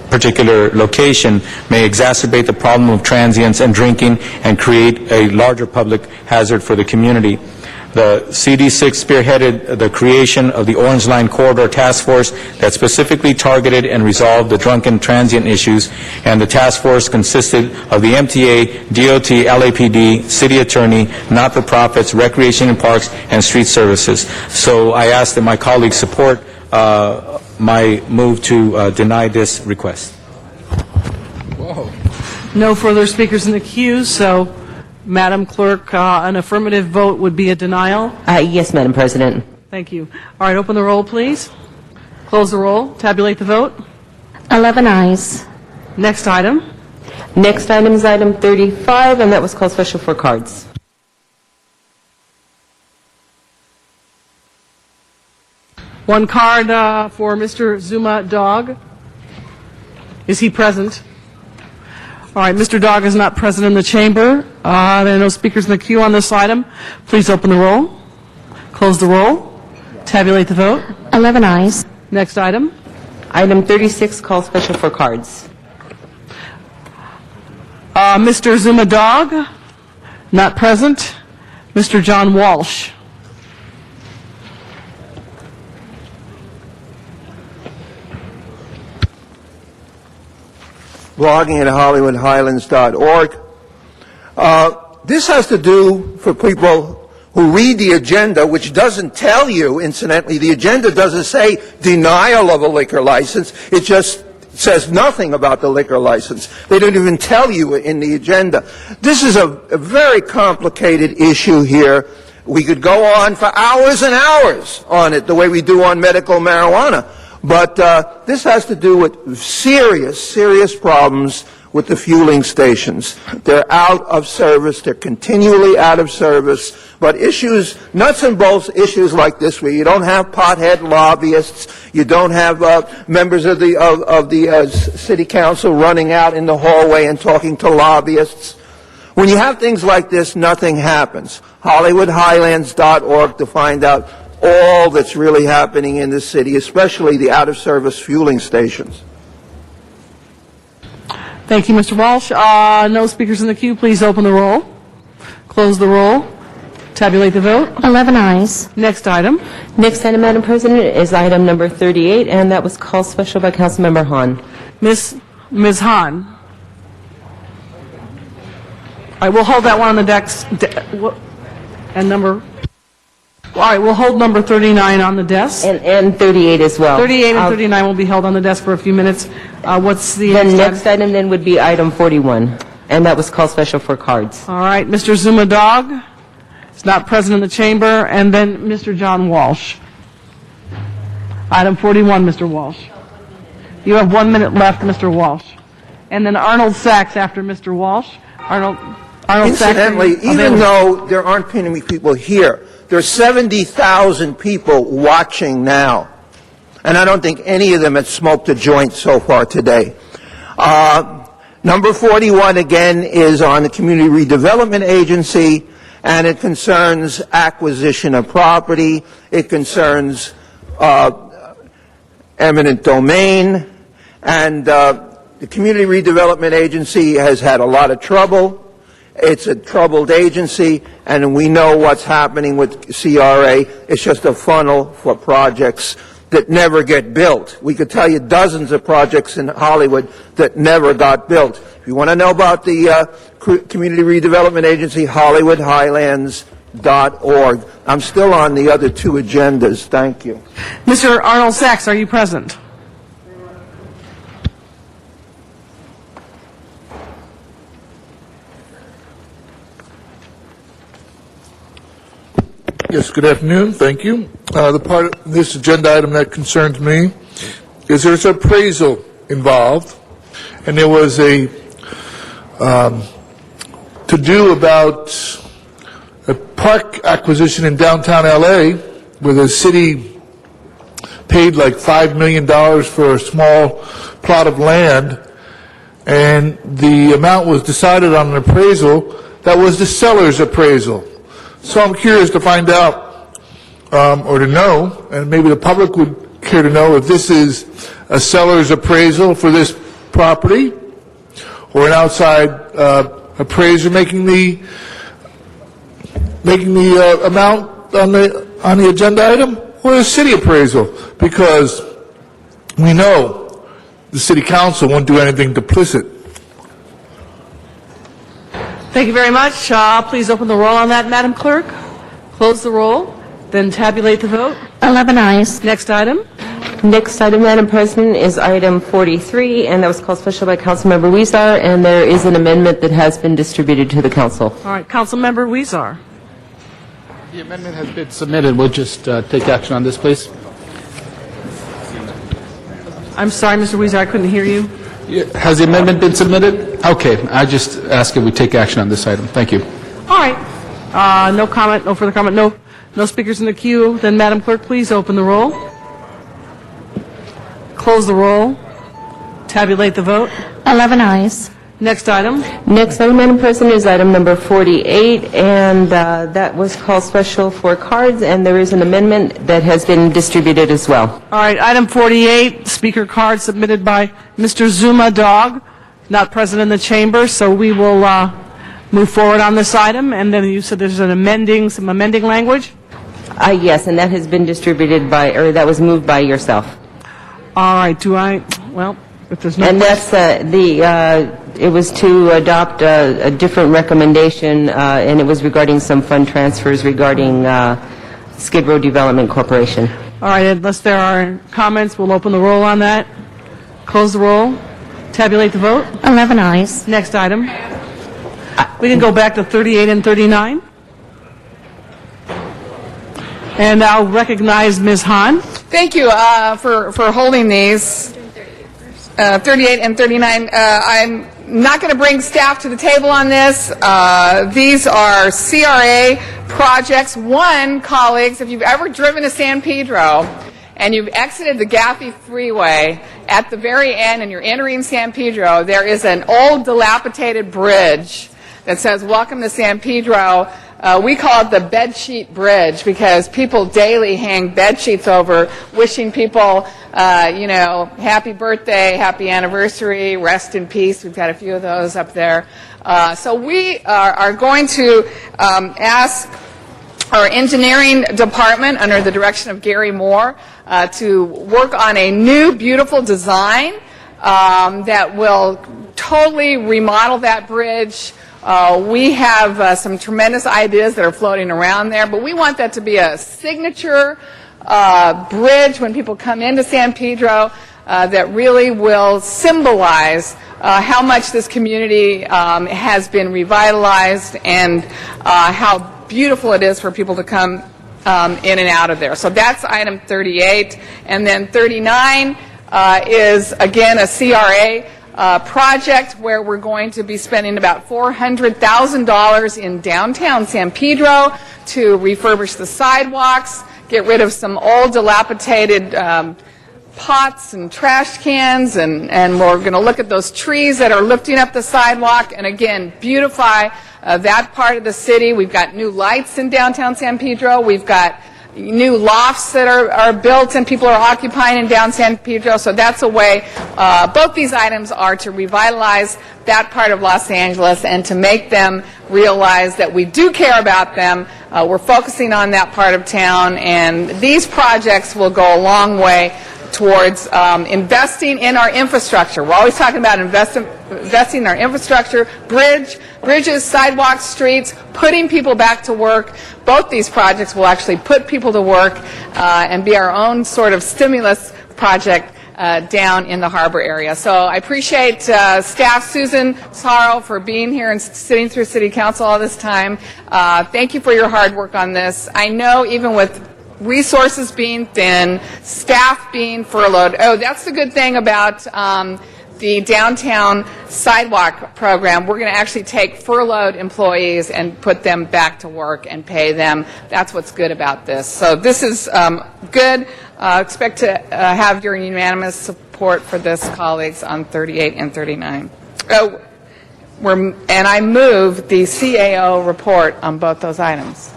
particular location may exacerbate the problem of transients and drinking and create a larger public hazard for the community. The CD6 spearheaded the creation of the Orange Line Corridor Task Force that specifically targeted and resolved the drunken transient issues, and the task force consisted of the MTA, DOT, LAPD, City Attorney, not-for-profits, Recreation and Parks, and Street Services. So I ask that my colleagues support my move to deny this request. No further speakers in the queue, so Madam Clerk, an affirmative vote would be a denial? Yes, Madam President. Thank you. All right, open the roll, please. Close the roll. Tabulate the vote. 11 ayes. Next item. Next item is item 35, and that was called special for cards. One card for Mr. Zuma Dog. Is he present? All right, Mr. Dog is not present in the chamber. There are no speakers in the queue on this item. Please open the roll. Close the roll. Tabulate the vote. 11 ayes. Next item. Item 36, called special for cards. Mr. Zuma Dog, not present. Mr. John Walsh. Blogging at HollywoodHighlands.org. This has to do for people who read the agenda, which doesn't tell you, incidentally, the agenda doesn't say denial of a liquor license. It just says nothing about the liquor license. They don't even tell you in the agenda. This is a very complicated issue here. We could go on for hours and hours on it, the way we do on medical marijuana. But this has to do with serious problems with the fueling stations. They're out of service. They're continually out of service. But issues, nuts and bolts issues like this, where you don't have pothead lobbyists, you don't have members of the city council running out in the hallway and talking to lobbyists. When you have things like this, nothing happens. HollywoodHighlands.org to find out all that's really happening in the city, especially the out-of-service fueling stations. Thank you, Mr. Walsh. No speakers in the queue. Please open the roll. Close the roll. Tabulate the vote. 11 ayes. Next item. Next item, Madam President, is item number 38, and that was called special by Councilmember Hahn. Ms. Hahn. All right, we'll hold that one on the desk. And number... All right, we'll hold number 39 on the desk. And 38 as well. 38 and 39 will be held on the desk for a few minutes. What's the next item then would be item 41, and that was called special for cards. All right, Mr. Zuma Dog is not present in the chamber, and then Mr. John Walsh. Item 41, Mr. Walsh. You have 1 minute left, Mr. Walsh. And then Arnold Sachs after Mr. Walsh. Arnold Sachs. Incidentally, even though there aren't many people here, there are 70,000 people watching now, and I don't think any of them have smoked a joint so far today. Number 41, again, is on the Community Redevelopment Agency, and it concerns acquisition of property. It concerns eminent domain, and the Community Redevelopment Agency has had a lot of trouble. It's a troubled agency, and we know what's happening with CRA. It's just a funnel for projects that never get built. We could tell you dozens of projects in Hollywood that never got built. If you want to know about the Community Redevelopment Agency, HollywoodHighlands.org. I'm still on the other two agendas. Thank you. Mr. Arnold Sachs, are you present? Yes, good afternoon. Thank you. The part of this agenda item that concerns me is there's an appraisal involved, and there was a to-do about a park acquisition in downtown L.A. where the city paid like $5 million for a small plot of land, and the amount was decided on an appraisal that was the seller's appraisal. So I'm curious to find out, or to know, and maybe the public would care to know, if this is a seller's appraisal for this property, or an outside appraiser making the amount the agenda item, or a city appraisal? Because we know the city council won't do anything duplicit. Thank you very much. Please open the roll on that, Madam Clerk. Close the roll, then tabulate the vote. 11 ayes. Next item. Next item, Madam President, is item 43, and that was called special by Councilmember Weezer, and there is an amendment that has been distributed to the council. All right, Councilmember Weezer. The amendment has been submitted. We'll just take action on this, please. I'm sorry, Mr. Weezer, I couldn't hear you. Has the amendment been submitted? Okay, I just ask if we take action on this item. Thank you. All right. No comment, no further comment, no speakers in the queue. Then, Madam Clerk, please open the roll. Close the roll. Tabulate the vote. 11 ayes. Next item. Next item, Madam President, is item number 48, and that was called special for cards, and there is an amendment that has been distributed as well. All right, item 48, speaker card submitted by Mr. Zuma Dog, not present in the chamber, so we will move forward on this item. And then you said there's some amending language? Yes, and that has been distributed by, or that was moved by yourself. All right, if there's no... And that's it was to adopt a different recommendation, and it was regarding some fund transfers regarding Skid Row Development Corporation. All right, unless there are comments, we'll open the roll on that. Close the roll. Tabulate the vote. 11 ayes. Next item. We can go back to 38 and 39. And I'll recognize Ms. Hahn. Thank you for holding these. 38 and 39. I'm not going to bring staff to the table on this. These are CRA projects. One, colleagues, if you've ever driven to San Pedro and you've exited the Gaffey Freeway, at the very end and you're entering San Pedro, there is an old dilapidated bridge that says, "Welcome to San Pedro." We call it the bedsheet bridge because people daily hang bed sheets over, wishing people, happy birthday, happy anniversary, rest in peace. We've got a few of those up there. So we are going to ask our engineering department, under the direction of Gary Moore, to work on a new, beautiful design that will totally remodel that bridge. We have some tremendous ideas that are floating around there, but we want that to be a signature bridge when people come into San Pedro that really will symbolize how much this community has been revitalized and how beautiful it is for people to come in and out of there. So that's item 38. And then 39 is, again, a CRA project where we're going to be spending about $400,000 in downtown San Pedro to refurbish the sidewalks, get rid of some old dilapidated pots and trash cans, and we're going to look at those trees that are lifting up the sidewalk and, again, beautify that part of the city. We've got new lights in downtown San Pedro. We've got new lofts that are built and people are occupying in down San Pedro. So that's a way. Both these items are to revitalize that part of Los Angeles and to make them realize that we do care about them. We're focusing on that part of town, and these projects will go a long way towards investing in our infrastructure. We're always talking about investing in our infrastructure, bridges, sidewalks, streets, putting people back to work. Both these projects will actually put people to work and be our own sort of stimulus project down in the harbor area. So I appreciate staff, Susan Sorrow, for being here and sitting through City Council all this time. Thank you for your hard work on this. I know even with resources being thin, staff being furloughed. Oh, that's the good thing about the downtown sidewalk program. We're going to actually take furloughed employees and put them back to work and pay them. That's what's good about this. So this is good. Expect to have your unanimous support for this, colleagues, on 38 and 39. Oh, and I move the CAO report on both those items.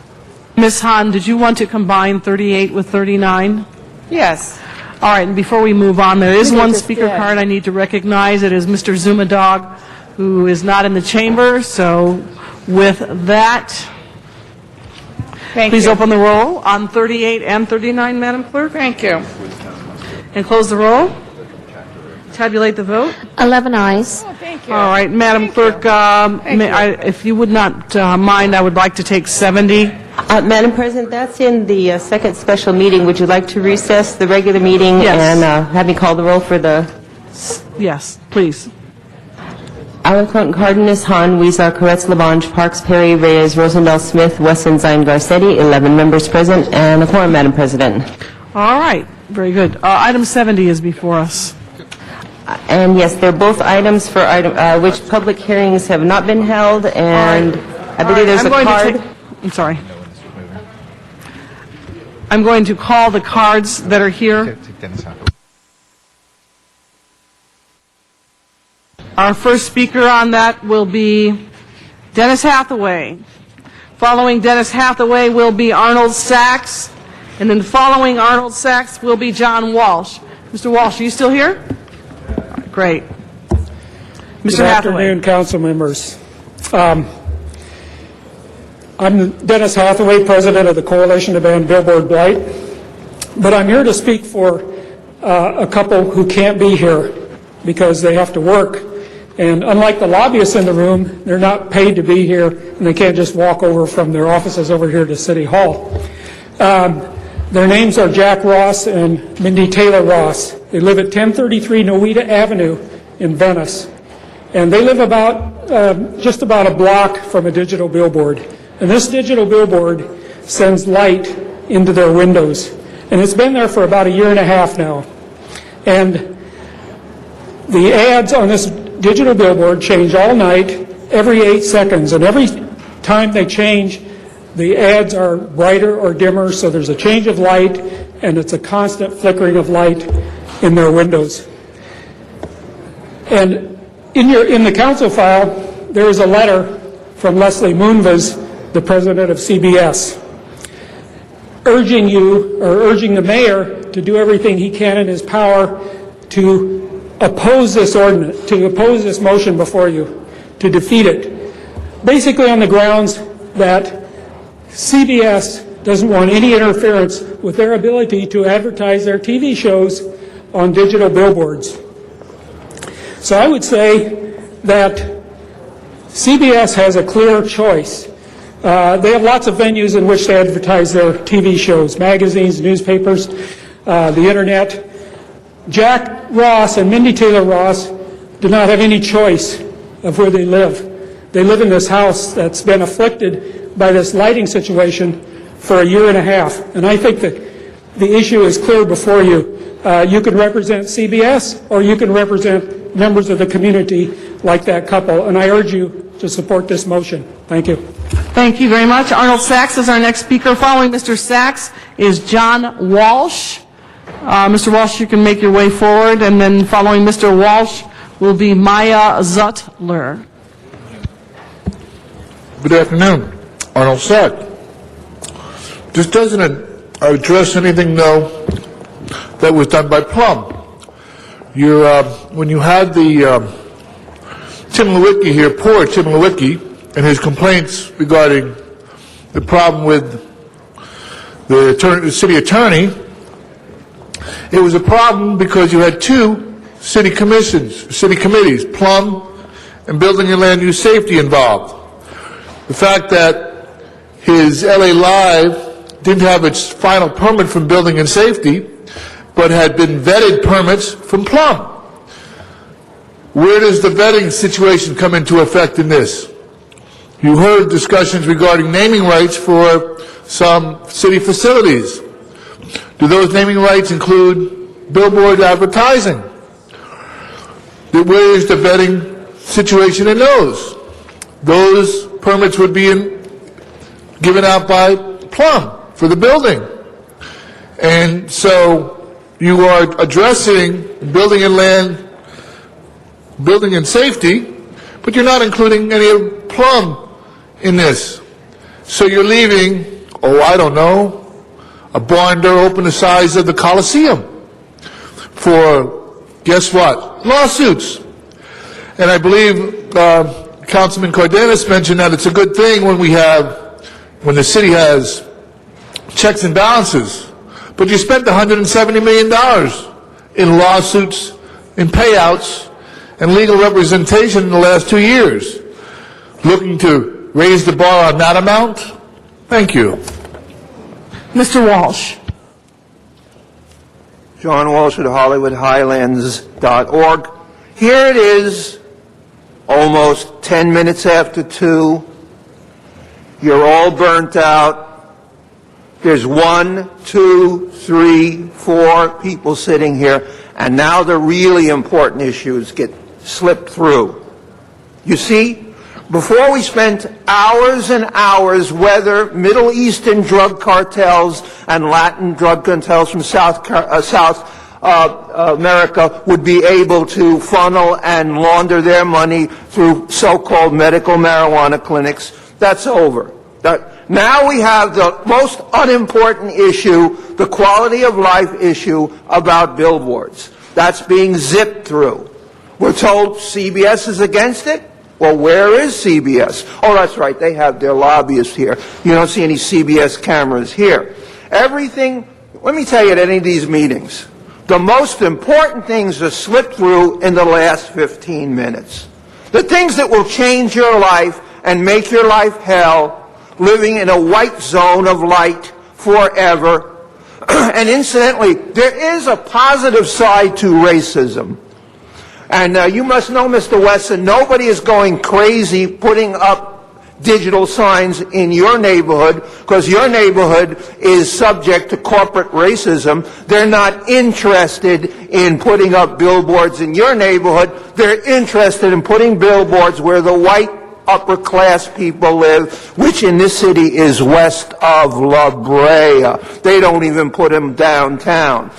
Ms. Hahn, did you want to combine 38 with 39? Yes. All right, and before we move on, there is one speaker card I need to recognize. It is Mr. Zuma Dog, who is not in the chamber. So with that, Thank Please you. open the roll on 38 and 39, Madam Clerk, Thank you. and close the roll. Tabulate the vote. 11 ayes. Thank you. All right, Madam Clerk, if you would not mind, I would like to take 70. Madam President, that's in the second special meeting. Would you like to recess the regular meeting Yes. and have me call the roll for the... Yes, please. Alarcon, Cardenas, Han, Weezer, Koretz, Labange, Parks, Perry, Reyes, Rosendahl, Smith, Wesson, Zine, Garcetti, 11 members present, and a quorum, Madam President. All right, very good. Item 70 is before us. And yes, they're both items for which public hearings have not been held, and I believe there's a card. I'm sorry. I'm going to call the cards that are here. Our first speaker on that will be Dennis Hathaway. Following Dennis Hathaway will be Arnold Sachs, and then following Arnold Sachs will be John Walsh. Mr. Walsh, are you still here? Great. Mr. Good Hathaway. afternoon, council members. I'm Dennis Hathaway, president of the Coalition to Ban Billboard Blight, but I'm here to speak for a couple who can't be here because they have to work. And unlike the lobbyists in the room, they're not paid to be here, and they can't just walk over from their offices over here to City Hall. Their names are Jack Ross and Mindy Taylor Ross. They live at 1033 Nowita Avenue in Venice. And they live just about a block from a digital billboard. And this digital billboard sends light into their windows. And it's been there for about a year and a half now. And the ads on this digital billboard change all night, every 8 seconds. And every time they change, the ads are brighter or dimmer, so there's a change of light, and it's a constant flickering of light in their windows. And in the council file, there is a letter from Leslie Moonves, the president of CBS, urging the mayor to do everything he can in his power to oppose this ordinance, to oppose this motion before you, to defeat it, basically on the grounds that CBS doesn't want any interference with their ability to advertise their TV shows on digital billboards. So I would say that CBS has a clear choice. They have lots of venues in which they advertise their TV shows, magazines, newspapers, the internet. Jack Ross and Mindy Taylor Ross do not have any choice of where they live. They live in this house that's been afflicted by this lighting situation for a year and a half. And I think that the issue is clear before you. You can represent CBS or you can represent members of the community like that couple. And I urge you to support this motion. Thank you. Thank you very much. Arnold Sachs is our next speaker. Following Mr. Sachs is John Walsh. Mr. Walsh, you can make your way forward. And then following Mr. Walsh will be Maya Zutler. Good afternoon. Arnold Sachs. This doesn't address anything, though, that was done by Plum. When you had the Tim Lewicki here, poor Tim Lewicki, and his complaints regarding the problem with the city attorney, it was a problem because you had two city committees, Plum and Building and Land Use Safety involved. The fact that his LA Live didn't have its final permit from Building and Safety, but had been vetted permits from Plum. Where does the vetting situation come into effect in this? You heard discussions regarding naming rights for some city facilities. Do those naming rights include billboard advertising? Where is the vetting situation in those? Those permits would be given out by Plum for the building. And so you are addressing building and safety, but you're not including any of Plum in this. So you're leaving, I don't know, a barn door open the size of the Coliseum for, guess what, lawsuits. And I believe Councilman Cardenas mentioned that it's a good thing when the city has checks and balances, but you spent $170 million in lawsuits, in payouts, and legal representation in the last 2 years. Looking to raise the bar on that amount? Thank you. Mr. Walsh. John Walsh at HollywoodHighlands.org. Here it is, almost 10 minutes after 2. You're all burnt out. There's 1, 2, 3, 4 people sitting here, and now the really important issues get slipped through. You see, before we spent hours and hours whether Middle Eastern drug cartels and Latin drug cartels from South America would be able to funnel and launder their money through so-called medical marijuana clinics. That's over. Now we have the most unimportant issue, the quality of life issue about billboards. That's being zipped through. We're told CBS is against it. Well, where is CBS? Oh, that's right, they have their lobbyists here. You don't see any CBS cameras here. Everything, let me tell you at any of these meetings, the most important things are slipped through in the last 15 minutes. The things that will change your life and make your life hell, living in a white zone of light forever. And incidentally, there is a positive side to racism. And you must know, Mr. Wesson, nobody is going crazy putting up digital signs in your neighborhood because your neighborhood is subject to corporate racism. They're not interested in putting up billboards in your neighborhood. They're interested in putting billboards where the white upper class people live, which in this city is west of La Brea. They don't even put them downtown.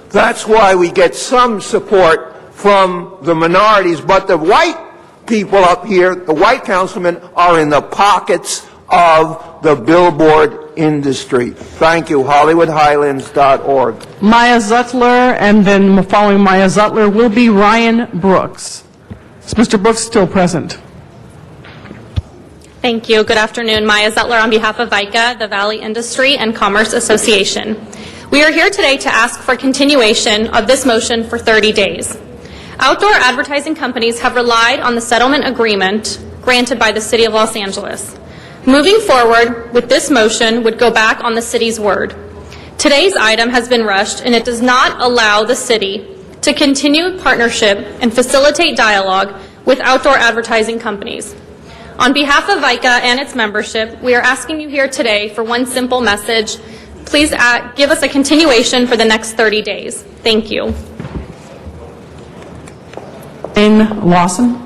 That's why we get some support from the minorities, but the white people up here, the white councilmen, are in the pockets of the billboard industry. Thank you. HollywoodHighlands.org. Maya Zutler, and then following Maya Zutler will be Ryan Brooks. Is Mr. Brooks still present? Thank you. Good afternoon. Maya Zutler on behalf of VICA, the Valley Industry and Commerce Association. We are here today to ask for continuation of this motion for 30 days. Outdoor advertising companies have relied on the settlement agreement granted by the City of Los Angeles. Moving forward with this motion would go back on the city's word. Today's item has been rushed, and it does not allow the city to continue partnership and facilitate dialogue with outdoor advertising companies. On behalf of VICA and its membership, we are asking you here today for one simple message. Please give us a continuation for the next 30 days. Thank you. Jane Lawson.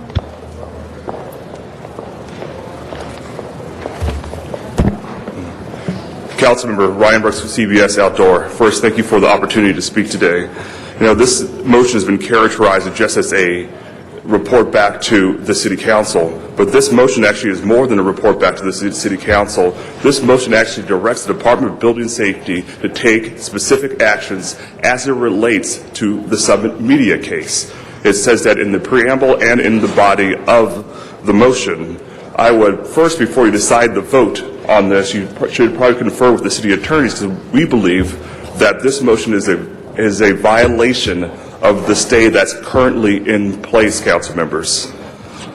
Councilmember Ryan Brooks with CBS Outdoor. First, thank you for the opportunity to speak today. You know, this motion has been characterized just as a report back to the City Council, but this motion actually is more than a report back to the City Council. This motion actually directs the Department of Building Safety to take specific actions as it relates to the Summit Media case. It says that in the preamble and in the body of the motion. I would first, before you decide the vote on this, you should probably confer with the city attorneys, because we believe that this motion is a violation of the stay that's currently in place, council members.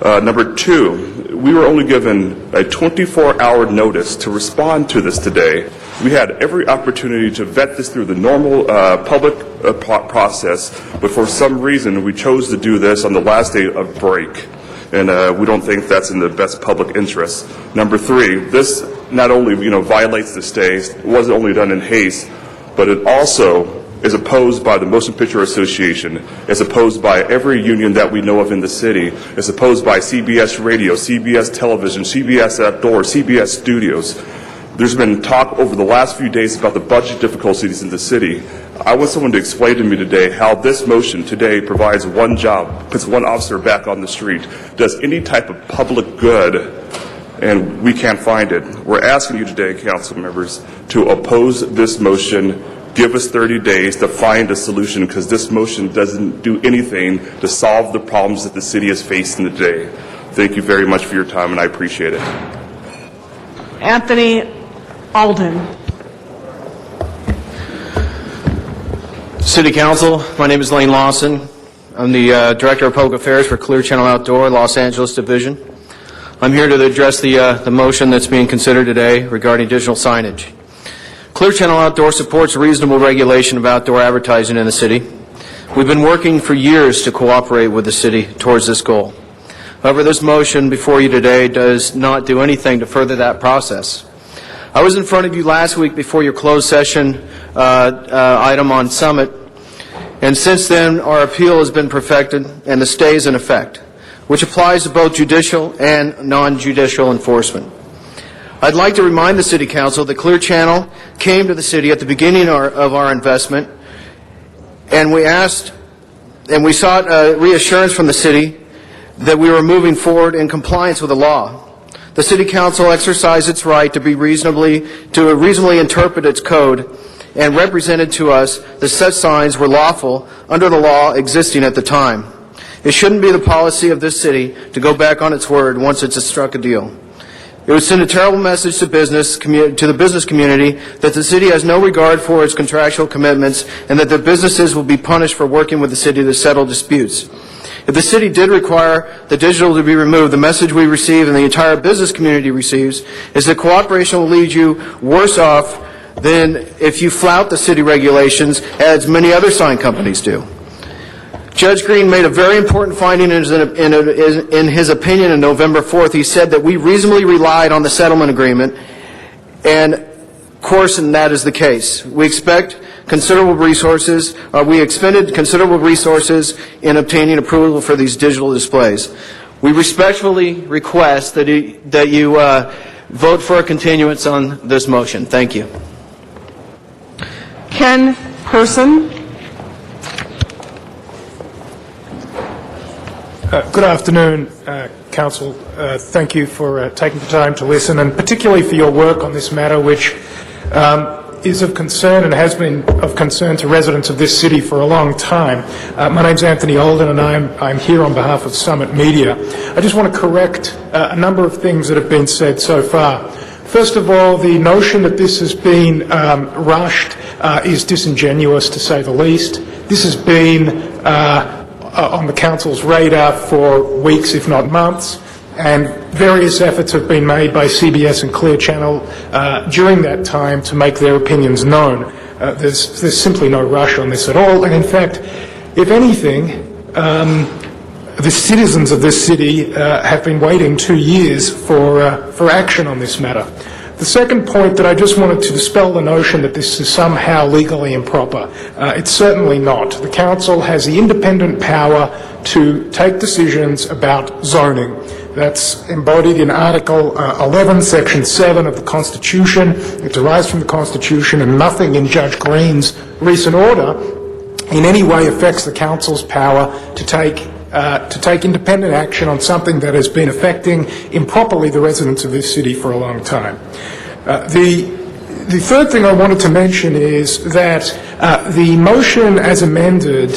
Number two, we were only given a 24-hour notice to respond to this today. We had every opportunity to vet this through the normal public process, but for some reason we chose to do this on the last day of break. And we don't think that's in the best public interest. Number three, this not only violates the stay, it wasn't only done in haste, but it also is opposed by the Motion Picture Association. It's opposed by every union that we know of in the city. It's opposed by CBS Radio, CBS Television, CBS Outdoor, CBS Studios. There's been talk over the last few days about the budget difficulties in the city. I want someone to explain to me today how this motion today provides one job, puts one officer back on the street, does any type of public good, and we can't find it. We're asking you today, council members, to oppose this motion. Give us 30 days to find a solution, because this motion doesn't do anything to solve the problems that the city is facing today. Thank you very much for your time, and I appreciate it. Anthony Alden. City Council, my name is Lane Lawson. I'm the Director of Public Affairs for Clear Channel Outdoor, Los Angeles Division. I'm here to address the motion that's being considered today regarding digital signage. Clear Channel Outdoor supports reasonable regulation of outdoor advertising in the city. We've been working for years to cooperate with the city towards this goal. However, this motion before you today does not do anything to further that process. I was in front of you last week before your closed session item on Summit, and since then our appeal has been perfected and the stay is in effect, which applies to both judicial and non-judicial enforcement. I'd like to remind the City Council that Clear Channel came to the city at the beginning of our investment, and we sought reassurance from the city that we were moving forward in compliance with the law. The City Council exercised its right to reasonably interpret its code and represented to us that such signs were lawful under the law existing at the time. It shouldn't be the policy of this city to go back on its word once it's struck a deal. It would send a terrible message to the business community that the city has no regard for its contractual commitments and that the businesses will be punished for working with the city to settle disputes. If the city did require the digital to be removed, the message we receive and the entire business community receives is that cooperation will lead you worse off than if you flout the city regulations, as many other sign companies do. Judge Green made a very important finding in his opinion on November 4th. He said that we reasonably relied on the settlement agreement, and of course, and that is the case. We expended considerable resources in obtaining approval for these digital displays. We respectfully request that you vote for a continuance on this motion. Thank you. Ken Person. Good afternoon, Council. Thank you for taking the time to listen, and particularly for your work on this matter, which is of concern and has been of concern to residents of this city for a long time. My name's Anthony Alden, and I'm here on behalf of Summit Media. I just want to correct a number of things that have been said so far. First of all, the notion that this has been rushed is disingenuous, to say the least. This has been on the Council's radar for weeks, if not months, and various efforts have been made by CBS and Clear Channel during that time to make their opinions known. There's simply no rush on this at all, and in fact, if anything, the citizens of this city have been waiting 2 years for action on this matter. The second point that I just wanted to dispel the notion that this is somehow legally improper. It's certainly not. The Council has the independent power to take decisions about zoning. That's embodied in Article 11, Section 7 of the Constitution. It derives from the Constitution, and nothing in Judge Green's recent order in any way affects the Council's power to take independent action on something that has been affecting improperly the residents of this city for a long time. The third thing I wanted to mention is that the motion as amended,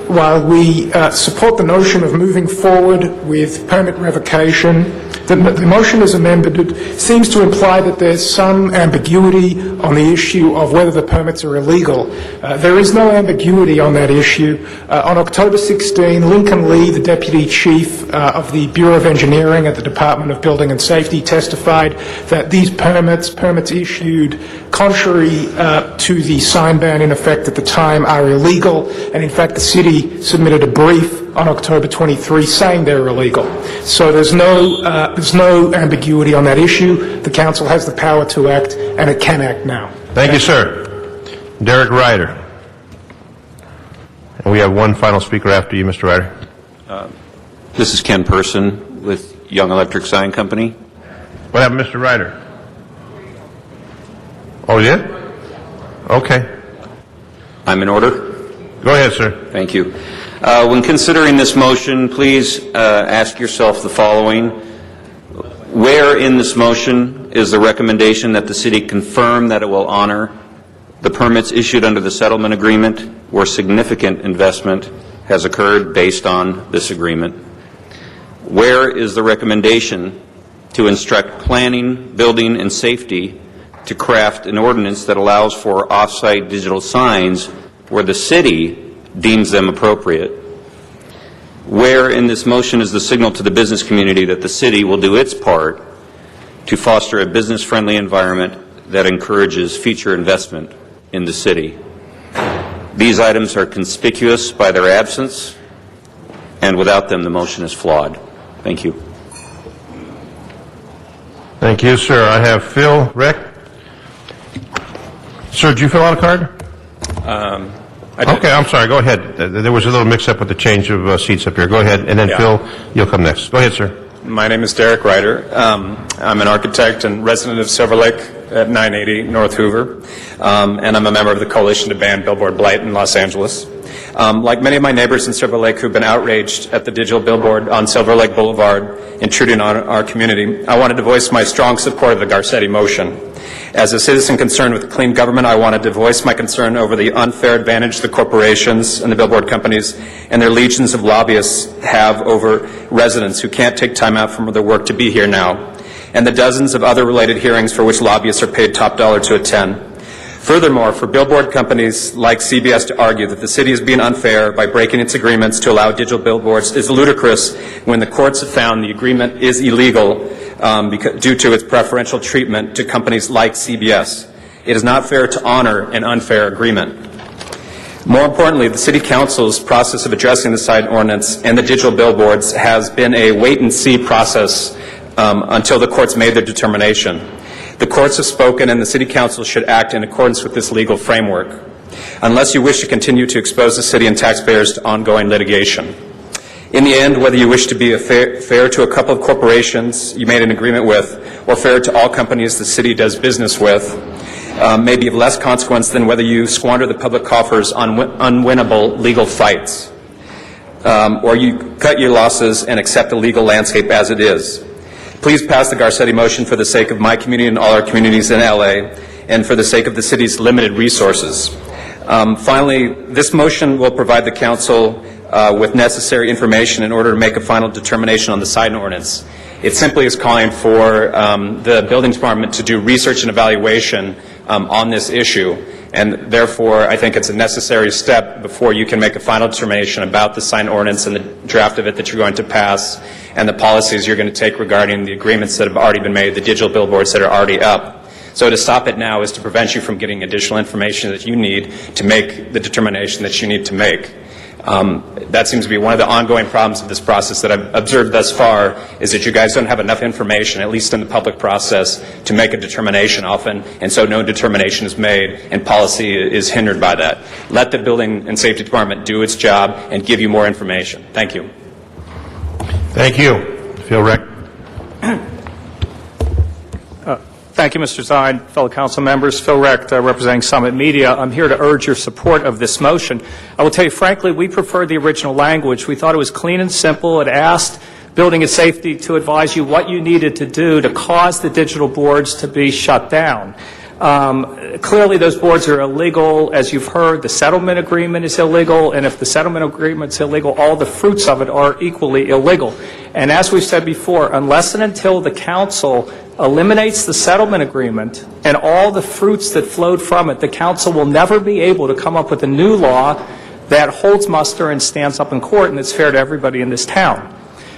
while we support the notion of moving forward with permit revocation, the motion as amended seems to imply that there's some ambiguity on the issue of whether the permits are illegal. There is no ambiguity on that issue. On October 16, Lincoln Lee, the Deputy Chief of the Bureau of Engineering at the Department of Building and Safety, testified that these permits issued contrary to the sign ban in effect at the time, are illegal, and in fact the city submitted a brief on October 23 saying they're illegal. So there's no ambiguity on that issue. The Council has the power to act, and it can act now. Thank you, sir. Derek Ryder. And we have one final speaker after you, Mr. Ryder. This is Ken Person with Young Electric Sign Company. What happened, Mr. Ryder? Oh, yeah? Okay. I'm in order. Go ahead, sir. Thank you. When considering this motion, please ask yourself the following. Where in this motion is the recommendation that the city confirm that it will honor the permits issued under the settlement agreement where significant investment has occurred based on this agreement? Where is the recommendation to instruct planning, building, and safety to craft an ordinance that allows for off-site digital signs where the city deems them appropriate. Where in this motion is the signal to the business community that the city will do its part to foster a business-friendly environment that encourages future investment in the city? These items are conspicuous by their absence, and without them, the motion is flawed. Thank you. Thank you, sir. I have Phil Reck. Sir, did you fill out a card? Okay, I'm sorry. Go ahead. There was a little mix-up with the change of seats up here. Go ahead, and then Phil, you'll come next. Go ahead, sir. My name is Derek Ryder. I'm an architect and resident of Silver Lake at 980 North Hoover, and I'm a member of the Coalition to Ban Billboard Blight in Los Angeles. Like many of my neighbors in Silver Lake who've been outraged at the digital billboard on Silver Lake Boulevard intruding on our community, I wanted to voice my strong support of the Garcetti motion. As a citizen concerned with clean government, I wanted to voice my concern over the unfair advantage the corporations and the billboard companies and their legions of lobbyists have over residents who can't take time out from their work to be here now, and the dozens of other related hearings for which lobbyists are paid top dollar to attend. Furthermore, for billboard companies like CBS to argue that the city is being unfair by breaking its agreements to allow digital billboards is ludicrous when the courts have found the agreement is illegal due to its preferential treatment to companies like CBS. It is not fair to honor an unfair agreement. More importantly, the City Council's process of addressing the sign ordinance and the digital billboards has been a wait-and-see process until the courts made their determination. The courts have spoken, and the City Council should act in accordance with this legal framework, unless you wish to continue to expose the city and taxpayers to ongoing litigation. In the end, whether you wish to be fair to a couple of corporations you made an agreement with, or fair to all companies the city does business with, may be of less consequence than whether you squander the public coffers on unwinnable legal fights, or you cut your losses and accept the legal landscape as it is. Please pass the Garcetti motion for the sake of my community and all our communities in LA, and for the sake of the city's limited resources. Finally, this motion will provide the council with necessary information in order to make a final determination on the sign ordinance. It simply is calling for the building department to do research and evaluation on this issue, and therefore I think it's a necessary step before you can make a final determination about the sign ordinance and the draft of it that you're going to pass and the policies you're going to take regarding the agreements that have already been made, the digital billboards that are already up. So to stop it now is to prevent you from getting additional information that you need to make the determination that you need to make. That seems to be one of the ongoing problems of this process that I've observed thus far, is that you guys don't have enough information, at least in the public process, to make a determination often, and so no determination is made, and policy is hindered by that. Let the Building and Safety Department do its job and give you more information. Thank you. Thank you. Phil Reck. Thank you, Mr. Zine, fellow council members. Phil Recht, representing Summit Media. I'm here to urge your support of this motion. I will tell you, frankly, we prefer the original language. We thought it was clean and simple. It asked Building and Safety to advise you what you needed to do to cause the digital boards to be shut down. Clearly, those boards are illegal. As you've heard, the settlement agreement is illegal, and if the settlement agreement's illegal, all the fruits of it are equally illegal. And as we've said before, unless and until the council eliminates the settlement agreement and all the fruits that flowed from it, the council will never be able to come up with a new law that holds muster and stands up in court and that's fair to everybody in this town.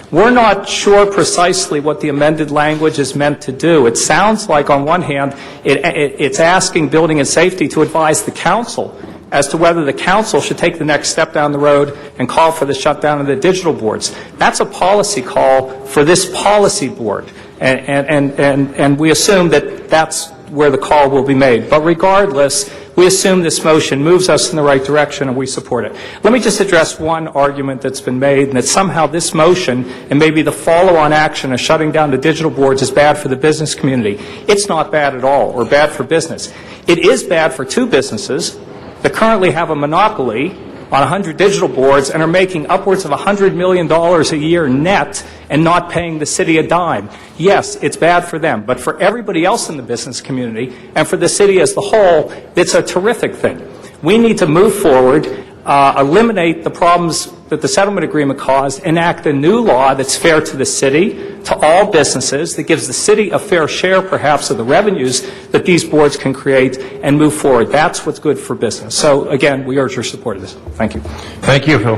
We're not sure precisely what the amended language is meant to do. It sounds like, on one hand, it's asking Building and Safety to advise the council as to whether the council should take the next step down the road and call for the shutdown of the digital boards. That's a policy call for this policy board, and we assume that that's where the call will be made. But regardless, we assume this motion moves us in the right direction and we support it. Let me just address one argument that's been made, and that somehow this motion and maybe the follow-on action of shutting down the digital boards is bad for the business community. It's not bad at all, or bad for business. It is bad for two businesses that currently have a monopoly on 100 digital boards and are making upwards of $100 million a year net and not paying the city a dime. Yes, it's bad for them, but for everybody else in the business community and for the city as the whole, it's a terrific thing. We need to move forward eliminate the problems that the settlement agreement caused, enact a new law that's fair to the city, to all businesses, that gives the city a fair share, perhaps, of the revenues that these boards can create, and move forward. That's what's good for business. So, again, we urge your support of this. Thank you. Thank you, Phil.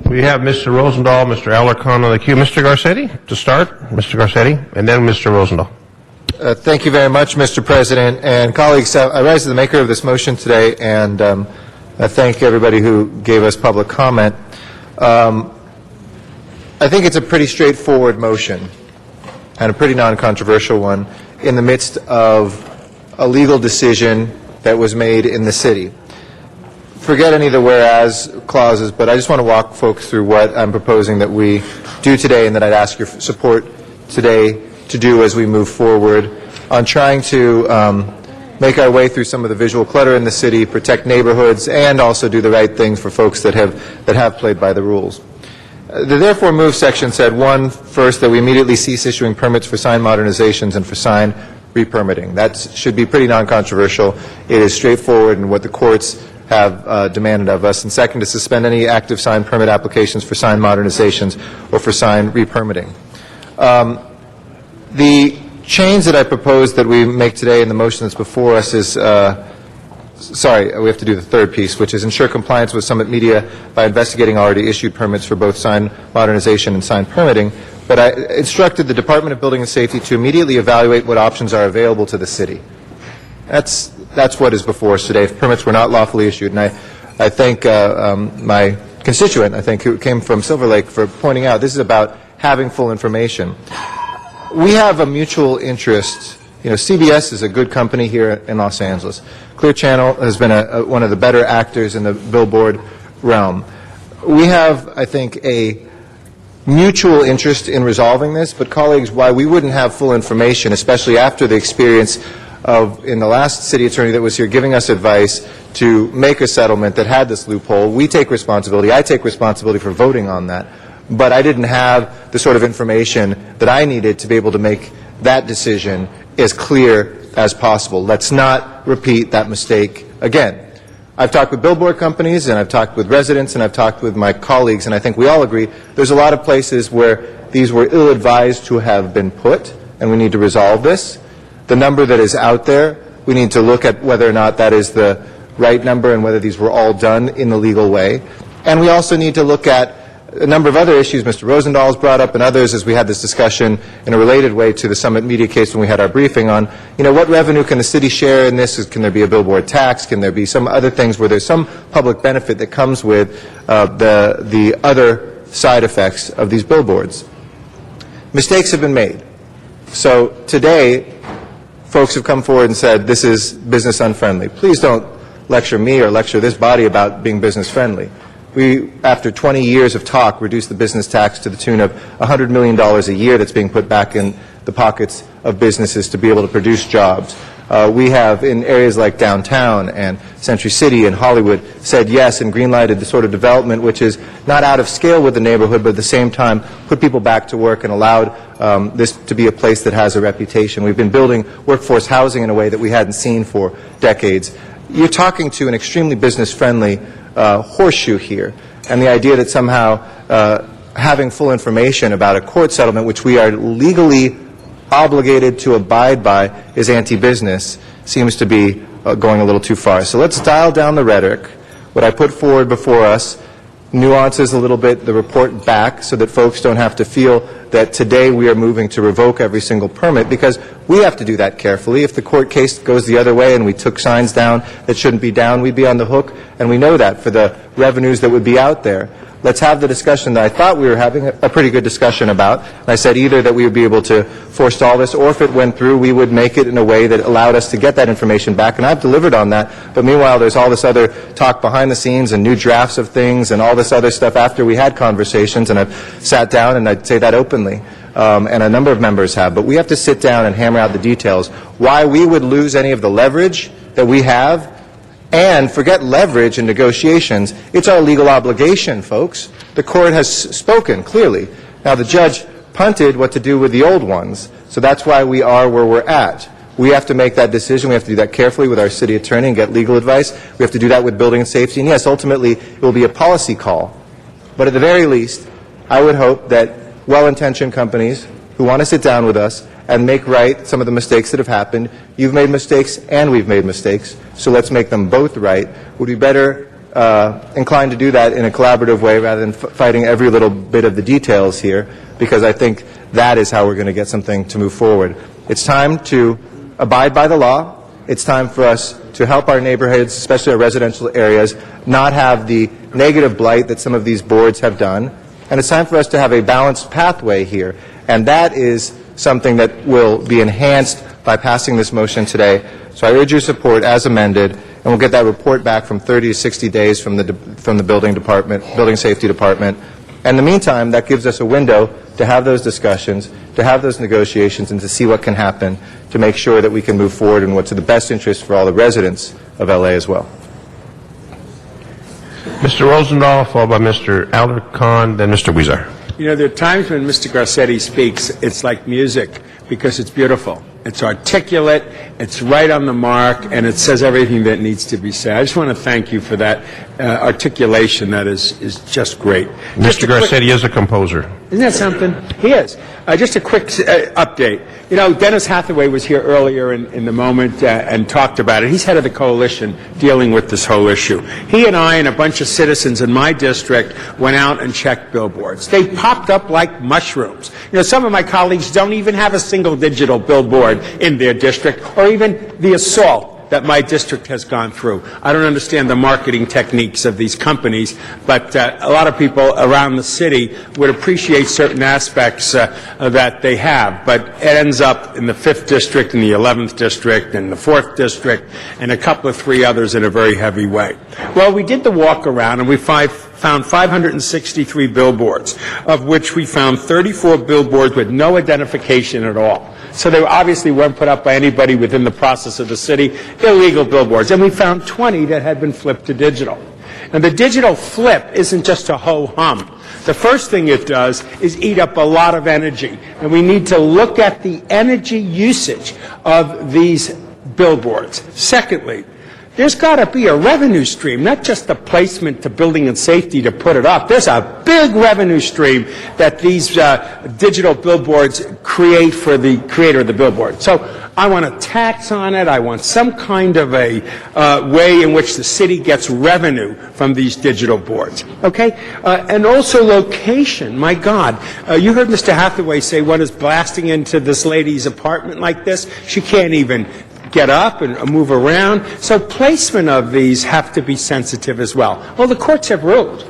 We have Mr. Rosendahl, Mr. Alarcon on the queue. Mr. Garcetti, to start. Mr. Garcetti, and then Mr. Rosendahl. Thank you very much, Mr. President. And colleagues, I rise to the maker of this motion today, and I thank everybody who gave us public comment. I think it's a pretty straightforward motion and a pretty non-controversial one in the midst of a legal decision that was made in the city. Forget any of the whereas clauses, but I just want to walk folks through what I'm proposing that we do today and that I'd ask your support today to do as we move forward on trying to make our way through some of the visual clutter in the city, protect neighborhoods, and also do the right things for folks that have played by the rules. The therefore move section said, one, first, that we immediately cease issuing permits for sign modernizations and for sign re-permitting. That should be pretty non-controversial. It is straightforward in what the courts have demanded of us. And second, to suspend any active sign permit applications for sign modernizations or for sign re-permitting. The change that I propose that we make today in the motion that's before us is, we have to do the third piece, which is ensure compliance with Summit Media by investigating already issued permits for both sign modernization and sign permitting. But I instructed the Department of Building and Safety to immediately evaluate what options are available to the city. That's what is before us today. If permits were not lawfully issued, and I thank my constituent, I think, who came from Silver Lake, for pointing out this is about having full information. We have a mutual interest. You know, CBS is a good company here in Los Angeles. Clear Channel has been one of the better actors in the billboard realm. We have, I think, a mutual interest in resolving this, but colleagues, why we wouldn't have full information, especially after the experience of, in the last city attorney that was here, giving us advice to make a settlement that had this loophole. We take responsibility. I take responsibility for voting on that. But I didn't have the sort of information that I needed to be able to make that decision as clear as possible. Let's not repeat that mistake again. I've talked with billboard companies, and I've talked with residents, and I've talked with my colleagues, and I think we all agree there's a lot of places where these were ill-advised to have been put, and we need to resolve this. The number that is out there, we need to look at whether or not that is the right number and whether these were all done in the legal way. And we also need to look at a number of other issues Mr. Rosendahl has brought up and others as we had this discussion in a related way to the Summit Media case when we had our briefing on, what revenue can the city share in this? Can there be a billboard tax? Can there be some other things where there's some public benefit that comes with the other side effects of these billboards? Mistakes have been made. So today, folks have come forward and said this is business unfriendly. Please don't lecture me or lecture this body about being business friendly. We, after 20 years of talk, reduced the business tax to the tune of $100 million a year that's being put back in the pockets of businesses to be able to produce jobs. We have, in areas like downtown and Century City and Hollywood, said yes and green-lighted the sort of development which is not out of scale with the neighborhood, but at the same time put people back to work and allowed this to be a place that has a reputation. We've been building workforce housing in a way that we hadn't seen for decades. You're talking to an extremely business-friendly horseshoe here, and the idea that somehow having full information about a court settlement, which we are legally obligated to abide by, is anti-business, seems to be going a little too far. So let's dial down the rhetoric. What I put forward before us nuances a little bit the report back so that folks don't have to feel that today we are moving to revoke every single permit, because we have to do that carefully. If the court case goes the other way and we took signs down that shouldn't be down, we'd be on the hook, and we know that for the revenues that would be out there. Let's have the discussion that I thought we were having a pretty good discussion about. And I said either that we would be able to forestall this, or if it went through, we would make it in a way that allowed us to get that information back. And I've delivered on that. But meanwhile, there's all this other talk behind the scenes and new drafts of things and all this other stuff after we had conversations. And I've sat down, and I'd say that openly. And a number of members have. But we have to sit down and hammer out the details. Why we would lose any of the leverage that we have. And forget leverage in negotiations. It's our legal obligation, folks. The court has spoken clearly. Now, the judge punted what to do with the old ones, so that's why we are where we're at. We have to make that decision. We have to do that carefully with our city attorney and get legal advice. We have to do that with building and safety. And yes, ultimately, it will be a policy call. But at the very least, I would hope that well-intentioned companies who want to sit down with us and make right some of the mistakes that have happened. You've made mistakes and we've made mistakes, so let's make them both right. Would be better inclined to do that in a collaborative way rather than fighting every little bit of the details here, because I think that is how we're going to get something to move forward. It's time to abide by the law. It's time for us to help our neighborhoods, especially our residential areas, not have the negative blight that some of these boards have done. And it's time for us to have a balanced pathway here. And that is something that will be enhanced by passing this motion today. So I urge your support as amended, and we'll get that report back from 30 to 60 days from the building safety department. And in the meantime, that gives us a window to have those discussions, to have those negotiations, and to see what can happen to make sure that we can move forward in what's in the best interest for all the residents of LA as well. Mr. Rosendahl, followed by Mr. Alarcon, then Mr. Weezer. You know, there are times when Mr. Garcetti speaks, it's like music, because it's beautiful. It's articulate, it's right on the mark, and it says everything that needs to be said. I just want to thank you for that articulation. That is just great. Mr. Garcetti is a composer. Isn't that something? He is. Just a quick update. You know, Dennis Hathaway was here earlier in the moment and talked about it. He's head of the coalition dealing with this whole issue. He and I and a bunch of citizens in my district went out and checked billboards. They popped up like mushrooms. You know, some of my colleagues don't even have a single digital billboard in their district, or even the assault that my district has gone through. I don't understand the marketing techniques of these companies, but a lot of people around the city would appreciate certain aspects that they have, but it ends up in the 5th District, and the 11th District, and the 4th District, and a couple of 3 others in a very heavy way. Well, we did the walk around, and we found 563 billboards, of which we found 34 billboards with no identification at all. So they obviously weren't put up by anybody within the process of the city, illegal billboards. And we found 20 that had been flipped to digital. And the digital flip isn't just a ho-hum. The first thing it does is eat up a lot of energy. And we need to look at the energy usage of these billboards. Secondly, there's got to be a revenue stream, not just the placement to building and safety to put it up. There's a big revenue stream that these digital billboards create for the creator of the billboard. So I want a tax on it. I want some kind of a way in which the city gets revenue from these digital boards. Okay? And also location. My God. You heard Mr. Hathaway say one is blasting into this lady's apartment like this. She can't even get up and move around. So placement of these have to be sensitive as well. Well, the courts have ruled.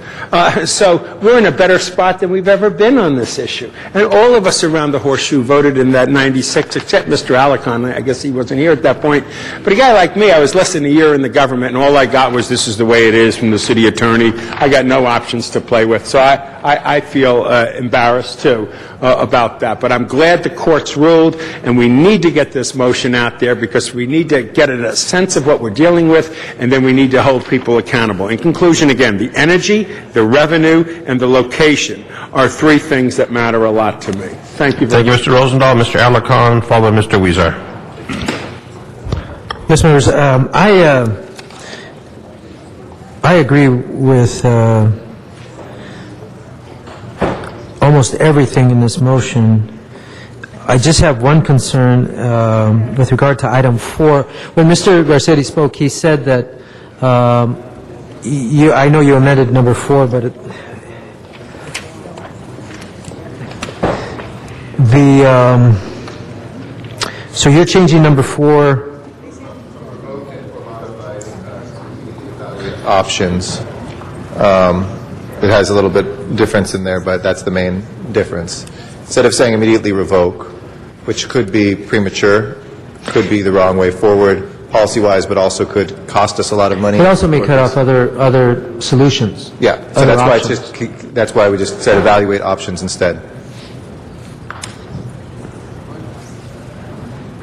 So we're in a better spot than we've ever been on this issue. And all of us around the horseshoe voted in that 96, except Mr. Alarcon. I guess he wasn't here at that point. But a guy like me, I was less than a year in the government, and all I got was this is the way it is from the city attorney. I got no options to play with. So I feel embarrassed, too, about that. But I'm glad the courts ruled, and we need to get this motion out there because we need to get a sense of what we're dealing with, and then we need to hold people accountable. In conclusion, again, the energy, the revenue, and the location are 3 things that matter a lot to me. Thank you very much. Thank you, Mr. Rosendahl. Mr. Alarcon, followed by Mr. Weezer. Yes, members. I agree with almost everything in this motion. I just have one concern with regard to item 4. When Mr. Garcetti spoke, he said that I know you amended number 4, but so you're changing number 4. Options. It has a little bit difference in there, but that's the main difference. Instead of saying immediately revoke, which could be premature, could be the wrong way forward policy-wise, but also could cost us a lot of money. It also may cut off other solutions. Yeah, so that's why we just said evaluate options instead.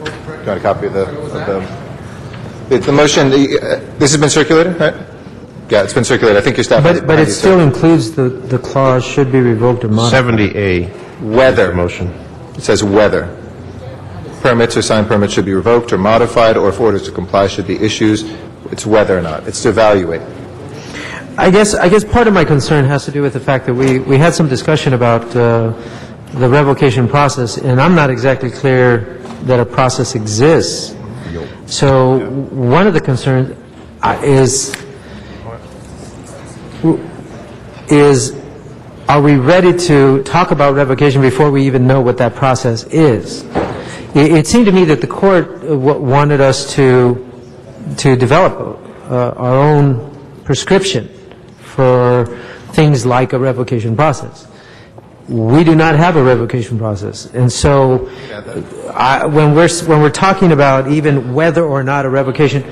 Do you want a copy of the motion? This has been circulated, right? Yeah, it's been circulated. I think your staff. But it still includes the clause should be revoked or modified. 70A. Whether. Motion. It says whether. permits or signed permits should be revoked or modified, or if orders to comply should be issued. It's whether or not. It's to evaluate. I guess part of my concern has to do with the fact that we had some discussion about the revocation process, and I'm not exactly clear that a process exists. So one of the concerns is are we ready to talk about revocation before we even know what that process is? It seemed to me that the court wanted us to develop our own prescription for things like a revocation process. We do not have a revocation process, and so when we're talking about even whether or not a revocation,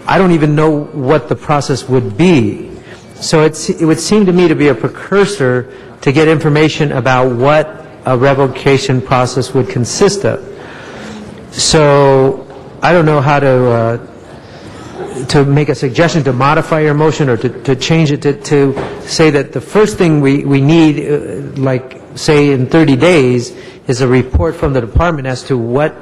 I don't even know what the process would be. So it would seem to me to be a precursor to get information about what a revocation process would consist of. So I don't know how to make a suggestion to modify your motion or to change it to say that the first thing we need, like say in 30 days, is a report from the department as to what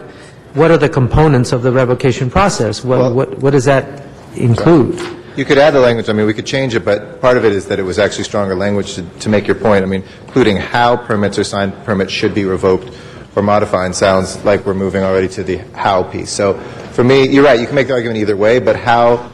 are the components of the revocation process. What does that include? You could add the language. I mean, we could change it, but part of it is that it was actually stronger language to make your point. I mean, including how permits or signed permits should be revoked or modified sounds like we're moving already to the how piece. So for me, you're right, you can make the argument either way, but how,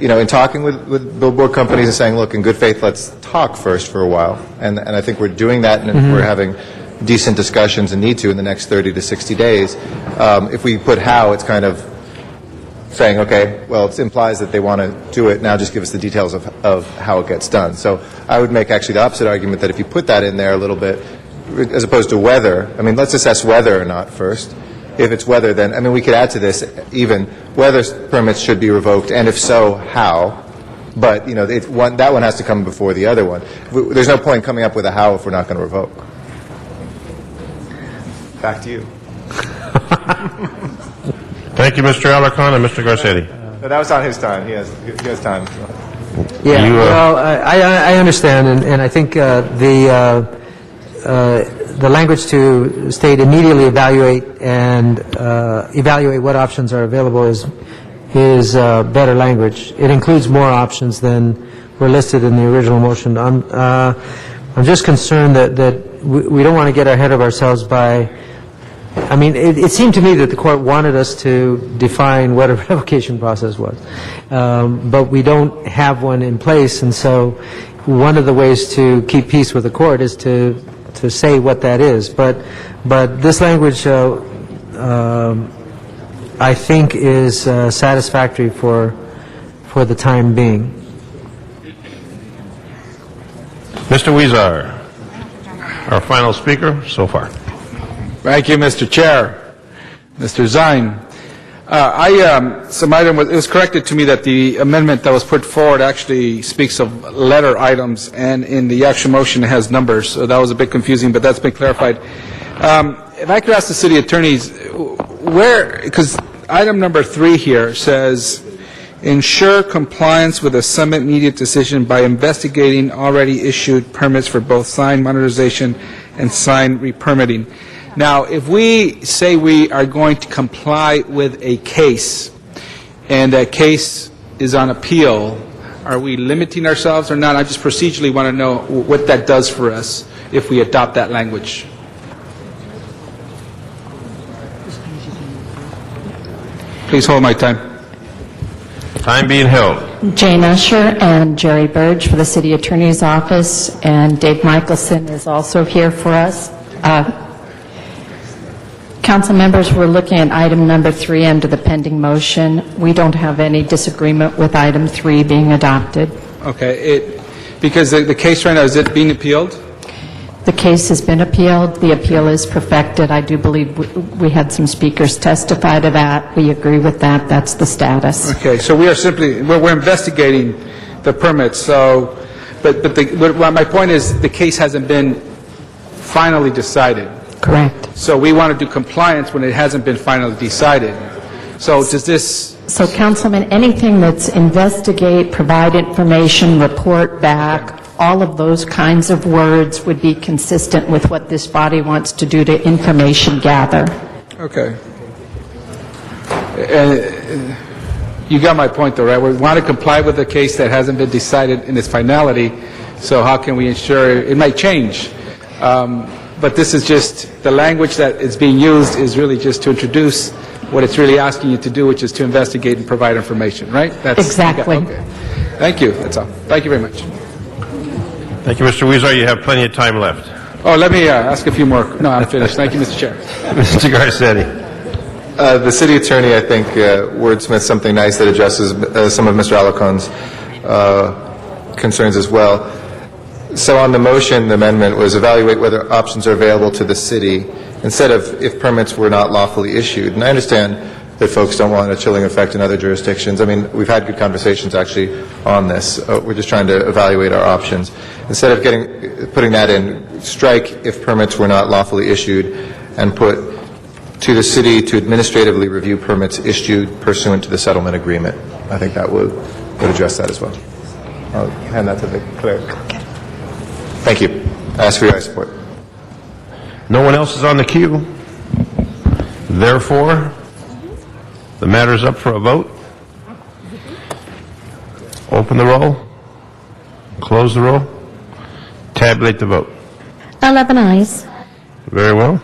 in talking with billboard companies and saying, look, in good faith, let's talk first for a while. And I think we're doing that, and we're having decent discussions and need to in the next 30 to 60 days. If we put how, it's kind of saying, okay, well, it implies that they want to do it, now just give us the details of how it gets done. So I would make actually the opposite argument, that if you put that in there a little bit, as opposed to whether, I mean, let's assess whether or not first. If it's whether, then, I mean, we could add to this even whether permits should be revoked, and if so, how. But, that one has to come before the other one. There's no point coming up with a how if we're not going to revoke. Back to you. Thank you, Mr. Alarcon and Mr. Garcetti. No, that was on his time. He has time. Yeah, well, I understand, and I think the language to state immediately evaluate and evaluate what options are available is better language. It includes more options than were listed in the original motion. I'm just concerned that we don't want to get ahead of ourselves by. I mean, it seemed to me that the court wanted us to define what a revocation process was, but we don't have one in place, and so one of the ways to keep peace with the court is to say what that is. But this language, I think, is satisfactory for the time being. Mr. Huizar, our final speaker so far. Thank you, Mr. Chair. Mr. Zine. It was corrected to me that the amendment that was put forward actually speaks of letter items, and in the actual motion it has numbers, so that was a bit confusing, but that's been clarified. If I could ask the city attorneys, because item number 3 here says, ensure compliance with a summit immediate decision by investigating already issued permits for both sign modernization and sign re-permitting. Now, if we say we are going to comply with a case, and that case is on appeal, are we limiting ourselves or not? I just procedurally want to know what that does for us if we adopt that language. Please hold my time. Time being held. Jane Usher and Jerry Burge for the City Attorney's Office, and Dave Michelson is also here for us. Council members, we're looking at item number 3 under the pending motion. We don't have any disagreement with item 3 being adopted. Okay. Because the case right now, is it being appealed? The case has been appealed. The appeal is perfected. I do believe we had some speakers testify to that. We agree with that. That's the status. Okay. So we are simply, we're investigating the permits. So, but my point is the case hasn't been finally decided. Correct. So we want to do compliance when it hasn't been finally decided. So does this... So, Councilman, anything that's investigate, provide information, report back, all of those kinds of words would be consistent with what this body wants to do to information gather. Okay. You got my point, though, right? We want to comply with a case that hasn't been decided in its finality, so how can we ensure it might change? But this is just, the language that is being used is really just to introduce what it's really asking you to do, which is to investigate and provide information, right? Exactly. Okay. Thank you, that's all. Thank you very much. Thank you, Mr. Weezer. You have plenty of time left. Oh, let me ask a few more. No, I'm finished. Thank you, Mr. Chair. Mr. Garcetti. The city attorney, I think, wordsmith something nice that addresses some of Mr. Alacon's concerns as well. So on the motion, the amendment was evaluate whether options are available to the city instead of if permits were not lawfully issued. And I understand that folks don't want a chilling effect in other jurisdictions. I mean, we've had good conversations actually on this. We're just trying to evaluate our options. Instead of putting that in, strike if permits were not lawfully issued and put to the city to administratively review permits issued pursuant to the settlement agreement. I think that would address that as well. I'll hand that to the clerk. Thank you. I ask for your support. No one else is on the queue. Therefore, the matter is up for a vote. Open the roll. Close the roll. Tabulate the vote. 11 ayes. Very well.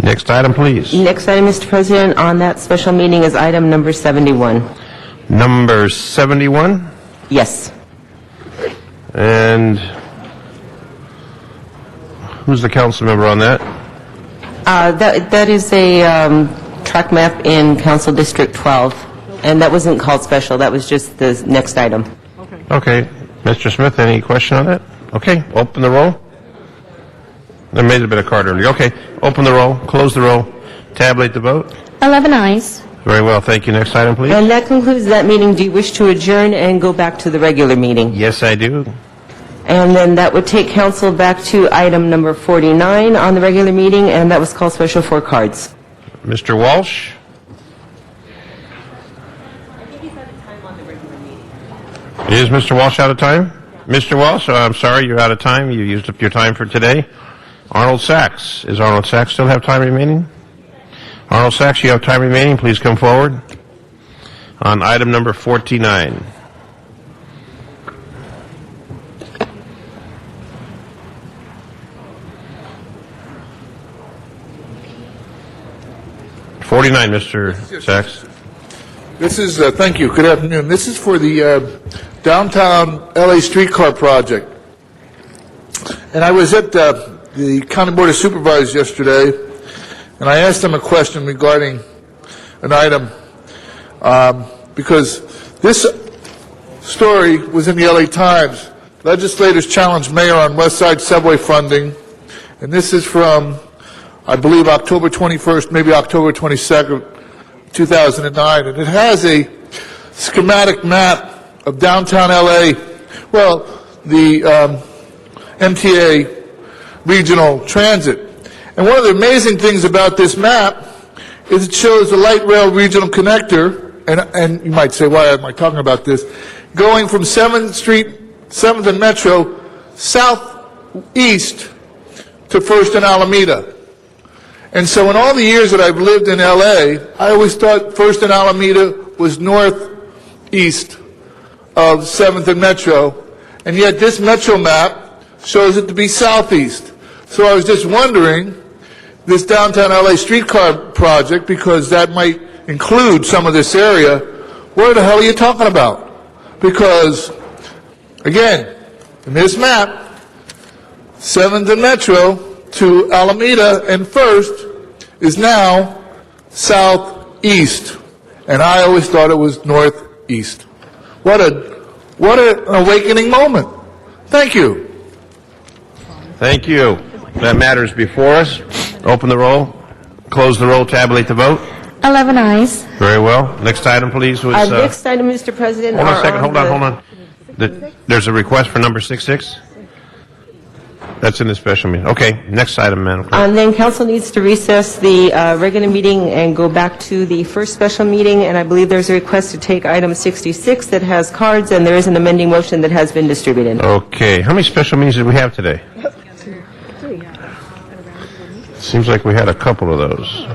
Next item, please. Next item, Mr. President, on that special meeting is item number 71. Number 71? Yes. And who's the council member on that? That is a track map in Council District 12, and that wasn't called special. That was just the next item. Okay. Mr. Smith, any question on that? Okay. Open the roll. There may have been a card earlier. Okay. Open the roll. Close the roll. Tabulate the vote. 11 ayes. Very well. Thank you. Next item, please. And that concludes that meeting. Do you wish to adjourn and go back to the regular meeting? Yes, I do. And then that would take council back to item number 49 on the regular meeting, and that was called special for cards. Mr. Walsh? Is Mr. Walsh out of time? Mr. Walsh, I'm sorry, you're out of time. You used up your time for today. Arnold Sachs. Is Arnold Sachs still have time remaining? Arnold Sachs, you have time remaining. Please come forward on item number 49. Mr. Sachs. This is, thank you, good afternoon. This is for the downtown LA streetcar project. And I was at the County Board of Supervisors yesterday, and I asked them a question regarding an item, because this story was in the LA Times. Legislators challenge mayor on West Side subway funding, and this is from, I believe, October 21st, maybe October 22nd, 2009, and it has a schematic map of downtown LA, well, the MTA regional transit. And one of the amazing things about this map is it shows the light rail regional connector, and you might say, why am I talking about this, going from 7th Street, 7th and Metro, southeast to 1st and Alameda. And so in all the years that I've lived in LA, I always thought 1st and Alameda was northeast of 7th and Metro, and yet this Metro map shows it to be southeast. So I was just wondering, this downtown LA streetcar project, because that might include some of this area, where the hell are you talking about? Because, again, in this map, 7th and Metro to Alameda and First is now southeast, and I always thought it was northeast. What an awakening moment. Thank you. Thank you. That matter is before us. Open the roll, close the roll, tabulate the vote. 11 ayes. Very well. Next item, please. Was Next item, Mr. President. hold on a second. Hold on. There's a request for number 66. That's in the special meeting. Okay, next item, Madam Clerk. And then council needs to recess the regular meeting and go back to the first special meeting, and I believe there's a request to take item 66 that has cards, and there is an amending motion that has been distributed. Okay, how many special meetings did we have today? Seems like we had a couple of those.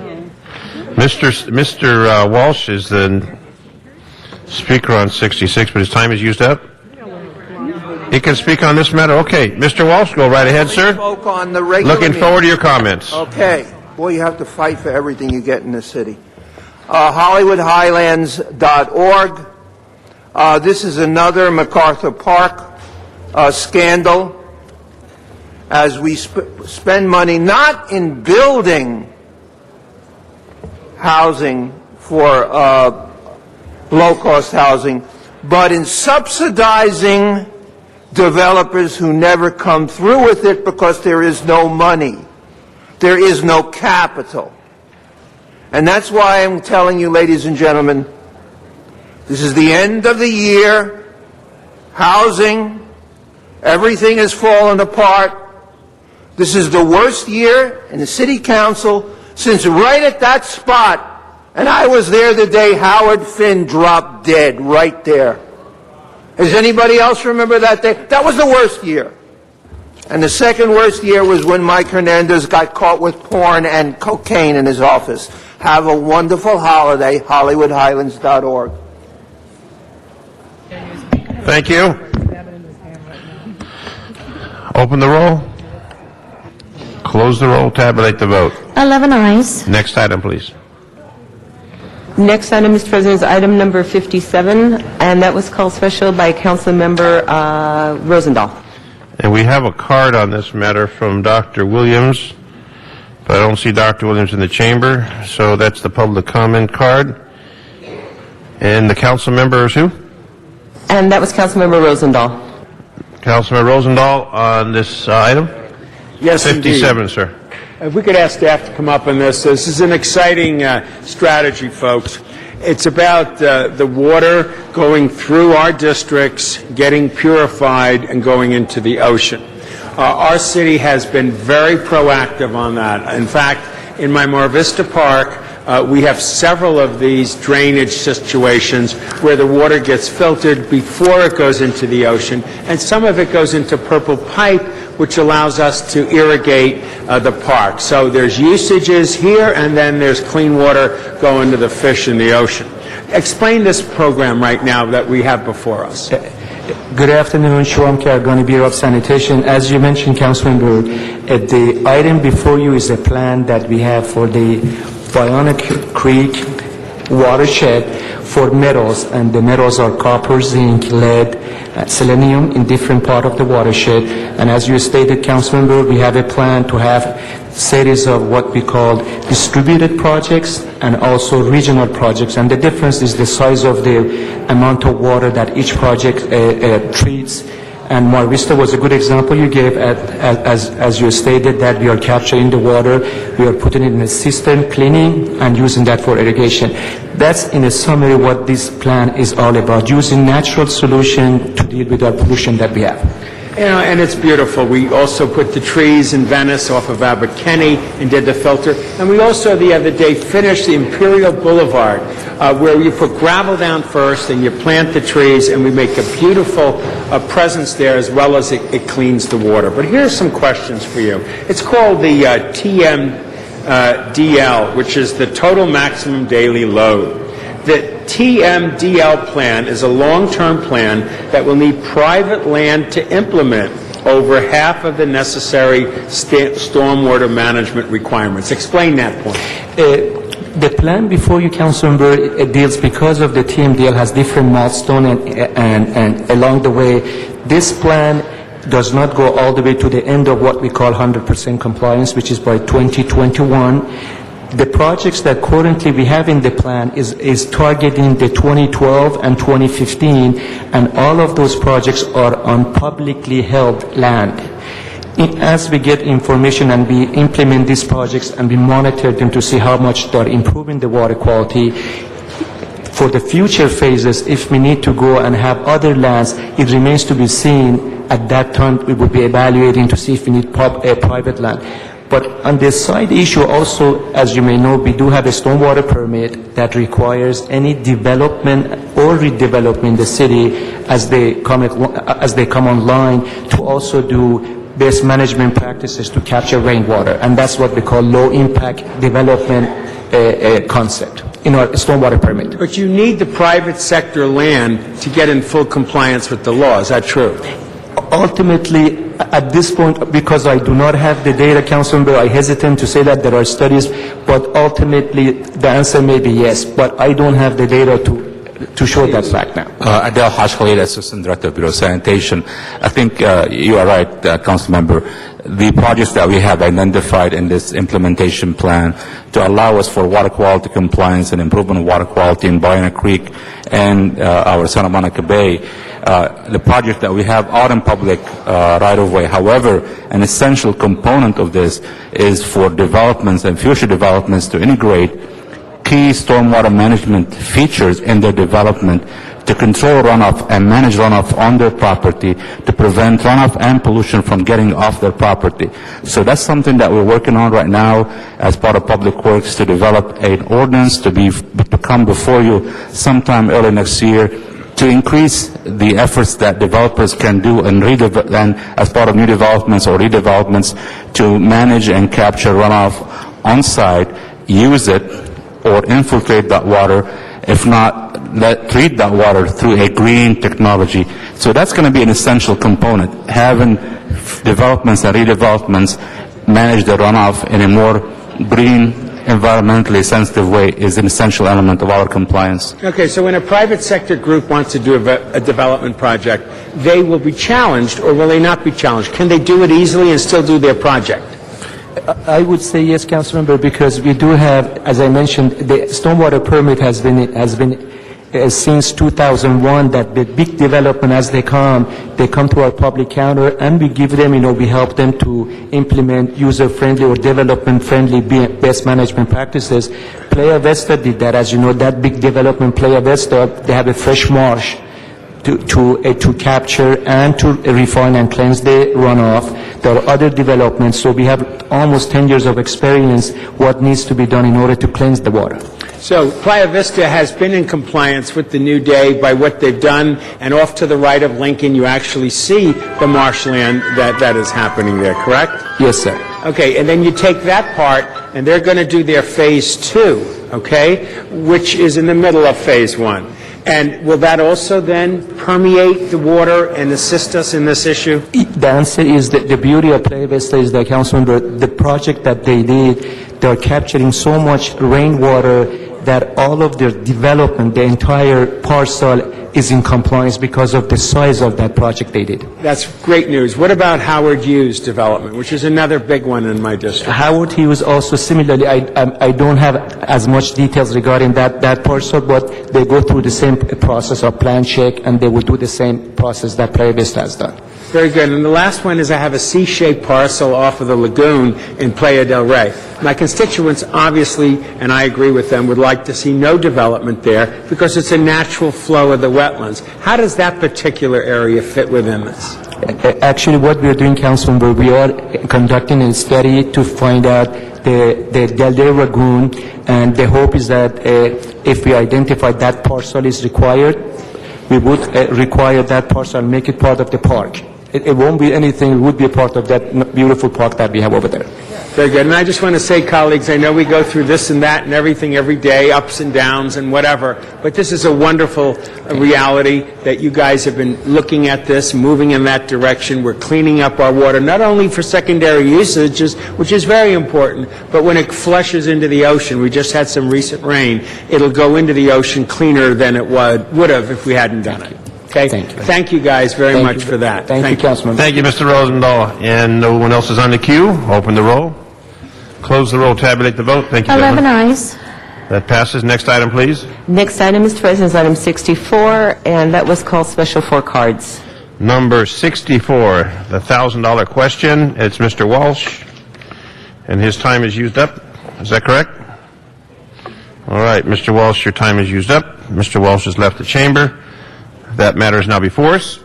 Mr. Walsh is the speaker on 66, but his time is used up. He can speak on this matter. Okay, Mr. Walsh, go right ahead, sir. Spoke on the regular Looking forward to your comments. Okay. Boy, you have to fight for everything you get in the city. HollywoodHighlands.org. This is another MacArthur Park scandal. As we spend money not in building housing for low-cost housing, but in subsidizing developers who never come through with it because there is no money. There is no capital. And that's why I'm telling you, ladies and gentlemen, this is the end of the year. Housing, everything has fallen apart. This is the worst year in the city council since right at that spot, and I was there the day Howard Finn dropped dead, right there. Does anybody else remember that day? That was the worst year. And the second worst year was when Mike Hernandez got caught with porn and cocaine in his office. Have a wonderful holiday, HollywoodHighlands.org. Thank you. Open the roll. Close the roll. Tabulate the vote. 11 ayes. Next item, please. Next item, Mr. President, is item number 57, and that was called special by Council Member Rosendahl. And we have a card on this matter from Dr. Williams, but I don't see Dr. Williams in the chamber, so that's the public comment card. And the council member is who? And that was Council Member Rosendahl. Councilman Rosendahl on this item? Yes, 57, indeed. sir. If we could ask staff to come up on this. This is an exciting strategy, folks. It's about the water going through our districts, getting purified, and going into the ocean. Our city has been very proactive on that. In fact, in my Mar Vista Park, we have several of these drainage situations where the water gets filtered before it goes into the ocean, and some of it goes into purple pipe, which allows us to irrigate the park. So there's usages here, and then there's clean water going to the fish in the ocean. Explain this program right now that we have before us. Good afternoon, Shawam Kargani, Bureau of Sanitation. As you mentioned, Councilmember, the item before you is a plan that we have for the Bionic Creek watershed for metals, and the metals are copper, zinc, lead, selenium in different part of the watershed. And as you stated, Councilmember, we have a plan to have series of what we call distributed projects and also regional projects. And the difference is the size of the amount of water that each project treats. And Mar Vista was a good example you gave, as you stated, that we are capturing the water, we are putting it in a cistern, cleaning, and using that for irrigation. That's, in a summary, what this plan is all about, using natural solution to deal with our pollution that we have. You know, and it's beautiful. We also put the trees in Venice off of Abbot Kinney and did the filter. And we also, the other day, finished the Imperial Boulevard, where you put gravel down first and you plant the trees, and we make a beautiful presence there, as well as it cleans the water. But here's some questions for you. It's called the TMDL, which is the Total Maximum Daily Load. The TMDL plan is a long-term plan that will need private land to implement over half of the necessary stormwater management requirements. Explain that point. The plan before you, Councilmember, it deals, because of the TMDL has different milestones, and along the way, this plan does not go all the way to the end of what we call 100% compliance, which is by 2021. The projects that currently we have in the plan is targeting the 2012 and 2015, and all of those projects are on publicly held land. As we get information and we implement these projects and we monitor them to see how much they're improving the water quality, for the future phases, if we need to go and have other lands, it remains to be seen. At that time, we will be evaluating to see if we need private land. But on the side issue also, as you may know, we do have a stormwater permit that requires any development or redevelopment in the city as they come online to also do best management practices to capture rainwater. And that's what we call low impact development concept in our stormwater permit. But you need the private sector land to get in full compliance with the law. Is that true? Ultimately, at this point, because I do not have the data, Councilmember, I hesitate to say that there are studies, but ultimately, the answer may be yes, but I don't have the data to show that fact now. Adel Hashkhalid, Assistant Director of Bureau of Sanitation. I think you are right, Councilmember. The projects that we have identified in this implementation plan to allow us for water quality compliance and improvement of water quality in Ballina Creek and our Santa Monica Bay, the project that we have out in public right-of-way. However, an essential component of this is for developments and future developments to integrate key stormwater management features in their development to control runoff and manage runoff on their property, to prevent runoff and pollution from getting off their property. So that's something that we're working on right now as part of Public Works to develop an ordinance to come before you sometime early next year to increase the efforts that developers can do and as part of new developments or redevelopments to manage and capture runoff on site, use it, or infiltrate that water, if not, treat that water through a green technology. So that's going to be an essential component. Having developments and redevelopments manage the runoff in a more green, environmentally sensitive way is an essential element of our compliance. Okay, so when a private sector group wants to do a development project, they will be challenged, or will they not be challenged? Can they do it easily and still do their project? I would say yes, Councilmember, because we do have, as I mentioned, the stormwater permit has been since 2001, that the big development as they come to our public counter, and we give them, we help them to implement user-friendly or development-friendly best management practices. Playa Vista did that. As you know, that big development, Playa Vista, they have a fresh marsh to capture and to refine and cleanse the runoff. There are other developments, so we have almost 10 years of experience what needs to be done in order to cleanse the water. So Playa Vista has been in compliance with the new day by what they've done, and off to the right of Lincoln you actually see the marshland that is happening there, correct? Yes, sir. Okay, and then you take that part, and they're going to do their phase 2, okay, which is in the middle of phase 1. And will that also then permeate the water and assist us in this issue? The answer is that the beauty of Playa Vista is that, Councilmember, the project that they did, they're capturing so much rainwater that all of their development, the entire parcel, is in compliance because of the size of that project they did. That's great news. What about Howard Hughes development, which is another big one in my district? Howard Hughes also similarly, I don't have as much details regarding that parcel, but they go through the same process of plan check, and they will do the same process that Playa Vista has done. Very good. And the last one is I have a C-shaped parcel off of the lagoon in Playa del Rey. My constituents obviously, and I agree with them, would like to see no development there because it's a natural flow of the wetlands. How does that particular area fit within this? Actually, what we are doing, Councilmember, we are conducting a study to find out the Del Rey Lagoon, and the hope is that if we identify that parcel is required, we would require that parcel and make it part of the park. It won't be anything, it would be a part of that beautiful park that we have over there. Very good. And I just want to say, colleagues, I know we go through this and that and everything every day, ups and downs and whatever, but this is a wonderful reality that you guys have been looking at this, moving in that direction. We're cleaning up our water, not only for secondary usages, which is very important, but when it flushes into the ocean, we just had some recent rain, it'll go into the ocean cleaner than it would have if we hadn't done it. Okay? Thank you guys very much for that. Thank you, Councilman. Thank you, Mr. Rosendahl. And no one else is on the queue. Open the roll. Close the roll. Tabulate the vote. Thank you, 11 gentlemen. ayes. That passes. Next item, please. Next item, Mr. President, is item 64, and that was called Special 4 Cards. Number 64, the $1,000 question. It's Mr. Walsh, and his time is used up. Is that correct? All right, Mr. Walsh, your time is used up. Mr. Walsh has left the chamber. That matter is now before us.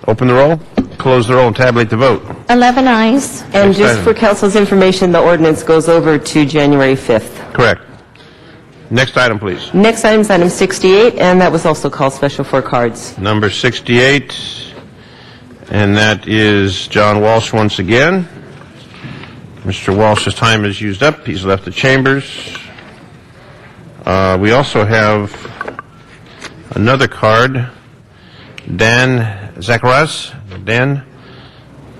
Open the roll, close the roll, and tabulate the vote. 11 ayes. And Next just item. for council's information, the ordinance goes over to January 5th. Correct. Next item, please. Next item is item 68, and that was also called Special 4 Cards. Number 68, and that is John Walsh once again. Mr. Walsh's time is used up. He's left the chambers. We also have another card. Dan Zacharias. Dan,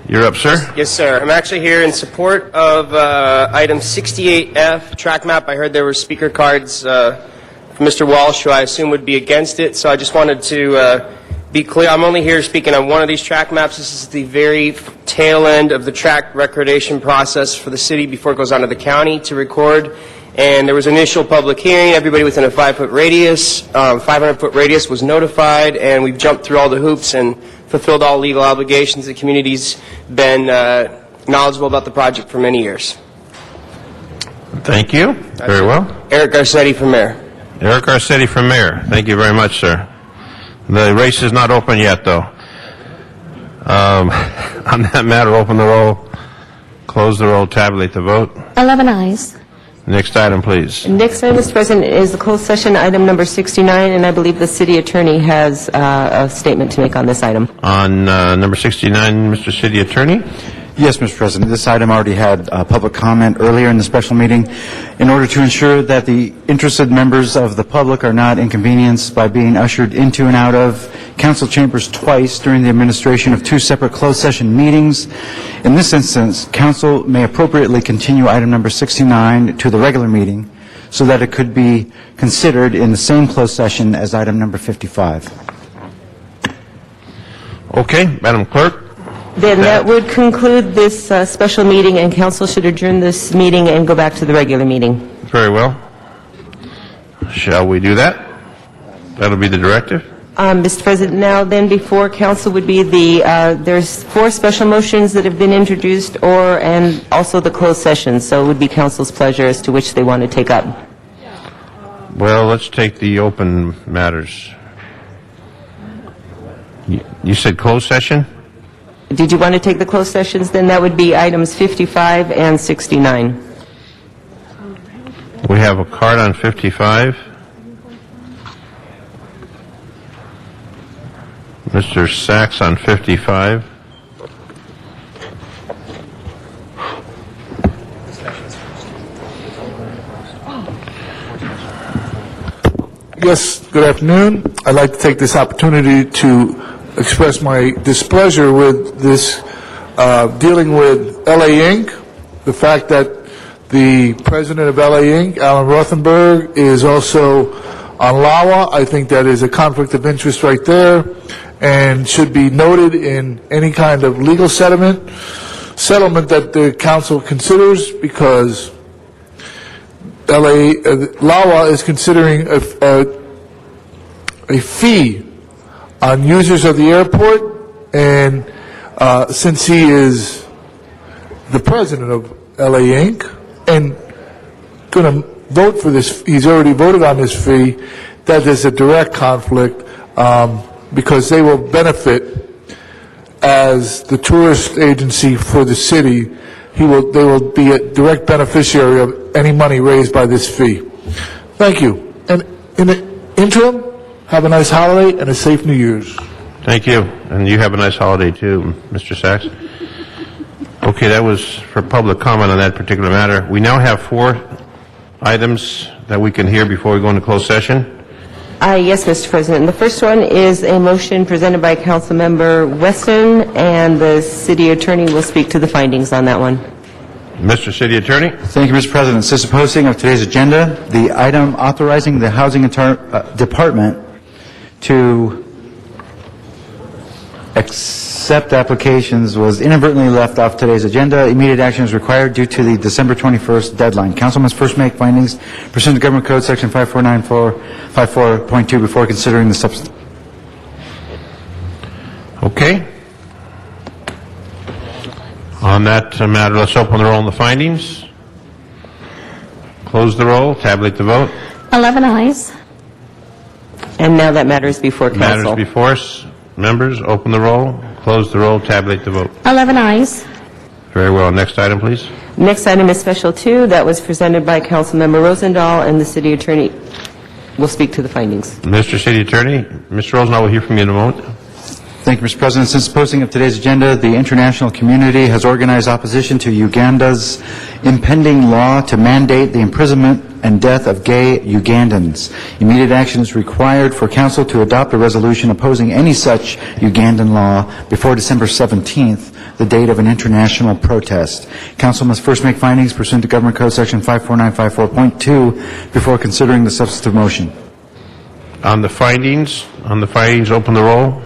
you're up, sir. Yes, sir. I'm actually here in support of item 68F, track map. I heard there were speaker cards from Mr. Walsh, who I assume would be against it, so I just wanted to be clear. I'm only here speaking on one of these track maps. This is the very tail end of the track recordation process for the city before it goes on to the county to record. And there was initial public hearing. Everybody within a 5-foot radius, 500-foot radius was notified, and we've jumped through all the hoops and fulfilled all legal obligations. The community's been knowledgeable about the project for many years. Thank you. Very well. Eric Garcetti for mayor. Eric Garcetti for mayor. Thank you very much, sir. The race is not open yet, though. On that matter, open the roll, close the roll, tabulate the vote. 11 ayes. Next item, please. Next item, Mr. President, is the closed session, item number 69, and I believe the city attorney has a statement to make on this item. On number 69, Mr. City Attorney. Yes, Mr. President. This item already had public comment earlier in the special meeting. In order to ensure that the interested members of the public are not inconvenienced by being ushered into and out of council chambers twice during the administration of two separate closed session meetings, in this instance, council may appropriately continue item number 69 to the regular meeting so that it could be considered in the same closed session as item number 55. Okay, Madam Clerk. Then that would conclude this special meeting, and council should adjourn this meeting and go back to the regular meeting. Very well. Shall we do that? That'll be the directive. Mr. President, now then before council would be there's 4 special motions that have been introduced and also the closed session, so it would be council's pleasure as to which they want to take up. Well, let's take the open matters. You said closed session? Did you want to take the closed sessions? Then that would be items 55 and 69. We have a card on 55. Mr. Sachs on 55. Yes, good afternoon. I'd like to take this opportunity to express my displeasure with this dealing with LA Inc. The fact that the president of LA Inc., Alan Rothenberg, is also on LAWA. I think that is a conflict of interest right there and should be noted in any kind of legal settlement that the council considers, because LAWA is considering a fee on users of the airport, and since he is the president of LA Inc. and going to vote for this, he's already voted on this fee, that is a direct conflict because they will benefit as the tourist agency for the city. They will be a direct beneficiary of any money raised by this fee. Thank you. And in the interim, have a nice holiday and a safe New Year's. Thank you. And you have a nice holiday too, Mr. Sachs. Okay, that was for public comment on that particular matter. We now have 4 items that we can hear before we go into closed session. Yes, Mr. President. The first one is a motion presented by Councilmember Weston, and the city attorney will speak to the findings on that one. Mr. City Attorney. Thank you, Mr. President. Since the posting of today's agenda, the item authorizing the Housing Department to accept applications was inadvertently left off today's agenda. Immediate action is required due to the December 21st deadline. Council must first make findings pursuant to Government Code Section 549454.2 before considering the substance. Okay. On that matter, let's open the roll on the findings. Close the roll, tabulate the vote. 11 ayes. And now that matter is before council. Matters before us. Members, open the roll, close the roll, tabulate the vote. 11 ayes. Very well. Next item, please. Next item is Special 2. That was presented by Councilmember Rosendahl, and the city attorney will speak to the findings. Mr. City Attorney, Mr. Rosendahl will hear from you in a moment. Thank you, Mr. President. Since the posting of today's agenda, the international community has organized opposition to Uganda's impending law to mandate the imprisonment and death of gay Ugandans. Immediate action is required for Council to adopt a resolution opposing any such Ugandan law before December 17th, the date of an international protest. Council must first make findings pursuant to Government Code Section 54954.2 before considering the substantive motion. On the findings, open the roll,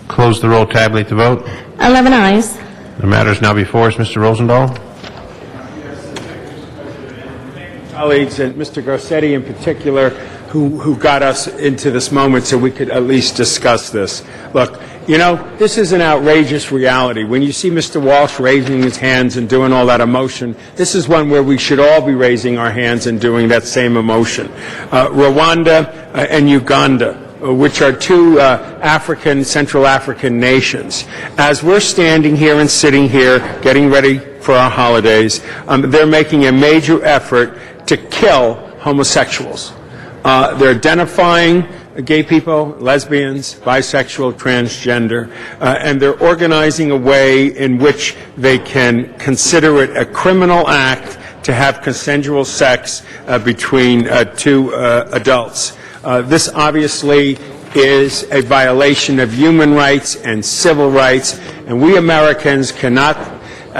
close the roll, tabulate the vote. 11 ayes. The matter is now before us. Mr. Rosendahl. Colleagues, and Mr. Garcetti in particular, who got us into this moment so we could at least discuss this. Look, you know, this is an outrageous reality. When you see Mr. Walsh raising his hands and doing all that emotion, this is one where we should all be raising our hands and doing that same emotion. Rwanda and Uganda, which are two Central African nations. As we're standing here and sitting here, getting ready for our holidays, they're making a major effort to kill homosexuals. They're identifying gay people, lesbians, bisexual, transgender, and they're organizing a way in which they can consider it a criminal act to have consensual sex between two adults. This obviously is a violation of human rights and civil rights, and we Americans cannot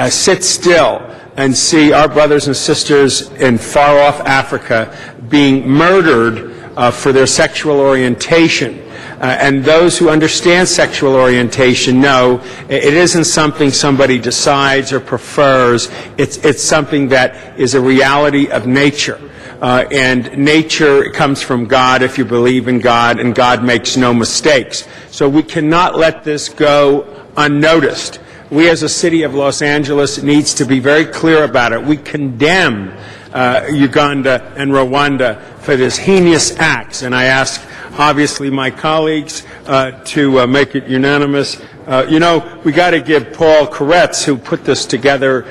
sit still and see our brothers and sisters in far-off Africa being murdered for their sexual orientation. And those who understand sexual orientation know it isn't something somebody decides or prefers. It's something that is a reality of nature. And nature comes from God if you believe in God, and God makes no mistakes. So we cannot let this go unnoticed. We as a city of Los Angeles needs to be very clear about it. We condemn Uganda and Rwanda for this heinous acts, and I ask, obviously, my colleagues to make it unanimous. We got to give Paul Koretz, who put this together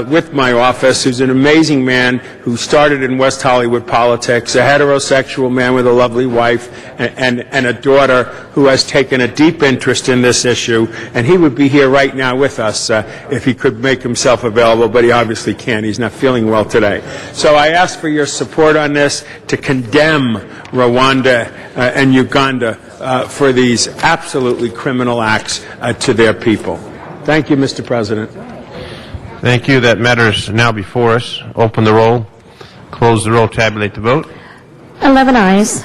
with my office, who's an amazing man who started in West Hollywood politics, a heterosexual man with a lovely wife and a daughter who has taken a deep interest in this issue, and he would be here right now with us if he could make himself available, but he obviously can't. He's not feeling well today. So I ask for your support on this to condemn Rwanda and Uganda for these absolutely criminal acts to their people. Thank you, Mr. President. Thank you. That matter is now before us. Open the roll, close the roll, tabulate the vote. 11 ayes.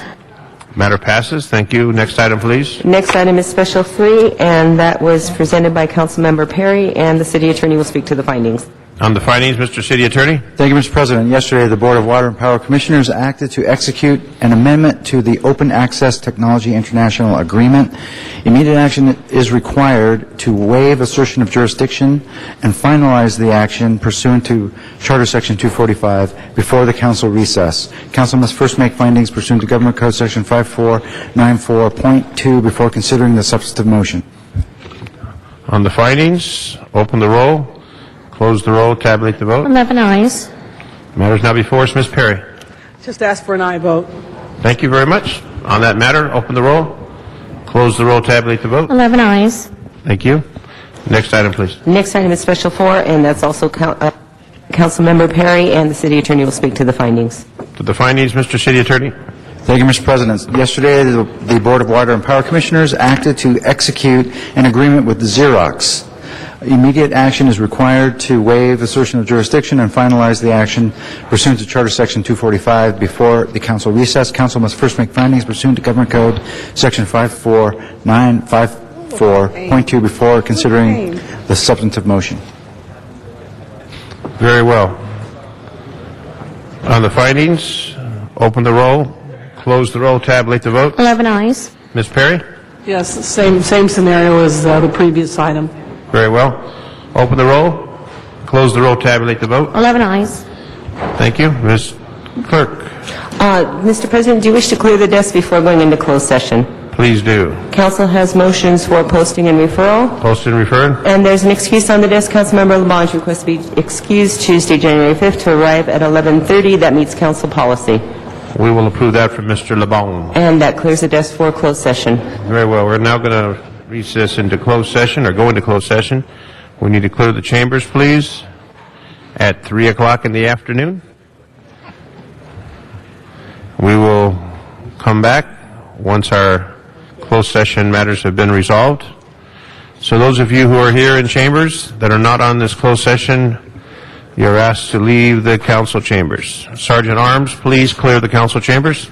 Matter passes. Thank you. Next item, please. Next item is Special 3, and that was presented by Councilmember Perry, and the City Attorney will speak to the findings. On the findings, Mr. City Attorney. Thank you, Mr. President. Yesterday, the Board of Water and Power Commissioners acted to execute an amendment to the Open Access Technology International Agreement. Immediate action is required to waive assertion of jurisdiction and finalize the action pursuant to Charter Section 245 before the Council recess. Council must first make findings pursuant to Government Code Section 5494.2 before considering the substantive motion. On the findings, open the roll, close the roll, tabulate the vote. 11 ayes. Matter is now before us. Ms. Perry. Just ask for an aye vote. Thank you very much. On that matter, open the roll, close the roll, tabulate the vote. 11 ayes. Thank you. Next item, please. Next item is Special 4, and that's also Councilmember Perry, and the City Attorney will speak to the findings. To the findings, Mr. City Attorney. Thank you, Mr. President. Yesterday, the Board of Water and Power Commissioners acted to execute an agreement with Xerox. Immediate action is required to waive assertion of jurisdiction and finalize the action pursuant to Charter Section 245 before the Council recess. Council must first make findings pursuant to Government Code Section 54954.2 before considering the substantive motion. Very well. On the findings, open the roll, close the roll, tabulate the vote. 11 ayes. Ms. Perry? Yes, same scenario as the previous item. Very well. Open the roll, close the roll, tabulate the vote. 11 ayes. Thank you. Ms. Clerk, Mr. President, do you wish to clear the desk before going into closed session? please do. Council has motions for posting and referral. Posted and referred. And there's an excuse on the desk. Councilmember Labange requests to be excused Tuesday, January 5th to arrive at 11:30. That meets council policy. We will approve that from Mr. Labange. And that clears the desk for closed session. Very well. We're now going to recess into closed session, or go into closed session. We need to clear the chambers, please, at 3 o'clock in the afternoon. We will come back once our closed session matters have been resolved. So those of you who are here in chambers that are not on this closed session, you're asked to leave the council chambers. Sergeant Arms, please clear the council chambers.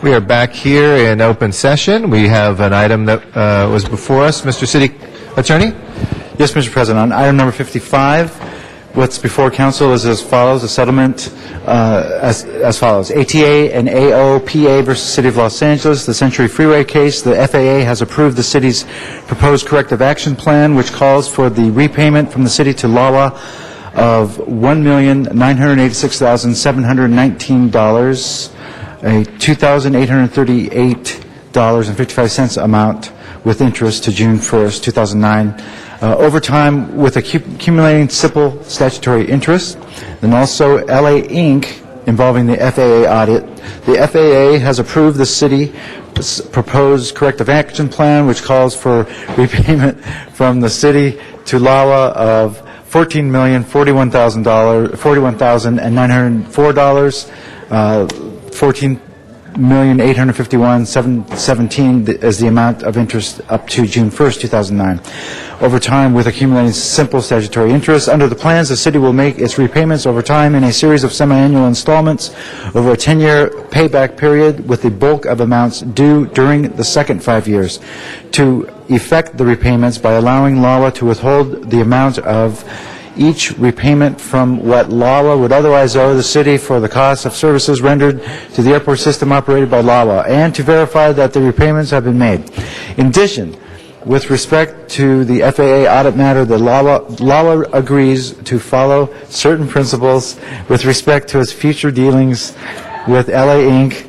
We are back here in open session. We have an item that was before us. Mr. City Attorney? Yes, Mr. President. On item number 55, what's before council is as follows, a settlement as follows. ATA and AOPA versus City of Los Angeles, the Century Freeway case. The FAA has approved the city's proposed corrective action plan, which calls for the repayment from the city to LAWA of $1,986,719, a $2,838.55 amount with interest to June 1st, 2009. Overtime with accumulating simple statutory interest. Then also LA Inc. involving the FAA audit. The FAA has approved the city's proposed corrective action plan, which calls for repayment from the city to LAWA of $41,904, $14,851,717 is the amount of interest up to June 1st, 2009. Over time, with accumulating simple statutory interest, under the plans, the city will make its repayments over time in a series of semi-annual installments over a 10-year payback period, with the bulk of amounts due during the second 5 years. To effect the repayments by allowing LAWA to withhold the amount of each repayment from what LAWA would otherwise owe the city for the cost of services rendered to the airport system operated by LAWA, and to verify that the repayments have been made. In addition, with respect to the FAA audit matter, the LAWA agrees to follow certain principles with respect to its future dealings with LA Inc.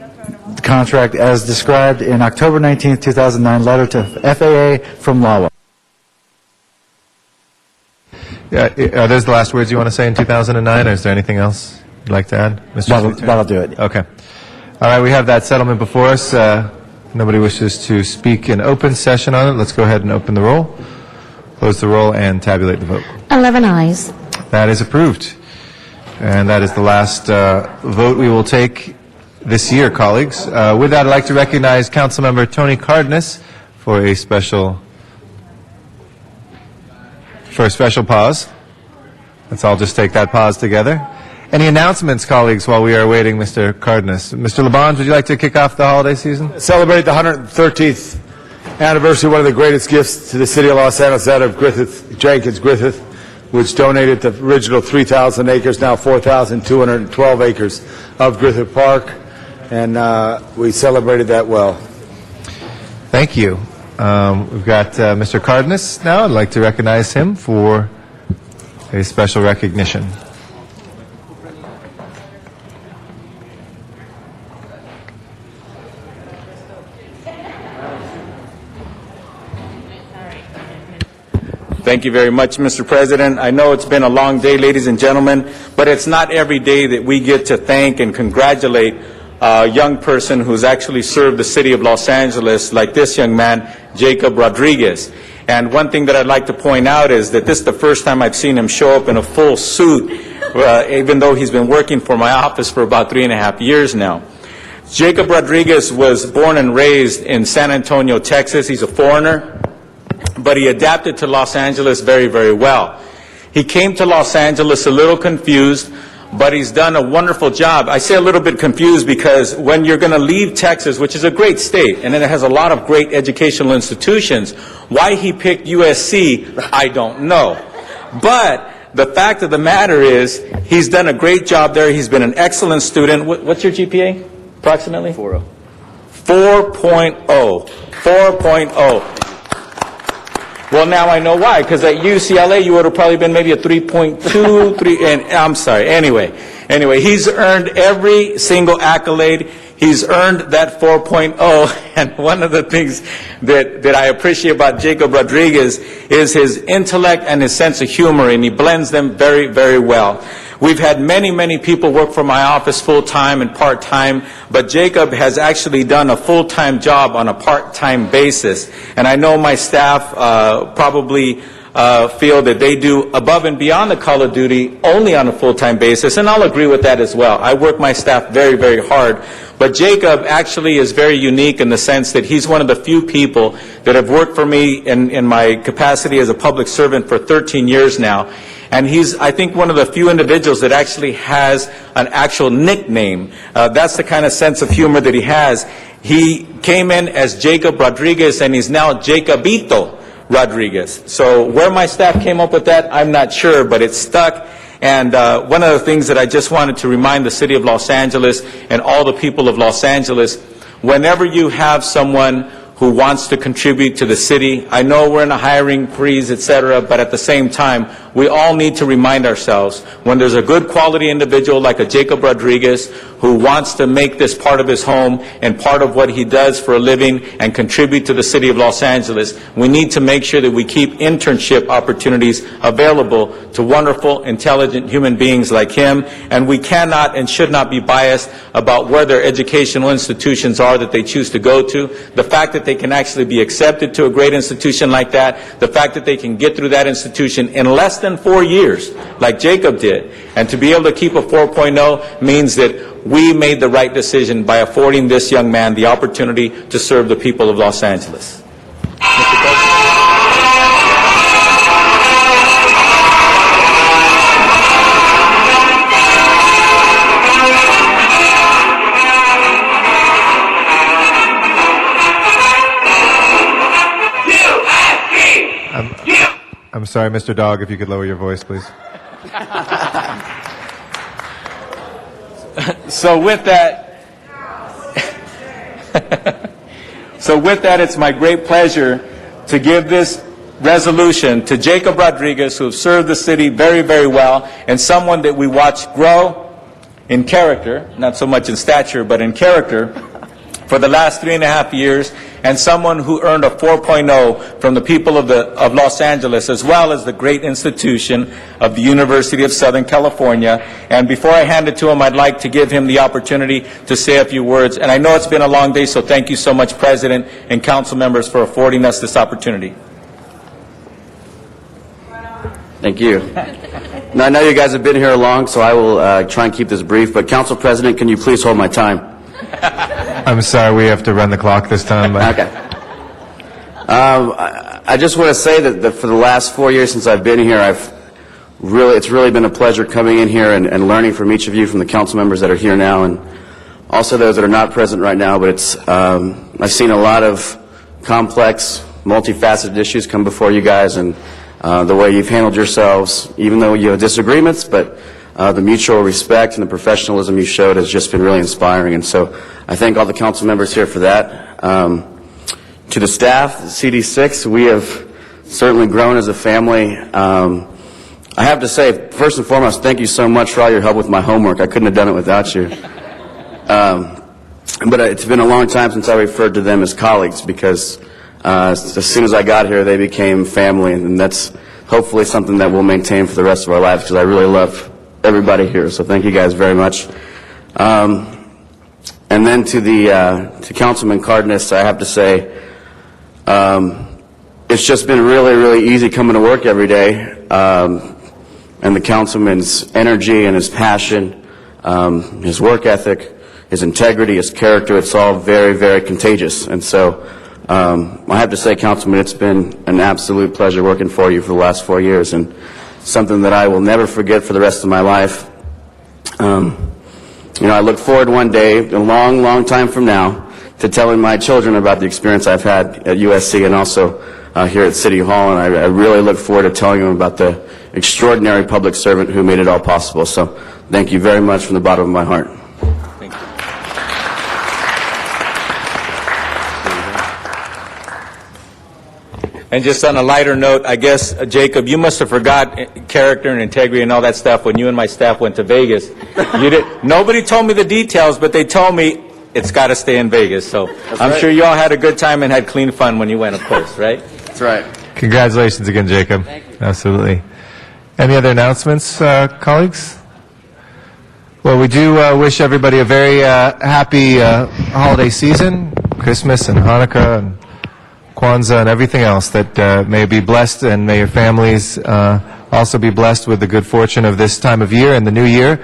contract as described in October 19, 2009 letter to FAA from LAWA. Are those the last words you want to say in 2009, or is there anything else you'd like to add, Mr. That'll do it. Okay. All right, we have that settlement before us. Nobody wishes to speak in open session on it. Let's go ahead and open the roll, close the roll, and tabulate the vote. 11 ayes. That is approved. And that is the last vote we will take this year, colleagues. With that, I'd like to recognize Councilmember Tony Cardenas for a special pause. Let's all just take that pause together. Any announcements, colleagues, while we are awaiting Mr. Cardenas? Mr. LeBon, would you like to kick off the holiday season? Celebrate the 113th anniversary, one of the greatest gifts to the city of Los Angeles, that of Jenkins Griffith, which donated the original 3,000 acres, now 4,212 acres of Griffith Park, and we celebrated that well. Thank you. We've got Mr. Cardenas now. I'd like to recognize him for a special recognition. Thank you very much, Mr. President. I know it's been a long day, ladies and gentlemen, but it's not every day that we get to thank and congratulate a young person who's actually served the city of Los Angeles, like this young man, Jacob Rodriguez. And one thing that I'd like to point out is that this is the first time I've seen him show up in a full suit, even though he's been working for my office for about 3.5 years now. Jacob Rodriguez was born and raised in San Antonio, Texas. He's a foreigner, but he adapted to Los Angeles very, very well. He came to Los Angeles a little confused, but he's done a wonderful job. I say a little bit confused because when you're going to leave Texas, which is a great state, and it has a lot of great educational institutions, why he picked USC, I don't know. But the fact of the matter is, he's done a great job there. He's been an excellent student. What's your GPA, approximately? 4.0. 4.0. Well, now I know why, because at UCLA you would have probably been maybe a 3.2, 3, and I'm sorry. Anyway, he's earned every single accolade. He's earned that 4.0, and one of the things that I appreciate about Jacob Rodriguez is his intellect and his sense of humor, and he blends them very, very well. We've had many, many people work for my office full-time and part-time, but Jacob has actually done a full-time job on a part-time basis. And I know my staff probably feel that they do above and beyond the call of duty only on a full-time basis, and I'll agree with that as well. I work my staff very, very hard. But Jacob actually is very unique in the sense that he's one of the few people that have worked for me in my capacity as a public servant for 13 years now. And he's, I think, one of the few individuals that actually has an actual nickname. That's the kind of sense of humor that he has. He came in as Jacob Rodriguez, and he's now Jacobito Rodriguez. So where my staff came up with that, I'm not sure, but it's stuck. And one of the things that I just wanted to remind the city of Los Angeles and all the people of Los Angeles, whenever you have someone who wants to contribute to the city, I know we're in a hiring freeze, etc., but at the same time, we all need to remind ourselves when there's a good quality individual like a Jacob Rodriguez who wants to make this part of his home and part of what he does for a living and contribute to the city of Los Angeles, we need to make sure that we keep internship opportunities available to wonderful, intelligent human beings like him, and we cannot and should not be biased about where their educational institutions are that they choose to go to. The fact that they can actually be accepted to a great institution like that, the fact that they can get through that institution in less than 4 years, like Jacob did, and to be able to keep a 4.0 means that we made the right decision by affording this young man the opportunity to serve the people of Los Angeles. I'm sorry, Mr. Dog, if you could lower your voice, please. So with that, it's my great pleasure to give this resolution to Jacob Rodriguez, who has served the city very, very well, and someone that we watched grow in character, not so much in stature, but in character, for the last 3.5 years, and someone who earned a 4.0 from the people of Los Angeles, as well as the great institution of the University of Southern California. And before I hand it to him, I'd like to give him the opportunity to say a few words. And I know it's been a long day, so thank you so much, President and council members, for affording us this opportunity. Thank you. Now, I know you guys have been here long, so I will try and keep this brief. But, Council President, can you please hold my time? I'm sorry, we have to run the clock this time. But Okay. I just want to say that for the last 4 years since I've been here, it's really been a pleasure coming in here and learning from each of you, from the council members that are here now, and also those that are not present right now. But I've seen a lot of complex, multifaceted issues come before you guys, and the way you've handled yourselves, even though you have disagreements, but the mutual respect and the professionalism you showed has just been really inspiring. And so I thank all the council members here for that. To the staff, the CD6, we have certainly grown as a family. I have to say, first and foremost, thank you so much for all your help with my homework. I couldn't have done it without you. But it's been a long time since I referred to them as colleagues, because as soon as I got here, they became family, and that's hopefully something that we'll maintain for the rest of our lives, because I really love everybody here. So thank you guys very much. And then to Councilman Cardenas, I have to say, it's just been really, really easy coming to work every day. And the councilman's energy and his passion, his work ethic, his integrity, his character, it's all very, very contagious. And so I have to say, Councilman, it's been an absolute pleasure working for you for the last 4 years, and something that I will never forget for the rest of my life. I look forward one day, a long, long time from now, to telling my children about the experience I've had at USC and also here at City Hall, and I really look forward to telling them about the extraordinary public servant who made it all possible. So thank you very much from the bottom of my heart. Thank you. And just on a lighter note, I guess, Jacob, you must have forgot character and integrity and all that stuff when you and my staff went to Vegas. Nobody told me the details, but they told me it's got to stay in Vegas. So I'm sure you all had a good time and had clean fun when you went, of course, right? That's right. congratulations again, Jacob. Thank you. Absolutely. Any other announcements, colleagues? Well, we do wish everybody a very happy holiday season, Christmas and Hanukkah and Kwanzaa and everything else, that may be blessed, and may your families also be blessed with the good fortune of this time of year and the new year.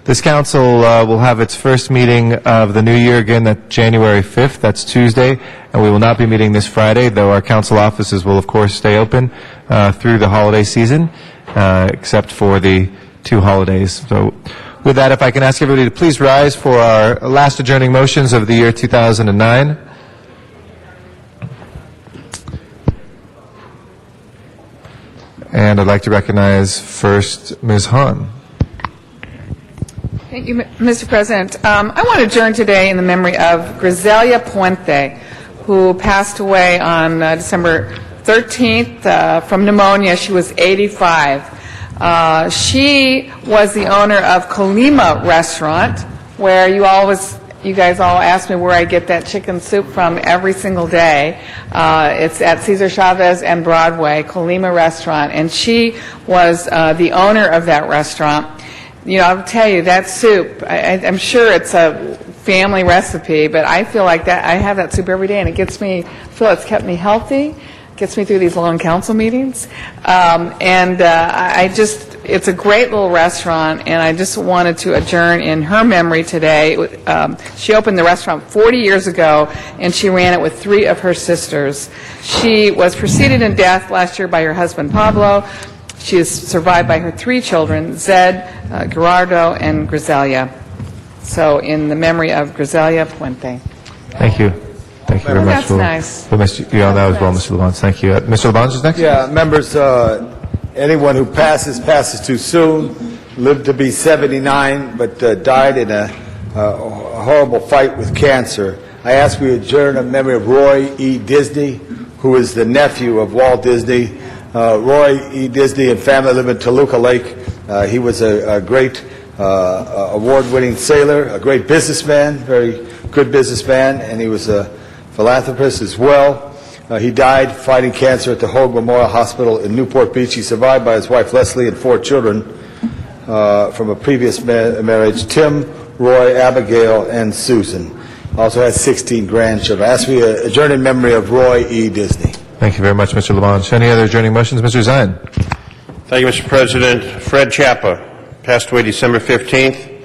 This council will have its first meeting of the new year again at January 5th. That's Tuesday, and we will not be meeting this Friday, though our council offices will, of course, stay open through the holiday season. except for the 2 holidays. So with that, if I can ask everybody to please rise for our last adjourning motions of the year 2009. And I'd like to recognize first Ms. Hahn. Thank you, Mr. President. I want to adjourn today in the memory of Griselia Puente, who passed away on December 13th from pneumonia. She was 85. She was the owner of Colima Restaurant, where you guys all ask me where I get that chicken soup from every single day. It's at Cesar Chavez and Broadway, Colima Restaurant, and she was the owner of that restaurant. You know, I'll tell you, that soup, I'm sure it's a family recipe, but I feel like that I have that soup every day, and I feel it's kept me healthy, gets me through these long council meetings, it's a great little restaurant, and I just wanted to adjourn in her memory today. She opened the restaurant 40 years ago, and she ran it with 3 of her sisters. She was preceded in death last year by her husband, Pablo. She is survived by her 3 children, Zed, Gerardo, and Griselia. So in the memory of Griselia Puente. Thank you. Thank you very much. That's nice. We'll miss you on that as well, Mr. Labange. Thank you. Mr. Labange is next? Yeah, members, anyone who passes too soon, lived to be 79, but died in a horrible fight with cancer. I ask we adjourn in memory of Roy E. Disney, who is the nephew of Walt Disney. Roy E. Disney and family live in Toluca Lake. He was a great award-winning sailor, a great businessman, very good businessman, and he was a philanthropist as well. He died fighting cancer at the Hoag Memorial Hospital in Newport Beach. He's survived by his wife Leslie and 4 children from a previous marriage, Tim, Roy, Abigail, and Susan. Also has 16 grandchildren. I ask we adjourn in memory of Roy E. Disney. Thank you very much, Mr. Labange. Any other adjourning motions? Mr. Zine. Thank you, Mr. President. Fred Chapa passed away December 15th.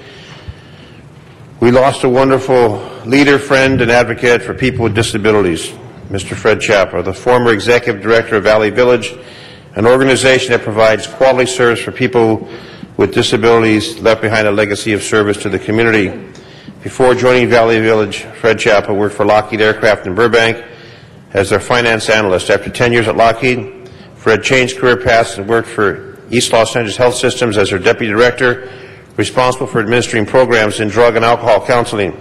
We lost a wonderful leader, friend, and advocate for people with disabilities, Mr. Fred Chapa, the former executive director of Valley Village, an organization that provides quality service for people with disabilities, left behind a legacy of service to the community. Before joining Valley Village, Fred Chapa worked for Lockheed Aircraft in Burbank as their finance analyst. After 10 years at Lockheed, Fred changed career paths and worked for East Los Angeles Health Systems as their deputy director, responsible for administering programs in drug and alcohol counseling.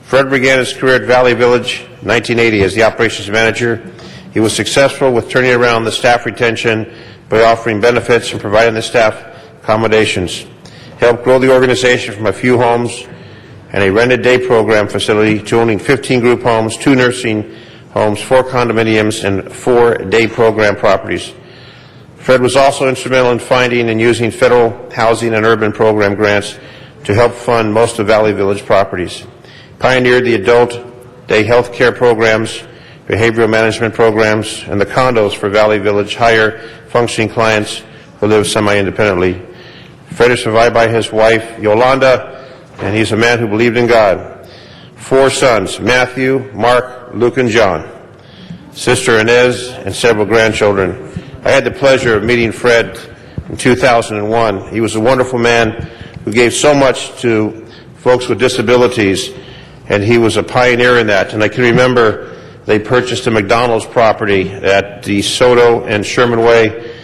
Fred began his career at Valley Village in 1980 as the operations manager. He was successful with turning around the staff retention by offering benefits and providing the staff accommodations. He helped grow the organization from a few homes and a rented day program facility to owning 15 group homes, 2 nursing homes, 4 condominiums, and 4 day program properties. Fred was also instrumental in finding and using federal housing and urban program grants to help fund most of Valley Village properties. Pioneered the adult day health care programs, behavioral management programs, and the condos for Valley Village higher functioning clients who live semi-independently. Fred is survived by his wife, Yolanda, and he's a man who believed in God. 4 sons, Matthew, Mark, Luke, and John, sister Inez, and several grandchildren. I had the pleasure of meeting Fred in 2001. He was a wonderful man who gave so much to folks with disabilities, and he was a pioneer in that. And I can remember they purchased a McDonald's property at the Soto and Sherman Way.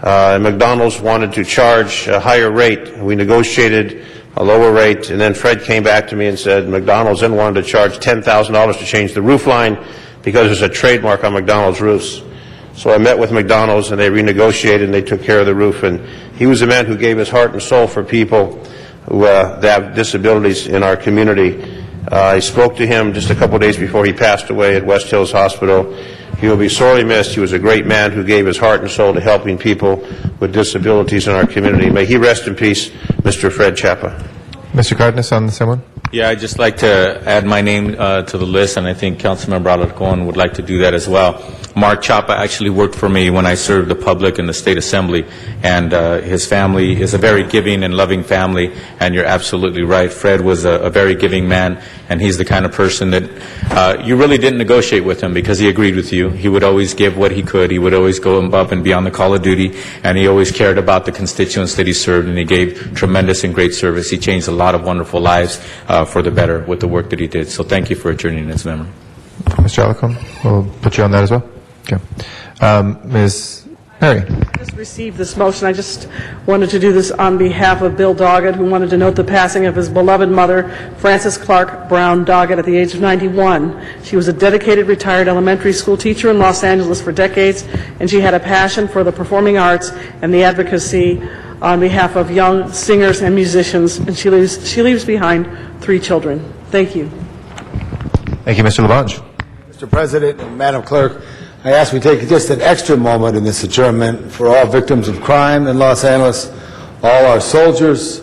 McDonald's wanted to charge a higher rate. We negotiated a lower rate, and then Fred came back to me and said McDonald's then wanted to charge $10,000 to change the roof line because there's a trademark on McDonald's roofs. So I met with McDonald's, and they renegotiated, and they took care of the roof. And he was a man who gave his heart and soul for people who that have disabilities in our community. I spoke to him just a couple of days before he passed away at West Hills Hospital. He will be sorely missed. He was a great man who gave his heart and soul to helping people with disabilities in our community. May he rest in peace, Mr. Fred Chapa. Mr. Cardenas on the same one. Yeah, I'd just like to add my name to the list, and I think Councilmember Alarcon would like to do that as well. Mark Chapa actually worked for me when I served the public in the State Assembly, and his family is a very giving and loving family, and you're absolutely right. Fred was a very giving man, and he's the kind of person that you really didn't negotiate with him because he agreed with you. He would always give what he could. He would always go above and beyond the call of duty, and he always cared about the constituents that he served, and he gave tremendous and great service. He changed a lot of wonderful lives for the better with the work that he did. So thank you for adjourning his memory. Mr. Alarcon, we'll put you on that as well. Okay. Ms. Perry. I just received this motion. I just wanted to do this on behalf of Bill Doggett, who wanted to note the passing of his beloved mother, Frances Clark Brown Doggett, at the age of 91. She was a dedicated retired elementary school teacher in Los Angeles for decades, and she had a passion for the performing arts and the advocacy on behalf of young singers and musicians, and she leaves behind 3 children. Thank you. Thank you, Mr. Labange. Mr. President and Madam Clerk, I ask we take just an extra moment in this adjournment for all victims of crime in Los Angeles, all our soldiers,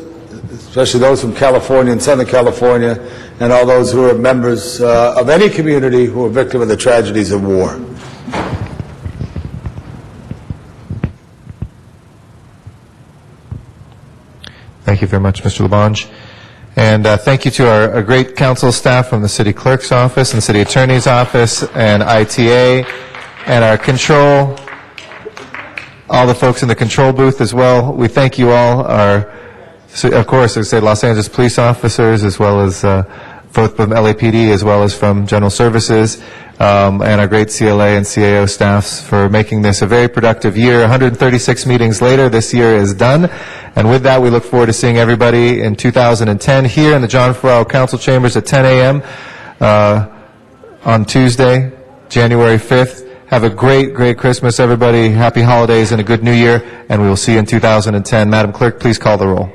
especially those from California and Southern California, and all those who are members of any community who are victim of the tragedies of war. Thank you very much, Mr. Labange. And thank you to our great council staff from the City Clerk's Office and the City Attorney's Office and ITA and our control, all the folks in the control booth as well. We thank you all, of course, I say Los Angeles police officers, as well as both from LAPD as well as from General Services, and our great CLA and CAO staffs for making this a very productive year. 136 meetings later, this year is done. And with that, we look forward to seeing everybody in 2010 here in the John Ferraro Council Chambers at 10 a.m. On Tuesday, January 5th. Have a great, great Christmas, everybody. Happy holidays and a good New Year. And we will see you in 2010. Madam Clerk, please call the roll.